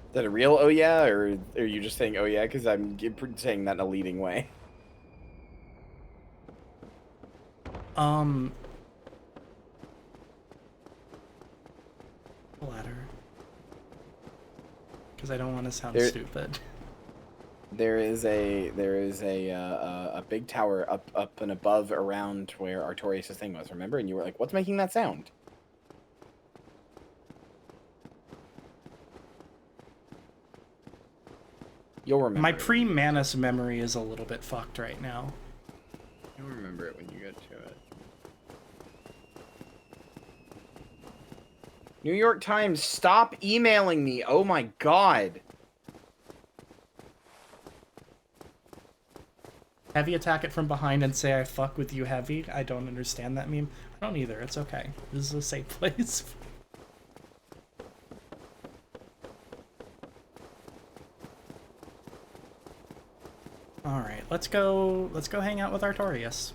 Is that a real oh yeah, or are you just saying oh yeah because I'm saying that in a leading way? Ladder. Because I don't want to sound stupid. There is a big tower up and above around where Artorias' thing was, remember? And you were like, what's making that sound? You'll remember. My pre-Manus memory is a little bit fucked right now. You'll remember it when you get to it. New York Times, stop emailing me. Oh my god. Heavy attack it from behind and say I fuck with you heavy. I don't understand that meme. I don't either. It's okay. This is a safe place. All right, let's go hang out with Artorias.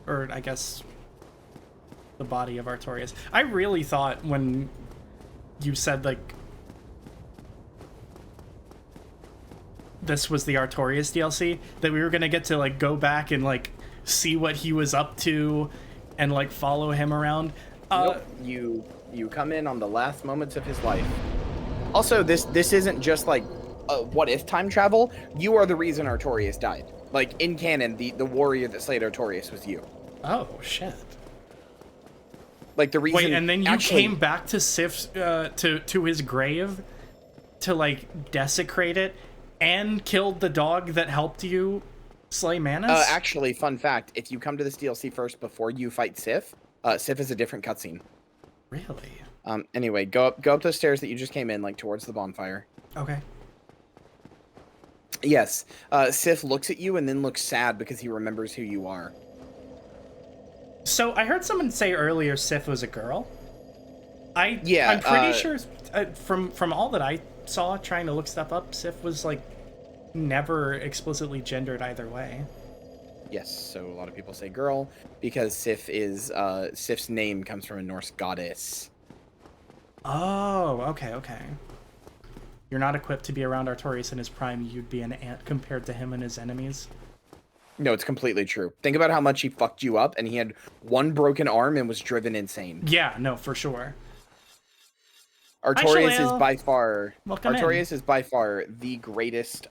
Or I guess the body of Artorias. I really thought when you said like this was the Artorias DLC that we were gonna get to like go back and like see what he was up to and like follow him around. Nope. You come in on the last moments of his life. Also, this isn't just like what if time travel. You are the reason Artorias died. Like in canon, the warrior that slayed Artorias was you. Oh shit. Like the reason. Wait, and then you came back to Sif's to his grave to like desecrate it And killed the dog that helped you slay Manus? Actually, fun fact, if you come to this DLC first before you fight Sif, Sif is a different cutscene. Really? Anyway, go up those stairs that you just came in, like, towards the bonfire. Okay. Yes, Sif looks at you and then looks sad because he remembers who you are. So, I heard someone say earlier Sif was a girl. I'm Yeah, pretty sure, from all that I saw trying to look stuff up, Sif was, like, never explicitly gendered either way. Yes, so a lot of people say girl, because Sif's name comes from a Norse goddess. Oh, okay. You're not equipped to be around Artorias in his prime, you'd be an ant compared to him and his enemies. No, it's completely true. Think about how much he fucked you up, and he had one broken arm and was driven insane. Yeah, no, for sure. Artorias is by far the greatest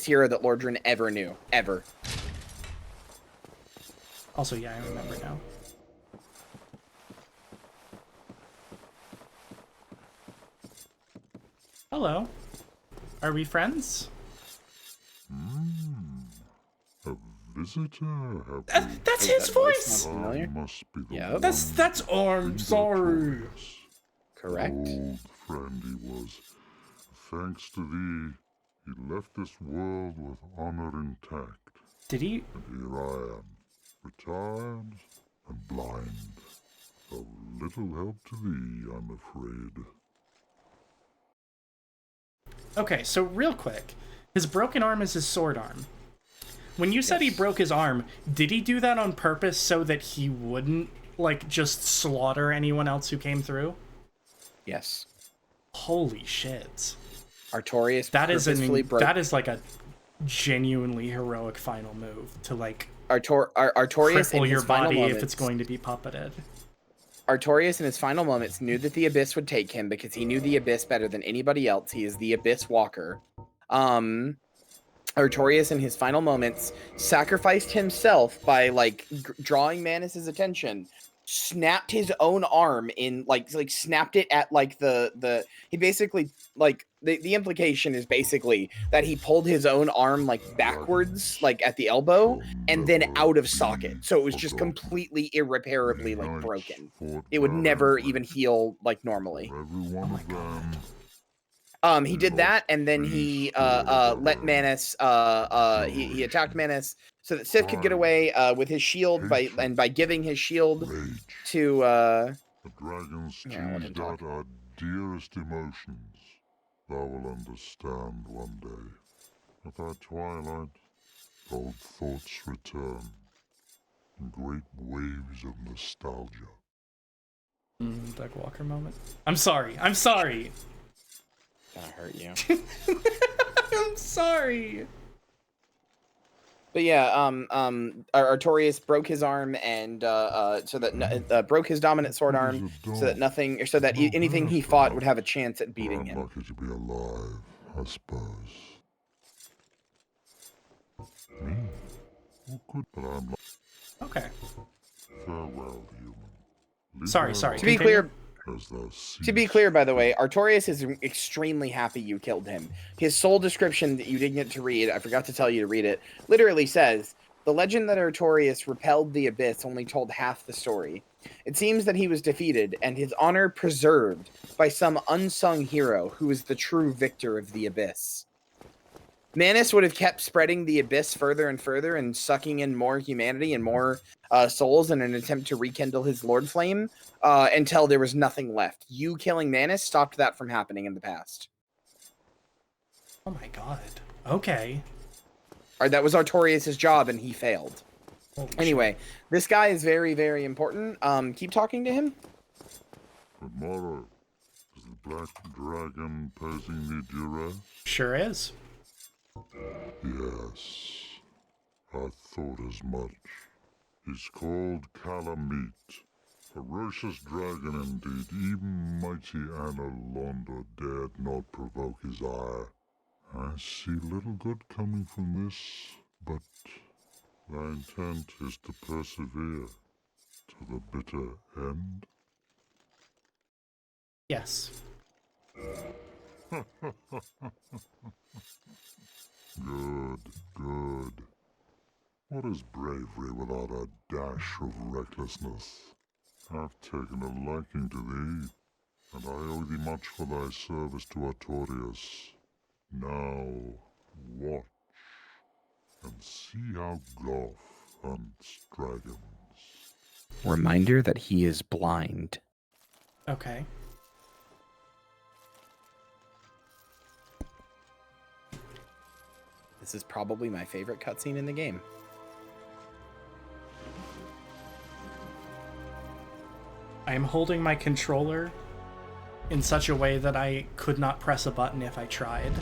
hero that Lordran ever knew. Ever. Also, yeah, I remember now. Hello. Are we friends? A visitor? That's his voice! Must be the That's Orm, sorry. Correct. Old friend he was. Thanks to thee, he left this world with honor intact. Did he? And here I am, retired and blind. Of little help to thee, I'm afraid. Okay, so real quick. His broken arm is his sword arm. When you said he broke his arm, did he do that on purpose so that he wouldn't, like, just slaughter anyone else who came through? Yes. Holy shit. Artorias that is like a genuinely heroic final move to, like, Artorias cripple in your his final body moments, if it's going to be puppeted. Artorias in his final moments knew that the Abyss would take him because he knew the Abyss better than anybody else. He is the Abyss Walker. Artorias in his final moments sacrificed himself by, like, drawing Manus's attention, snapped his own arm in, like snapped it at, like, he basically, like, the implication is basically that he pulled his own arm, like, backwards, like, at the elbow, and then out of socket. So it was just completely irreparably, like, broken. It would never even heal, like, normally. Oh my god. He did that, and then he let Manus he attacked Manus so that Sif could get away with his shield by giving his shield to The dragons teased out our dearest emotions. Thou will understand one day. At our twilight, old thoughts return in great waves of nostalgia. Doug Walker moment. I'm sorry. Gonna hurt you. I'm sorry. But yeah, Artorias broke his arm and broke his dominant sword arm so that anything he fought would have a chance at beating him. Lucky to be alive, I suppose. Me? Who could? But I'm. Okay. Farewell, human. Sorry. To be clear. To be clear, by the way, Artorias is extremely happy you killed him. His soul description that you didn't get to read, I forgot to tell you to read it, literally says, the legend that Artorias repelled the Abyss only told half the story. It seems that he was defeated, and his honor preserved by some unsung hero who is the true victor of the Abyss. Manus would have kept spreading the Abyss further and further and sucking in more humanity and more souls in an attempt to rekindle his Lord Flame until there was nothing left. You killing Manus stopped that from happening in the past. Oh my god. Okay. That was Artorias' job, and he failed. Holy anyway, this guy is very, very important. Keep talking to him. Tomorrow, is the black dragon posing the duress? Sure is. Yes, I thought as much. He's called Calamite. Ferocious dragon indeed, even mighty Anna Londa dared not provoke his ire. I see little good coming from this, but thy intent is to persevere to the bitter end? Yes. Good, good. What is bravery without a dash of recklessness? I've taken a liking to thee, and I owe thee much for thy service to Artorias. Now, watch, and see how Goth hunts dragons. Reminder that he is blind. Okay. This is probably my favorite cutscene in the game. I am holding my controller in such a way that I could not press a button if I tried.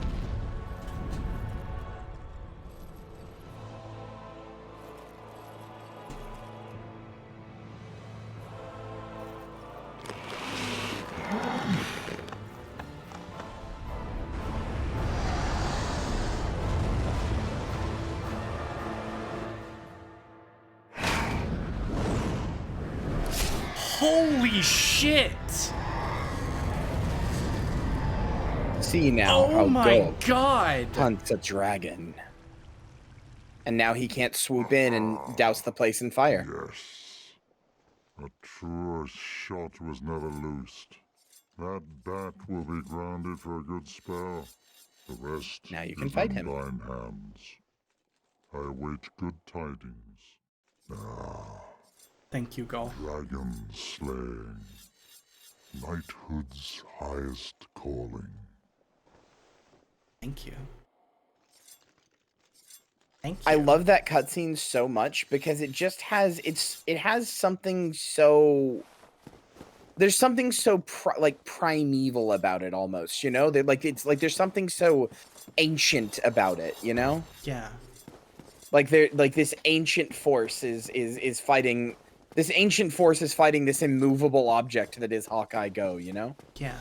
Holy shit! See now Oh how my Go god! hunts a dragon. And now he can't swoop in and douse the place in fire. Yes. A truer shot was never loosed. That bat will be grounded for a good spell. The rest Now you can is fight in him. thine hands. I await good tidings. Ah, Thank you, Gull. dragon slaying. Knighthood's highest calling. Thank you. Thank you. I love that cutscene so much because it just has it has something so there's something so like primeval about it almost, you know? It's like there's something so ancient about it, you know? Yeah. Like this ancient force is fighting this ancient force is fighting this immovable object that is Hawkeye Go, you know? Yeah.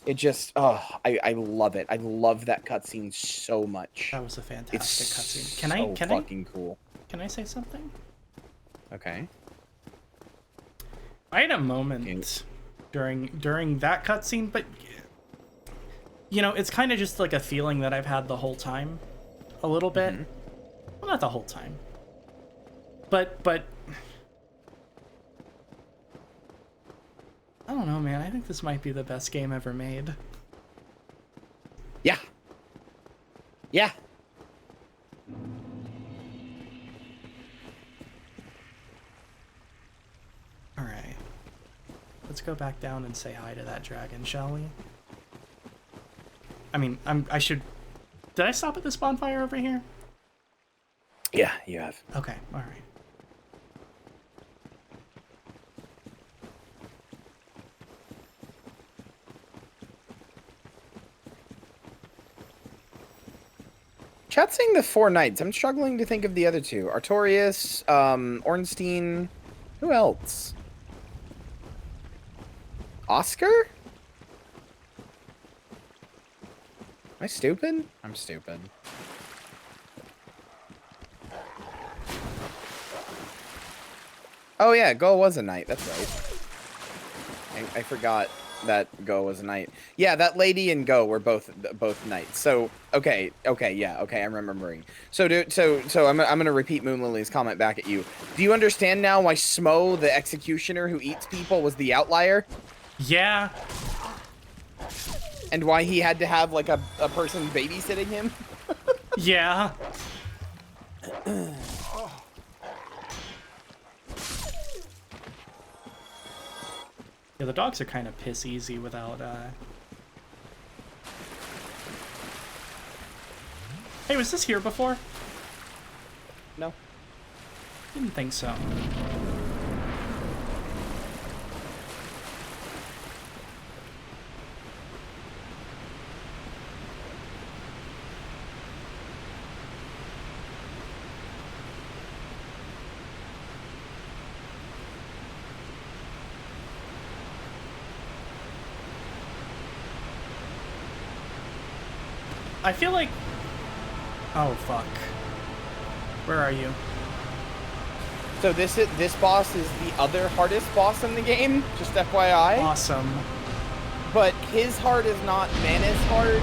It just I love it. I love that cutscene so much. That was a fantastic cutscene. Can fucking cool. Can I say something? Okay. I had a moment during that cutscene, but you know, it's kind of just like a feeling that I've had the whole time, a little bit. Well, not the whole time, but I don't know, man. I think this might be the best game ever made. Yeah. Yeah. All right. Let's go back down and say hi to that dragon, shall we? I mean, I should... Did I stop at this bonfire over here? Yeah, you have. Okay, all right. Chat's saying the 4 knights. I'm struggling to think of the other 2. Artorias, Ornstein. Who else? Oscar? Am I stupid? I'm stupid. Oh yeah, Go was a knight. That's right. I forgot that Go was a knight. Yeah, that lady and Go were both knights. So okay, I'm remembering. So I'm gonna repeat Moonlily's comment back at you. Do you understand now why Smo, the executioner who eats people, was the outlier? Yeah. And why he had to have like a person babysitting him? Yeah. Yeah, the dogs are kind of piss easy without, Hey, was this here before? No. Didn't think so. I feel like... Oh, fuck. Where are you? So this boss is the other hardest boss in the game, just FYI. Awesome. but his heart is not Manus' heart.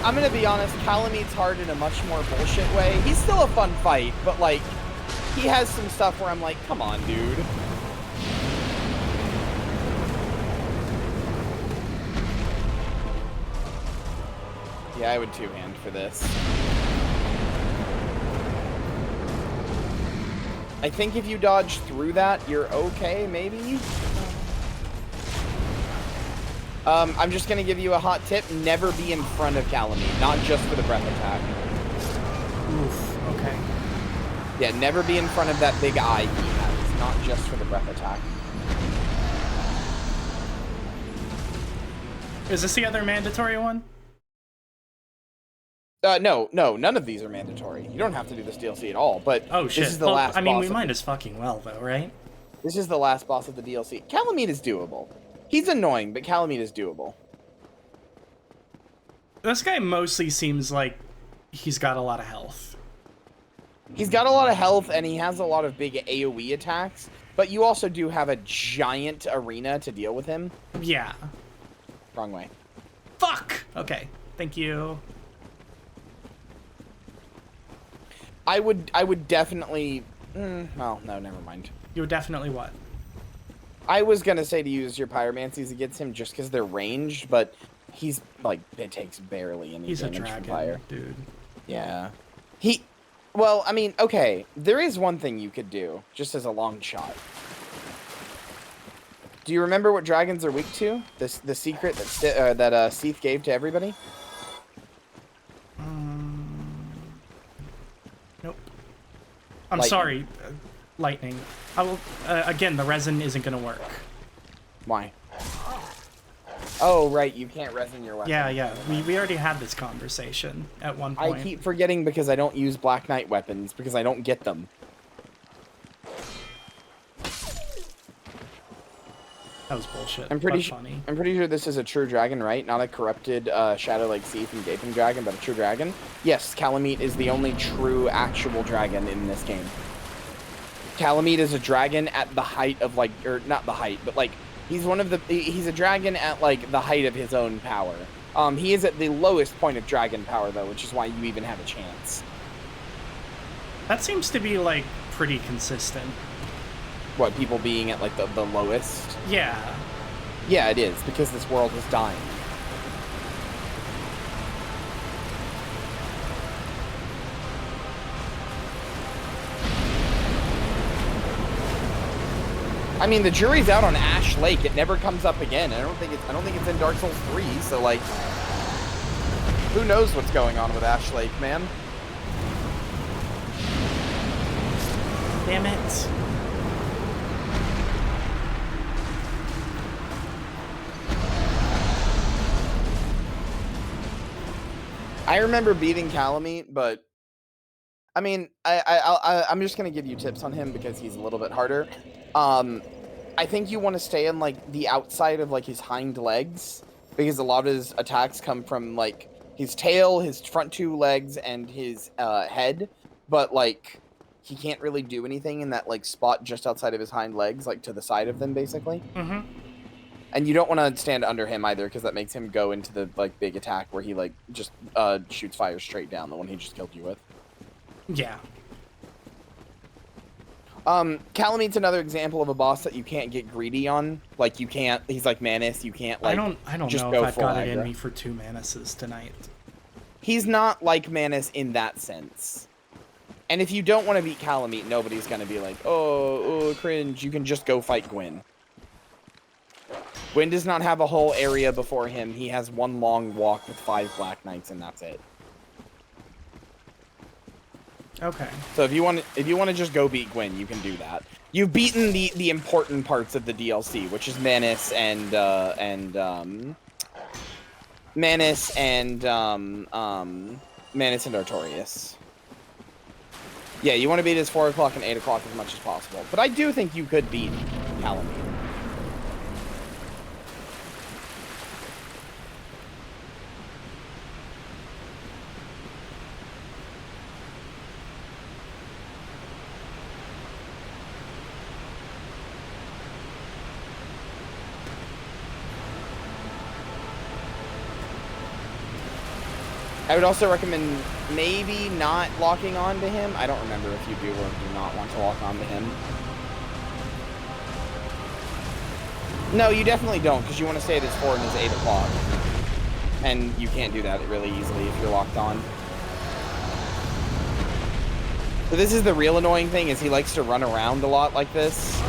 I'm gonna be honest, Calameet's hard in a much more bullshit way. He's still a fun fight, but like, he has some stuff where I'm like, come on, dude. Yeah, I would two-hand for this. I think if you dodge through that, you're okay, maybe? I'm just gonna give you a hot tip. Never be in front of Calameet, not just for the breath attack. Oof, okay. Yeah, never be in front of that big eye he has, not just for the breath attack. Is this the other mandatory one? No, none of these are mandatory. You don't have to do this DLC at all, but oh, shit. This is the last boss. I mean, we might as fucking well, though, right? This is the last boss of the DLC. Calameet is doable. He's annoying, but Calameet is doable. This guy mostly seems like he's got a lot of health. He's got a lot of health, and he has a lot of big AoE attacks, but you also do have a giant arena to deal with him. Yeah. Wrong way. Fuck! Okay, thank you. I would definitely... well, no, never mind. You would definitely what? I was gonna say to use your pyromancies against him just because they're ranged, but he's, like, it takes barely any damage from fire. Dude. Yeah. Well, I mean, okay, there is one thing you could do, just as a long shot. Do you remember what dragons are weak to? The secret that Seath gave to everybody? Nope. I'm sorry, lightning. I will. Again, the resin isn't gonna work. Why? Oh, right, you can't resin your weapon. Yeah. We already had this conversation at one point. I keep forgetting because I don't use Black Knight weapons because I don't get them. That was bullshit. I'm pretty sure this is a true dragon, right? Not a corrupted Shadow like Seath and Gaping dragon, but a true dragon. Yes, Calameet is the only true actual dragon in this game. Calameet is a dragon at the height of like, or not the height, but like he's a dragon at like the height of his own power. He is at the lowest point of dragon power though, which is why you even have a chance. That seems to be like pretty consistent. What, people being at like the lowest? Yeah. Yeah, it is, because this world is dying. I mean, the jury's out on Ash Lake. It never comes up again. I don't think it's in Dark Souls 3, so like who knows what's going on with Ash Lake, man? Damn it. I remember beating Calameet, but I mean, I'm just gonna give you tips on him because he's a little bit harder. I think you want to stay on like the outside of like his hind legs because a lot of his attacks come from like his tail, his front two legs, and his head. But like he can't really do anything in that like spot just outside of his hind legs, like to the side of them, basically. Mm-hmm. And you don't want to stand under him either, because that makes him go into the like big attack where he like just shoots fire straight down, the one he just killed you with. Yeah. Calameet's another example of a boss that you can't get greedy on. Like you can't. He's like Manus. You can't like. I don't just know go if I've got it aggro. in me for 2 Manuses tonight. He's not like Manus in that sense. And if you don't want to beat Calameet, nobody's gonna be like, oh, cringe. You can just go fight Gwyn. Gwyn does not have a whole area before him. He has one long walk with 5 Black Knights, and that's it. Okay. So if you want to just go beat Gwyn, you can do that. You've beaten the important parts of the DLC, which is Manus and Artorias. Yeah, you want to beat his 4 o'clock and 8 o'clock as much as possible. But I do think you could beat Calameet. I would also recommend maybe not locking on to him. I don't remember if you do or do not want to lock on to him. No, you definitely don't, because you want to stay at his 4 and his 8 o'clock. And you can't do that really easily if you're locked on. So this is the real annoying thing, is he likes to run around a lot like this.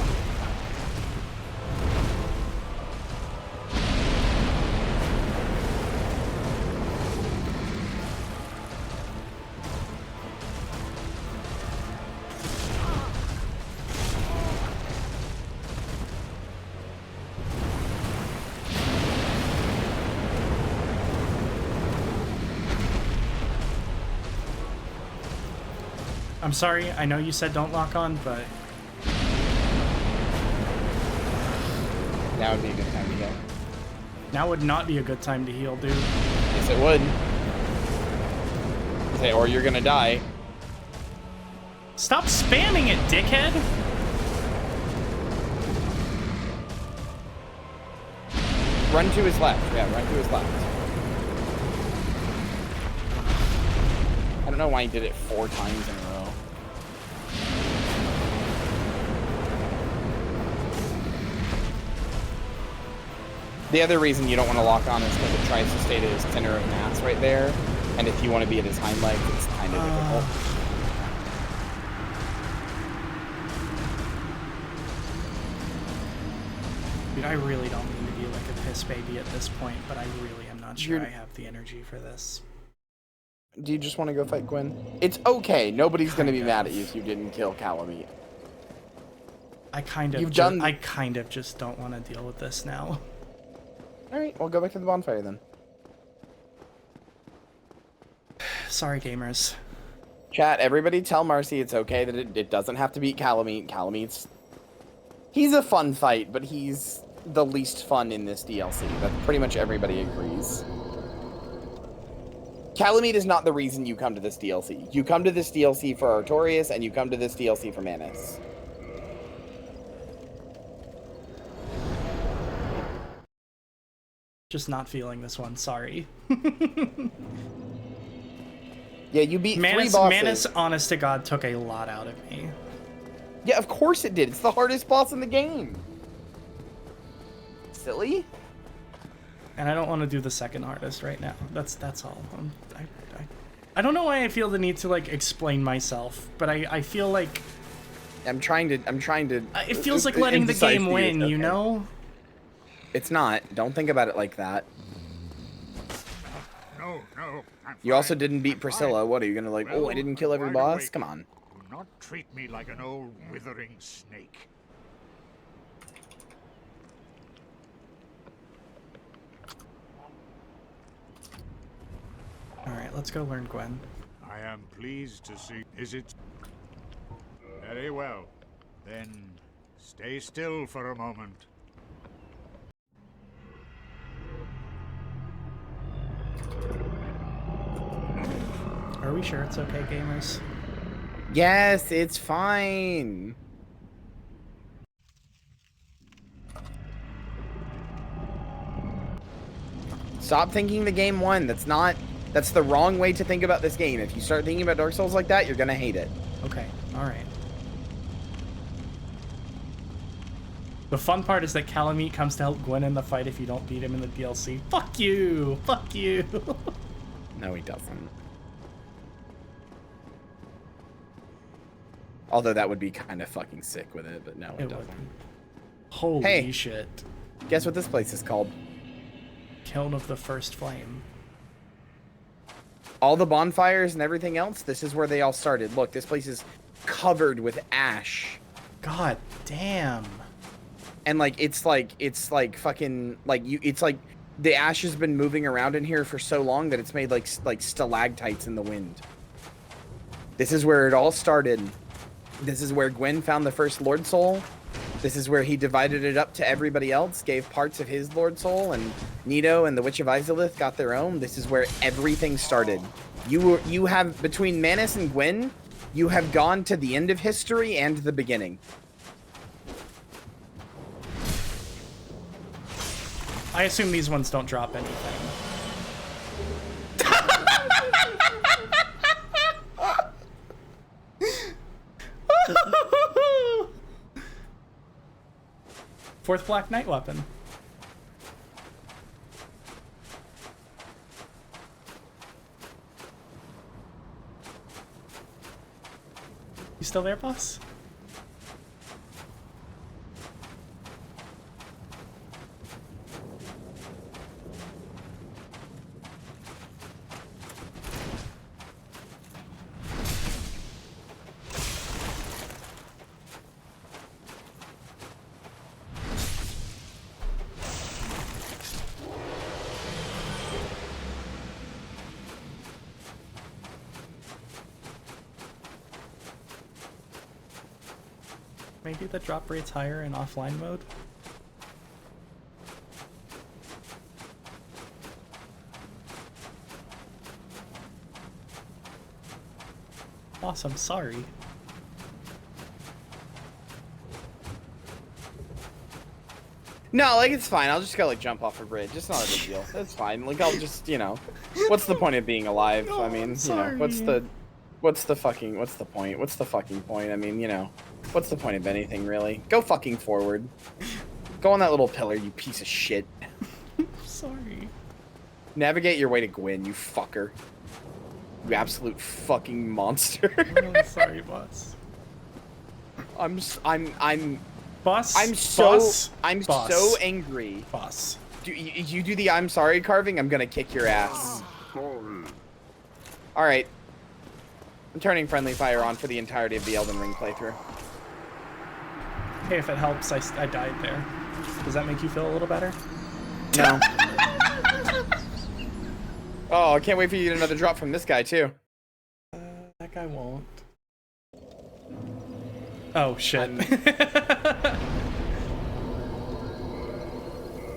I'm sorry, I know you said don't lock on, but... Now would be a good time to go. Now would not be a good time to heal, dude. Yes, it would. Say, or you're gonna die. Stop spamming it, dickhead! Run to his left. Yeah, run to his left. I don't know why he did it 4 times in a row. The other reason you don't want to lock on is because it tries to stay to his center of mass right there. And if you want to be at his hind legs, it's kind of difficult. Dude, I really don't mean to be like a piss baby at this point, but I really am not sure I have the energy for this. Do you just want to go fight Gwen? It's okay. Nobody's going to be mad at you if you didn't kill Calamite. I kind of just don't want to deal with this now. Alright, we'll go back to the bonfire then. Sorry, gamers. Chat, everybody tell Marcy it's okay that it doesn't have to beat Calamite. Calamite's... He's a fun fight, but he's the least fun in this DLC. That pretty much everybody agrees. Calamite is not the reason you come to this DLC. You come to this DLC for Artorias, and you come to this DLC for Manus. Just not feeling this one, sorry. Yeah, you beat 3 bosses. Manus, honest to God, took a lot out of me. Yeah, of course it did. It's the hardest boss in the game. Silly. And I don't want to do the second hardest right now. That's all. I don't know why I feel the need to like explain myself, but I feel like I'm trying to. It feels like letting the game win, you know? It's not. Don't think about it like that. No. You also didn't beat Priscilla. What are you gonna like? Oh, I didn't kill every boss. Come on. Do not treat me like an old withering snake. Alright, let's go learn Gwen. I am pleased to see. Is it? Very well. Then stay still for a moment. Are we sure it's okay, gamers? Yes, it's fine. Stop thinking the game won. That's the wrong way to think about this game. If you start thinking about Dark Souls like that, you're gonna hate it. Okay, alright. The fun part is that Calamite comes to help Gwen in the fight if you don't beat him in the DLC. Fuck you! Fuck you! No, he doesn't. Although that would be kind of fucking sick with it, but no, it doesn't. Holy shit. Guess what this place is called? Kiln of the First Flame. All the bonfires and everything else, this is where they all started. Look, this place is covered with ash. God damn. And like it's like fucking like it's like the ash has been moving around in here for so long that it's made like stalactites in the wind. This is where it all started. This is where Gwen found the first Lord Soul. This is where he divided it up to everybody else, gave parts of his Lord Soul, and Nito and the Witch of Izalith got their own. This is where everything started. You have, between Manus and Gwen, you have gone to the end of history and the beginning. I assume these ones don't drop anything. Fourth Black Knight weapon. You still there, boss? Maybe the drop rate's higher in offline mode? Awesome, sorry. No, like, it's fine. I'll just go, like, jump off a bridge. It's not a big deal. It's fine. Like, I'll just, you know, what's the point of being alive? I mean, you know, what's the fucking point? I mean, you know, what's the point of anything, really? Go fucking forward. Go on that little pillar, you piece of shit. Sorry. Navigate your way to Gwyn, you fucker. You absolute fucking monster. I'm really sorry, boss. Boss. Boss. So angry. Boss. You do the I'm sorry carving, I'm gonna kick your ass. Alright. I'm turning friendly fire on for the entirety of the Elden Ring playthrough. Hey, if it helps, I died there. Does that make you feel a little better? No. Oh, I can't wait for you to get another drop from this guy, too. That guy won't. Oh, shit.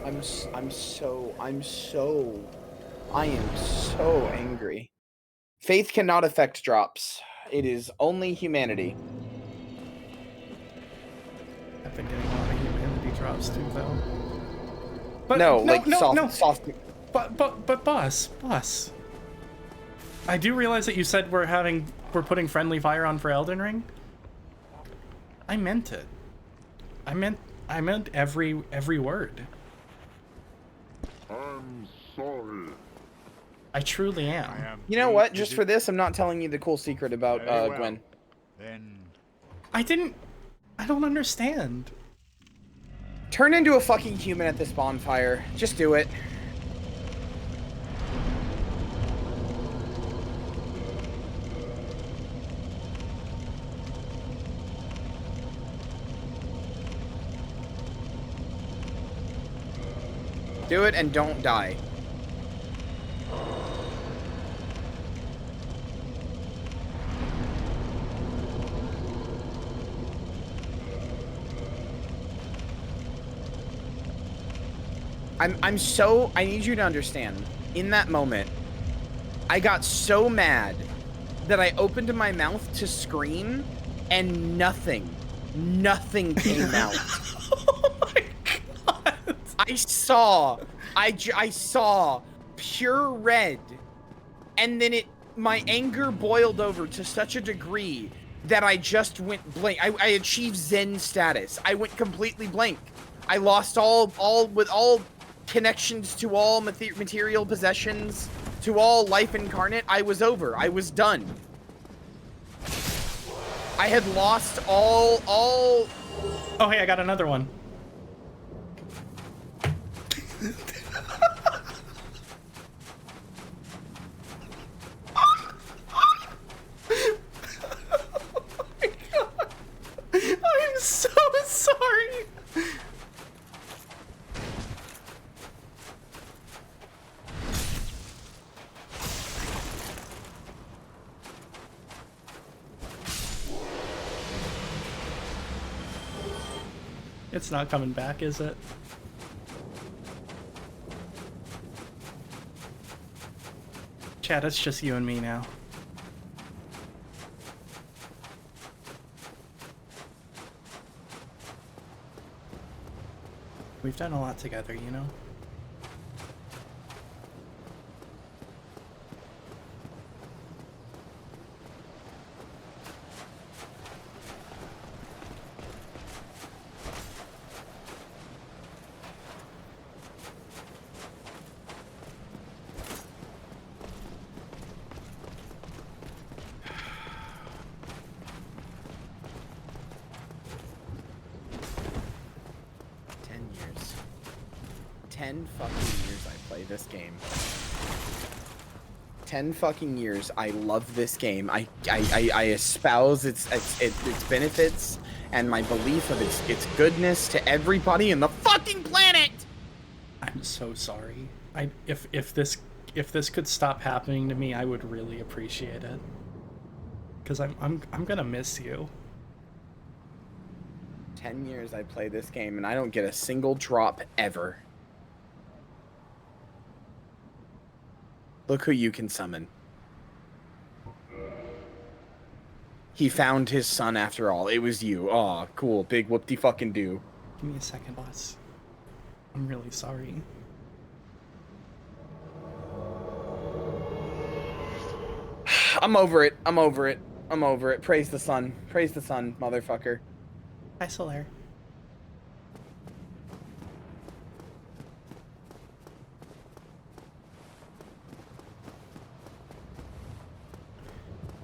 I am so angry. Faith cannot affect drops. It is only humanity. I've been getting a lot of humanity drops too, though. But no, no. soft. But boss. I do realize that you said we're putting friendly fire on for Elden Ring. I meant it. I meant every word. I'm sorry. I truly am. You know what? Just for this, I'm not telling you the cool secret about Gwen. Then I don't understand. Turn into a fucking human at this bonfire. Just do it. Do it and don't die. I need you to understand, in that moment, I got so mad that I opened my mouth to scream and nothing came out. Oh my god. I saw pure red, and then my anger boiled over to such a degree that I just went blank. I achieved Zen status. I went completely blank. I lost all connections to all material possessions, to all life incarnate. I was over. I was done. I had lost all. Oh, hey, I got another one. Oh my god. I'm so sorry. It's not coming back, is it? Chad, it's just you and me now. We've done a lot together, you know? 10 fucking years I play this game. 10 fucking years. I love this game. I espouse its benefits and my belief of its goodness to everybody in the fucking planet. I'm so sorry. If this could stop happening to me, I would really appreciate it. Cause I'm gonna miss you. 10 years I play this game and I don't get a single drop ever. Look who you can summon. He found his son after all. It was you. Aw, cool. Big whoop-de-fucking-do. Give me a second, boss. I'm really sorry. I'm over it. I'm over it. I'm over it. Praise the sun. Praise the sun, motherfucker. Hi, Solaire.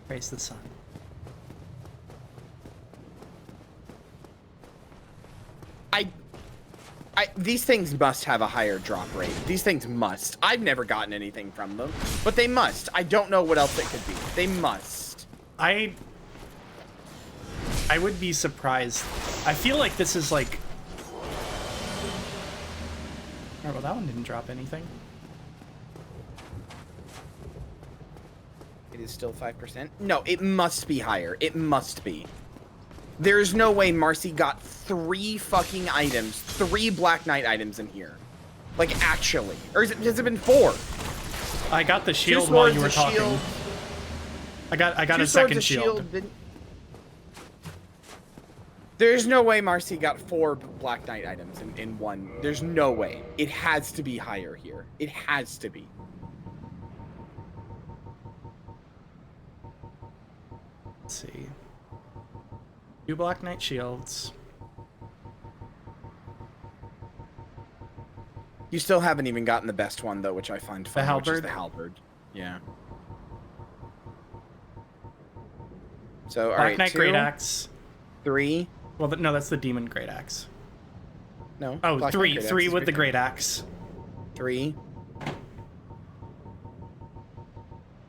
Praise the sun. These things must have a higher drop rate. These things must. I've never gotten anything from them, but they must. I don't know what else it could be. They must. I would be surprised. I feel like this is like... Alright, well that one didn't drop anything. It is still 5%. No, it must be higher. It must be. There's no way Marcy got 3 fucking items, 3 Black Knight items in here. Like, actually. Or has it been 4? I got the shield while you were talking. Shield. I got a second shield. There's no way Marcy got 4 Black Knight items in one. There's no way. It has to be higher here. It has to be. Let's see. 2 Black Knight shields. You still haven't even gotten the best one though, which I find fun. The halberd? Which is the halberd. Yeah. So all right, Black Knight 2, Great Axe. 3. Well, no, that's the Demon Great Axe. No. Oh, Black 3. Knight 3 Axe with the great. Great Axe. 3.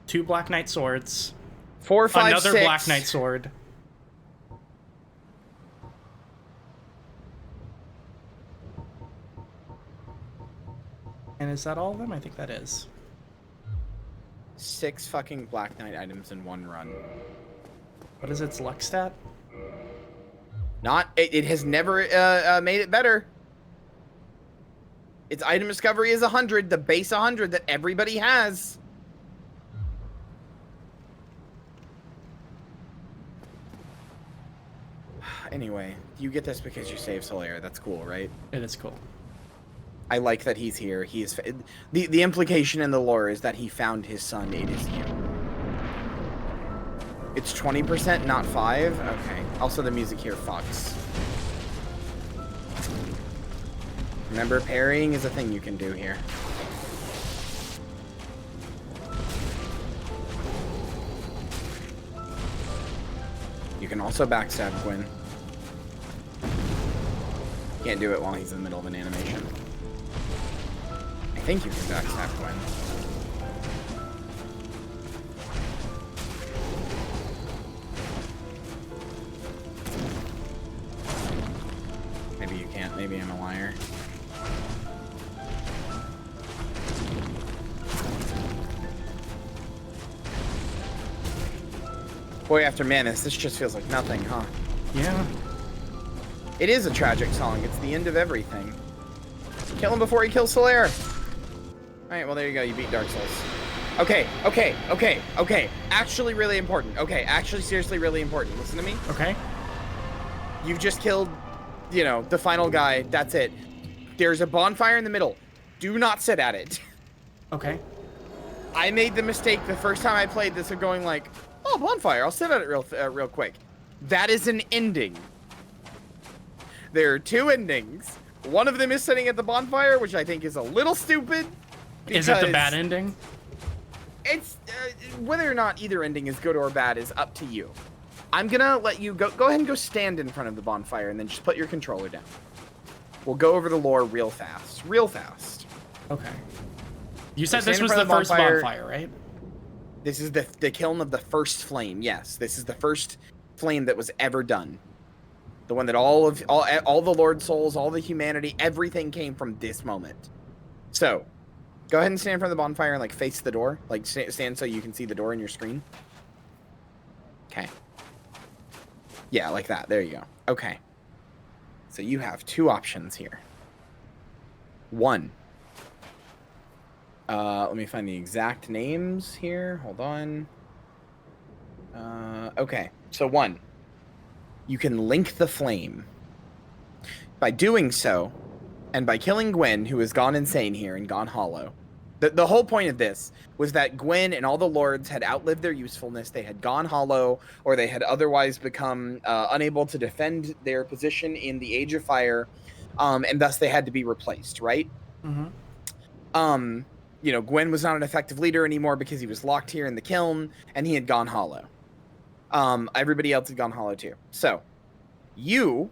2 Black Knight swords. 4, 5, Another 6. Black Knight sword. And is that all of them? I think that is. 6 fucking Black Knight items in one run. What is its luck stat? Not. It has never made it better. Its item discovery is 100, the base 100 that everybody has. Anyway, you get this because you saved Solaire. That's cool, right? It is cool. I like that he's here. He is. The implication in the lore is that he found his son. It is you. It's 20%, not 5. Okay. Also, the music here fucks. Remember, parrying is a thing you can do here. You can also backstab Gwyn. Can't do it while he's in the middle of an animation. I think you can backstab Gwyn. Maybe you can't. Maybe I'm a liar. Boy After Manus, this just feels like nothing, huh? Yeah. It is a tragic song. It's the end of everything. Kill him before he kills Solaire. Alright, well there you go. You beat Dark Souls. Okay. Actually really important. Okay, actually seriously really important. Listen to me. Okay. You've just killed, you know, the final guy. That's it. There's a bonfire in the middle. Do not sit at it. Okay. I made the mistake the first time I played this of going like, oh, bonfire. I'll sit at it real quick. That is an ending. There are 2 endings. One of them is sitting at the bonfire, which I think is a little stupid. Is it the bad ending? It's whether or not either ending is good or bad is up to you. I'm gonna let you go ahead and go stand in front of the bonfire and then just put your controller down. We'll go over the lore real fast. Okay. You said We're this standing was in the front of first the bonfire. bonfire, right? This is the kiln of the first flame. Yes, this is the first flame that was ever done. The one that all the Lord souls, all the humanity, everything came from this moment. So, go ahead and stand in front of the bonfire and like face the door. Like stand so you can see the door in your screen. Okay. Yeah, like that. There you go. Okay. So you have two options here. One. Let me find the exact names here. Hold on. Okay. So one. You can link the flame. By doing so, and by killing Gwen, who has gone insane here and gone hollow. The whole point of this was that Gwen and all the lords had outlived their usefulness. They had gone hollow, or they had otherwise become unable to defend their position in the Age of Fire, and thus they had to be replaced, right? Mm-hmm. You know, Gwen was not an effective leader anymore because he was locked here in the kiln, and he had gone hollow. Everybody else had gone hollow too. So, you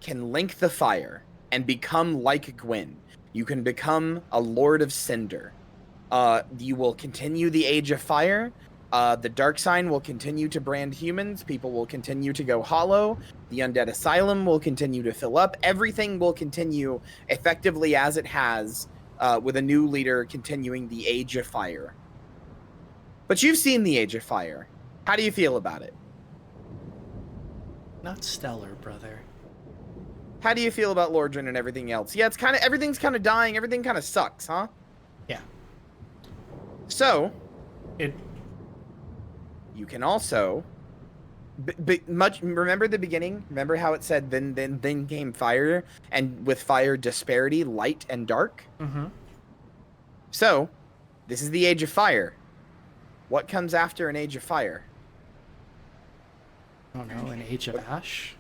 can link the fire and become like Gwen. You can become a Lord of Cinder. You will continue the Age of Fire. The Dark Sign will continue to brand humans. People will continue to go hollow. The Undead Asylum will continue to fill up. Everything will continue effectively as it has, with a new leader continuing the Age of Fire. But you've seen the Age of Fire. How do you feel about it? Not stellar, brother. How do you feel about Lordran and everything else? Yeah, it's kind of everything's kind of dying. Everything kind of sucks, huh? Yeah. So, you can also remember the beginning. Remember how it said then came fire, and with fire disparity, light and dark. Mm-hmm. So, this is the Age of Fire. What comes after an Age of Fire? Oh no, an Age of Ash?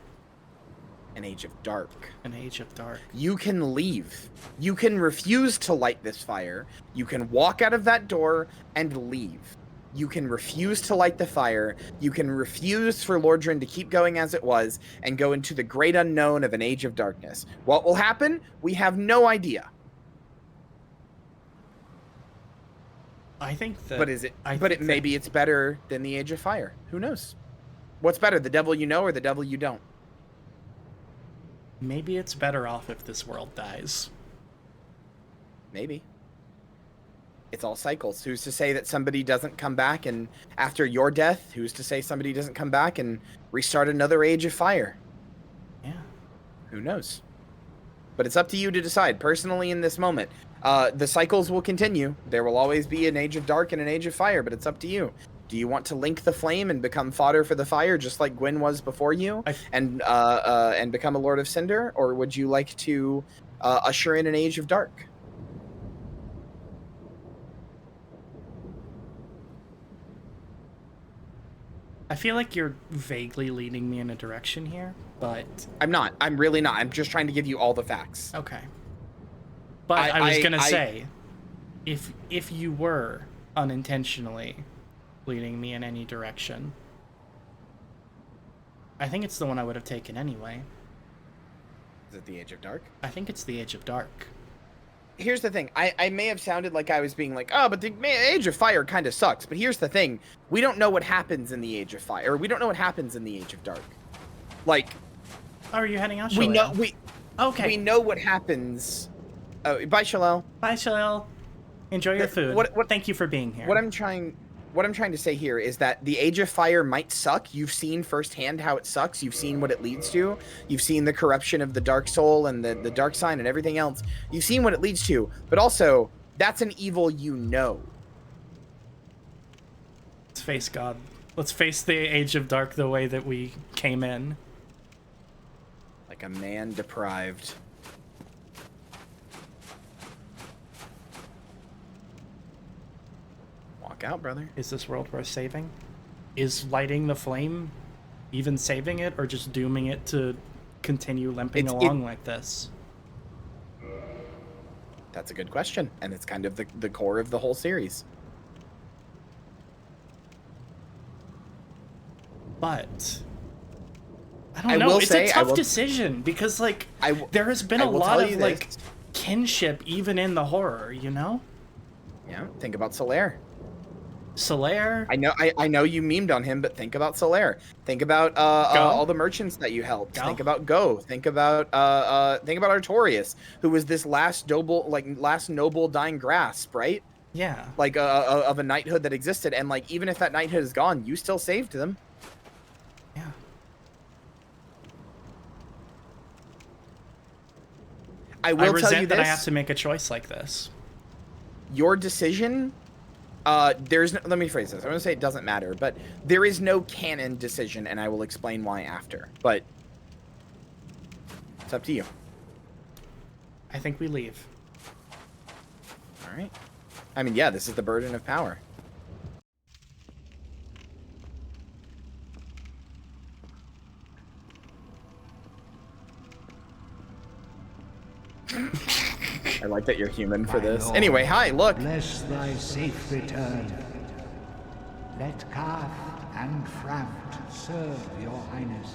An Age of Dark. An Age of Dark. You can leave. You can refuse to light this fire. You can walk out of that door and leave. You can refuse to light the fire. You can refuse for Lordran to keep going as it was and go into the great unknown of an Age of Darkness. What will happen? We have no idea. I think that... But is it? Maybe it's better than the Age of Fire. Who knows? What's better, the devil you know or the devil you don't? Maybe it's better off if this world dies. Maybe. It's all cycles. Who's to say that somebody doesn't come back, and after your death, who's to say somebody doesn't come back and restart another Age of Fire? Yeah. Who knows? But it's up to you to decide. Personally, in this moment, the cycles will continue. There will always be an Age of Dark and an Age of Fire, but it's up to you. Do you want to link the flame and become fodder for the fire, just like Gwen was before you, and become a Lord of Cinder, or would you like to usher in an Age of Dark? I feel like you're vaguely leading me in a direction here, but... I'm not. I'm really not. I'm just trying to give you all the facts. Okay. But I was gonna say, if you were unintentionally leading me in any direction, I think it's the one I would have taken anyway. Is it the Age of Dark? I think it's the Age of Dark. Here's the thing. I may have sounded like I was being like, oh, but the Age of Fire kind of sucks. But here's the thing. We don't know what happens in the Age of Fire. Or we don't know what happens in the Age of Dark. Like... Oh, are you heading out, Shalel? Okay. We know what happens... Oh, bye, Shalel. Bye, Shalel. Enjoy your food. Thank you for being here. What I'm trying to say here is that the Age of Fire might suck. You've seen firsthand how it sucks. You've seen what it leads to. You've seen the corruption of the Dark Soul and the Dark Sign and everything else. You've seen what it leads to. But also, that's an evil you know. Let's face God. Let's face the Age of Dark the way that we came in. Like a man deprived. Walk out, brother. Is this world worth saving? Is lighting the flame even saving it, or just dooming it to continue limping along like this? That's a good question, and it's kind of the core of the whole series. But I don't know. It's a tough decision because, like, there has been a lot of like kinship even in the horror, you know? Yeah, think about Solaire. Solaire. I know you memed on him, but think about Solaire. Think about all the merchants that you helped. Go. Think about Go. Think about Artorias, who was this last noble dying grasp, right? Yeah. Like of a knighthood that existed, and like even if that knighthood is gone, you still saved them. Yeah. I will resent tell you that this. I have to make a choice like this. Your decision. There's no, let me phrase this. I'm gonna say it doesn't matter, but there is no canon decision, and I will explain why after. But it's up to you. I think we leave. All right. I mean, yeah, this is the burden of power. I like that you're human for this. Lord, Anyway, hi, look. Bless thy safe return. Let Kath and Framt serve your highness.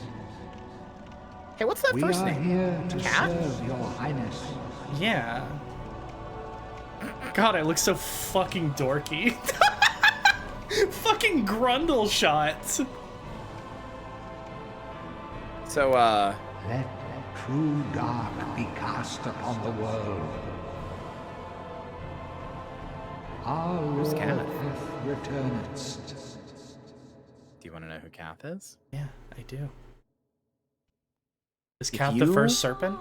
Hey, what's that We first are name? here to Kath? serve your highness. Yeah. God, I look so fucking dorky. Fucking Grundle shots. So, Let true dark be cast upon the world. Our Lord Kath? hath returned. Do you want to know who Kath is? Yeah, I do. Is If Kath the you- first serpent?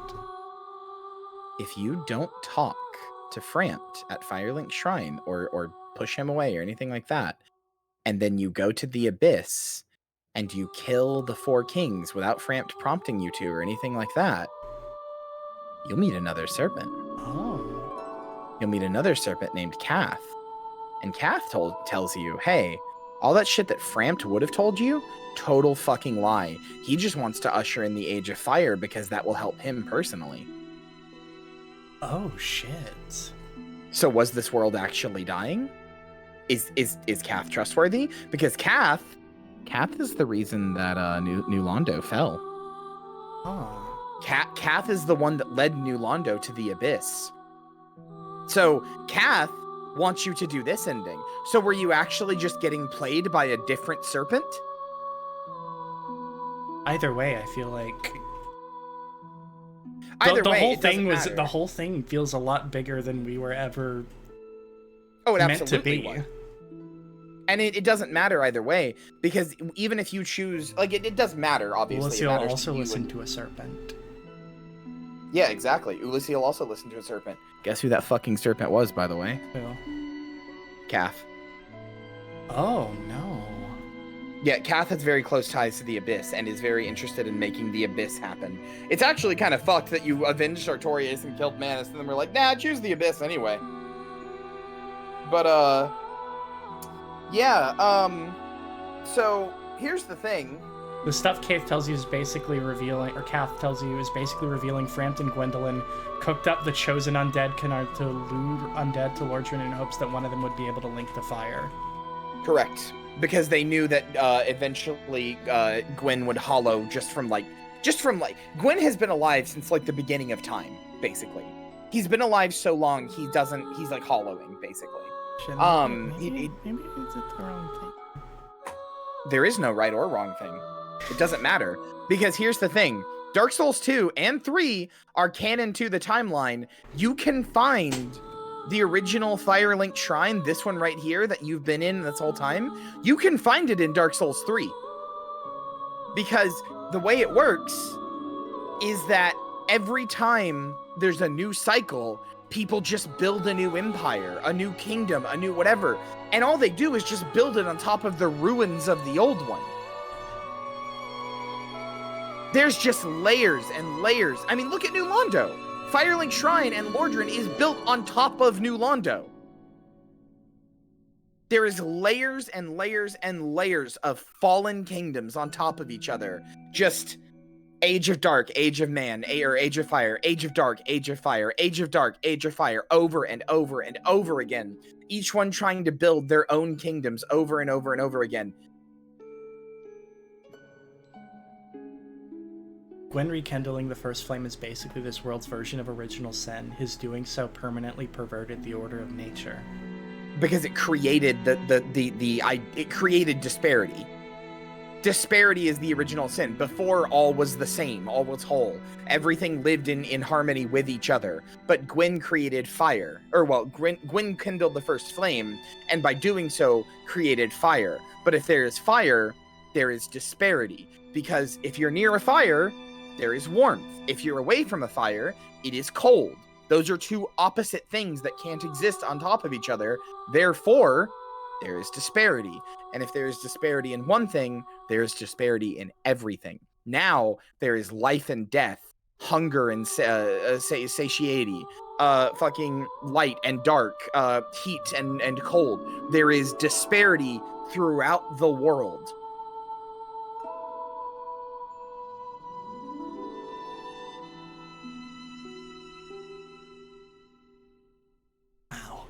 If you don't talk to Framt at Firelink Shrine or push him away or anything like that, and then you go to the Abyss and you kill the 4 kings without Framt prompting you to or anything like that, you'll meet another serpent. Oh. You'll meet another serpent named Kath. And Kath tells you, hey, all that shit that Framt would have told you, total fucking lie. He just wants to usher in the Age of Fire because that will help him personally. Oh shit. So was this world actually dying? Is Kath trustworthy? Because Kath is the reason that New Londo fell. Oh. Kath is the one that led New Londo to the Abyss. So Kath wants you to do this ending. So were you actually just getting played by a different serpent? Either way, I feel like Either way, whole it thing doesn't matter. the whole thing feels a lot bigger than we were ever Oh, it meant to absolutely be. was. And it doesn't matter either way, because even if you choose, like, it does matter, obviously. Ulysses It matters also to you listened and- to a serpent. Yeah, exactly. Ulysses also listened to a serpent. Guess who that fucking serpent was, by the way? Who? Kath. Oh no. Yeah, Kath has very close ties to the Abyss and is very interested in making the Abyss happen. It's actually kind of fucked that you avenged Artorias and killed Manus, and then we're like, nah, choose the Abyss anyway. But, yeah, so here's the thing. The stuff Kath tells you is basically revealing, or Kath tells you is basically revealing Framt and Gwendolyn cooked up the chosen undead canard to lure undead to Lordran in hopes that one of them would be able to link the fire. Correct. Because they knew that eventually Gwen would hollow just from Gwen has been alive since like the beginning of time, basically. He's been alive so long he's like hollowing, basically. Shit, He- maybe it's the wrong thing. There is no right or wrong thing. It doesn't matter. Because here's the thing. Dark Souls 2 and 3 are canon to the timeline. You can find the original Firelink Shrine, this one right here that you've been in this whole time. You can find it in Dark Souls 3. Because the way it works is that every time there's a new cycle, people just build a new empire, a new kingdom, a new whatever. And all they do is just build it on top of the ruins of the old one. There's just layers and layers. I mean, look at New Londo. Firelink Shrine and Lordran is built on top of New Londo. There is layers and layers and layers of fallen kingdoms on top of each other. Just Age of Dark, Age of Man, or Age of Fire, Age of Dark, Age of Fire, Age of Dark, Age of Fire, over and over and over again. Each one trying to build their own kingdoms over and over and over again. Gwen rekindling the first flame is basically this world's version of original sin. His doing so permanently perverted the order of nature. Because it created it created disparity. Disparity is the original sin. Before, all was the same, all was whole. Everything lived in harmony with each other. But Gwen created fire. Gwen kindled the first flame, and by doing so, created fire. But if there is fire, there is disparity. Because if you're near a fire, there is warmth. If you're away from a fire, it is cold. Those are two opposite things that can't exist on top of each other. Therefore, there is disparity. And if there is disparity in one thing, there is disparity in everything. Now, there is life and death, hunger and satiety, fucking light and dark, heat and cold. There is disparity throughout the world. Wow.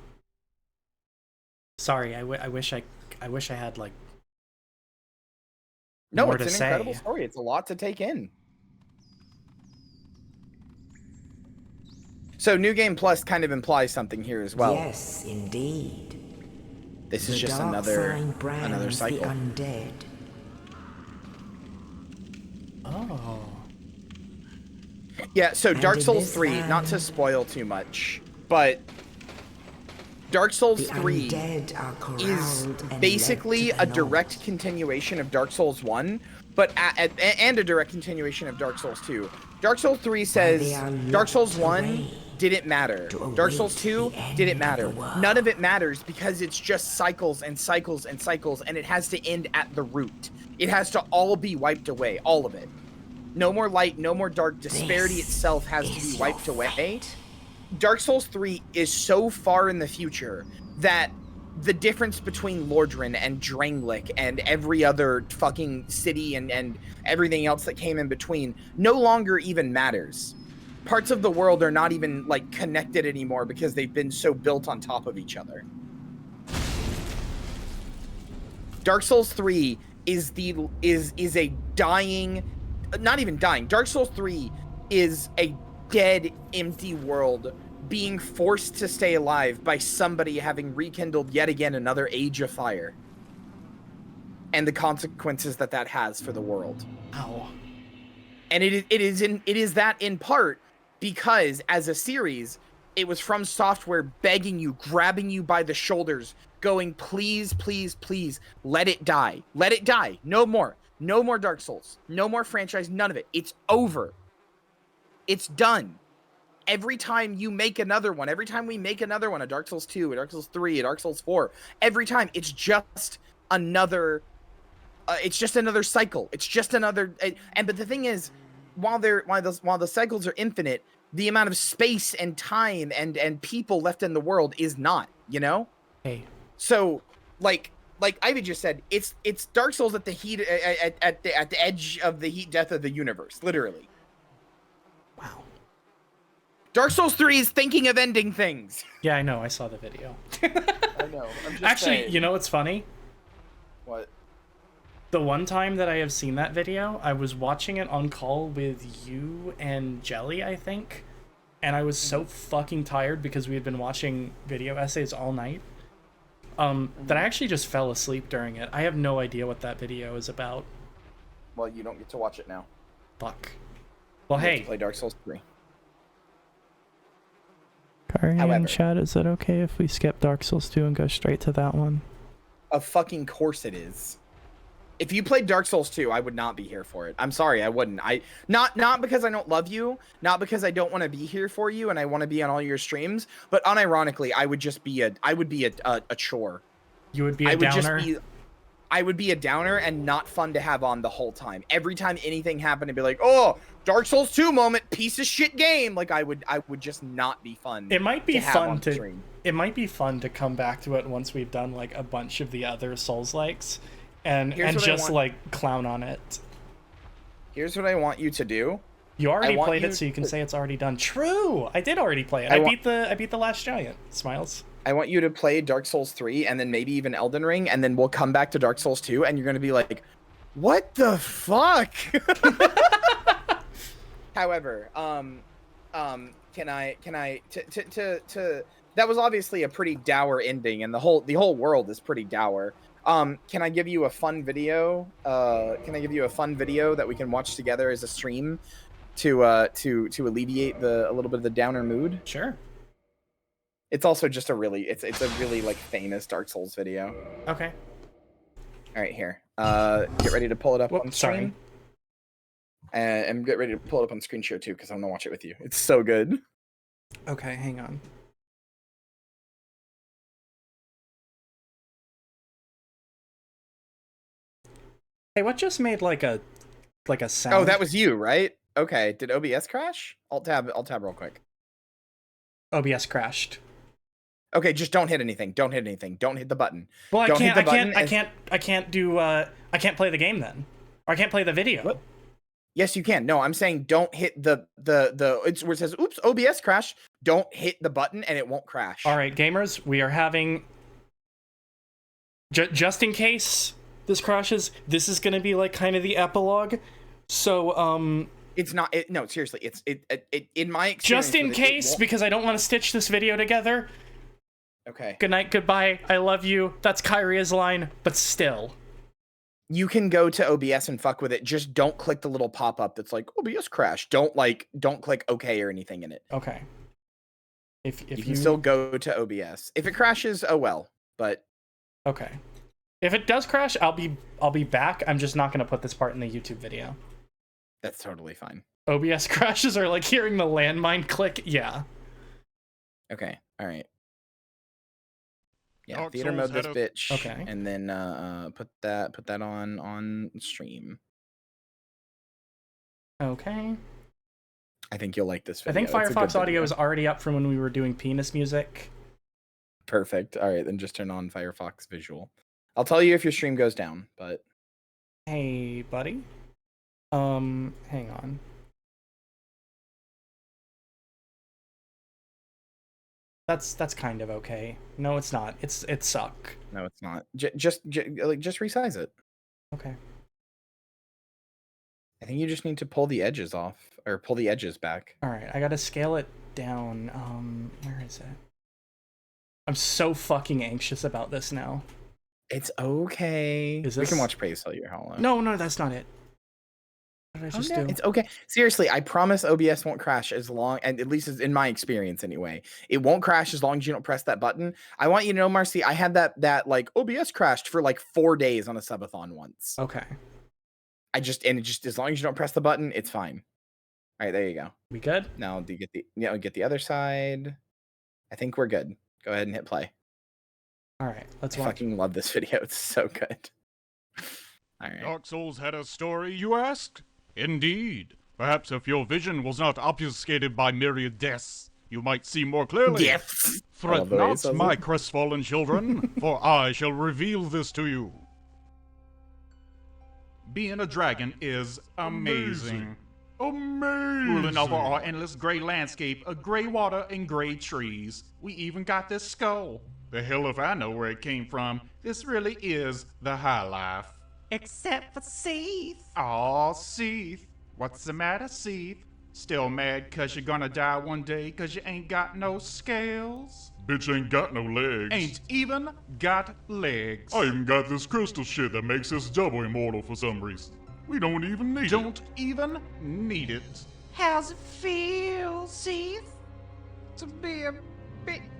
Sorry, I wish I had like. No, more it's to an say. incredible story. It's a lot to take in. So New Game Plus kind of implies something here as well. Yes, indeed. This is The just dark another sign brands cycle. The undead. Oh. Yeah, so And Dark in Souls this 3, not to spoil too much, but Dark Souls The 3 undead are is corralled and basically led to a the direct continuation of Dark Souls 1, but and a direct continuation of Dark Souls 2. Dark Souls 3 says Dark Souls 1 didn't matter. Dark Souls 2 didn't matter. None of it matters because it's just cycles and cycles and cycles, and it has to end at the root. It has to all be wiped away, all of it. No more light, no more dark. Disparity itself has to be wiped away. Dark Souls 3 is so far in the future that the difference between Lordran and Drangleic and every other fucking city and everything else that came in between no longer even matters. Parts of the world are not even like connected anymore because they've been so built on top of each other. Dark Souls 3 is a dying, not even dying. Dark Souls 3 is a dead, empty world being forced to stay alive by somebody having rekindled yet again another age of fire. And the consequences that has for the world. Ow. And it is that in part because as a series, it was From Software begging you, grabbing you by the shoulders, going, please, please, please, let it die. Let it die. No more. No more Dark Souls. No more franchise. None of it. It's over. It's done. Every time you make another one, every time we make another one, a Dark Souls 2, a Dark Souls 3, a Dark Souls 4, every time it's just another cycle. It's just another, but the thing is, while the cycles are infinite, the amount of space and time and people left in the world is not, you know? Hey. So like Ivy just said, it's Dark Souls at the heat at the edge of the heat death of the universe, literally. Wow. Dark Souls 3 is thinking of ending things. Yeah, I know. I saw the video. I know. I'm just Actually, saying. you know what's funny? What? The one time that I have seen that video, I was watching it on call with you and Jelly, I think. And I was so fucking tired because we had been watching video essays all night. That I actually just fell asleep during it. I have no idea what that video is about. Well, you don't get to watch it now. Fuck. Well, You have hey. to play Dark Souls 3. Kari However. in chat, is it okay if we skip Dark Souls 2 and go straight to that one? Of fucking course it is. If you played Dark Souls 2, I would not be here for it. I'm sorry, I wouldn't. Not because I don't love you, not because I don't want to be here for you and I want to be on all your streams, but unironically, I would be a chore. You would be a downer? I would be a downer and not fun to have on the whole time. Every time anything happened, I'd be like, "Oh, Dark Souls 2 moment, piece of shit game." Like I would just not be fun. It might be to have fun on the to stream. it might be fun to come back to it once we've done like a bunch of the other Souls likes and Here's what I just want. like clown on it. Here's what I want you to do. You already want played you it, so you can to- say it's already done. True, I did already play it. I I want- beat the last giant. Smiles. I want you to play Dark Souls 3 and then maybe even Elden Ring, and then we'll come back to Dark Souls 2, and you're gonna be like, "What the fuck?" However, that was obviously a pretty dour ending, and the whole world is pretty dour. Can I give you a fun video? Can I give you a fun video that we can watch together as a stream to alleviate a little bit of the downer mood? Sure. It's also just a really like famous Dark Souls video. Okay. All right, here. Get ready to pull it up on Sorry. screen. And get ready to pull it up on screen share too, because I'm gonna watch it with you. It's so good. Okay, hang on. Hey, what just made like a sound? Oh, that was you, right? Okay. Did OBS crash? Alt tab real quick. OBS crashed. Okay, just don't hit anything. Don't hit anything. Don't hit the button. Well, I don't can't. hit the I can't play the game then, or I can't play the video. What? Yes, you can. No, I'm saying don't hit it's where it says, "Oops, OBS crash." Don't hit the button, and it won't crash. All right, gamers, we are having. Just in case this crashes, this is gonna be like kind of the epilogue. So it's not. No, seriously, it's in my experience. Just in case, because I don't want to stitch this video together. Okay. Good night, goodbye. I love you. That's Kyria's line, but still. You can go to OBS and fuck with it. Just don't click the little pop-up that's like OBS crash. Don't click OK or anything in it. Okay. If you can still go to OBS. If it crashes, oh well. But okay. If it does crash, I'll be back. I'm just not gonna put this part in the YouTube video. That's totally fine. OBS crashes are like hearing the landmine click. Yeah. Okay. All right. Yeah, Dark theater Souls mode this bitch. Okay. And then put that on stream. Okay. I think you'll like this video. I think Firefox audio is already up from when we were doing penis music. Perfect. All right, then just turn on Firefox visual. I'll tell you if your stream goes down, but hey, buddy. Hang on. That's kind of okay. No, it's not. It suck. No, it's not. Just resize it. Okay. I think you just need to pull the edges off or pull the edges back. All right, I gotta scale it down. Where is it? I'm so fucking anxious about this now. It's okay. We can watch Praise Tell Your Hollow. No, that's not it. What did I just do? It's okay. Seriously, I promise OBS won't crash as long, and at least in my experience anyway, it won't crash as long as you don't press that button. I want you to know, Marcy, I had that like OBS crashed for like 4 days on a subathon once. Okay. As long as you don't press the button, it's fine. All right, there you go. We good? Now do you get the other side? I think we're good. Go ahead and hit play. All right, let's I watch. fucking love this video. It's so good. All right. Dark Souls had a story, you asked? Indeed. Perhaps if your vision was not obfuscated by myriad deaths, you might see more clearly. Yes. Fret not, my crestfallen children, for I shall reveal this to you. Being a dragon is amazing. Ruling over our endless gray landscape of gray water and gray trees. We even got this skull. The hell if I know where it came from. This really is the high life. Except for Seath. Aw, Seath. What's the matter, Seath? Still mad cause you're gonna die one day cause you ain't got no scales? Bitch ain't got no legs. Ain't even got legs. I even got this crystal shit that makes us double immortal for some reason. We don't even need it. Don't even need it. How's it feel, Seath? To be a bitch.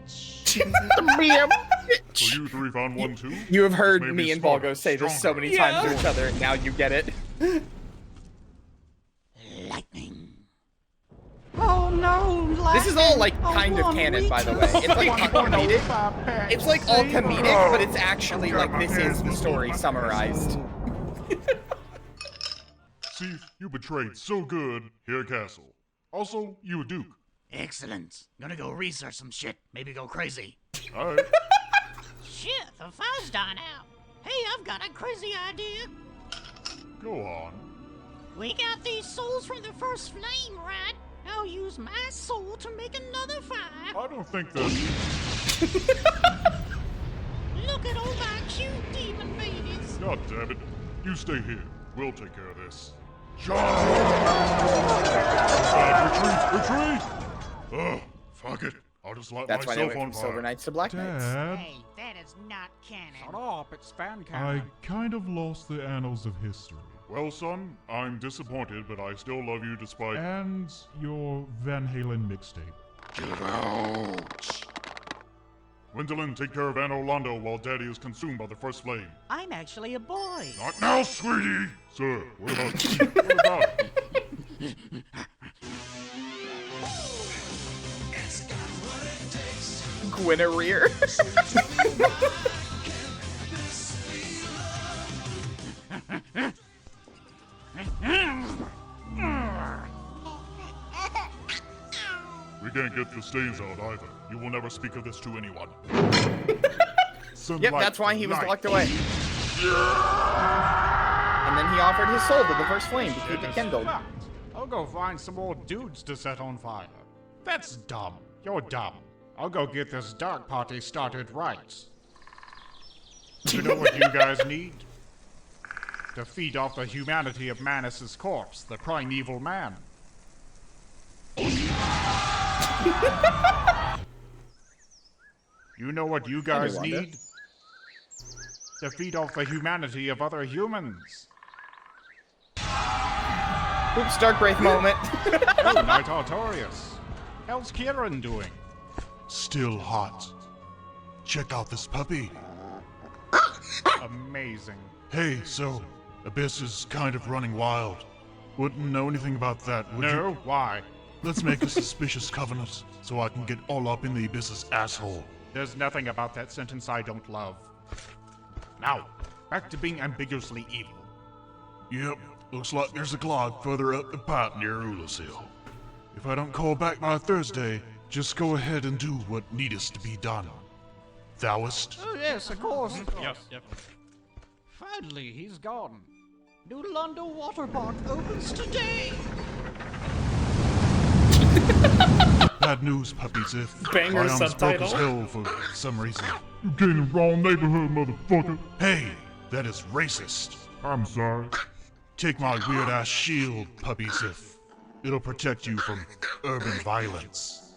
To be a bitch. So you three found one too? You have heard Maybe me and smarter, Volgo say this so stronger. many times to each other, and now you get it. Lightning. Oh no, This is all like kind of canon, by the way. It's like comedic. It's like all comedic, but it's actually like this is the story summarized. See, you betrayed so good here at Castle. Also, you a Duke. Excellent. Gonna go research some shit. Maybe go crazy. Alright. Shit, the fire's dying out. Hey, I've got a crazy idea. Go on. We got these souls from the first flame, right? I'll use my soul to make another fire. I don't think that... Look at all my cute demon babies. God damn it. You stay here. We'll take care of this. Retreat! Ugh, fuck it. I'll just light That's why they myself went on from fire. Silver Knights to Black Knights. Dad, Hey, that is not canon. Shut up, it's fan I canon. kind of lost the annals of history. Well, son, I'm disappointed, but I still love you despite... And your Van Halen mixtape. Get it out! Gwendolyn, take care of Anne Orlando while Daddy is consumed by the first flame. I'm actually a boy. Not now, sweetie! Sir, what about you? What about it? Guinevere. We can't get the stains out either. You will never speak of this to anyone. Yep, that's why he was locked away. And then he offered his soul to the first flame to keep it kindled. I'll go find some more dudes to set on fire. That's dumb. You're dumb. I'll go get this dark party started right. You know what you guys need? To feed off the humanity of Manus's corpse, the primeval man. You know what you guys need? To feed off the humanity of other humans. Oops, Dark Wraith moment. Oh, Knight Artorias. How's Kieran doing? Still hot. Check out this puppy. Amazing. Hey, so, Abyss is kind of running wild. Wouldn't know anything about that, would you? No? Why? Let's make a suspicious covenant, so I can get all up in the Abyss's asshole. There's nothing about that sentence I don't love. Now, back to being ambiguously evil. Yep, looks like there's a clog further up the pipe near Ulasil. If I don't call back by Thursday, just go ahead and do what needest to be done. Thouest? Oh, yes, of course. Yes. Finally, he's gone. New London Water Park opens today. Bad news, puppies, if Banger I almost broke subtitle. as hell for some reason. You came in the wrong neighborhood, motherfucker. Hey, that is racist. I'm sorry. Take my weird-ass shield, puppy Sif. It'll protect you from urban violence.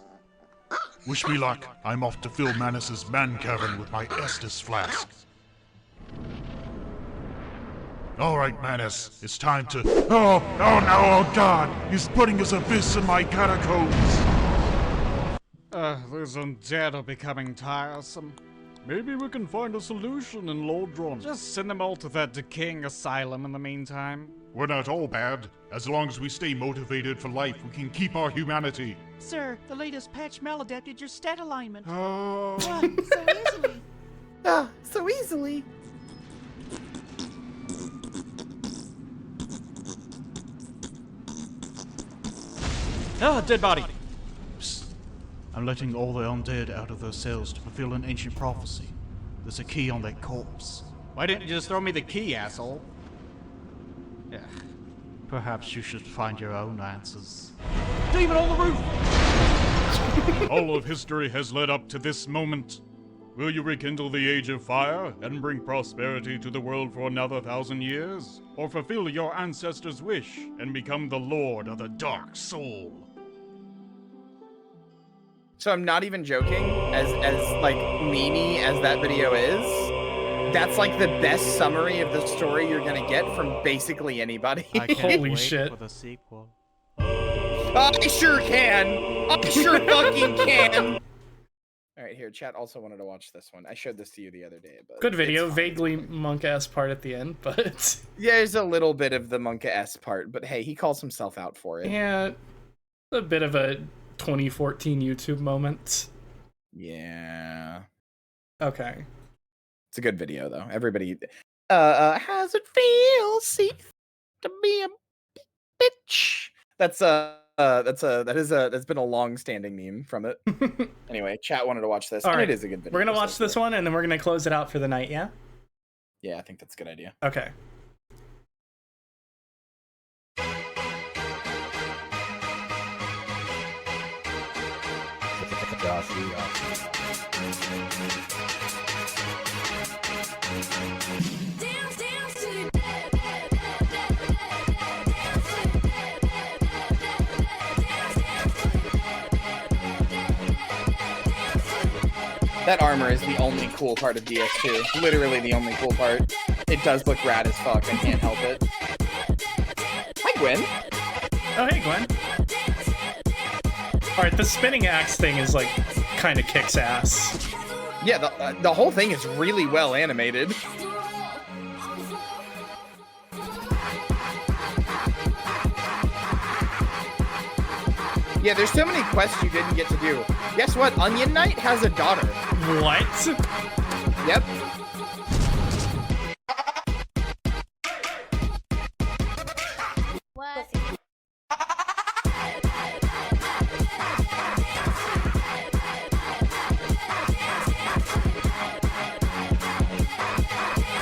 Wish me luck. I'm off to fill Manus's man cavern with my Estus flask. Alright, Manus, it's time to... Oh no, oh god! He's putting his abyss in my catacombs! Those undead are becoming tiresome. Maybe we can find a solution in Lordron. Just send them all to that decaying asylum in the meantime. We're not all bad. As long as we stay motivated for life, we can keep our humanity. Sir, the latest patch maladapted your stat alignment. Oh. What? So easily. Ah, so easily. Ah, dead body! Psst. I'm letting all the undead out of their cells to fulfill an ancient prophecy. There's a key on that corpse. Why didn't you just throw me the key, asshole? Yeah. Perhaps you should find your own answers. Demon on the roof! All of history has led up to this moment. Will you rekindle the Age of Fire and bring prosperity to the world for another 1,000 years? Or fulfill your ancestors' wish and become the Lord of the Dark Soul? So I'm not even joking, as like meany as that video is, that's like the best summary of the story you're gonna get from basically anybody. I can't Holy wait shit. for the sequel. I sure can! I sure fucking can! Alright, here, chat also wanted to watch this one. I showed this to you the other day, but... Good video, vaguely monk-ass part at the end, but... Yeah, there's a little bit of the Monka-S part, but hey, he calls himself out for it. Yeah, a bit of a 2014 YouTube moment. Yeah. Okay. It's a good video, though. Everybody... how's it feel, see, to be a bitch? That's been a long-standing meme from it. Anyway, chat wanted to watch this, All and right. it is a good video. We're gonna watch this one, and then we're gonna close it out for the night, yeah? Yeah, I think that's a good idea. Okay. That armor is the only cool part of DS2. Literally the only cool part. It does look rad as fuck. I can't help it. Hi, Gwen. Oh, hey, Gwen. Alright, the spinning axe thing is, like, kind of kicks ass. Yeah, the whole thing is really well animated. Yeah, there's so many quests you didn't get to do. Guess what? Onion Knight has a daughter. What? Yep. What?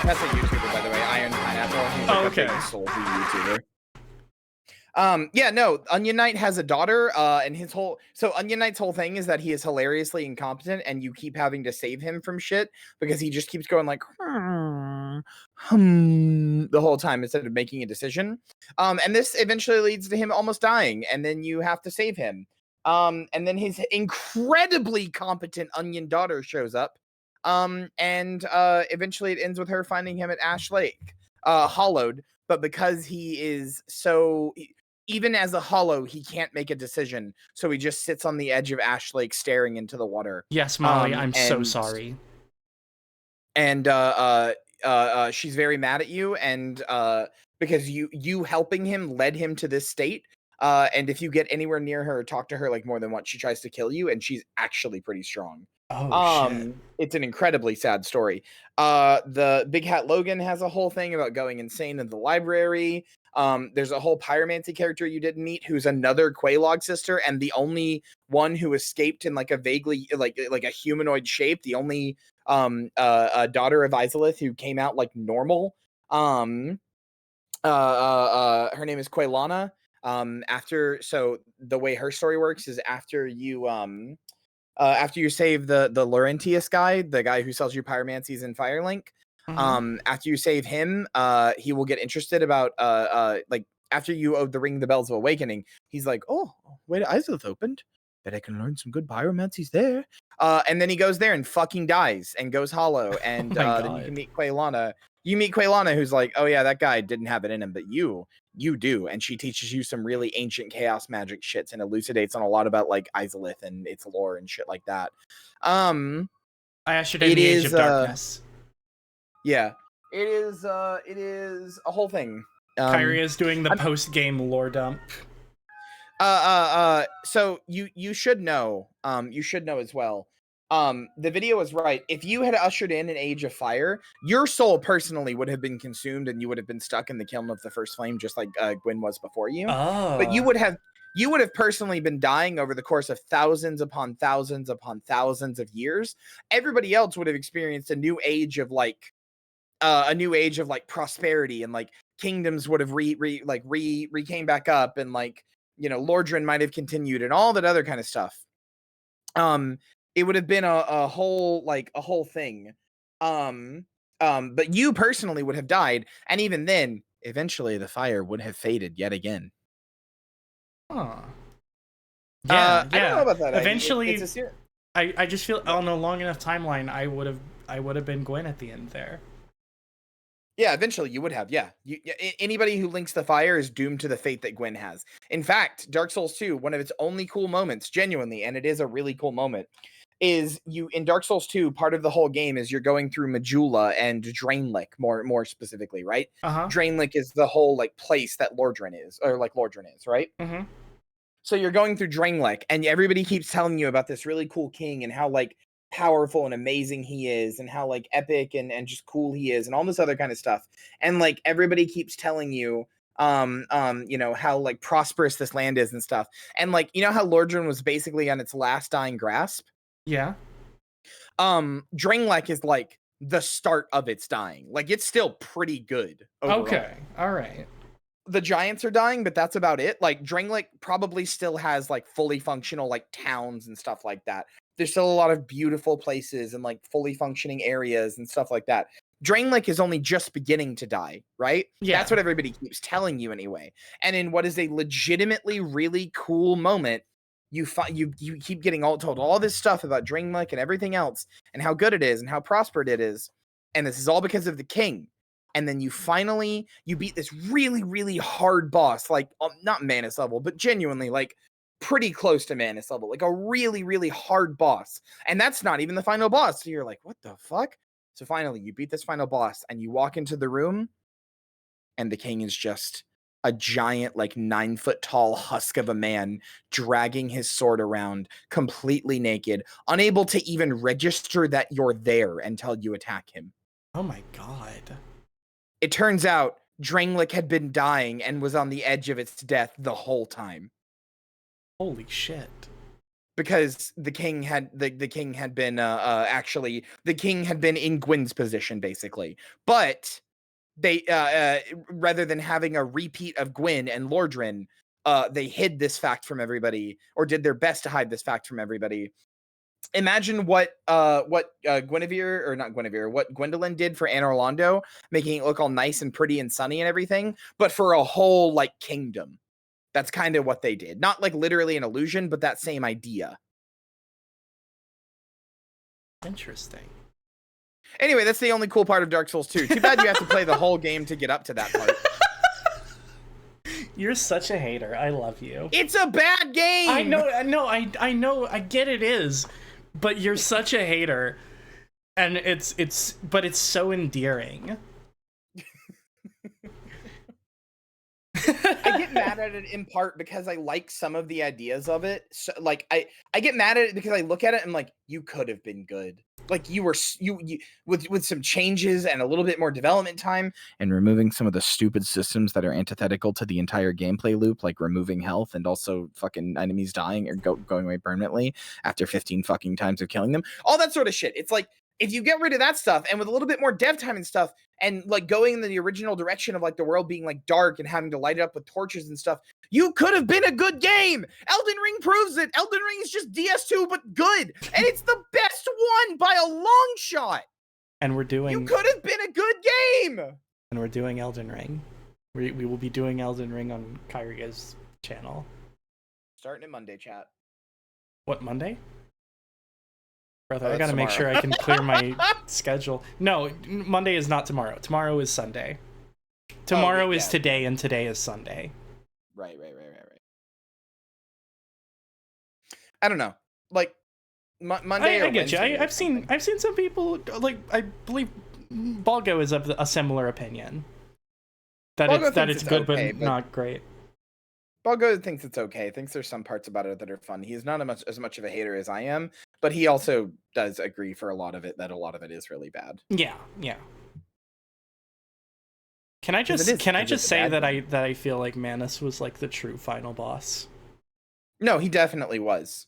That's a YouTuber, by the way. Iron Pineapple. He's like okay. A big soulful YouTuber. Yeah, no, Onion Knight has a daughter, and Onion Knight's whole thing is that he is hilariously incompetent, and you keep having to save him from shit because he just keeps going like, the whole time instead of making a decision. And this eventually leads to him almost dying, and then you have to save him. And then his incredibly competent Onion daughter shows up, and eventually it ends with her finding him at Ash Lake, hollowed, but because he is so... Even as a hollow, he can't make a decision, so he just sits on the edge of Ash Lake staring into the water. Yes, Molly, I'm so sorry. And she's very mad at you, and because you helping him led him to this state. And if you get anywhere near her or talk to her like more than once, she tries to kill you, and she's actually pretty strong. Oh, shit. It's an incredibly sad story. The Big Hat Logan has a whole thing about going insane in the library. There's a whole pyromancy character you didn't meet who's another Quelaag sister and the only one who escaped in like a vaguely like a humanoid shape. The only daughter of Izalith who came out like normal. Her name is Quelana. So the way her story works is after you save the Laurentius guy, the guy who sells you pyromancies in Firelink, after you save him, he will get interested about like after you owe the Ring the Bells of Awakening, he's like, oh, wait, Izalith opened. Bet I can learn some good pyromancies there. And then he goes there and fucking dies and goes hollow. And then you can meet Quelana. You meet Quelana, who's like, oh yeah, that guy didn't have it in him, but you do. And she teaches you some really ancient chaos magic shits and elucidates on a lot about like Izalith and its lore and shit like that. I ushered in the Age of Darkness. Yeah, it is a whole thing. Kyrie is doing the post-game lore dump. So you should know as well. The video is right. If you had ushered in an Age of Fire, your soul personally would have been consumed and you would have been stuck in the kiln of the first flame, just like Gwyn was before you. Oh. But you would have personally been dying over the course of thousands upon thousands upon thousands of years. Everybody else would have experienced a new age of like prosperity, and like kingdoms would have came back up, and like, you know, Lordran might have continued and all that other kind of stuff. It would have been a whole thing. But you personally would have died, and even then, eventually the fire would have faded yet again. Huh. Yeah, I don't know about that. Eventually, I just feel on a long enough timeline, I would have been Gwyn at the end there. Yeah, eventually you would have. Yeah, anybody who links the fire is doomed to the fate that Gwyn has. In fact, Dark Souls 2, one of its only cool moments, genuinely, and it is a really cool moment, is you in Dark Souls 2, part of the whole game is you're going through Majula and Draenlick, more specifically, right? Draenlick is the whole like place that Lordran is, right? Mm-hmm. So you're going through Draenlick, and everybody keeps telling you about this really cool king and how like powerful and amazing he is, and how like epic and just cool he is, and all this other kind of stuff. And like everybody keeps telling you you know, how like prosperous this land is and stuff. And like, you know how Lordran was basically on its last dying grasp? Yeah. Draenlick is like the start of its dying. Like it's still pretty good overall. Okay. All right. The giants are dying, but that's about it. Like Draenlick probably still has like fully functional like towns and stuff like that. There's still a lot of beautiful places and like fully functioning areas and stuff like that. Draenlick is only just beginning to die, right? Yeah. That's what everybody keeps telling you anyway. And in what is a legitimately really cool moment, you keep getting told all this stuff about Drangleic and everything else, and how good it is, and how prospered it is, and this is all because of the king. And then you beat this really, really hard boss, like not Manus level, but genuinely like pretty close to Manus level, like a really, really hard boss. And that's not even the final boss. So you're like, what the fuck? So finally, you beat this final boss, and you walk into the room, and the king is just a giant, like 9-foot tall husk of a man dragging his sword around, completely naked, unable to even register that you're there until you attack him. Oh my god. It turns out Drangleic had been dying and was on the edge of its death the whole time. Holy shit. Because the king had been in Gwyn's position, basically. But they rather than having a repeat of Gwyn and Lordran, they hid this fact from everybody, or did their best to hide this fact from everybody. Imagine what Guinevere, or not Guinevere, what Gwendolyn did for Anor Londo, making it look all nice and pretty and sunny and everything, but for a whole like kingdom. That's kind of what they did. Not like literally an illusion, but that same idea. Interesting. Anyway, that's the only cool part of Dark Souls 2. Too bad you have to play the whole game to get up to that part. You're such a hater. I love you. It's a bad game. I know. I get it is, but you're such a hater, and but it's so endearing. I get mad at it in part because I like some of the ideas of it. So, like I get mad at it because I look at it and I'm like, you could have been good. Like you with some changes and a little bit more development time and removing some of the stupid systems that are antithetical to the entire gameplay loop, like removing health and also fucking enemies dying or going away permanently after 15 fucking times of killing them. All that sort of shit. It's like, if you get rid of that stuff and with a little bit more dev time and stuff, and like going in the original direction of like the world being like dark and having to light it up with torches and stuff, you could have been a good game. Elden Ring proves it. Elden Ring is just DS2 but good, and it's the best one by a long shot. And we're doing. You could have been a good game. And we're doing Elden Ring. We will be doing Elden Ring on Kyria's channel. Starting at Monday, chat. What, Monday? Brother, Oh, I gotta tomorrow. make sure I can clear my schedule. No, Monday is not tomorrow. Tomorrow is Sunday. Tomorrow is today, and today is Sunday. Right. I don't know. Like Monday. I get you. I've seen some people, like, I believe Balgo is of a similar opinion. That it's good, okay, but not great. Balgo thinks it's okay. Thinks there's some parts about it that are fun. He's not as much of a hater as I am, but he also does agree for a lot of it that a lot of it is really bad. Yeah. Can I just say that I feel like Manus was like the true final boss? No, he definitely was.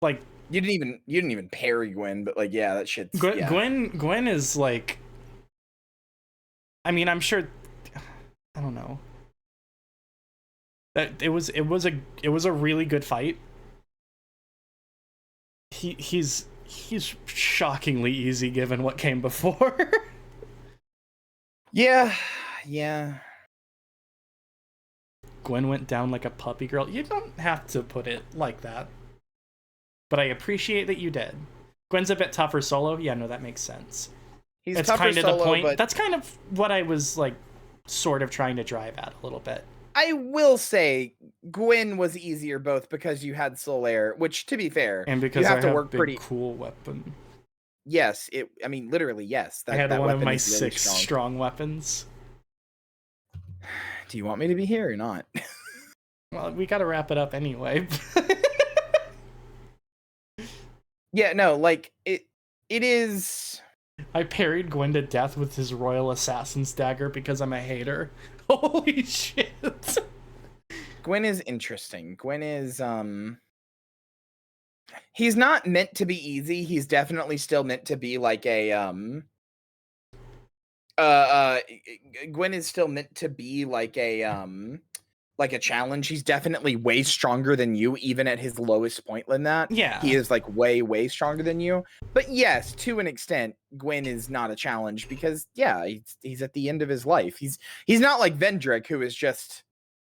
Like you didn't even parry Gwyn, but like yeah, that shit's Gwyn is like. I mean, I'm sure. I don't know. That it was a really good fight. He's shockingly easy given what came before. Yeah. Gwyn went down like a puppy girl. You don't have to put it like that. But I appreciate that you did. Gwyn's a bit tougher solo. Yeah, no, that makes sense. He's tougher kind of solo, the point. But that's kind of what I was like sort of trying to drive at a little bit. I will say Gwyn was easier both because you had Solaire, which to be fair, and because you have I to have work big, pretty cool weapon. Yes, I mean literally yes. I had that one of my really 6 strong weapons. Do you want me to be here or not? Well, we got to wrap it up anyway. Yeah, no, like it is. I parried Gwyn to death with his Royal Assassin's Dagger because I'm a hater. Holy shit. Gwyn is interesting. Gwyn is he's not meant to be easy. He's definitely still meant to be like a Gwyn is still meant to be like a challenge. He's definitely way stronger than you, even at his lowest point than that. Yeah. He is like way stronger than you. But yes, to an extent, Gwyn is not a challenge because yeah, he's at the end of his life. He's not like Vendrick, who is just,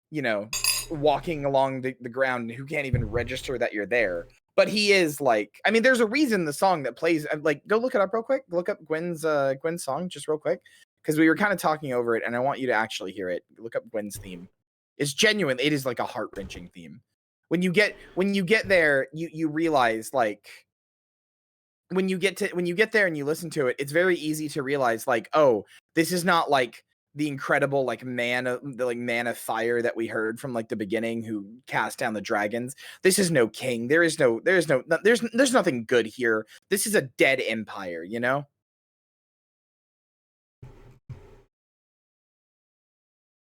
you know, walking along the ground who can't even register that you're there. But he is like, I mean, there's a reason the song that plays, like, go look it up real quick. Look up Gwen's song just real quick, because we were kind of talking over it, and I want you to actually hear it. Look up Gwen's theme. It's genuine. It is like a heart-wrenching theme. When you get there, you realize, like, when you get there and you listen to it, it's very easy to realize, like, oh, this is not like the incredible like man of fire that we heard from like the beginning who cast down the dragons. This is no king. There's nothing good here. This is a dead empire, you know?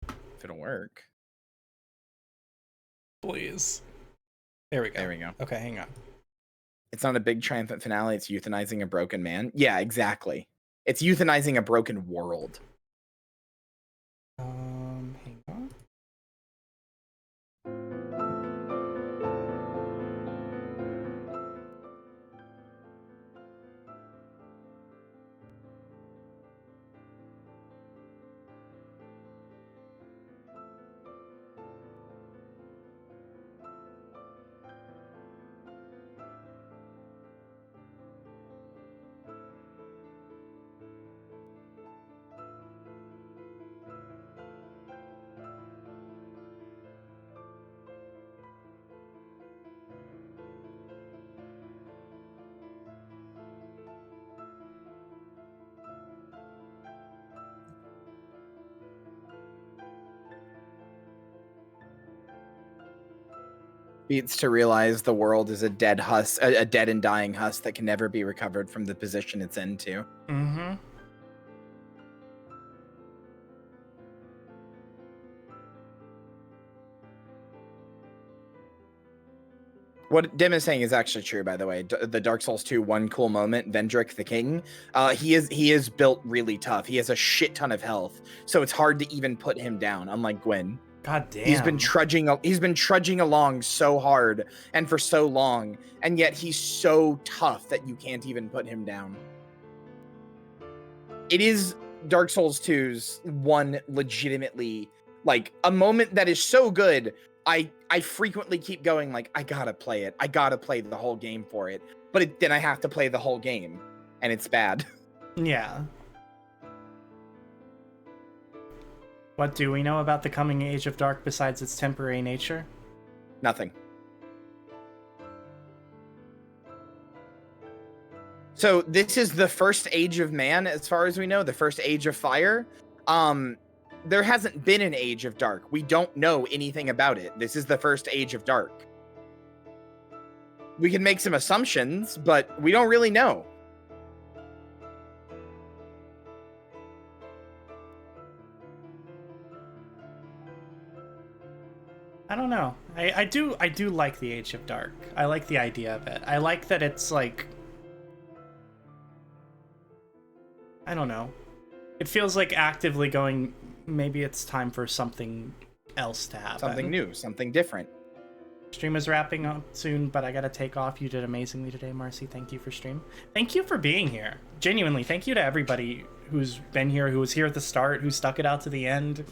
If it'll work. Please. There we go. There we go. Okay, hang on. It's not a big triumphant finale. It's euthanizing a broken man. Yeah, exactly. It's euthanizing a broken world. Hang on. Beats to realize the world is a dead husk, a dead and dying husk that can never be recovered from the position it's into. Mm-hmm. What Dim is saying is actually true, by the way. The Dark Souls 2 one cool moment, Vendrick the King, he is built really tough. He has a shit ton of health, so it's hard to even put him down, unlike Gwyn. God damn. He's been trudging along so hard and for so long, and yet he's so tough that you can't even put him down. It is Dark Souls 2's one legitimately, like, a moment that is so good. I frequently keep going, like, I gotta play it. I gotta play the whole game for it. But then I have to play the whole game, and it's bad. Yeah. What do we know about the coming Age of Dark besides its temporary nature? Nothing. So this is the first Age of Man, as far as we know, the first Age of Fire. There hasn't been an Age of Dark. We don't know anything about it. This is the first Age of Dark. We can make some assumptions, but we don't really know. I don't know. I do like the Age of Dark. I like the idea of it. I like that it's like, I don't know. It feels like actively going, maybe it's time for something else to happen. Something new, something different. Stream is wrapping up soon, but I gotta take off. You did amazingly today, Marcy. Thank you for stream. Thank you for being here. Genuinely, thank you to everybody who's been here, who was here at the start, who stuck it out to the end.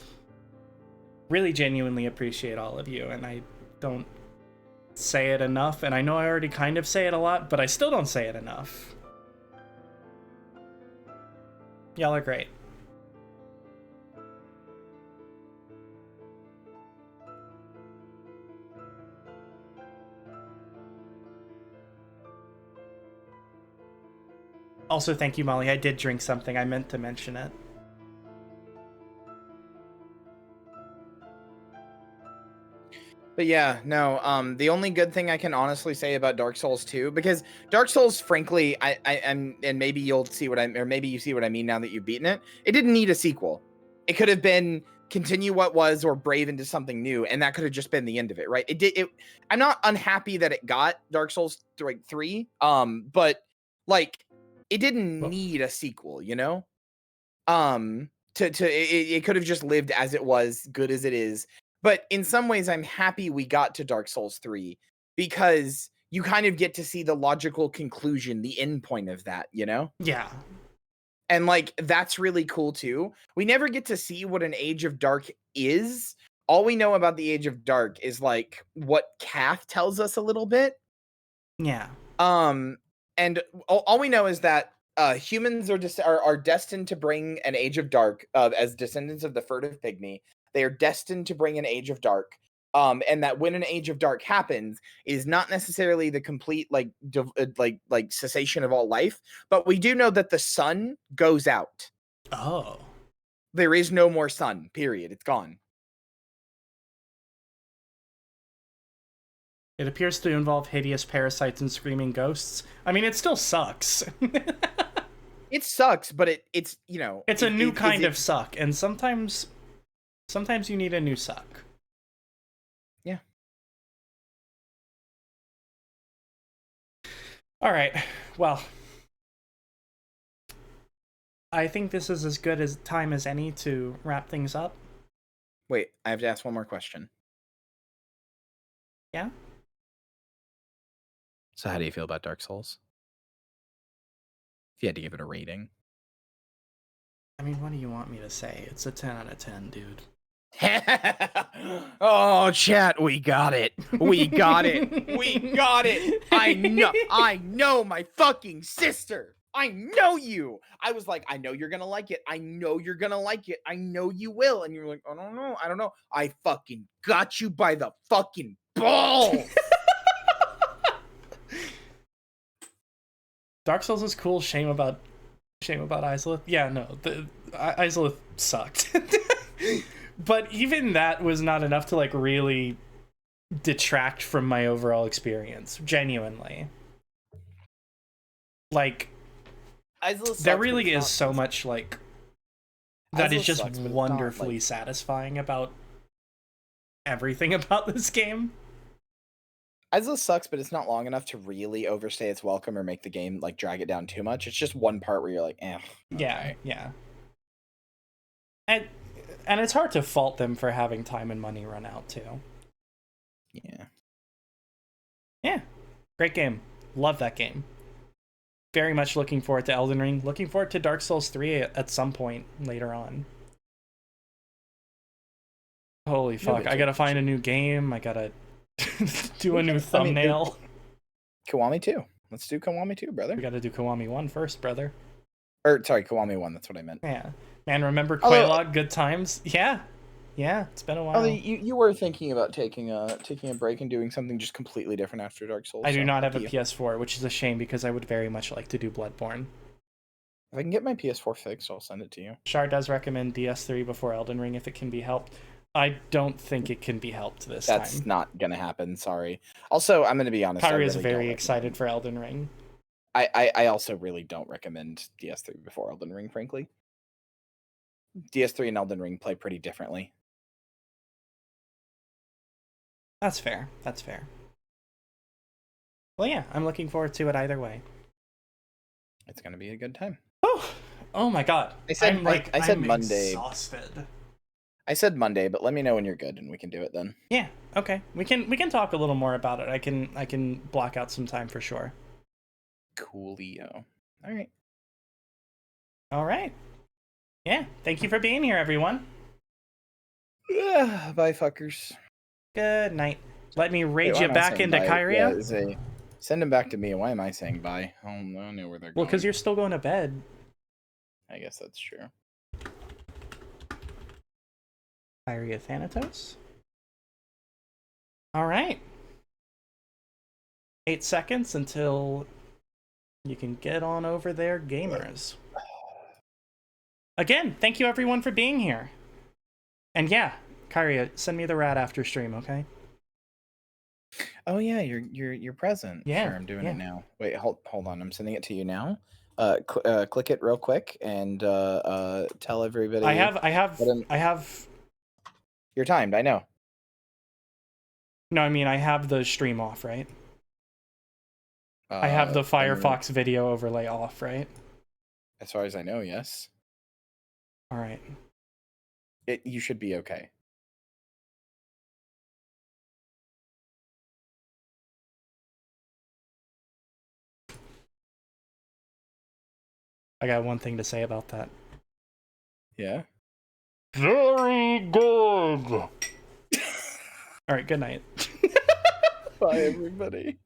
Really genuinely appreciate all of you, and I don't say it enough, and I know I already kind of say it a lot, but I still don't say it enough. Y'all are great. Also, thank you, Molly. I did drink something. I meant to mention it. But yeah, no, the only good thing I can honestly say about Dark Souls 2, because Dark Souls, frankly, and maybe you'll see what maybe you see what I mean now that you've beaten it. It didn't need a sequel. It could have been continue what was or brave into something new, and that could have just been the end of it, right? I'm not unhappy that it got Dark Souls 3, but like it didn't need a sequel, you know? It could have just lived as it was, good as it is. But in some ways, I'm happy we got to Dark Souls 3 because you kind of get to see the logical conclusion, the end point of that, you know? Yeah. And like, that's really cool too. We never get to see what an Age of Dark is. all we know about the Age of Dark is like what Kath tells us a little bit. Yeah. And all we know is that humans are destined to bring an Age of Dark as descendants of the furtive pygmy. They are destined to bring an Age of Dark. And that when an Age of Dark happens is not necessarily the complete like cessation of all life, but we do know that the sun goes out. Oh. There is no more sun, period. It's gone. It appears to involve hideous parasites and screaming ghosts. I mean, it still sucks. It sucks, but it's you know, it's a new kind of suck, and sometimes you need a new suck. Yeah. All right. Well, I think this is as good as time as any to wrap things up. Wait, I have to ask one more question. Yeah? So how do you feel about Dark Souls? If you had to give it a rating. I mean, what do you want me to say? It's a 10 out of 10, dude. Oh, chat, we got it. We got it. We got it. I know my fucking sister. I know you. I was like, I know you're gonna like it. I know you're gonna like it. I know you will. And you're like, I don't know. I don't know. I fucking got you by the fucking balls. Dark Souls is cool. Shame about Izalith. Yeah, no, Izalith sucked. But even that was not enough to like really detract from my overall experience. Genuinely, like there really is so much like that is just wonderfully satisfying about everything about this game. Izalith sucks, but it's not long enough to really overstay its welcome or make the game like drag it down too much. It's just one part where you're like, eh. Okay. Yeah. And it's hard to fault them for having time and money run out too. Yeah. Yeah. Great game. Love that game. Very much looking forward to Elden Ring. Looking forward to Dark Souls 3 at some point later on. Holy fuck. I gotta find a new game. I gotta do a new thumbnail. Kiwami 2. Let's do Kiwami 2, brother. We gotta do Kiwami 1 first, brother. Or, sorry, Kiwami 1. That's what I meant. Yeah. Man, remember Quelaag? Good times? Yeah. Yeah, it's been a while. You were thinking about taking a break and doing something just completely different after Dark Souls. I do not have a PS4, which is a shame because I would very much like to do Bloodborne. If I can get my PS4 fixed, I'll send it to you. Shar does recommend DS3 before Elden Ring if it can be helped. I don't think it can be helped this time. That's not gonna happen, sorry. Also, I'm gonna be honest. Kyrie is very excited for Elden Ring. I also really don't recommend DS3 before Elden Ring, frankly. DS3 and Elden Ring play pretty differently. That's fair. That's fair. Well, yeah, I'm looking forward to it either way. It's gonna be a good time. Oh my god. I said I'm Monday. Exhausted. I said Monday, but let me know when you're good and we can do it then. Yeah. Okay. We can talk a little more about it. I can block out some time for sure. Coolio. All right. All right. Yeah. Thank you for being here, everyone. Bye, fuckers. Good night. Let me raid you back into Kyria. Yeah, send him back to me. Why am I saying bye? I don't know where they're going. Well, because you're still going to bed. I guess that's true. Kyria Thanatos. All right. 8 seconds until you can get on over there, gamers. Again, thank you everyone for being here. And yeah, Kyria, send me the rat after stream, okay? Oh yeah, you're present. Yeah, sure, I'm doing it now. Wait, hold on. I'm sending it to you now. Click it real quick and tell everybody. I have. You're timed. I know. No, I mean I have the stream off, right? I have the Firefox video overlay off, right? As far as I know, yes. All right. You should be okay. I got one thing to say about that. Yeah. Very good. All right, good night. Bye, everybody.